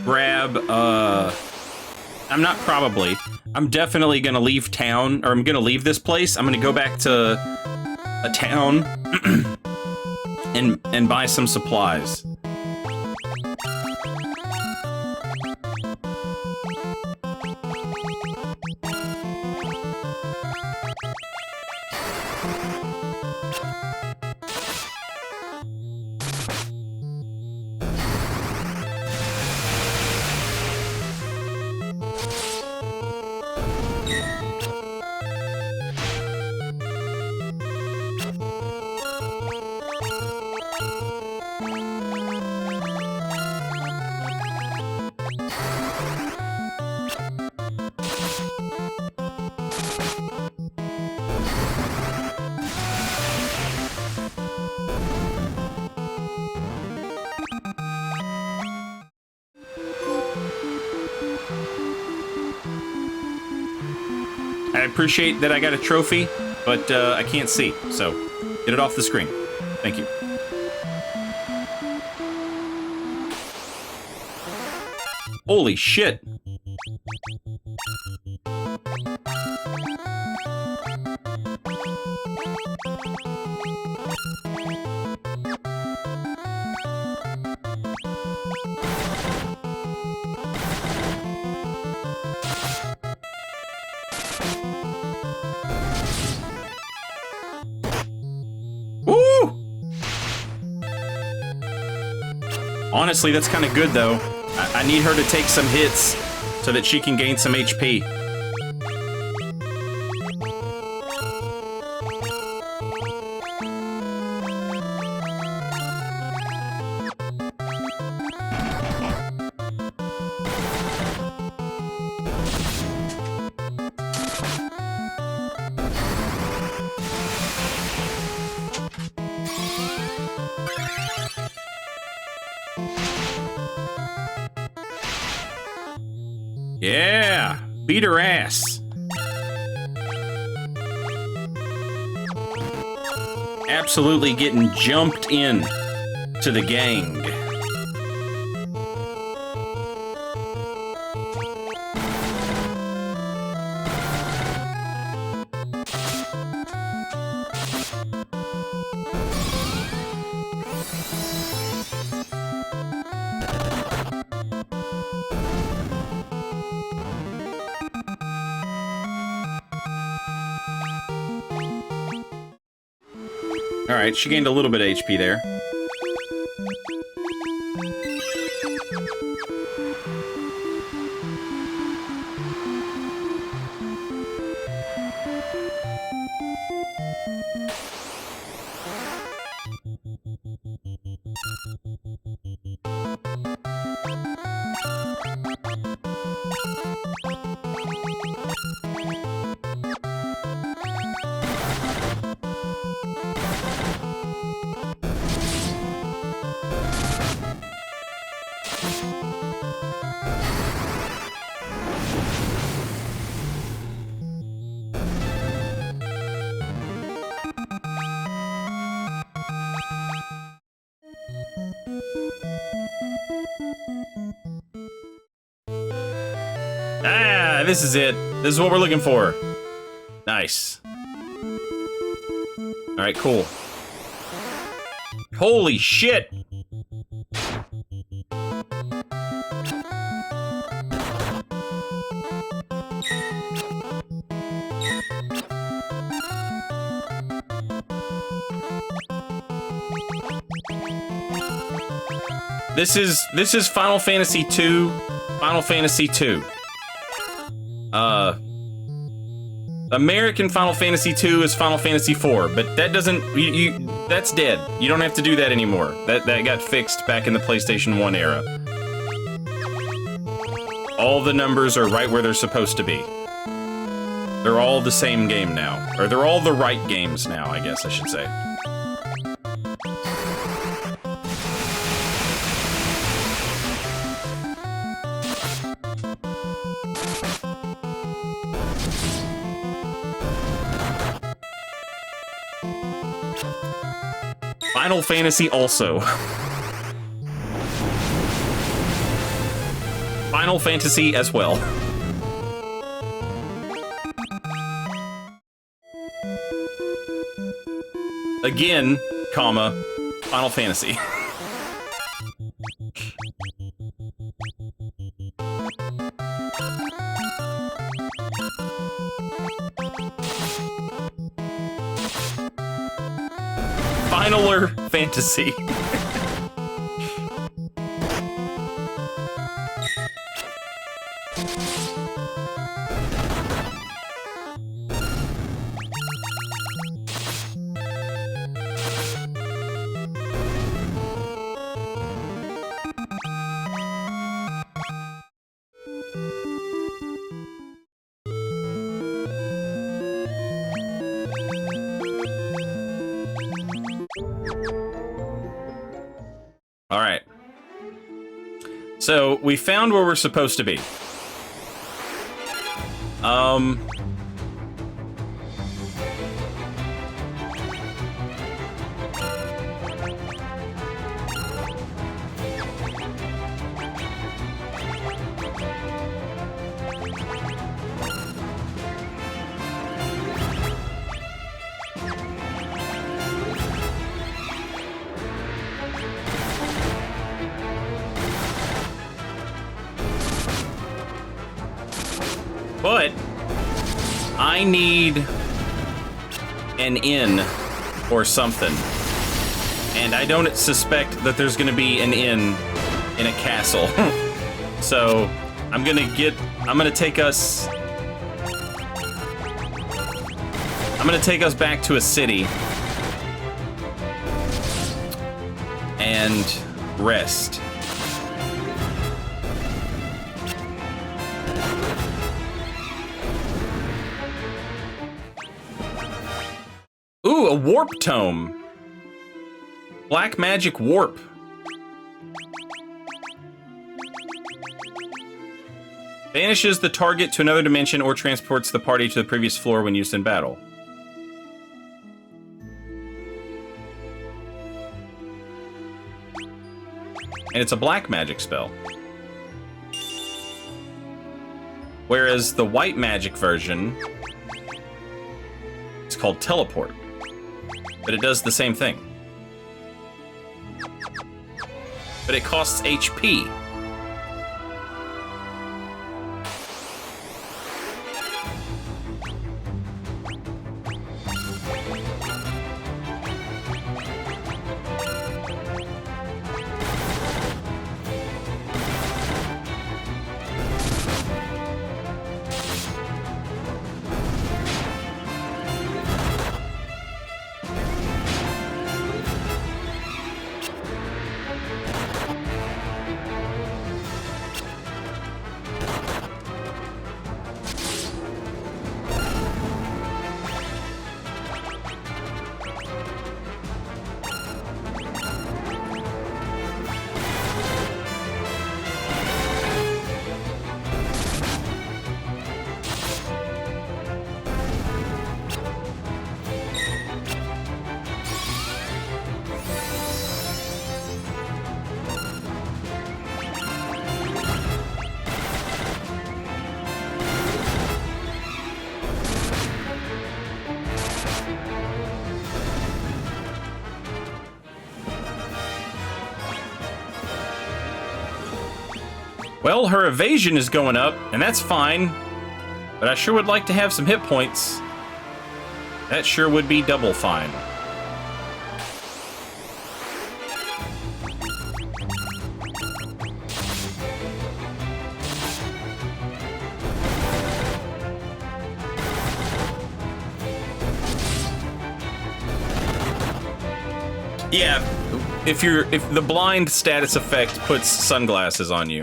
Speaker 1: grab, I'm not probably. I'm definitely gonna leave town, or I'm gonna leave this place. I'm gonna go back to a town and buy some supplies. I appreciate that I got a trophy, but I can't see, so get it off the screen. Thank you. Holy shit. Honestly, that's kind of good, though. I need her to take some hits so that she can gain some HP. Yeah, beat her ass. Absolutely getting jumped in to the gang. Alright, she gained a little bit of HP there. Ah, this is it. This is what we're looking for. Nice. Alright, cool. Holy shit! This is Final Fantasy 2. Final Fantasy 2. American Final Fantasy 2 is Final Fantasy 4, but that doesn't that's dead. You don't have to do that anymore. That got fixed back in the PlayStation 1 era. All the numbers are right where they're supposed to be. They're all the same game now. Or they're all the right games now, I guess I should say. Final Fantasy also. Final Fantasy as well. Again, comma, Final Fantasy. Finaler Fantasy. All right. So we found where we're supposed to be. But I need an inn or something. And I don't suspect that there's gonna be an inn in a castle. So I'm gonna take us back to a city and rest. Ooh, a warp tome. Black magic warp. Banishes the target to another dimension or transports the party to the previous floor when used in battle. And it's a black magic spell. Whereas the white magic version, it's called teleport. But it does the same thing. But it costs HP. Well, her evasion is going up, and that's fine. But I sure would like to have some hit points. That sure would be double fine. Yeah, if the blind status effect puts sunglasses on you.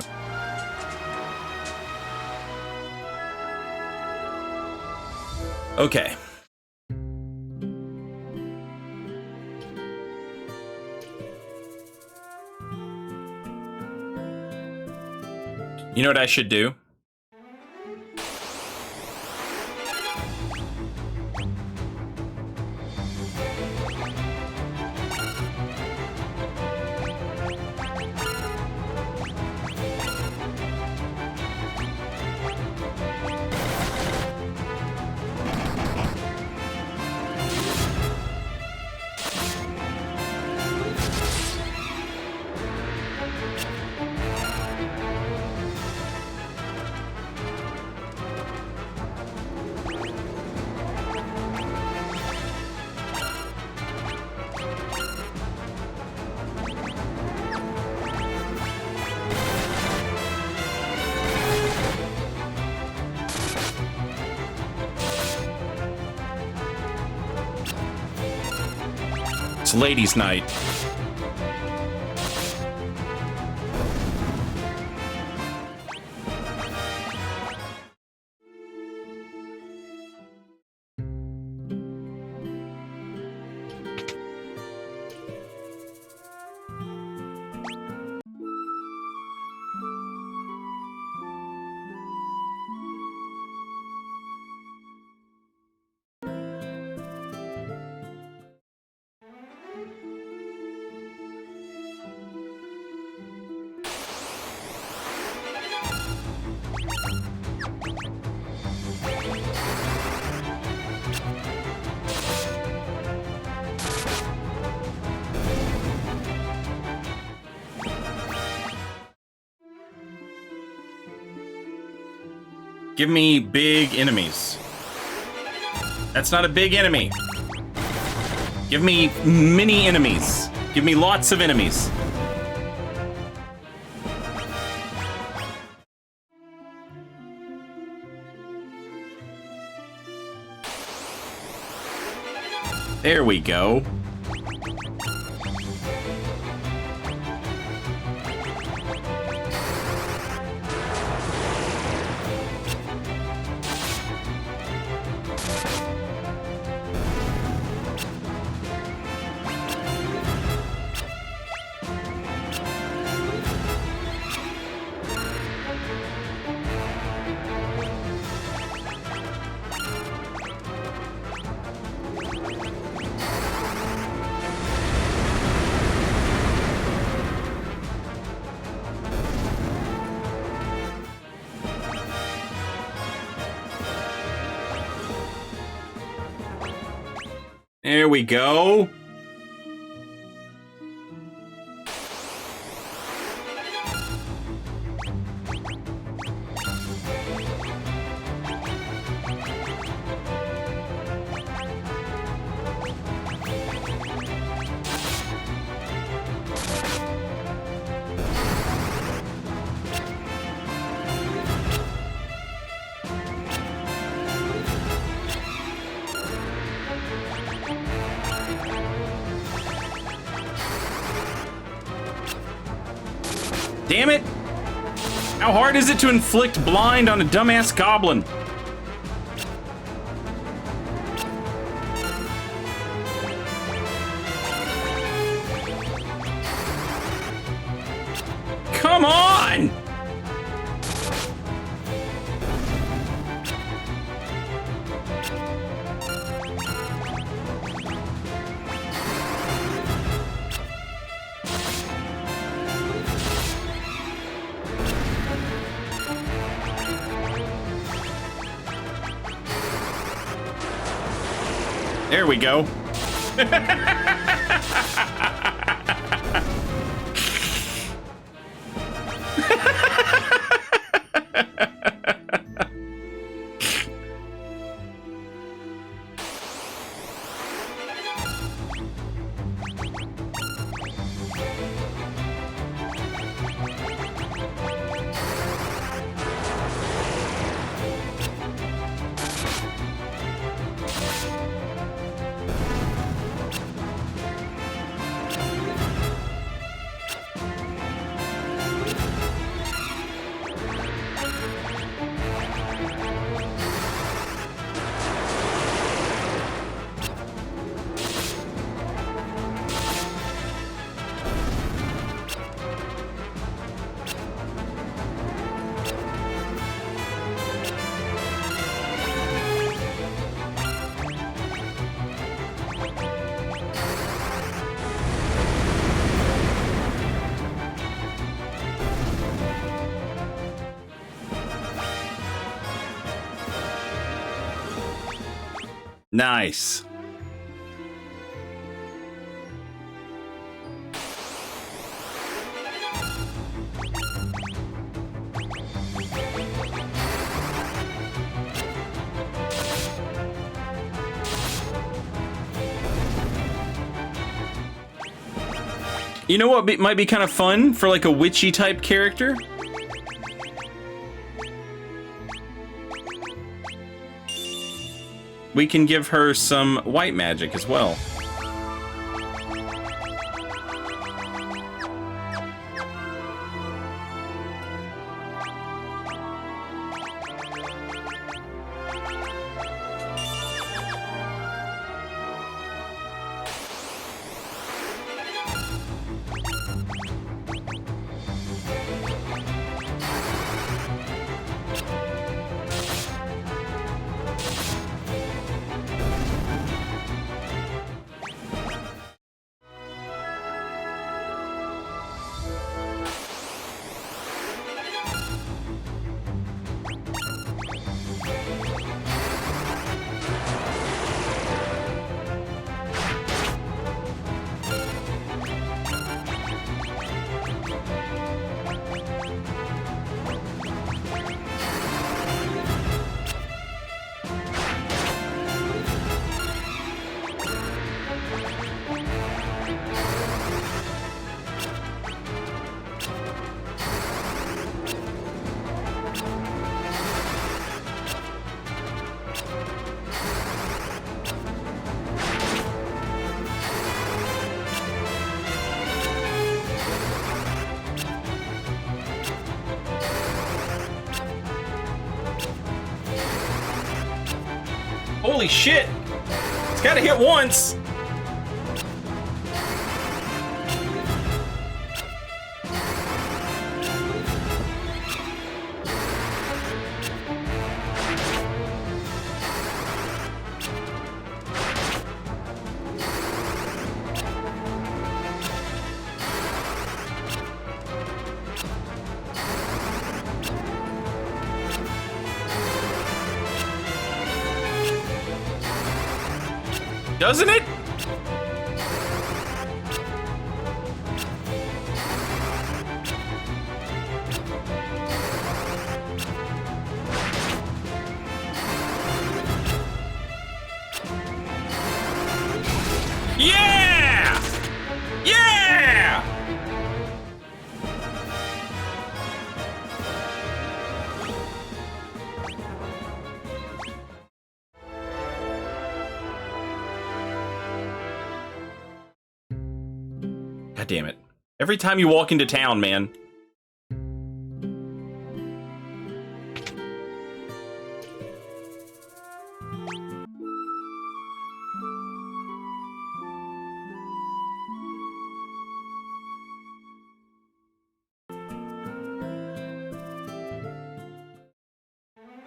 Speaker 1: Okay. You know what I should do? It's ladies' night. Give me big enemies. That's not a big enemy. Give me mini enemies. Give me lots of enemies. There we go. There we go. Damn it! How hard is it to inflict blind on a dumbass goblin? Come on! There we go. Nice. You know what might be kind of fun for like a witchy type character? We can give her some white magic as well. Holy shit! It's gotta hit once! Doesn't it? Yeah! Yeah! God damn it. Every time you walk into town, man.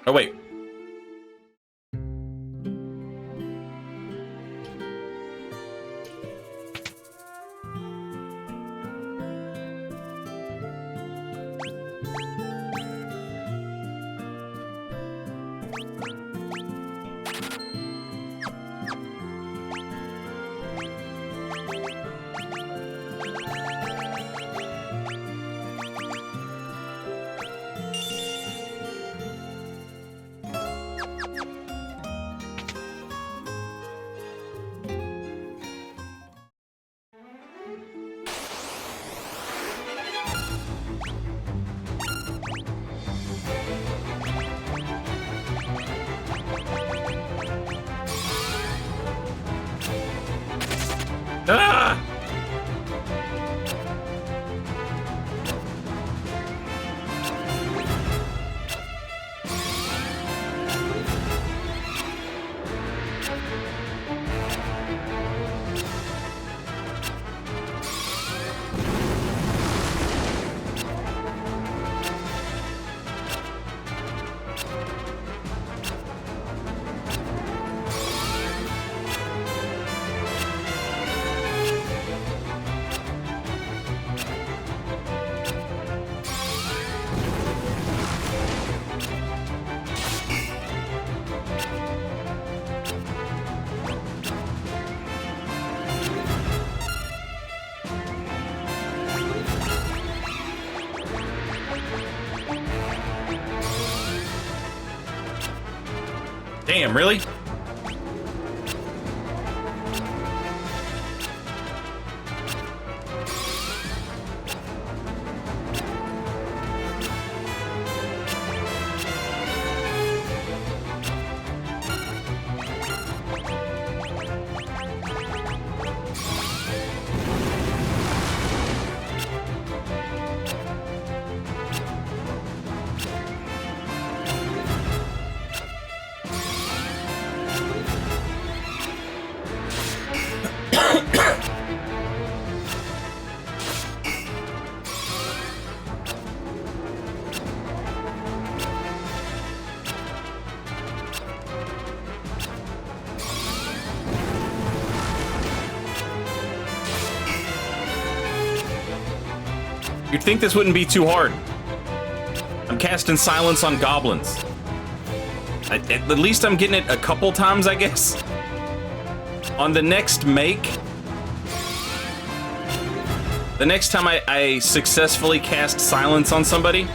Speaker 1: Oh, wait. Ah! Damn, really? You'd think this wouldn't be too hard. I'm casting silence on goblins. At least I'm getting it a couple times, I guess. On the next make, the next time I successfully cast silence on somebody,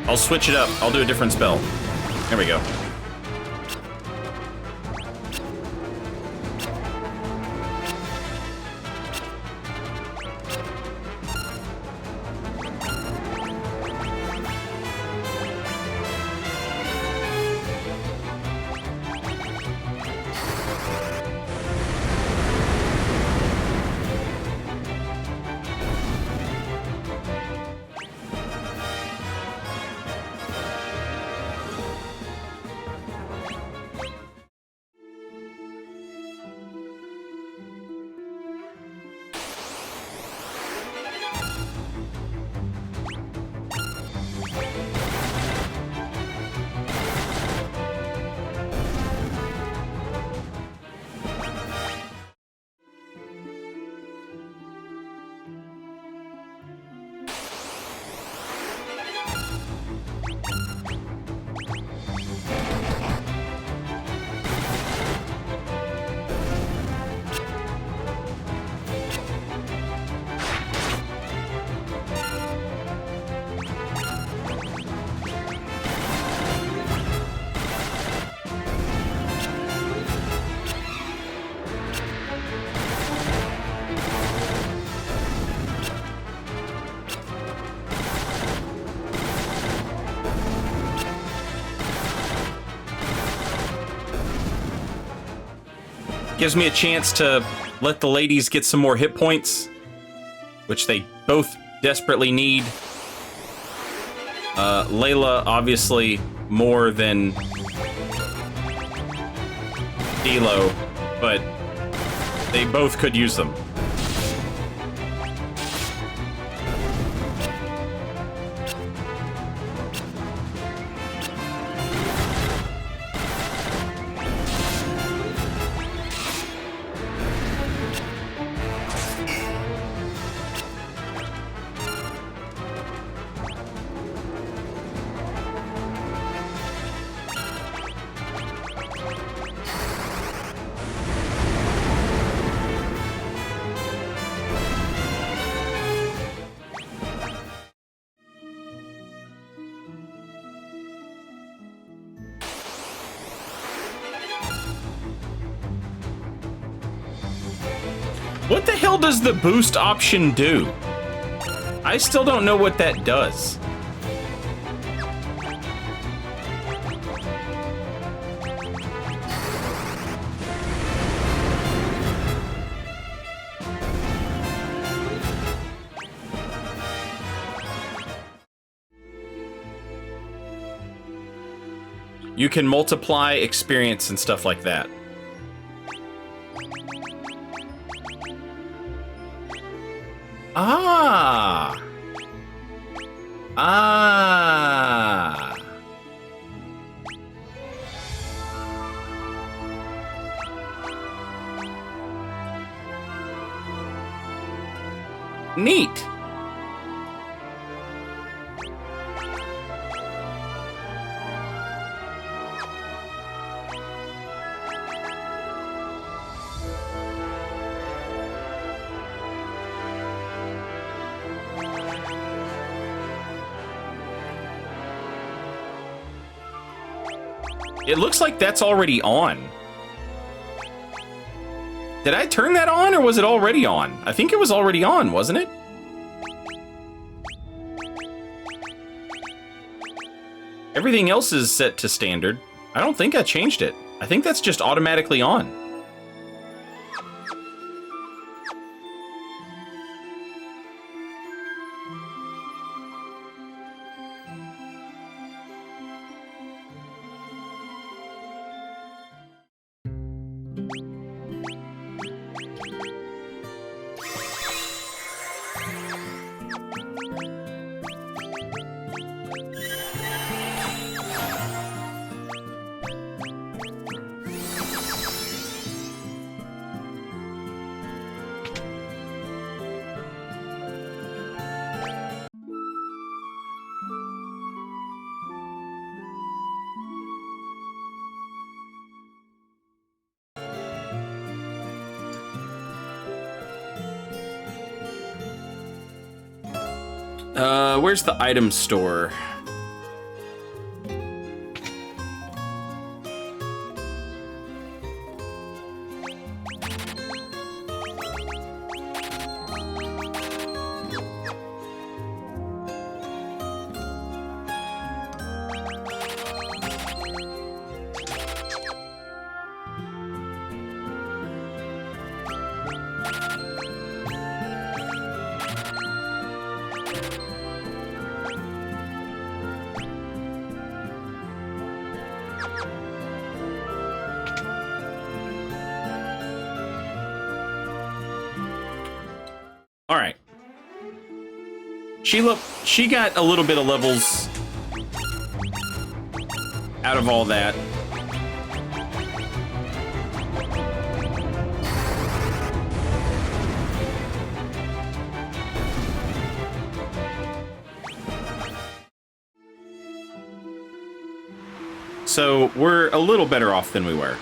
Speaker 1: I'll switch it up. I'll do a different spell. There we go. Gives me a chance to let the ladies get some more hit points, which they both desperately need. Layla, obviously, more than D'Lo, but they both could use them. What the hell does the boost option do? I still don't know what that does. You can multiply experience and stuff like that. Ah. Ah. Neat. It looks like that's already on. Did I turn that on, or was it already on? I think it was already on, wasn't it? Everything else is set to standard. I don't think I changed it. I think that's just automatically on. Where's the item store? All right. She got a little bit of levels out of all that. So we're a little better off than we were.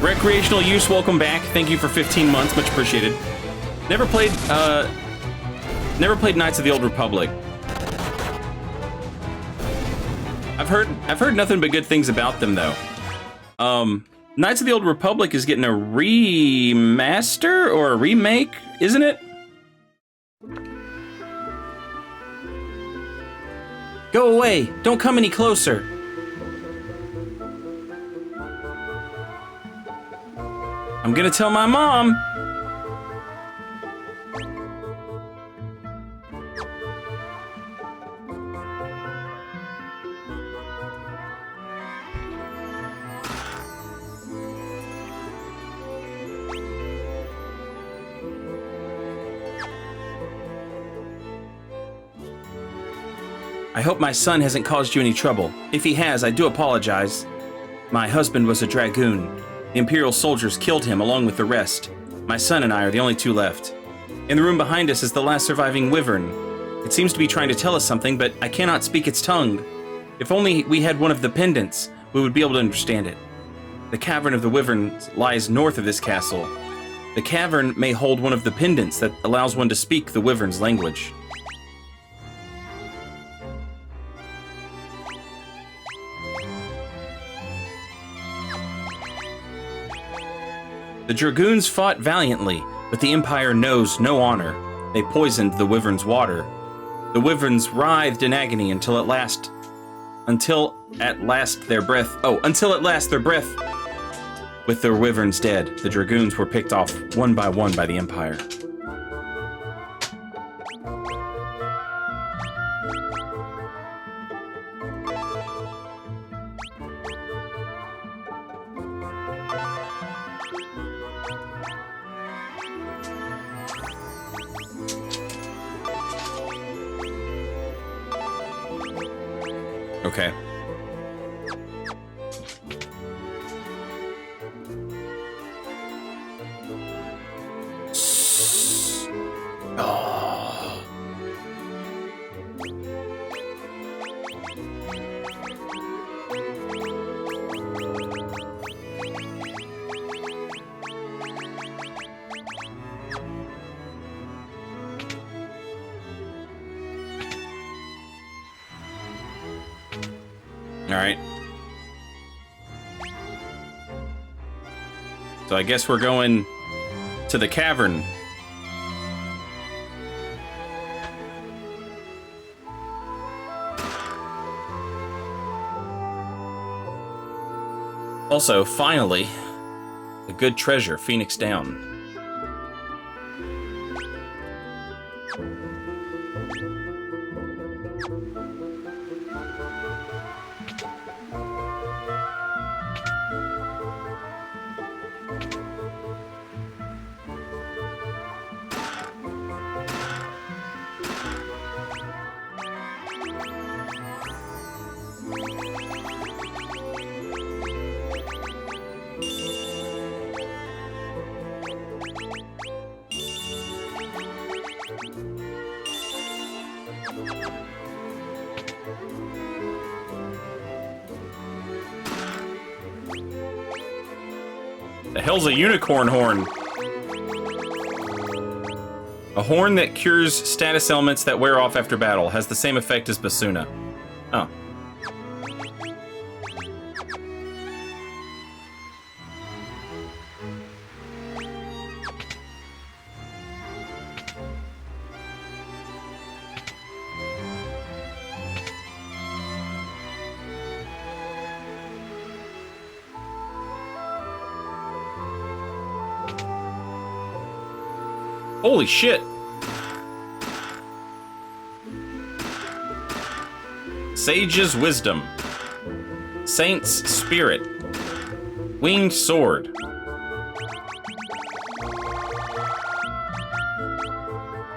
Speaker 1: Recreational use, welcome back. Thank you for 15 months, much appreciated. Never played Knights of the Old Republic. I've heard nothing but good things about them though. Knights of the Old Republic is getting a remaster or a remake, isn't it?
Speaker 4: Go away! Don't come any closer! I'm gonna tell my mom! I hope my son hasn't caused you any trouble. If he has, I do apologize. My husband was a dragoon. The Imperial soldiers killed him along with the rest. My son and I are the only two left. In the room behind us is the last surviving wyvern. It seems to be trying to tell us something, but I cannot speak its tongue. If only we had one of the pendants, we would be able to understand it. The Cavern of the Wyverns lies north of this castle. The cavern may hold one of the pendants that allows one to speak the wyvern's language. The dragoons fought valiantly, but the Empire knows no honor. They poisoned the wyvern's water. The wyverns writhed in agony until at last their breath. With their wyverns dead, the dragoons were picked off one by the Empire.
Speaker 1: Okay. All right. So I guess we're going to the cavern. Also, finally, a good treasure, Phoenix Down. The hell's a unicorn horn? A horn that cures status elements that wear off after battle. Has the same effect as Basuna. Oh. Holy shit! Sage's Wisdom. Saint's Spirit. Winged Sword.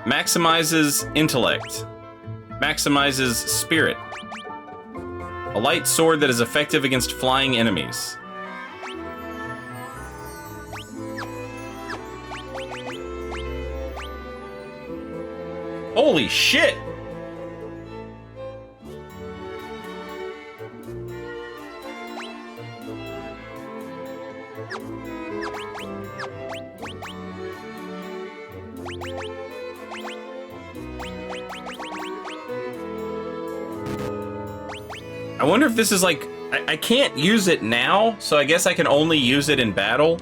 Speaker 1: Maximizes Intellect. Maximizes Spirit. A light sword that is effective against flying enemies. Holy shit! I wonder if this is like... I can't use it now, so I guess I can only use it in battle.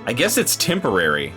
Speaker 1: I guess it's temporary.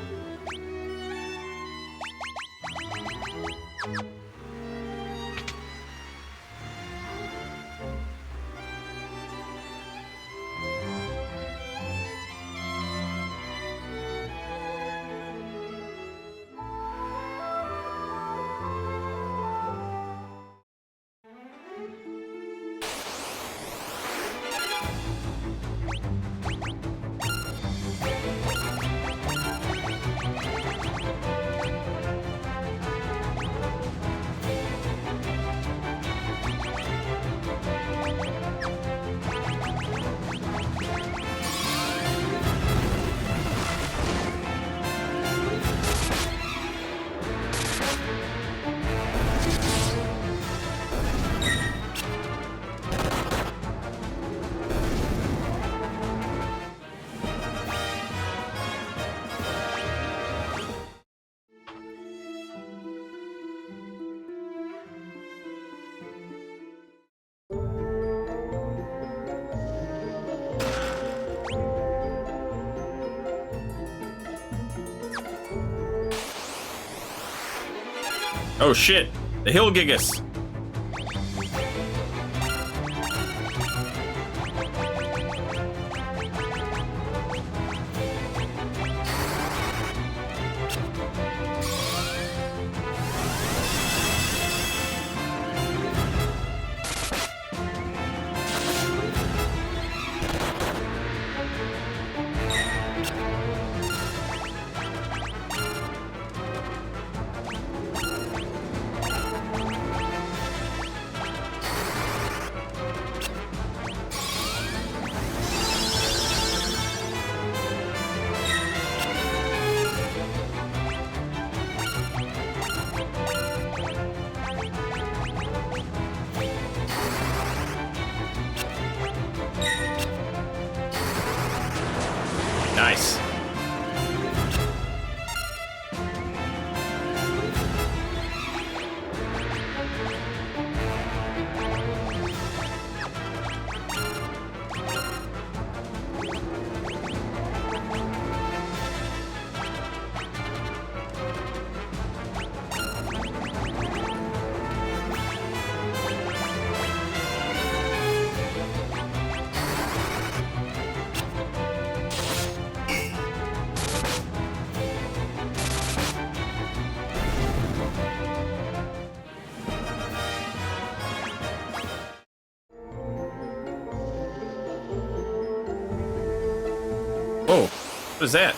Speaker 1: Oh shit, the Hillgigus. Nice. Oh, what is that?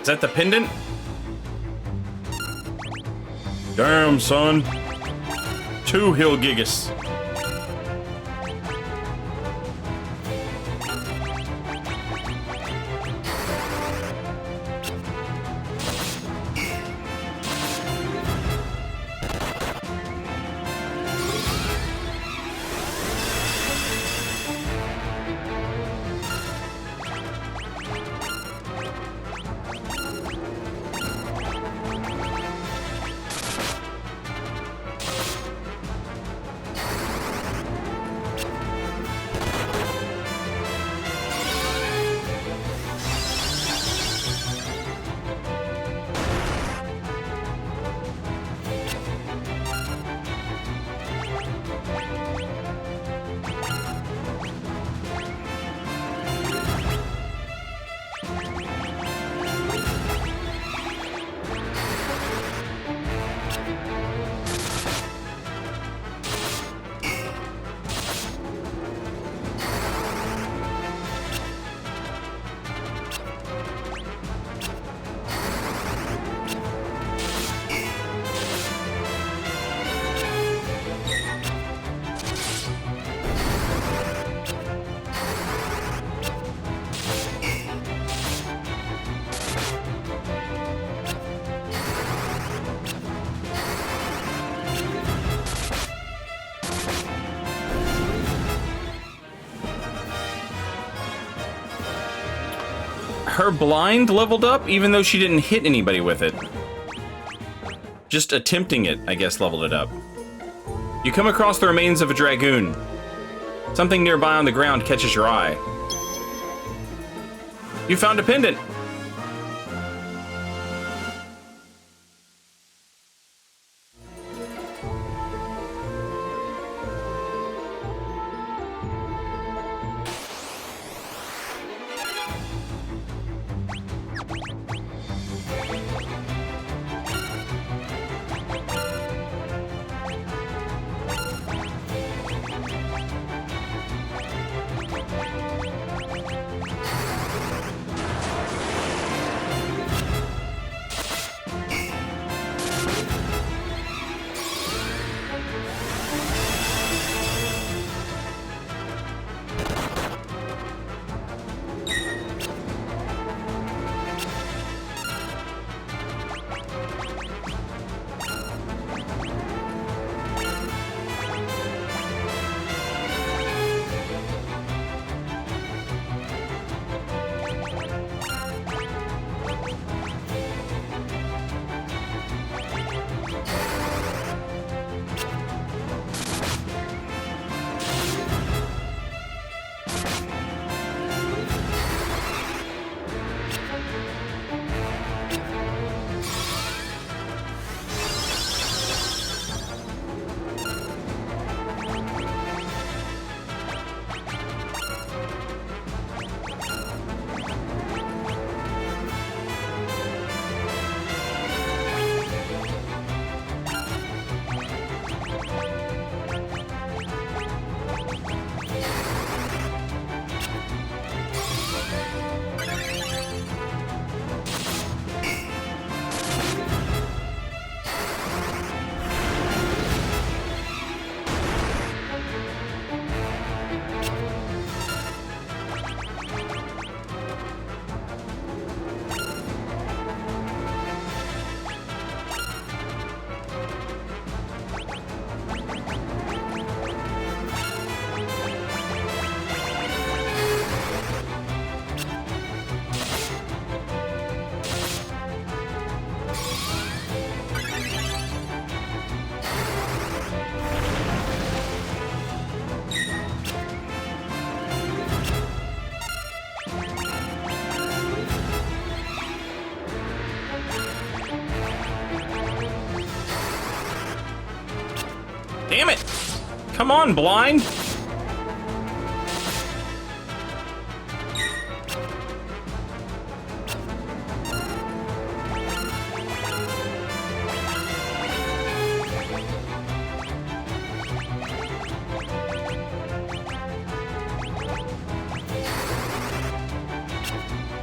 Speaker 1: Is that the pendant?
Speaker 3: Damn, son.
Speaker 1: 2 Hill Gigas. Her blind leveled up even though she didn't hit anybody with it. Just attempting it, I guess, leveled it up. You come across the remains of a dragoon. Something nearby on the ground catches your eye. You found a pendant. Come on, blind!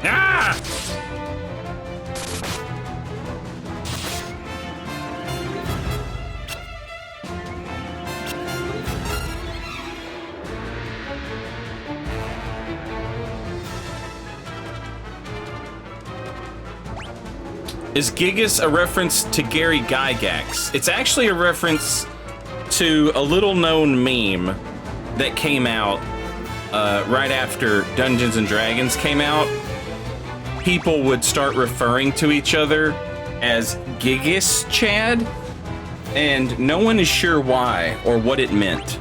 Speaker 1: Ah! Is Gigas a reference to Gary Gygax? It's actually a reference to a little-known meme that came out right after Dungeons and Dragons came out. People would start referring to each other as Gigas Chad, and no one is sure why or what it meant.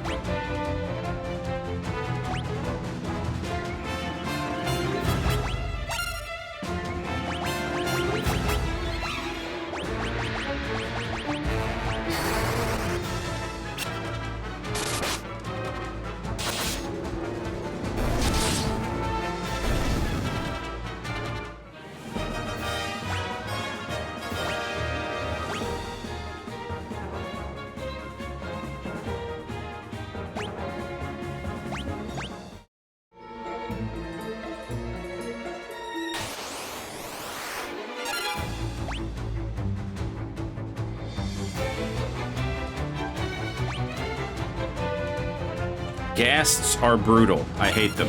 Speaker 1: Ghasts are brutal. I hate them.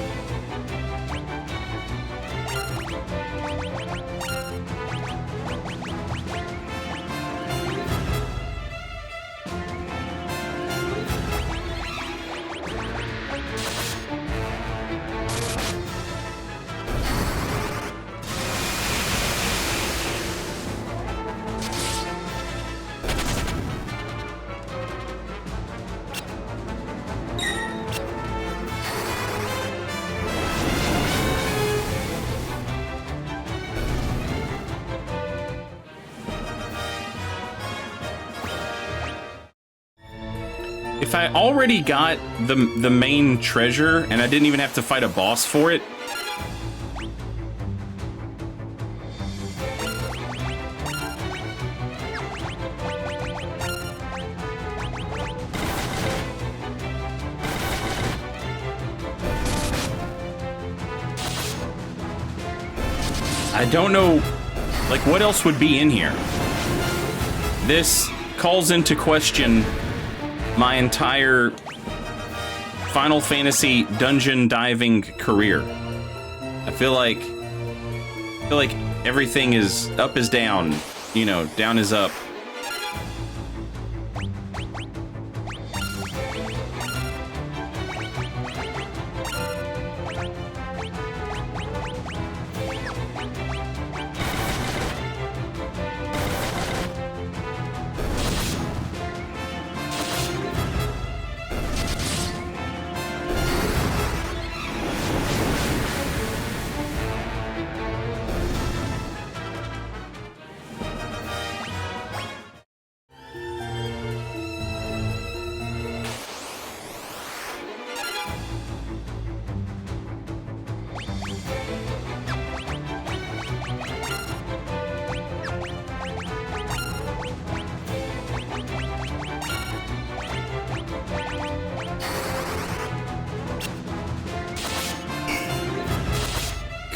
Speaker 1: If I already got the main treasure and I didn't even have to fight a boss for it, I don't know, like, what else would be in here? This calls into question my entire Final Fantasy dungeon diving career. I feel like everything is up is down, you know, down is up.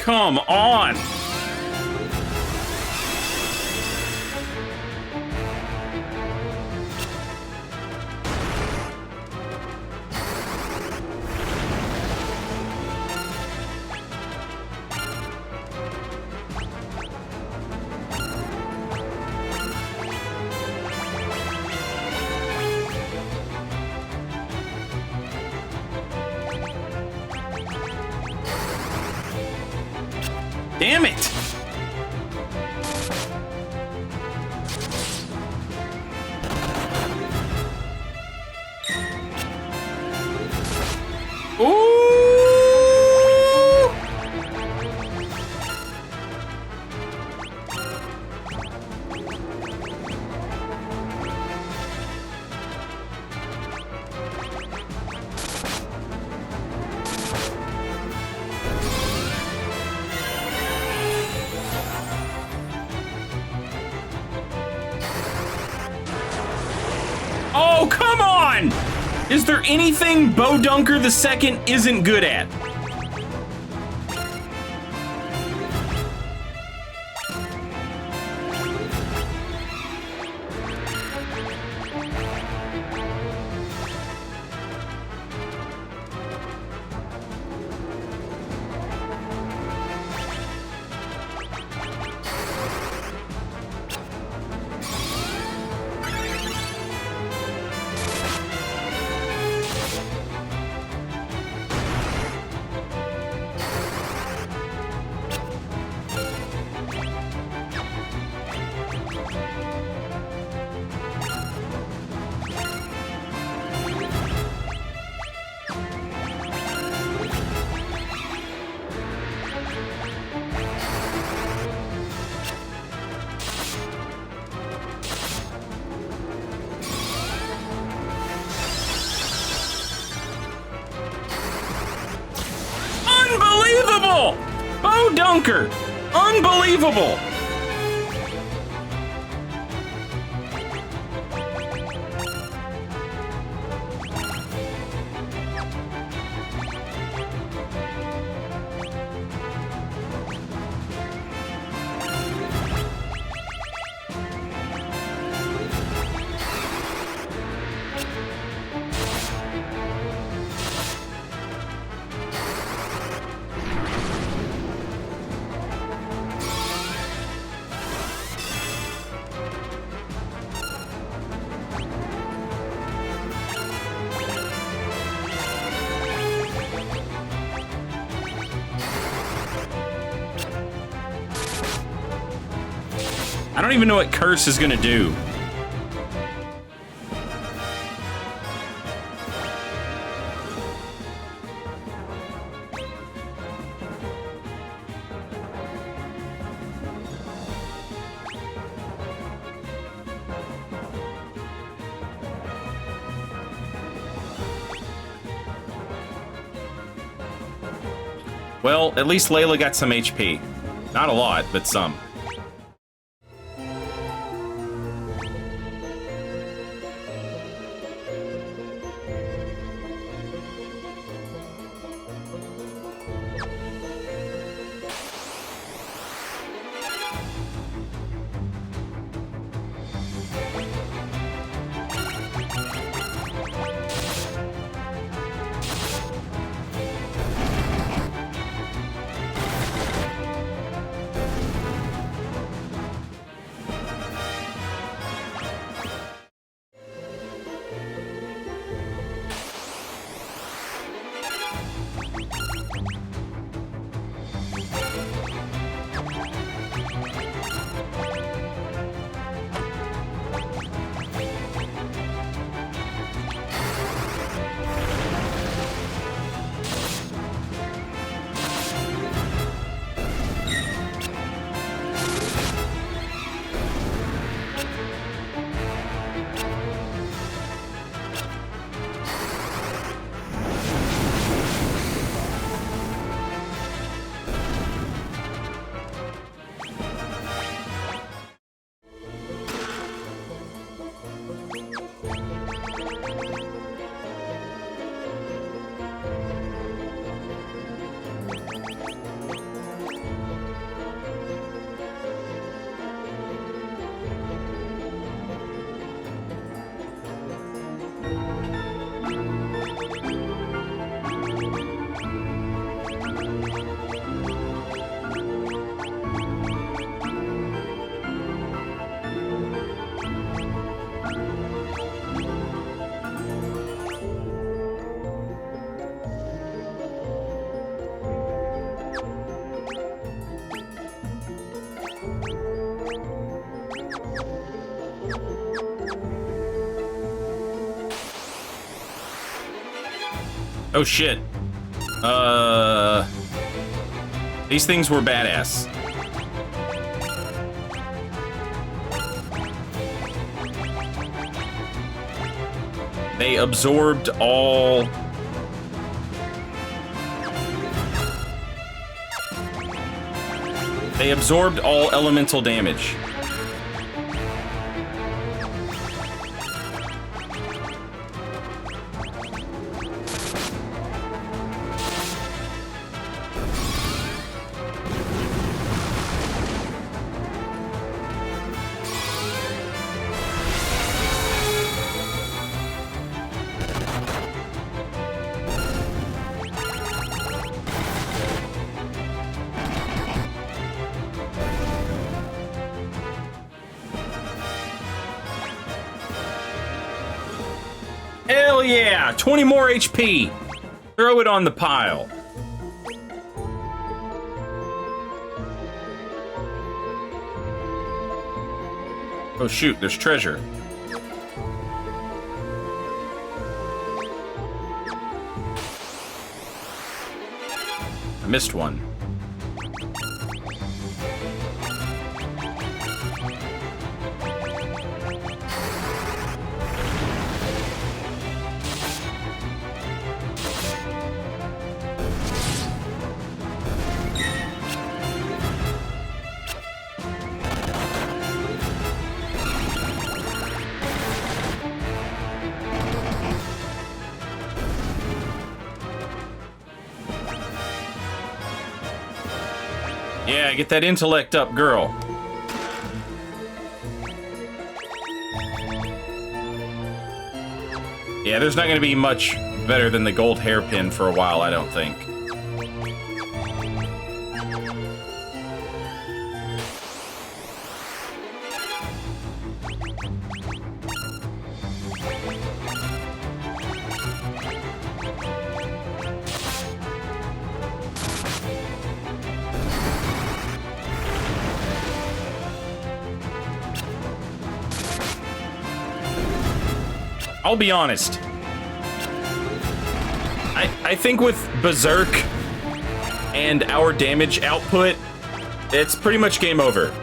Speaker 1: Come on! Damn it! Ooh! Is there anything Bo Dunker II isn't good at? Unbelievable! Bo Dunker! Unbelievable! I don't even know what Curse is gonna do. Well, at least Layla got some HP. Not a lot, but some. Oh shit. These things were badass. They absorbed all... They absorbed all elemental damage. Hell yeah! 20 more HP! Throw it on the pile. Oh shoot, there's treasure. I missed one. Yeah, get that intellect up, girl. Yeah, there's not going to be much better than the gold hairpin for a while, I don't think. I'll be honest. I think with Berserk and our damage output, it's pretty much game over.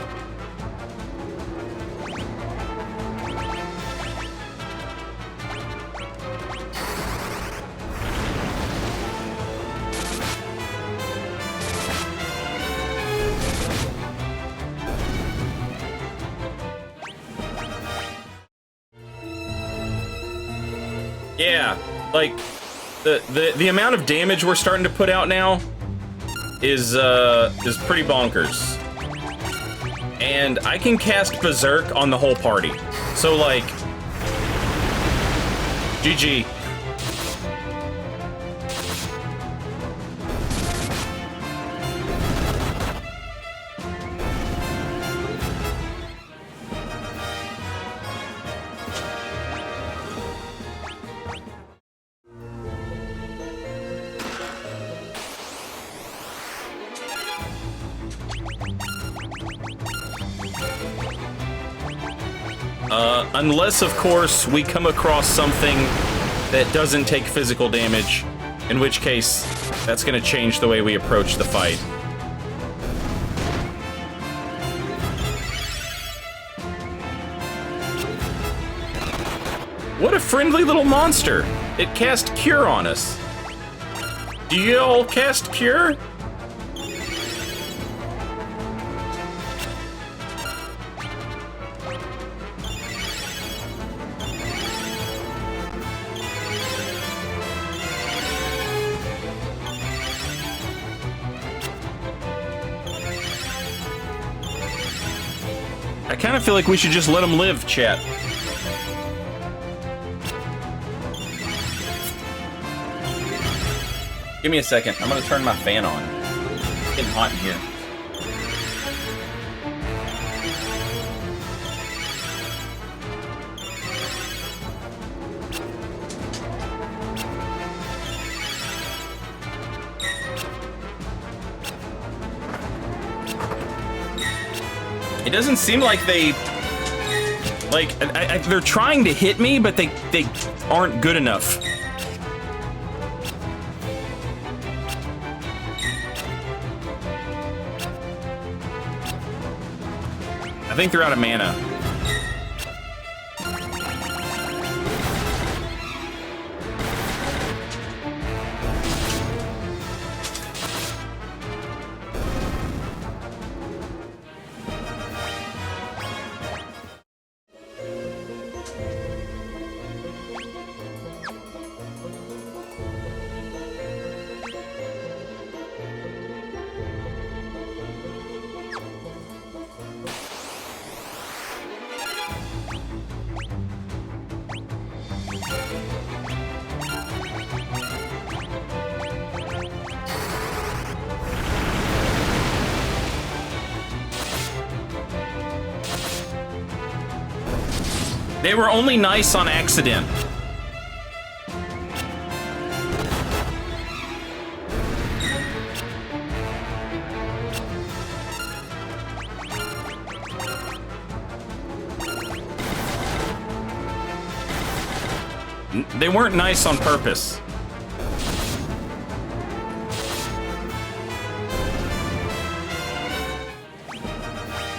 Speaker 1: Yeah, like the amount of damage we're starting to put out now is pretty bonkers. And I can cast Berserk on the whole party. So like GG. Unless, of course, we come across something that doesn't take physical damage, in which case, that's going to change the way we approach the fight. What a friendly little monster! It cast Cure on us. Do you all cast Cure? I kind of feel like we should just let him live, chat. Give me a second. I'm gonna turn my fan on. It's getting hot in here. It doesn't seem like they... Like, they're trying to hit me, but they aren't good enough. I think they're out of mana. They were only nice on accident. They weren't nice on purpose.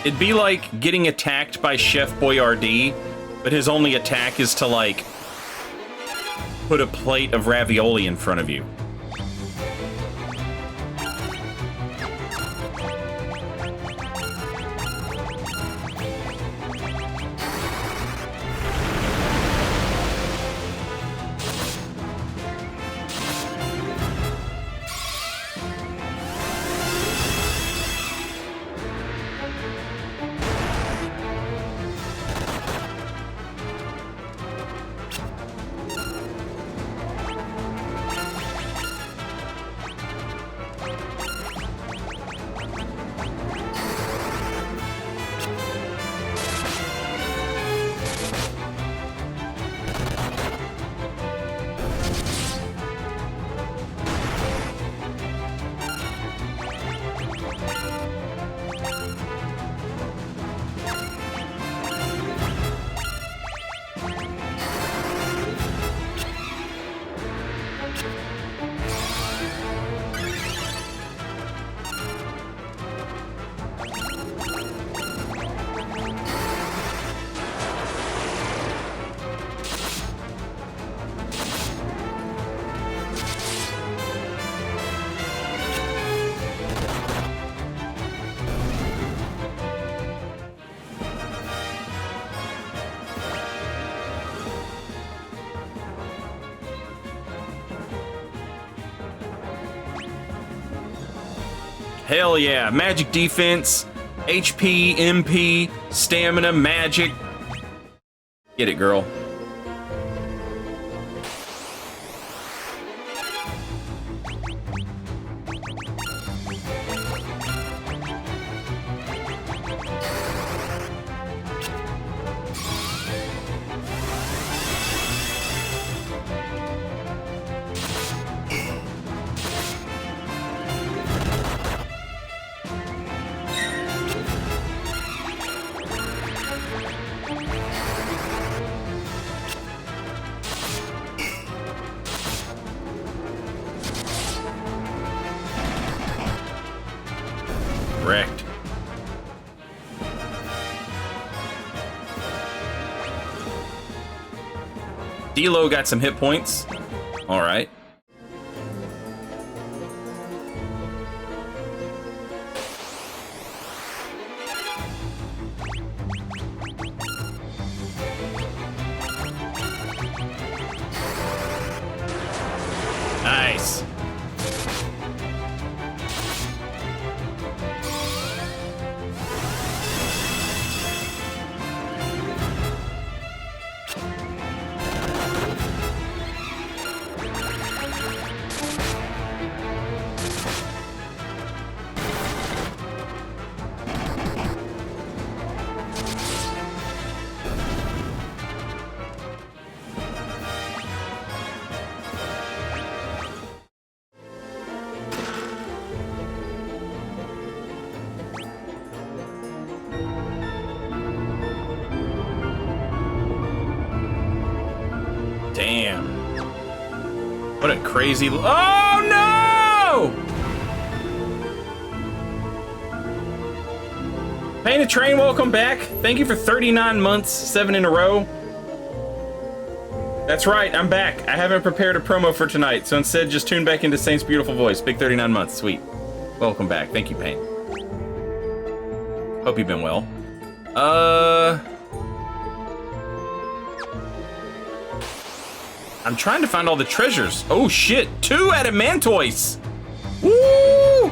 Speaker 1: It'd be like getting attacked by Chef Boyardee, but his only attack is to, like, put a plate of ravioli in front of you. Hell yeah, magic defense, HP, MP, stamina, magic. Get it, girl. Wrecked. D-Lo got some hit points. All right. Nice. Damn. What a crazy... Oh, no! Painted Train, welcome back. Thank you for 39 months, 7 in a row. That's right, I'm back. I haven't prepared a promo for tonight, so instead just tune back into Saint's beautiful voice. Big 39 months, sweet. Welcome back. Thank you, Pain. Hope you've been well. I'm trying to find all the treasures. Oh shit, 2 Adamantoise! Woo!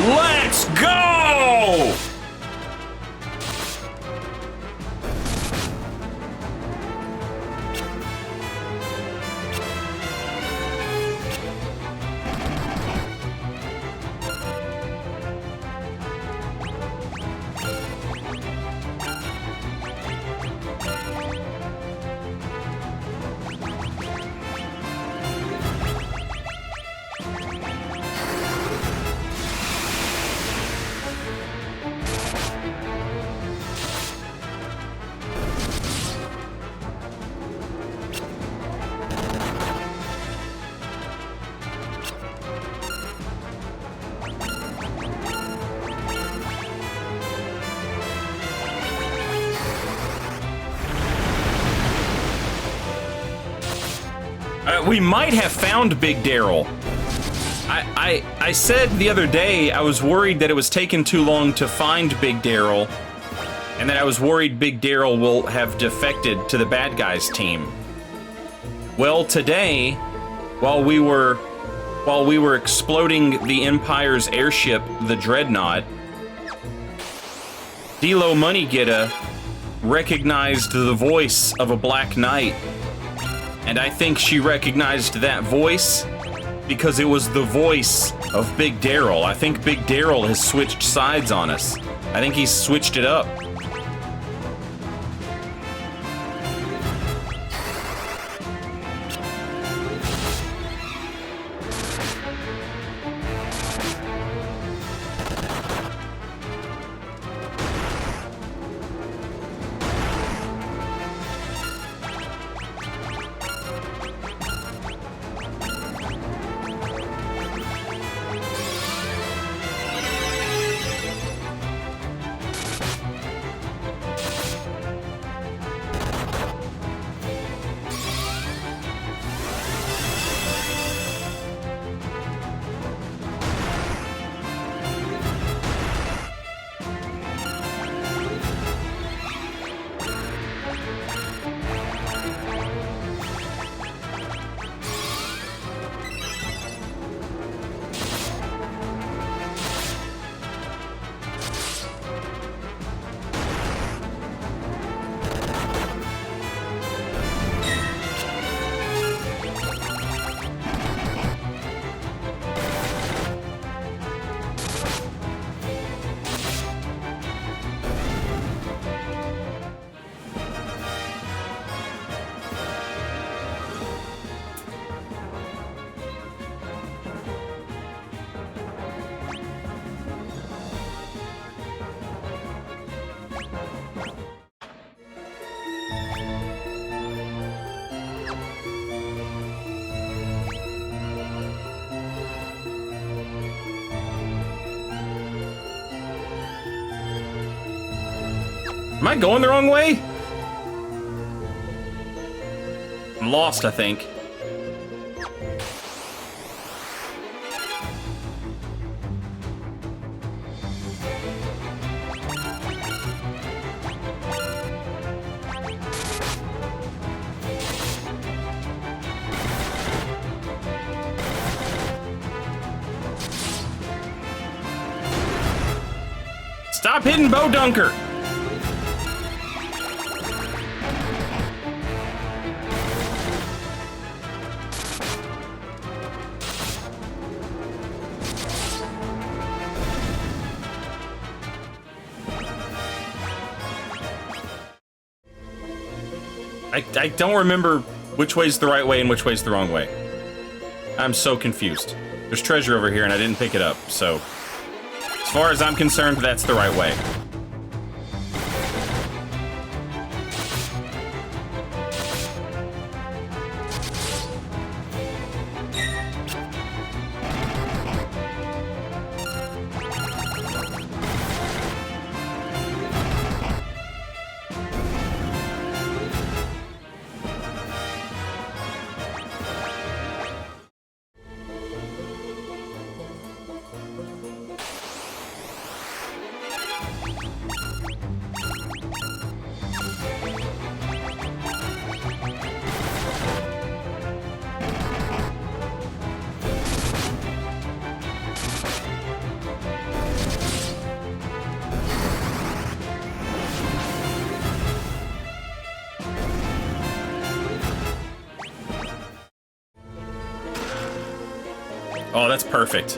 Speaker 1: Let's go! We might have found Big Daryl. I said the other day I was worried that it was taking too long to find Big Daryl, and that I was worried Big Daryl will have defected to the bad guys team. Well, today, while we were exploding the Empire's airship, the Dreadnought, D-Lo Moneygetta recognized the voice of a Black Knight. And I think she recognized that voice because it was the voice of Big Daryl. I think Big Daryl has switched sides on us. I think he's switched it up. Am I going the wrong way? I'm lost, I think. Stop hitting Bo Dunker! I don't remember which way's the right way and which way's the wrong way. I'm so confused. There's treasure over here and I didn't pick it up, so as far as I'm concerned, that's the right way. Oh, that's perfect.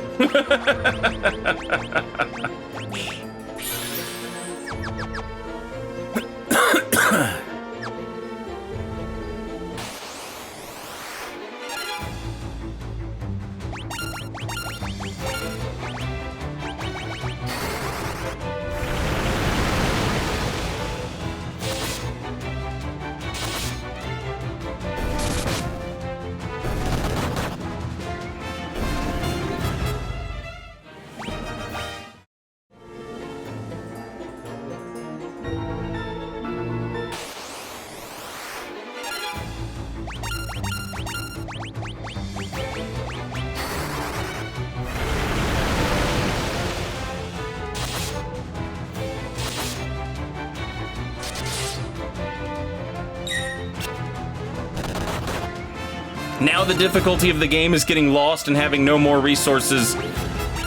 Speaker 1: Now the difficulty of the game is getting lost and having no more resources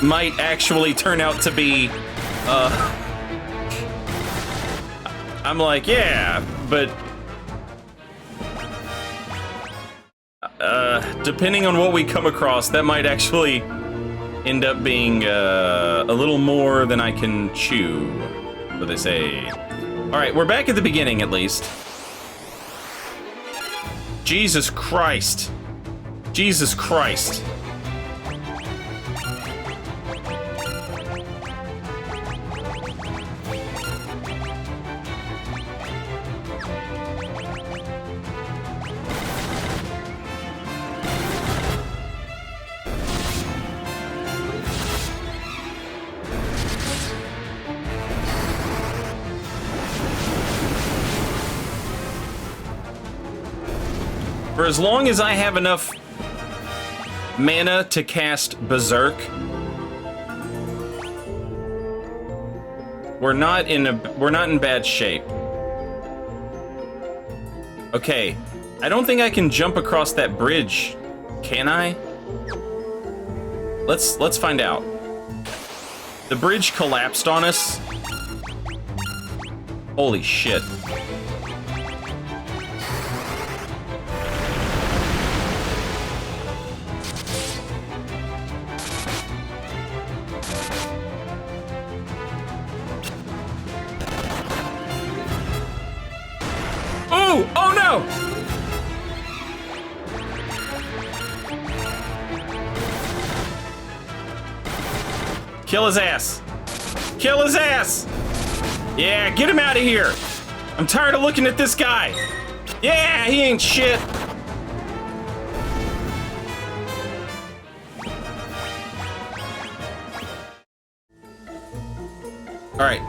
Speaker 1: might actually turn out to be, I'm like, yeah, but depending on what we come across, that might actually end up being a little more than I can chew, what they say. All right, we're back at the beginning at least. Jesus Christ. Jesus Christ. For as long as I have enough mana to cast Berserk, we're not in bad shape. Okay, I don't think I can jump across that bridge, can I? Let's find out. The bridge collapsed on us. Holy shit. Oh no! Kill his ass. Kill his ass! Yeah, get him out of here! I'm tired of looking at this guy! Yeah, he ain't shit! Alright,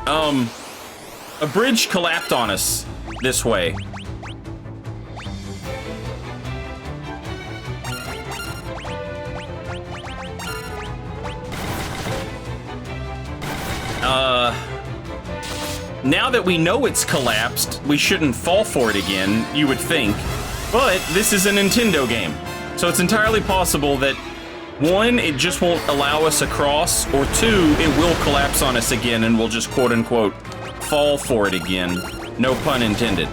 Speaker 1: a bridge collapsed on us this way. Now that we know it's collapsed, we shouldn't fall for it again, you would think. But this is a Nintendo game, so it's entirely possible that, one, it just won't allow us across, or two, it will collapse on us again and we'll just quote-unquote fall for it again. No pun intended.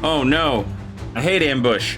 Speaker 1: Oh no, I hate ambush.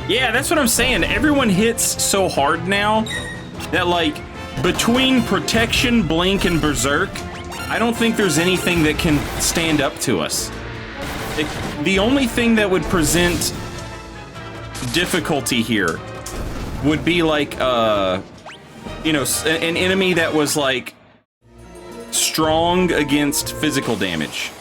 Speaker 1: Yeah, that's what I'm saying. Everyone hits so hard now that, like, between Protection, Blink, and Berserk, I don't think there's anything that can stand up to us. The only thing that would present difficulty here would be, like, you know, an enemy that was, like, strong against physical damage.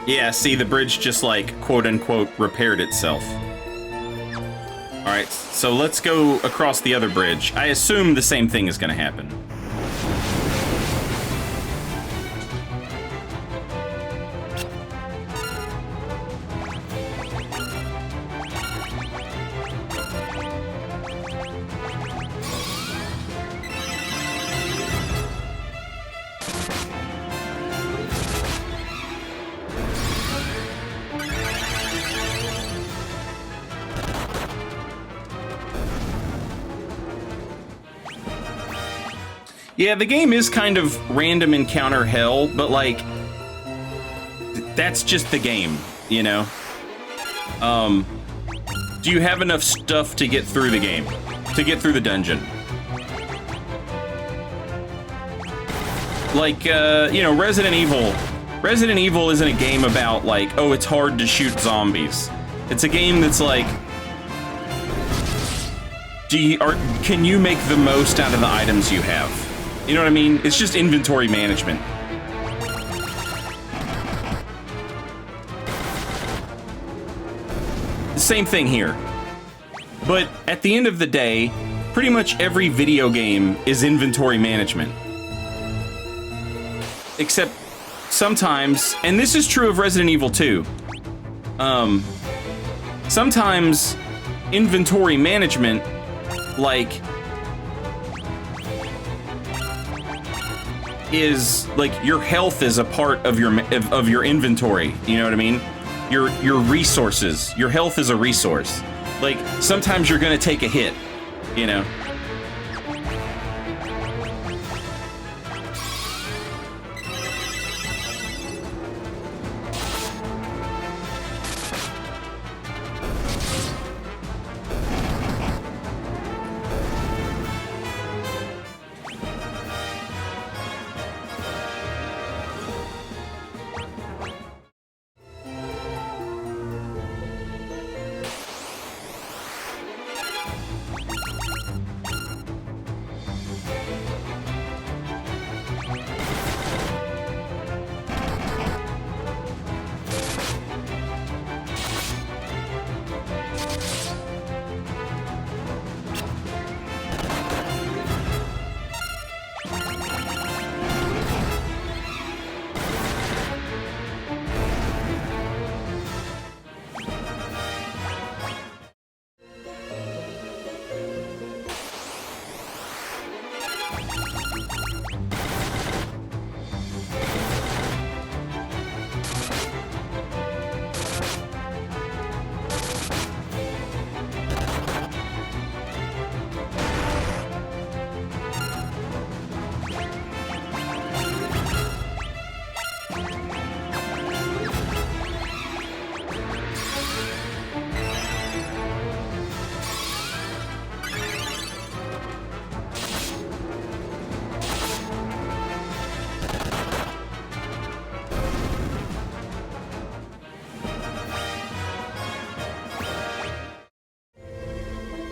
Speaker 1: Yeah, see, the bridge just like quote-unquote repaired itself. Alright, so let's go across the other bridge. I assume the same thing is gonna happen. Yeah, the game is kind of random encounter hell, but like, that's just the game, you know? Do you have enough stuff to get through the game? To get through the dungeon? Like, you know, Resident Evil. Resident Evil isn't a game about like, oh, it's hard to shoot zombies. It's a game that's like, can you make the most out of the items you have? You know what I mean? It's just inventory management. Same thing here. But at the end of the day, pretty much every video game is inventory management. Except sometimes, and this is true of Resident Evil 2, sometimes inventory management, like, is like your health is a part of your inventory. You know what I mean? Your resources. Your health is a resource. Like sometimes you're gonna take a hit. You know.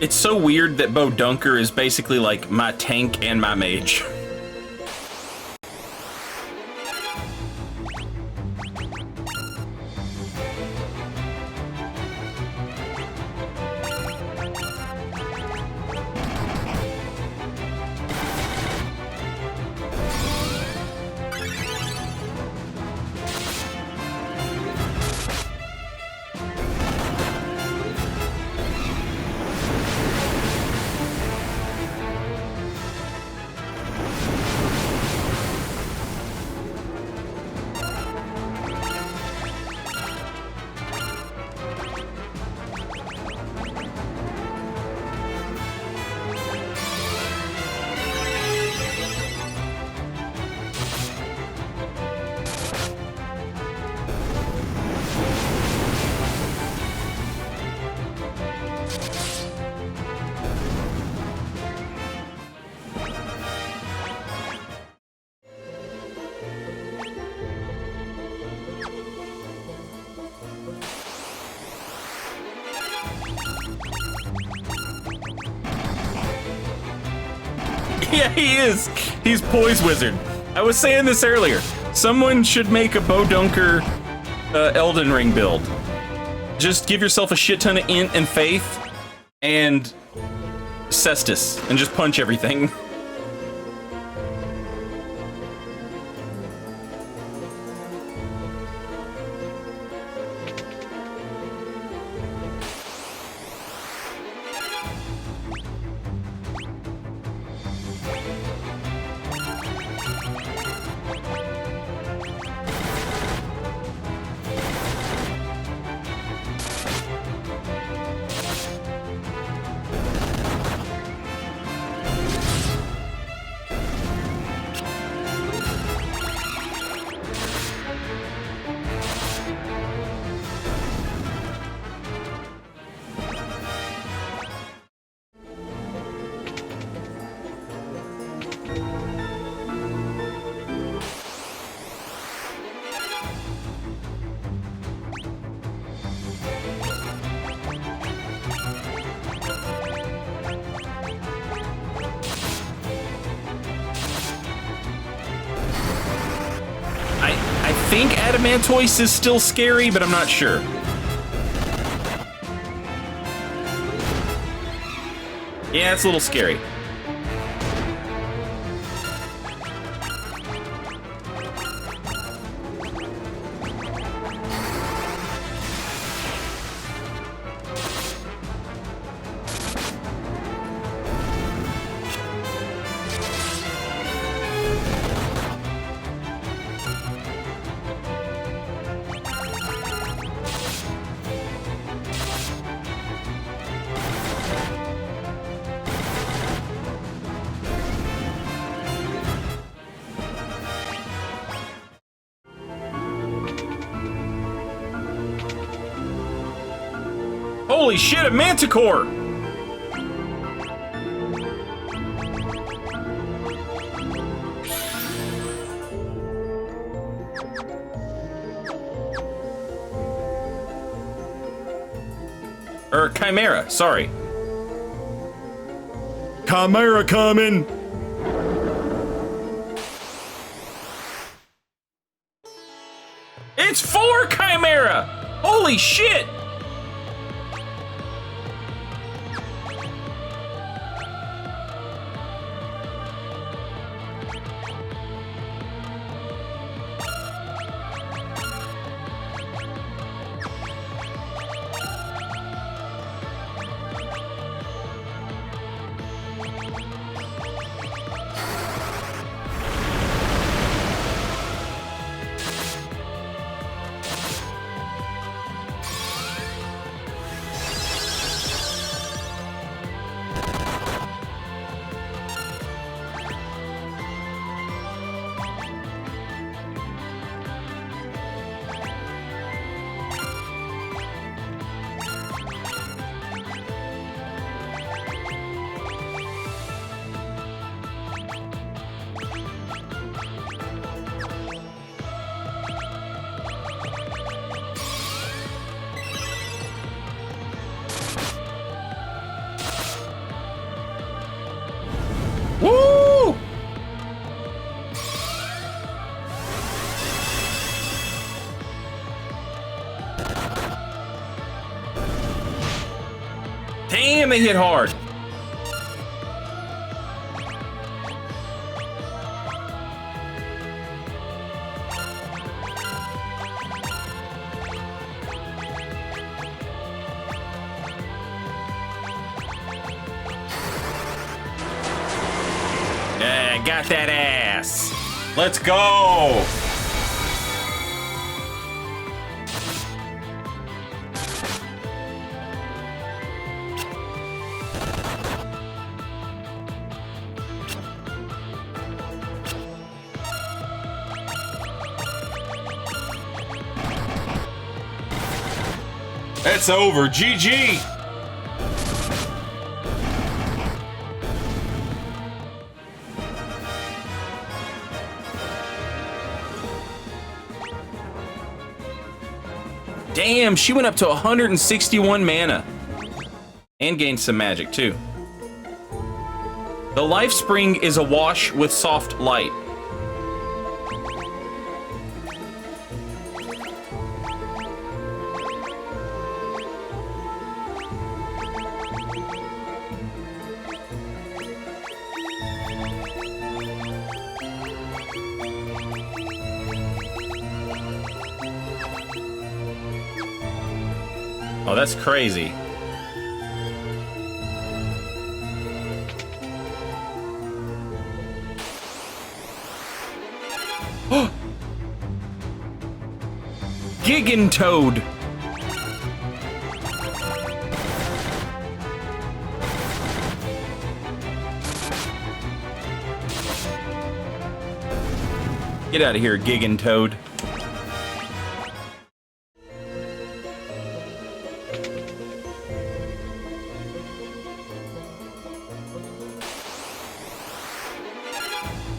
Speaker 1: It's so weird that Bo Dunker is basically like my tank and my mage. Yeah, he is. He's Poise Wizard. I was saying this earlier. Someone should make a Bo Dunker Elden Ring build. Just give yourself a shit ton of int and faith and Cestus and just punch everything. I think Adamantoise is still scary, but I'm not sure. Yeah, it's a little scary. Holy shit, a Manticore! Or Chimera, sorry.
Speaker 3: Chimera coming!
Speaker 1: It's 4 Chimera! Holy shit! Woo! Damn, they hit hard. Yeah, got that ass. Let's go. It's over. GG. Damn, she went up to 161 mana. And gained some magic, too. The Life Spring is awash with soft light. Oh, that's crazy. Gigantoad! Get out of here, Gigantoad.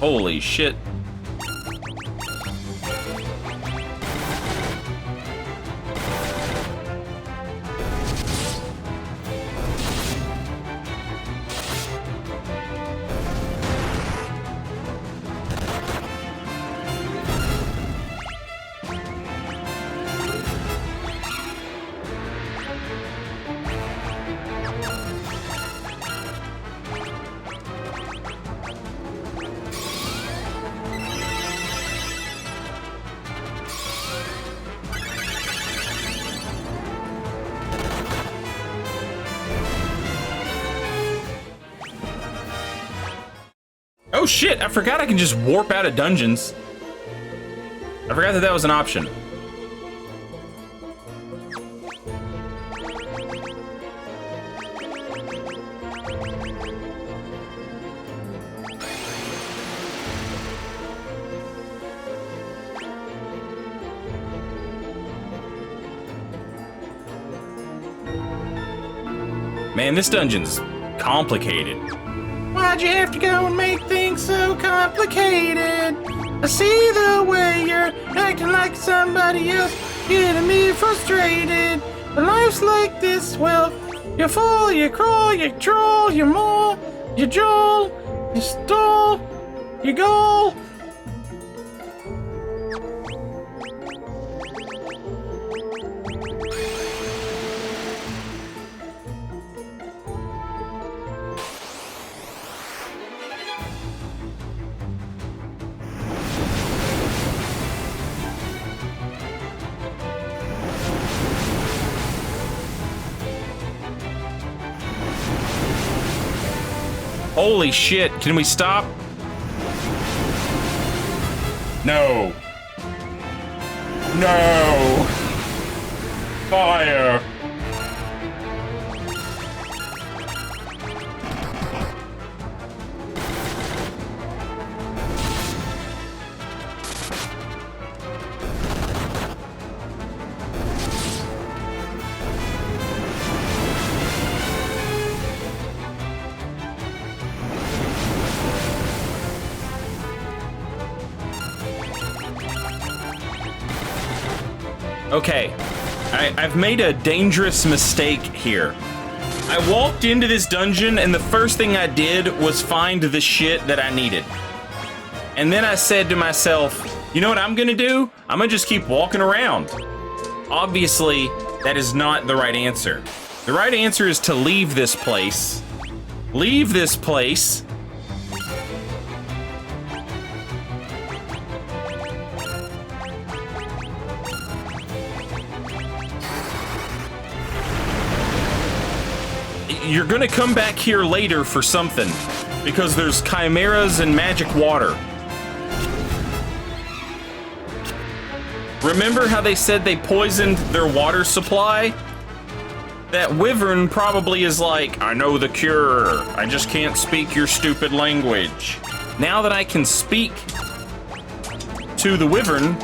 Speaker 1: Holy shit. Oh shit, I forgot I can just warp out of dungeons. I forgot that that was an option. Man, this dungeon's complicated.
Speaker 6: Why'd you have to go and make things so complicated? I see the way you're acting like somebody else, getting me frustrated. But life's like this, well, you fall, you crawl, you troll, you maul, you joel, you stall, you goal.
Speaker 1: Holy shit, can we stop? No. No. Fire. Okay, I've made a dangerous mistake here. I walked into this dungeon and the first thing I did was find the shit that I needed. And then I said to myself, you know what I'm gonna do? I'm gonna just keep walking around. Obviously, that is not the right answer. The right answer is to leave this place. Leave this place. You're gonna come back here later for something, because there's chimeras and magic water. Remember how they said they poisoned their water supply? That wyvern probably is like, I know the cure, I just can't speak your stupid language. Now that I can speak to the wyvern,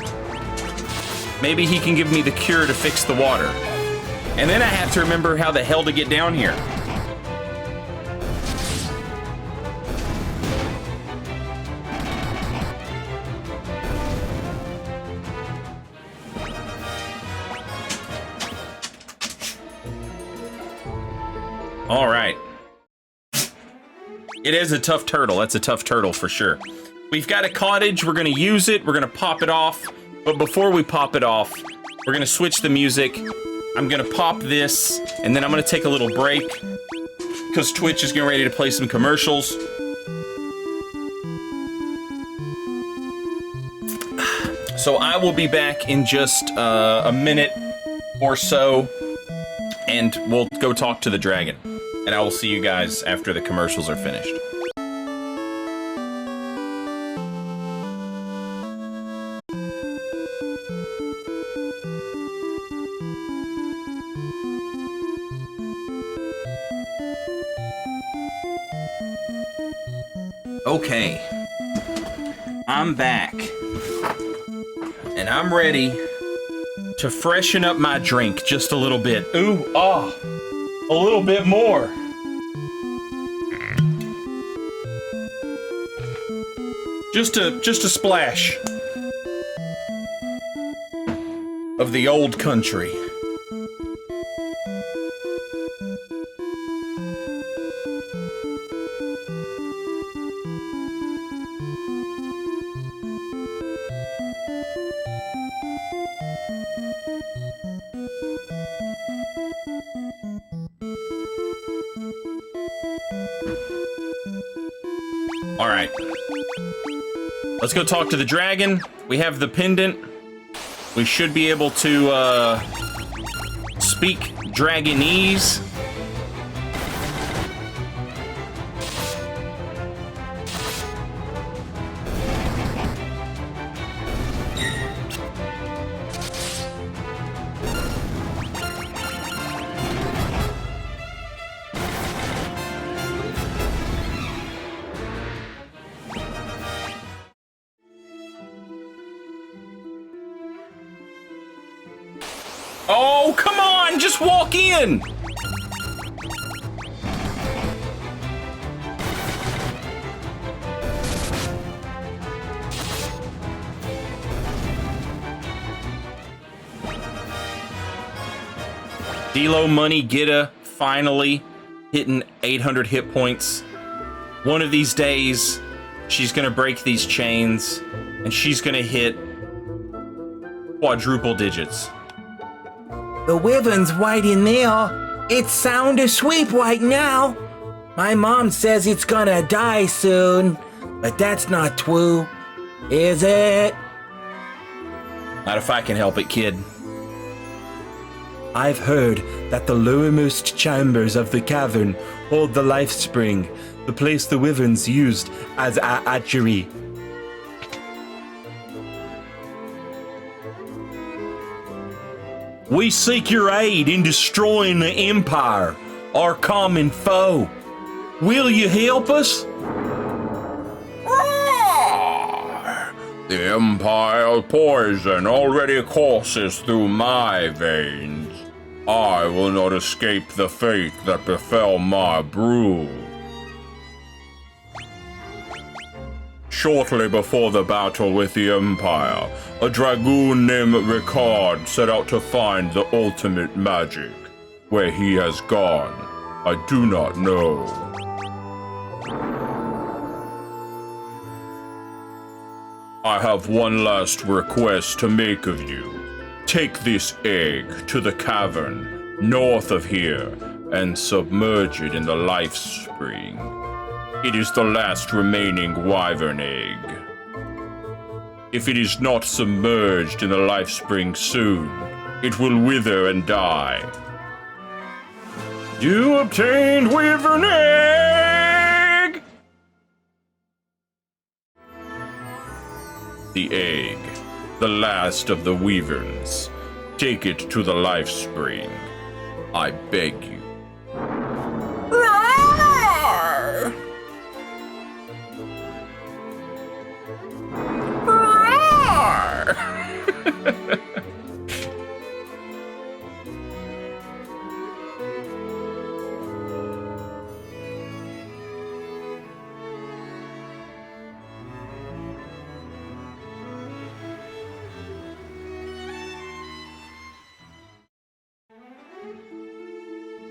Speaker 1: maybe he can give me the cure to fix the water. And then I have to remember how the hell to get down here. All right. It is a tough turtle. That's a tough turtle for sure. We've got a cottage. We're going to use it. We're going to pop it off. But before we pop it off, we're going to switch the music. I'm going to pop this, and then I'm going to take a little break because Twitch is getting ready to play some commercials. So I will be back in just a minute or so. and we'll go talk to the dragon. And I will see you guys after the commercials are finished. Okay, I'm back, and I'm ready to freshen up my drink just a little bit. Ooh, a little bit more. Just a splash of the old country. All right. Let's go talk to the dragon. We have the pendant. We should be able to speak Dragonese. Oh, come on! Just walk in! Delo Money Gitta finally hitting 800 hit points. One of these days, she's gonna break these chains, and she's gonna hit quadruple digits.
Speaker 7: The wyvern's right in there. It's sound asleep right now. My mom says it's gonna die soon, but that's not true, is it?
Speaker 1: Not if I can help it, kid.
Speaker 4: I've heard that the lowermost chambers of the cavern hold the life spring, the place the wyverns used as a hatchery. We seek your aid in destroying the Empire, our common foe. Will you help us?
Speaker 5: The Empire poison already courses through my veins. I will not escape the fate that befell my brood. Shortly before the battle with the Empire, a dragoon named Ricard set out to find the ultimate magic. Where he has gone, I do not know. I have one last request to make of you. Take this egg to the cavern north of here and submerge it in the life spring. It is the last remaining wyvern egg. If it is not submerged in the life spring soon, it will wither and die. You obtained wyvern egg! The egg, the last of the wyverns. Take it to the life spring. I beg you.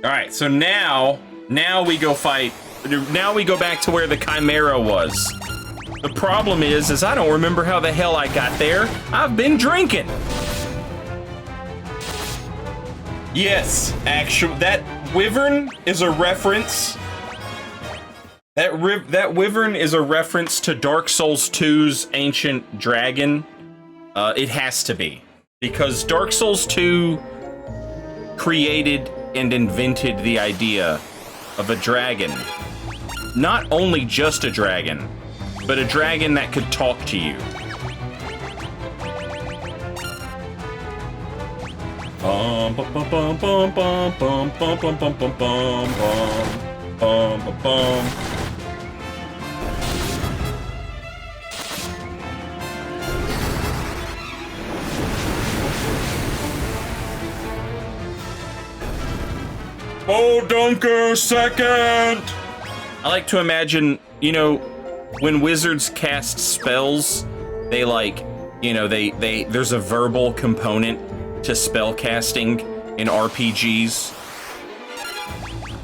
Speaker 1: All right, so now we go fight. Now we go back to where the Chimera was. The problem is I don't remember how the hell I got there. I've been drinking. Yes, actually, that wyvern is a reference. That wyvern is a reference to Dark Souls 2's Ancient Dragon. It has to be, because Dark Souls 2 created and invented the idea of a dragon. Not only just a dragon, but a dragon that could talk to you.
Speaker 3: Bum bum bum bum bum bum bum bum bum bum bum bum bum bum bum. Bowdunker second!
Speaker 1: I like to imagine, you know, when wizards cast spells, they like, you know, there's a verbal component to spell casting in RPGs.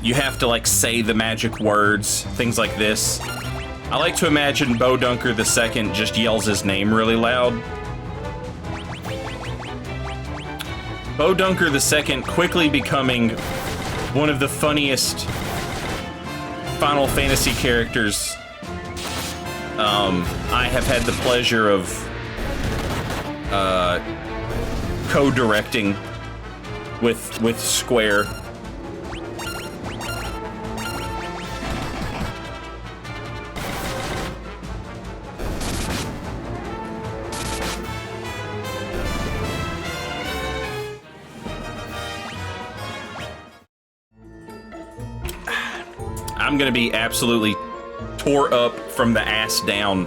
Speaker 1: You have to like say the magic words, things like this. I like to imagine Bowdunker II just yells his name really loud. Bowdunker II quickly becoming one of the funniest Final Fantasy characters I have had the pleasure of co-directing with Square. I'm gonna be absolutely tore up from the ass down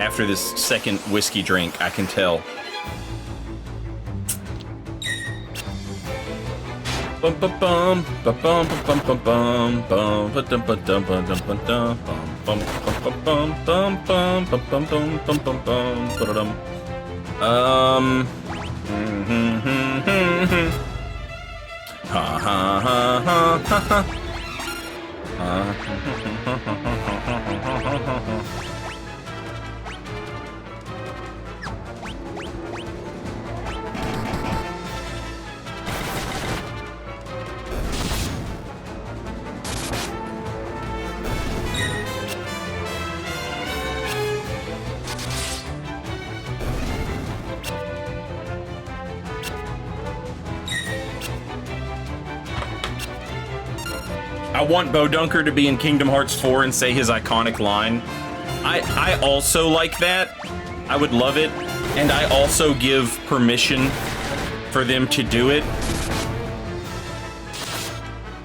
Speaker 1: after this second whiskey drink, I can tell. Bum bum bum bum bum bum bum bum bum ba dum ba dum ba dum ba dum bum bum bum bum bum bum bum bum bum bum bum ba dum. Ha ha ha ha ha ha. I want Bowdunker to be in Kingdom Hearts 4 and say his iconic line. I also like that. I would love it. And I also give permission for them to do it.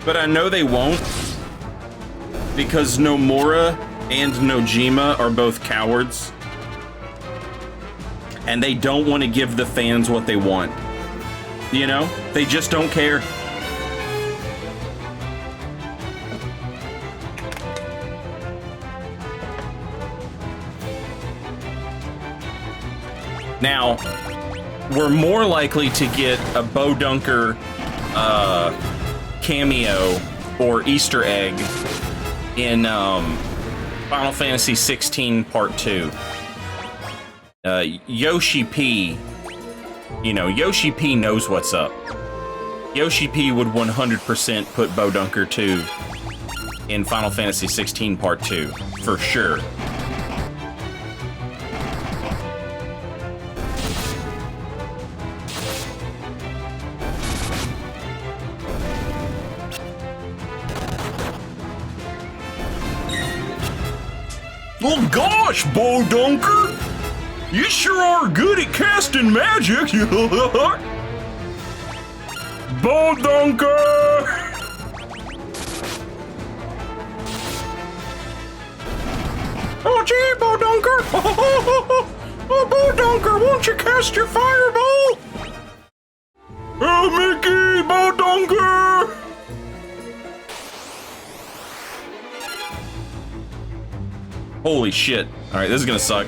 Speaker 1: But I know they won't. Because Nomura and Nojima are both cowards. And they don't want to give the fans what they want. You know? They just don't care. Now, we're more likely to get a Bowdunker cameo or Easter egg in Final Fantasy 16 Part 2. Yoshi P, you know, Yoshi P knows what's up. Yoshi P would 100% put Bowdunker 2 in Final Fantasy 16 Part 2, for sure.
Speaker 2: Oh gosh, Bowdunker! You sure are good at casting magic! Bowdunker!
Speaker 6: Oh, gee, Bowdunker! Oh, Bowdunker, won't you cast your fireball?
Speaker 2: Oh, Mickey, Bowdunker!
Speaker 1: Holy shit. Alright, this is gonna suck.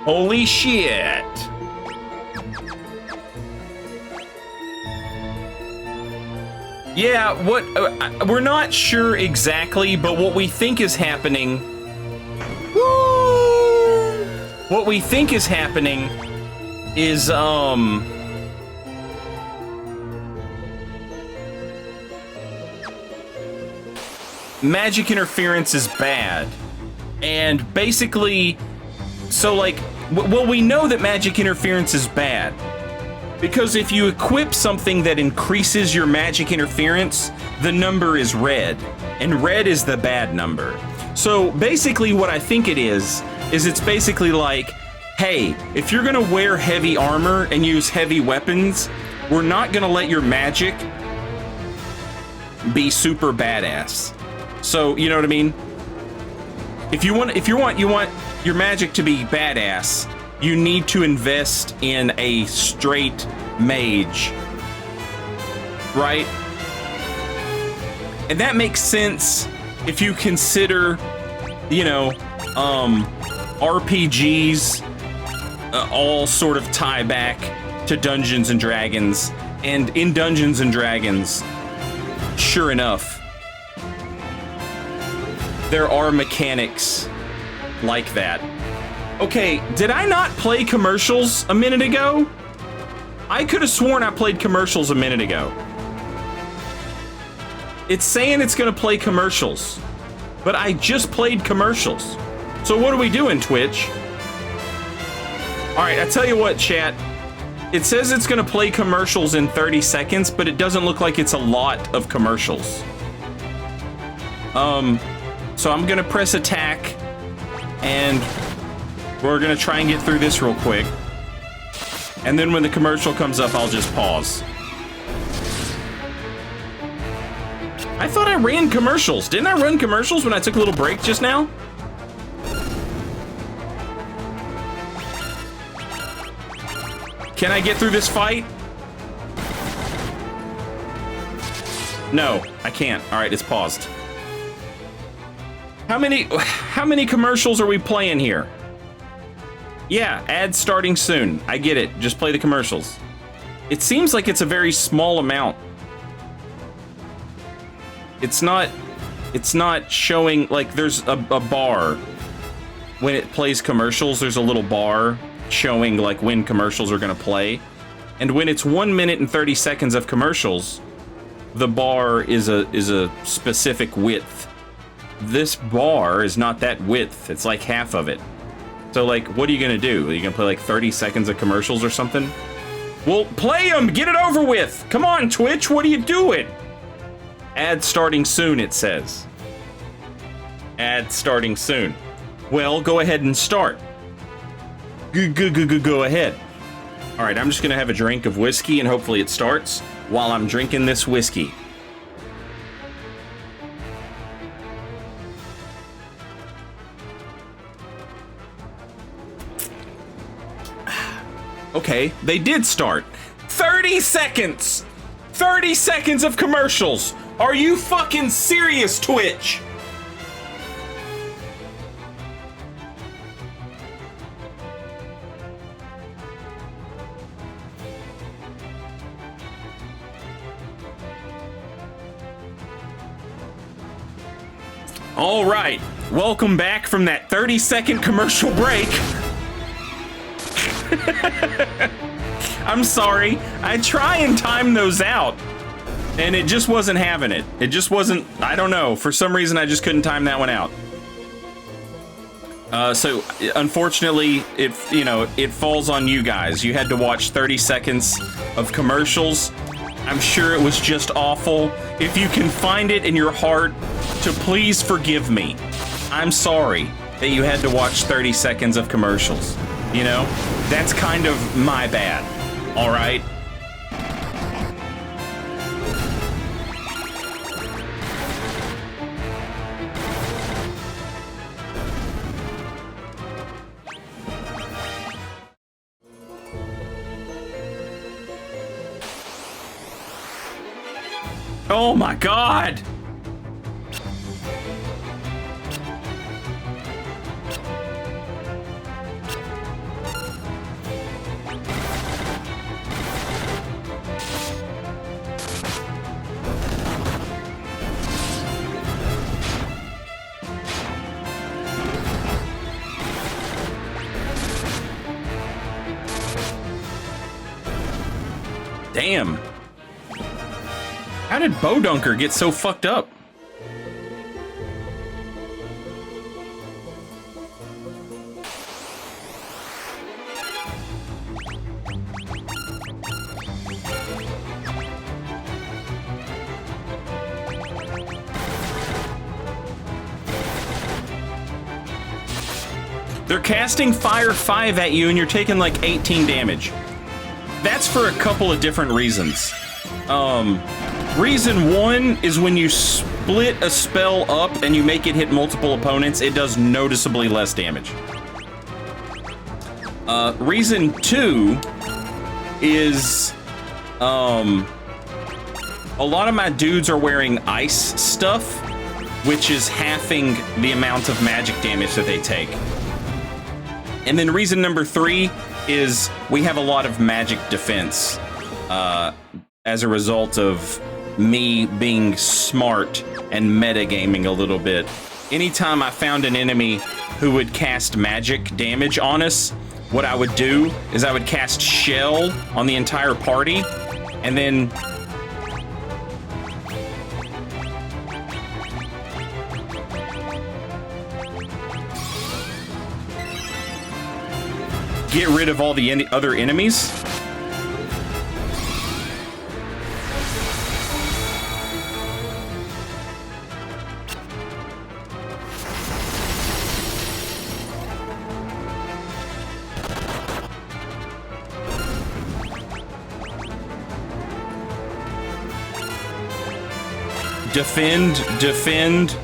Speaker 1: Holy shit. Yeah, we're not sure exactly, but what we think is happening. Woo! What we think is happening is, magic interference is bad. And basically, so like, well, we know that magic interference is bad. Because if you equip something that increases your magic interference, the number is red. And red is the bad number. So basically what I think it is it's basically like, hey, if you're gonna wear heavy armor and use heavy weapons, we're not gonna let your magic be super badass. So, you know what I mean? If you want your magic to be badass, you need to invest in a straight mage, right? And that makes sense if you consider, you know, RPGs all sort of tie back to Dungeons and Dragons. And in Dungeons and Dragons, sure enough, there are mechanics like that. Okay, did I not play commercials a minute ago? I could have sworn I played commercials a minute ago. It's saying it's gonna play commercials, but I just played commercials. So what are we doing, Twitch? All right, I tell you what, chat. It says it's gonna play commercials in 30 seconds, but it doesn't look like it's a lot of commercials. So I'm gonna press attack, and we're gonna try and get through this real quick. And then when the commercial comes up, I'll just pause. I thought I ran commercials. Didn't I run commercials when I took a little break just now? Can I get through this fight? No, I can't. All right, it's paused. How many commercials are we playing here? Yeah, ads starting soon. I get it. Just play the commercials. It seems like it's a very small amount. It's not showing, like, there's a bar. When it plays commercials, there's a little bar showing like when commercials are gonna play. And when it's 1 minute and 30 seconds of commercials, the bar is a specific width. This bar is not that width. It's like half of it. So, like, what are you gonna do? Are you gonna play like 30 seconds of commercials or something? Well, play them! Get it over with! Come on, Twitch, what are you doing? Ad starting soon, it says. Ad starting soon. Well, go ahead and start. Go ahead. All right, I'm just gonna have a drink of whiskey and hopefully it starts while I'm drinking this whiskey. Okay, they did start. 30 seconds! 30 seconds of commercials! Are you fucking serious, Twitch? All right, welcome back from that 30-second commercial break. I'm sorry, I try and time those out, and it just wasn't having it. It just wasn't, I don't know, for some reason I just couldn't time that one out. So unfortunately, it falls on you guys. You had to watch 30 seconds of commercials. I'm sure it was just awful. If you can find it in your heart to please forgive me. I'm sorry that you had to watch 30 seconds of commercials. You know, that's kind of my bad. All right. Oh my God! Damn. How did Bowdunker get so fucked up? They're casting Fire 5 at you and you're taking like 18 damage. That's for a couple of different reasons. Reason one is when you split a spell up and you make it hit multiple opponents, it does noticeably less damage. Reason two is, a lot of my dudes are wearing ice stuff, which is halving the amount of magic damage that they take. And then reason number three is we have a lot of magic defense as a result of me being smart and metagaming a little bit. Anytime I found an enemy who would cast magic damage on us, what I would do is I would cast Shell on the entire party, and then get rid of all the other enemies. Defend, defend.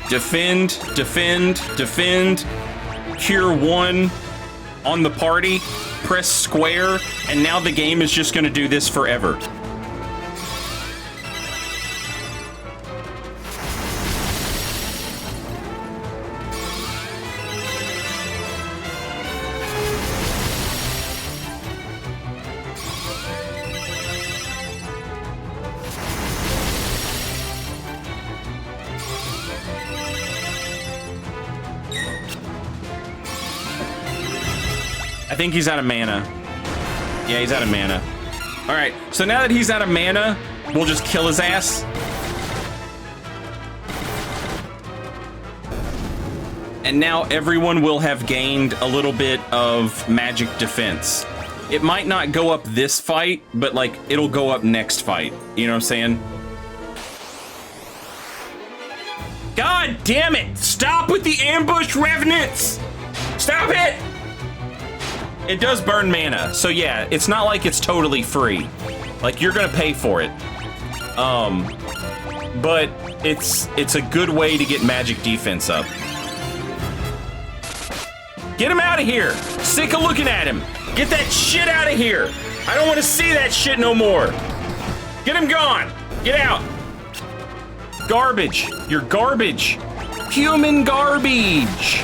Speaker 1: Defend, defend, defend. Cure one on the party. Press square, and now the game is just gonna do this forever. I think he's out of mana. Yeah, he's out of mana. All right, so now that he's out of mana, we'll just kill his ass. And now everyone will have gained a little bit of magic defense. It might not go up this fight, but like it'll go up next fight. You know what I'm saying? God damn it! Stop with the ambush revenants! Stop it! It does burn mana, so yeah, it's not like it's totally free. Like, you're gonna pay for it. But it's a good way to get magic defense up. Get him out of here! Sick of looking at him! Get that shit out of here! I don't want to see that shit no more! Get him gone! Get out! Garbage! You're garbage! Human garbage!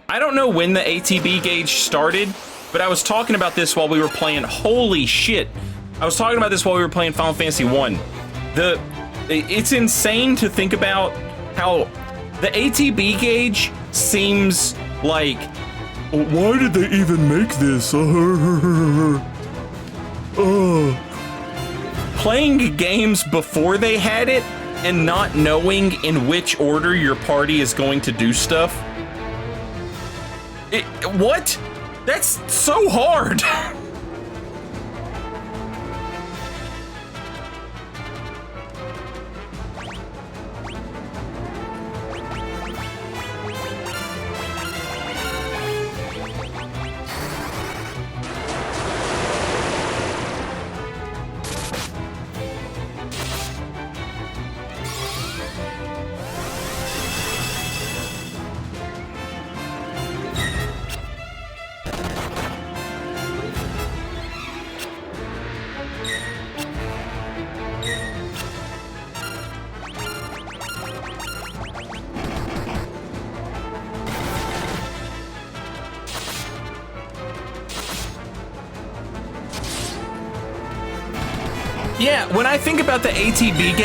Speaker 1: I don't know when the ATB gauge started, but I was talking about this while we were playing. Holy shit. I was talking about this while we were playing Final Fantasy 1. It's insane to think about how the ATB gauge seems like...
Speaker 3: Why did they even make this?
Speaker 1: Playing games before they had it and not knowing in which order your party is going to do stuff. What? That's so hard.
Speaker 4: Yeah, when I think about the ATB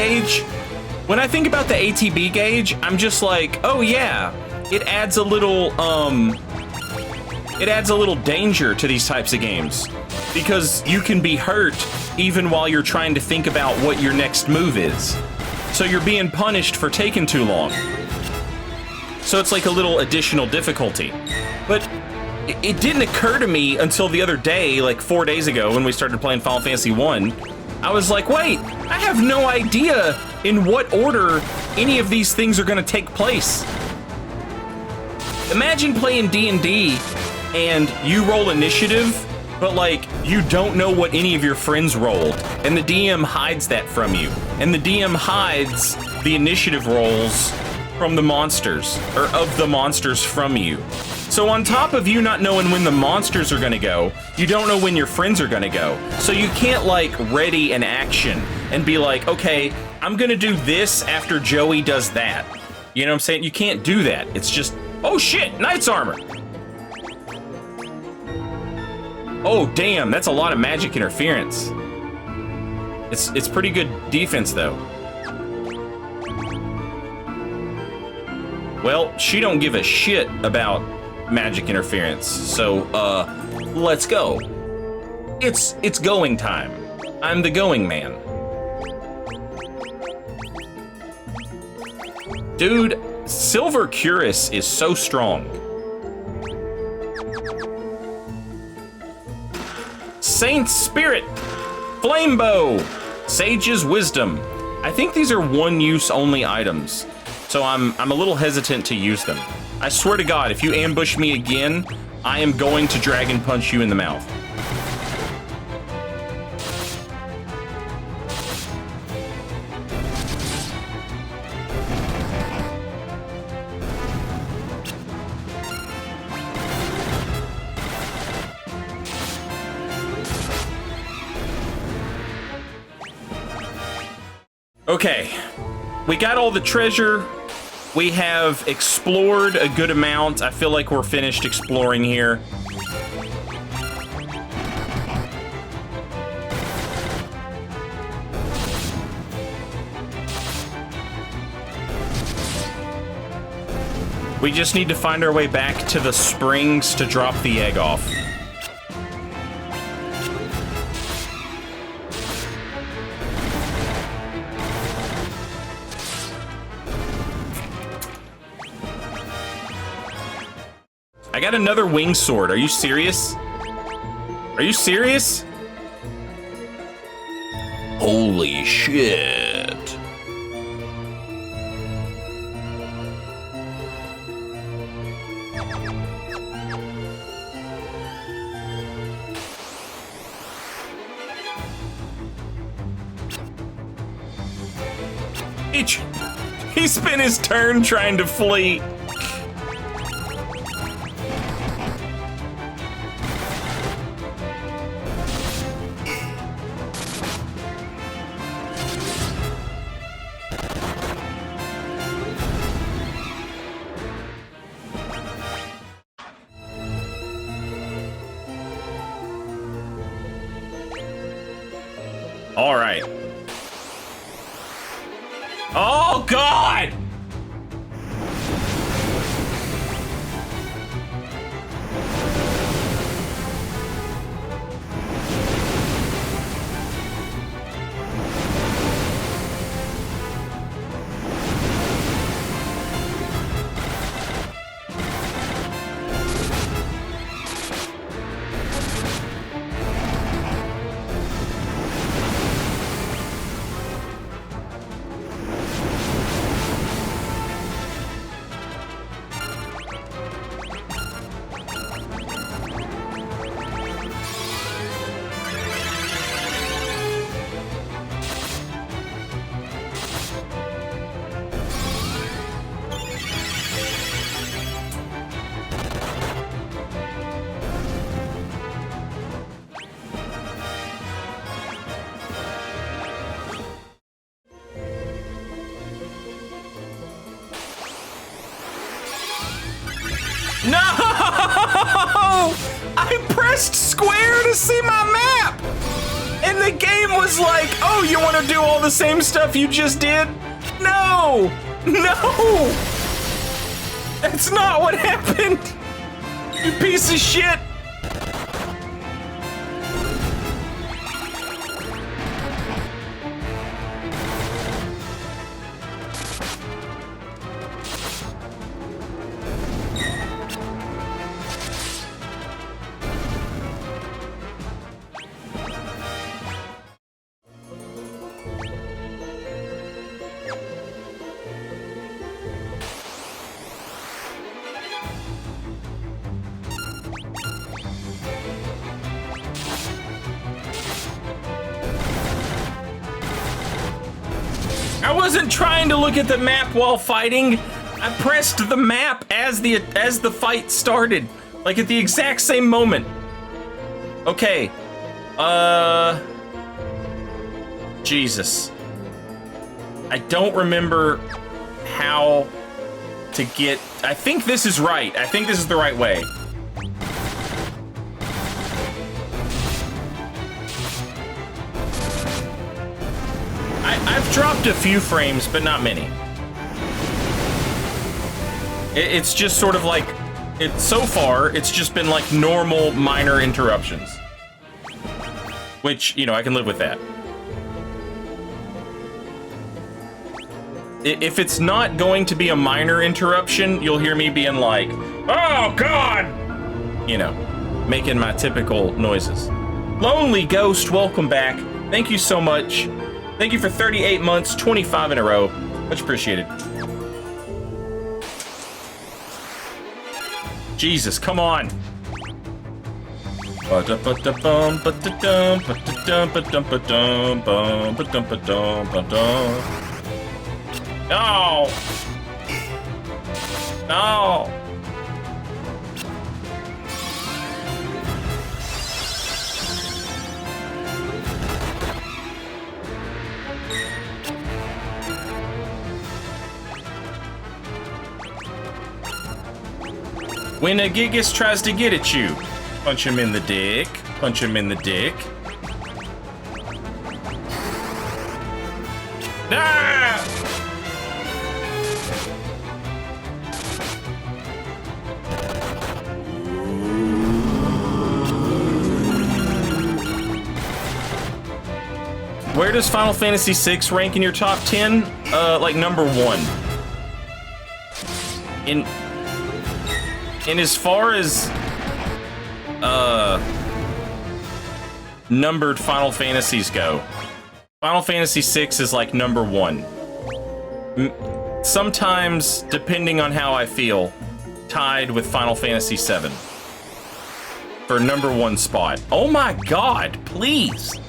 Speaker 4: gauge, I'm just like, oh yeah, it adds a little danger to these types of games because you can be hurt even while you're trying to think about what your next move is. So you're being punished for taking too long. So it's like a little additional difficulty. But it didn't occur to me until the other day, like 4 days ago when we started playing Final Fantasy 1. I was like, wait, I have no idea in what order any of these things are gonna take place. Imagine playing D&D and you roll initiative, but like you don't know what any of your friends rolled, and the DM hides that from you, and the DM hides the initiative rolls from the monsters, or of the monsters from you. So on top of you not knowing when the monsters are gonna go, you don't know when your friends are gonna go. So you can't like ready an action and be like, okay, I'm gonna do this after Joey does that. You know what I'm saying? You can't do that. It's just, oh shit, Knight's Armor. Oh damn, that's a lot of magic interference. It's pretty good defense though. Well, she don't give a shit about magic interference, so let's go. It's going time. I'm the going man. Dude, Silver Cuirass is so strong. Saint's Spirit, Flame Bow, Sage's Wisdom. I think these are one-use only items, so I'm a little hesitant to use them. I swear to God, if you ambush me again, I am going to Dragon Punch you in the mouth. Okay, we got all the treasure. We have explored a good amount. I feel like we're finished exploring here. We just need to find our way back to the springs to drop the egg off. I got another wing sword. Are you serious? Are you serious? Holy shit. He spent his turn trying to flee. All right. Oh, God! No! I pressed square to see my map! And And the game was like, oh, you want to do all the same stuff you just did? No! No! That's not what happened! You piece of shit! I wasn't trying to look at the map while fighting. I pressed the map as the fight started, like at the exact same moment. Okay. Jesus. I don't remember how to get. I think this is right. I think this is the right way. I've dropped a few frames, but not many. It's just sort of like, so far, it's just been like normal minor interruptions. Which, you know, I can live with that. If it's not going to be a minor interruption, you'll hear me being like, oh God! You know, making my typical noises. Lonely Ghost, welcome back. Thank you so much. Thank you for 38 months, 25 in a row. Much appreciated. Jesus, come on. Oh. No. When a Gigas tries to get at you, punch him in the dick, punch him in the dick. Ah! Where does Final Fantasy VI rank in your top 10? Like number 1. And as far as numbered Final Fantasies go, Final Fantasy VI is like number 1. Sometimes, depending on how I feel, tied with Final Fantasy VII for number 1 spot. Oh my God, please.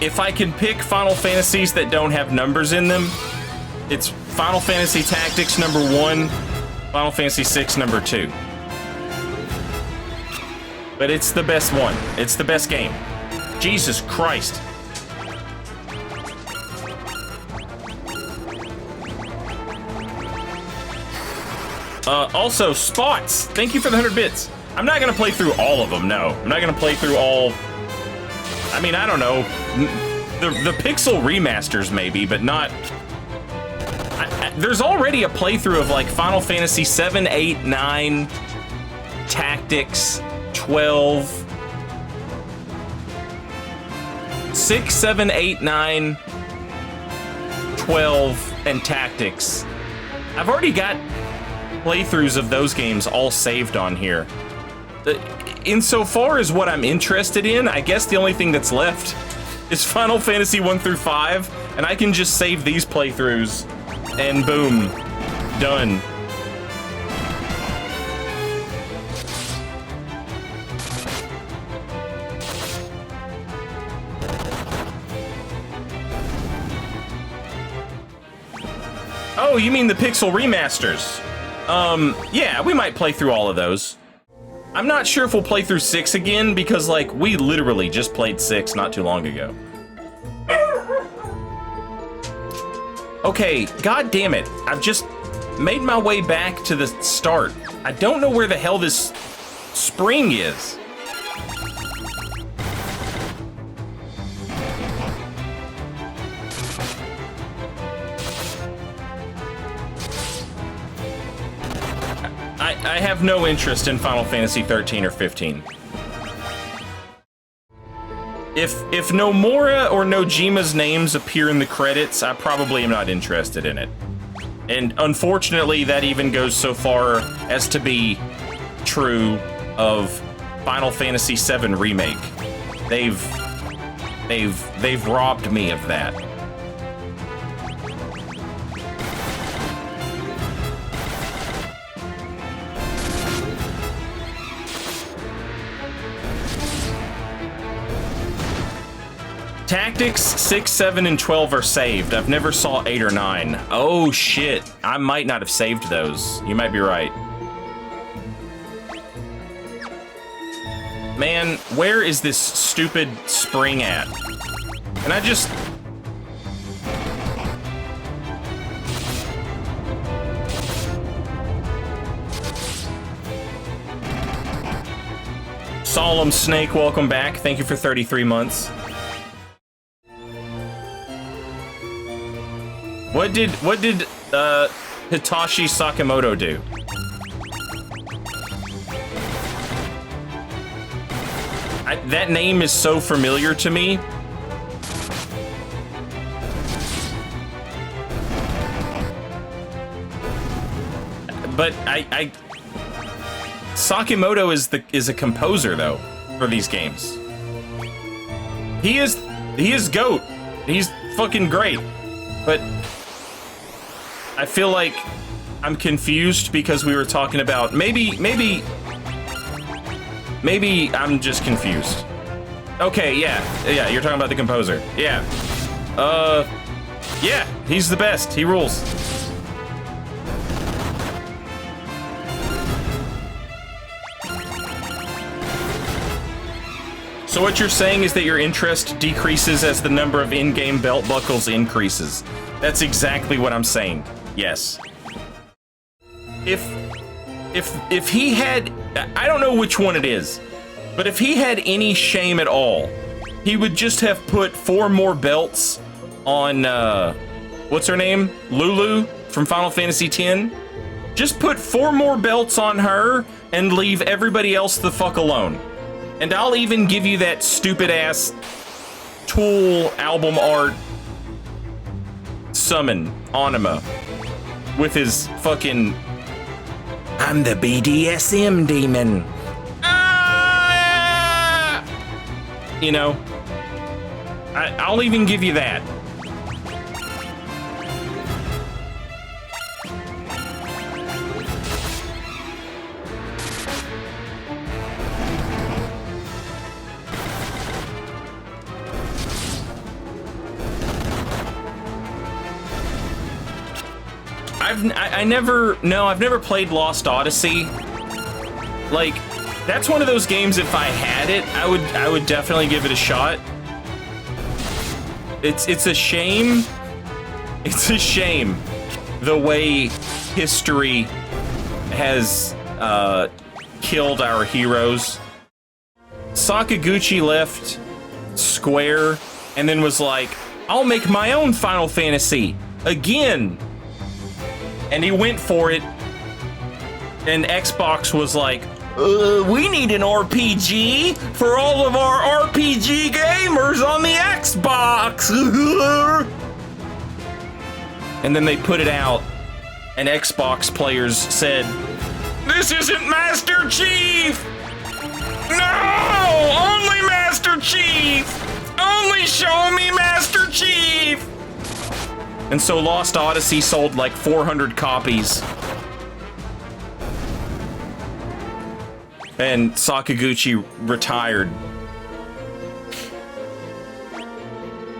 Speaker 4: If I can pick Final Fantasies that don't have numbers in them, it's Final Fantasy Tactics number 1, Final Fantasy VI number 2. But it's the best one. It's the best game. Jesus Christ. Also, Spots, thank you for the 100 bits. I'm not gonna play through all of them, no. I'm not gonna play through all... I mean, I don't know. The Pixel remasters maybe, but not... there's already a playthrough of like Final Fantasy 7, 8, 9, Tactics, 12, 6, 7, 8, 9, 12, and Tactics. I've already got playthroughs of those games all saved on here. Insofar as what I'm interested in, I guess the only thing that's left is Final Fantasy 1 through 5, and I can just save these playthroughs, and boom, done. Oh, you mean the Pixel remasters? Yeah, we might play through all of those. I'm not sure if we'll play through 6 again, because, like, we literally just played 6 not too long ago. Okay, god damn it. made my way back to the start. I don't know where the hell this spring is. I have no interest in Final Fantasy 13 or 15. If Nomura or Nojima's names appear in the credits, I probably am not interested in it. And unfortunately, that even goes so far as to be true of Final Fantasy VII Remake. They've robbed me of that. Tactics 6, 7, and 12 are saved. I've never saw 8 or 9. Oh shit, I might not have saved those. You might be right. Man, where is this stupid spring at? Can I just... Solemn Snake, welcome back. Thank you for 33 months. What did Hitachi Sakamoto do? That name is so familiar to me. But Sakamoto is a composer though for these games. He is GOAT. He's fucking great. But I feel like I'm confused because we were talking about maybe I'm just confused. Okay, yeah, you're talking about the composer. Yeah. Yeah, he's the best. He rules. So what you're saying is that your interest decreases as the number of in-game belt buckles increases. That's exactly what I'm saying. Yes. If he had, I don't know which one it is, but if he had any shame at all, he would just have put 4 more belts on, what's her name? Lulu from Final Fantasy X. Just put 4 more belts on her and leave everybody else the fuck alone. And I'll even give you that stupid ass Tool album art summon Anima with his fucking...
Speaker 7: I'm the BDSM demon.
Speaker 4: Ah! You know, I'll even give you that. I've never played Lost Odyssey. Like, that's one of those games, if I had it, I would definitely give it a shot. It's a shame. It's a shame the way history has killed our heroes. Sakaguchi left Square and then was like, I'll make my own Final Fantasy again. And he went for it, and Xbox was like, we need an RPG for all of our RPG gamers on the Xbox. And then they put it out, and Xbox players said, this isn't Master Chief! No! Only Master Chief! Only show me Master Chief! And so Lost Odyssey sold like 400 copies. And Sakaguchi retired.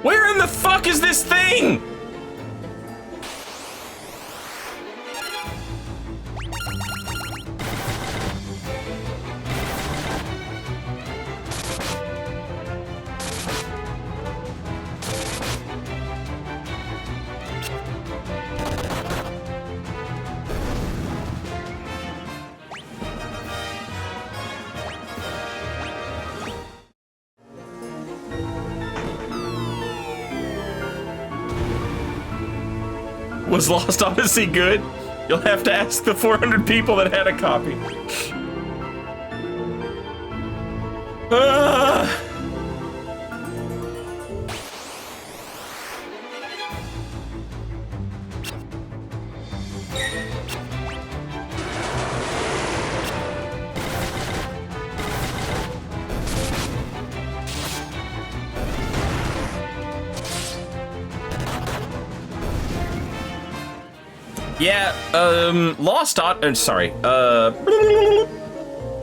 Speaker 4: Where in the fuck is this thing?
Speaker 1: Was Lost Odyssey good? You'll have to ask the 400 people that had a copy. Yeah,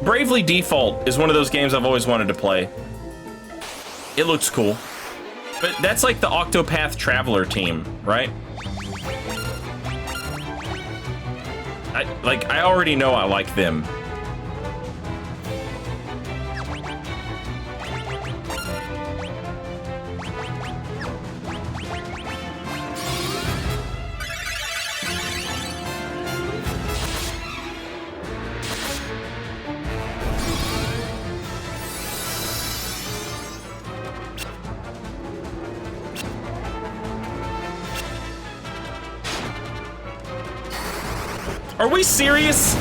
Speaker 1: Bravely Default is one of those games I've always wanted to play. It looks cool. But that's like the Octopath Traveler team, right? I already know I like them. Are we serious?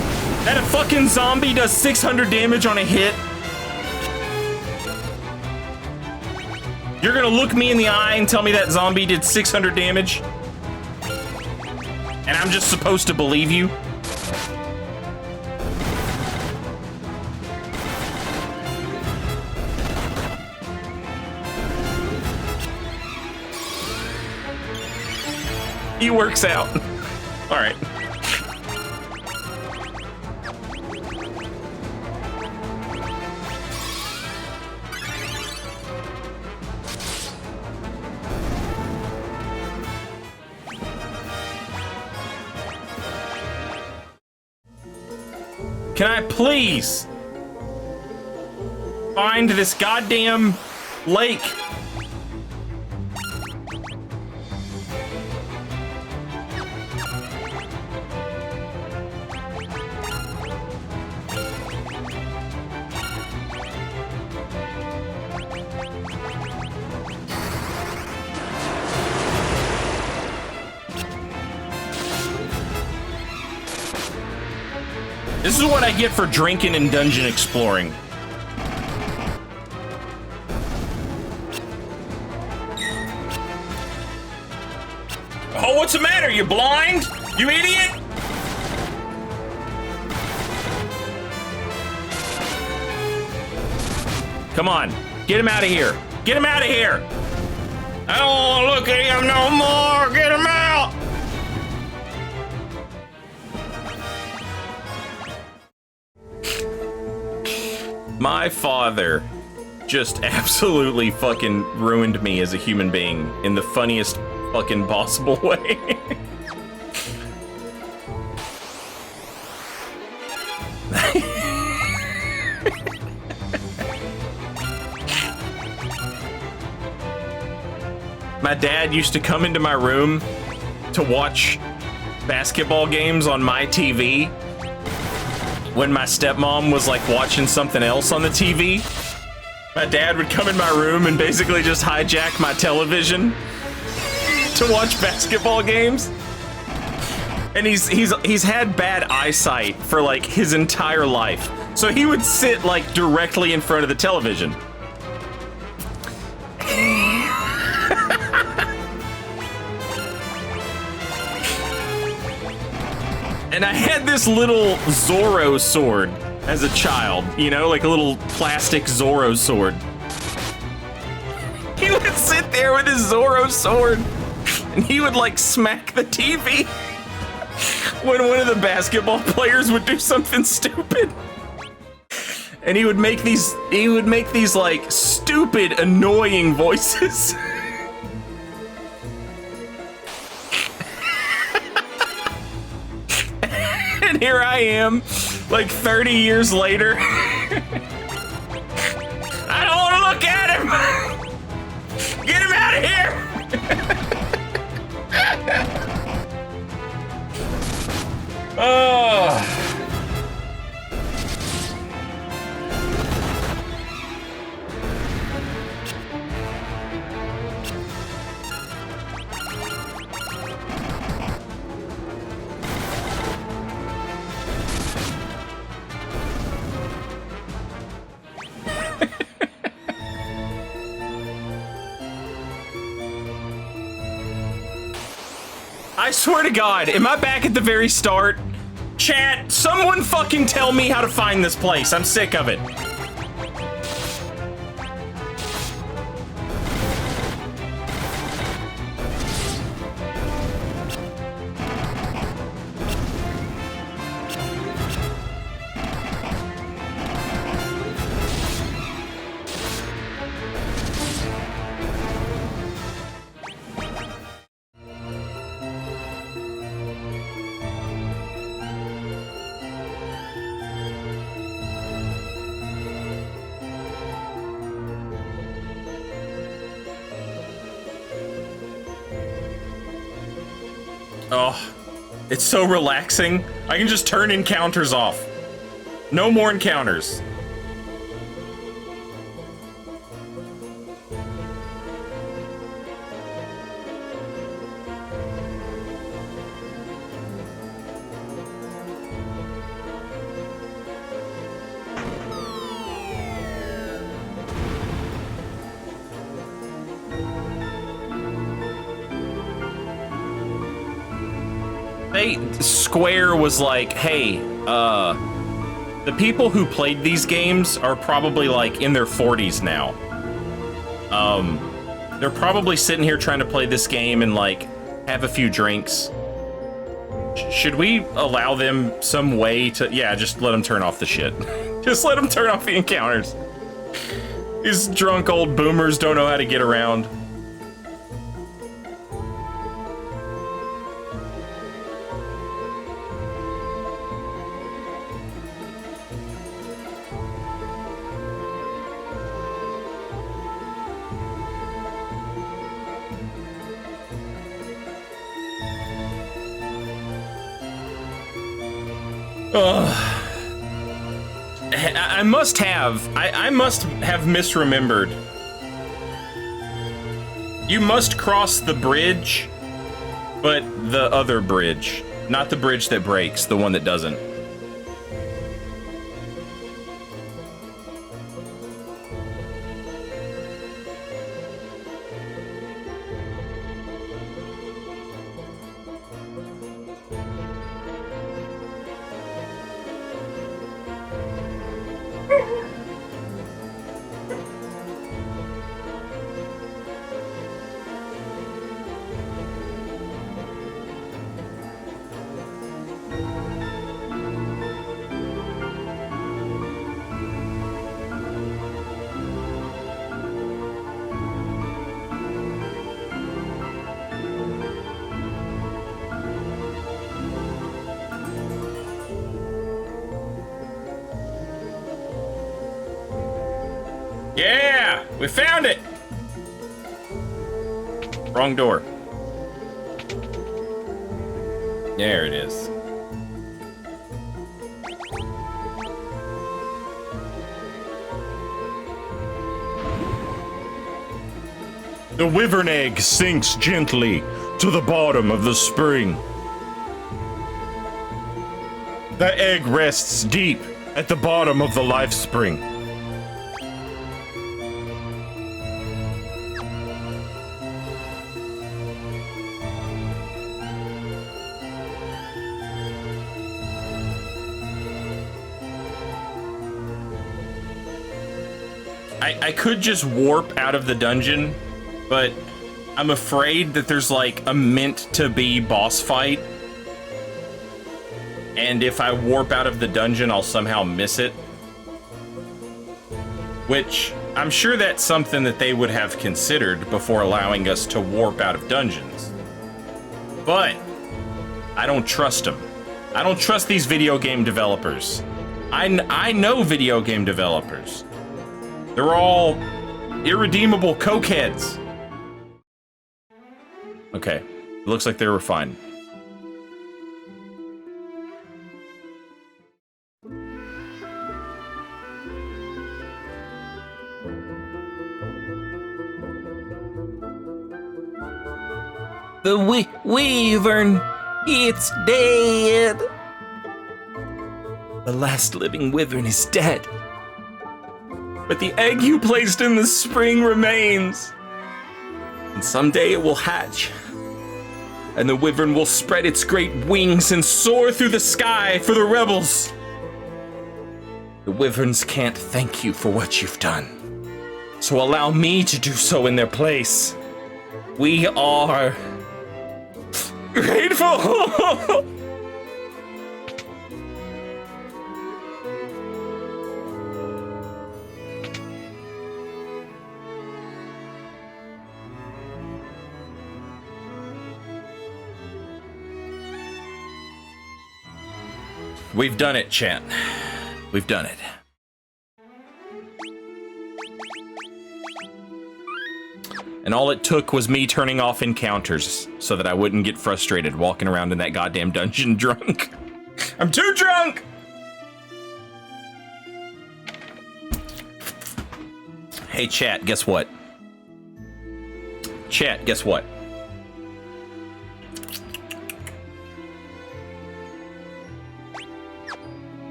Speaker 1: That a fucking zombie does 600 damage on a hit? You're gonna look me in the eye and tell me that zombie did 600 damage? And I'm just supposed to believe you? He works out. All right. Can I please find this goddamn lake? This is what I get for drinking and dungeon exploring. Oh, what's the matter? You blind? You idiot? Come on, get him out of here. Get him out of here. I don't want to look at him no more. Get him out. My father just absolutely fucking ruined me as a human being in the funniest fucking possible way. My dad used to come into my room to watch basketball games on my TV when my stepmom was like watching something else on the TV. My dad would come in my room and basically just hijack my television to watch basketball games. And he's had bad eyesight for like his entire life. So he would sit like directly in front of the television. And I had this little Zorro sword as a child, you know, like a little plastic Zorro sword. He would sit there with his Zorro sword and he would like smack the TV when one of the basketball players would do something stupid. And he would make these like stupid, annoying voices. And here I am, like 30 years later. I don't want to look at him. Get him out of here. Oh.
Speaker 4: I swear to God, am I back at the very start? Chat, someone fucking tell me how to find this place. I'm sick of it. Oh, it's so relaxing. I can just turn encounters off. No more encounters. Square was like, hey, the people who played these games are probably like in their 40s now. They're probably sitting here trying to play this game and like have a few drinks. Should we allow them some way to, yeah, just let them turn off the shit. Just let them turn off the encounters. These drunk old boomers don't know how to get around. I must have misremembered. You must cross the bridge, but the other bridge. Not the bridge that breaks, the one that doesn't. Yeah! We found it! Wrong door. There it is.
Speaker 3: The wyvern egg sinks gently to the bottom of the spring. The egg rests deep at the bottom of the life spring.
Speaker 4: I could just warp out of the dungeon, but I'm afraid that there's like a meant-to-be boss fight. And if I warp out of the dungeon, I'll somehow miss it. Which, I'm sure that's something that they would have considered before allowing us to warp out of dungeons. But, I don't trust them. I don't trust these video game developers. I know video game developers. They're all irredeemable cokeheads. Okay, it looks like they were fine.
Speaker 7: The wyvern, it's dead.
Speaker 4: The last living wyvern is dead. But the egg you placed in the spring remains. And someday it will hatch. and the wyvern will spread its great wings and soar through the sky for the rebels. The wyverns can't thank you for what you've done, so allow me to do so in their place. We are grateful. We've done it, Chan. We've done it. And all it took was me turning off encounters so that I wouldn't get frustrated walking around in that goddamn dungeon drunk. I'm too drunk! Hey, chat, guess what? Chat, guess what?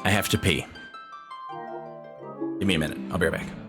Speaker 4: I have to pee. Give me a minute. I'll be right back.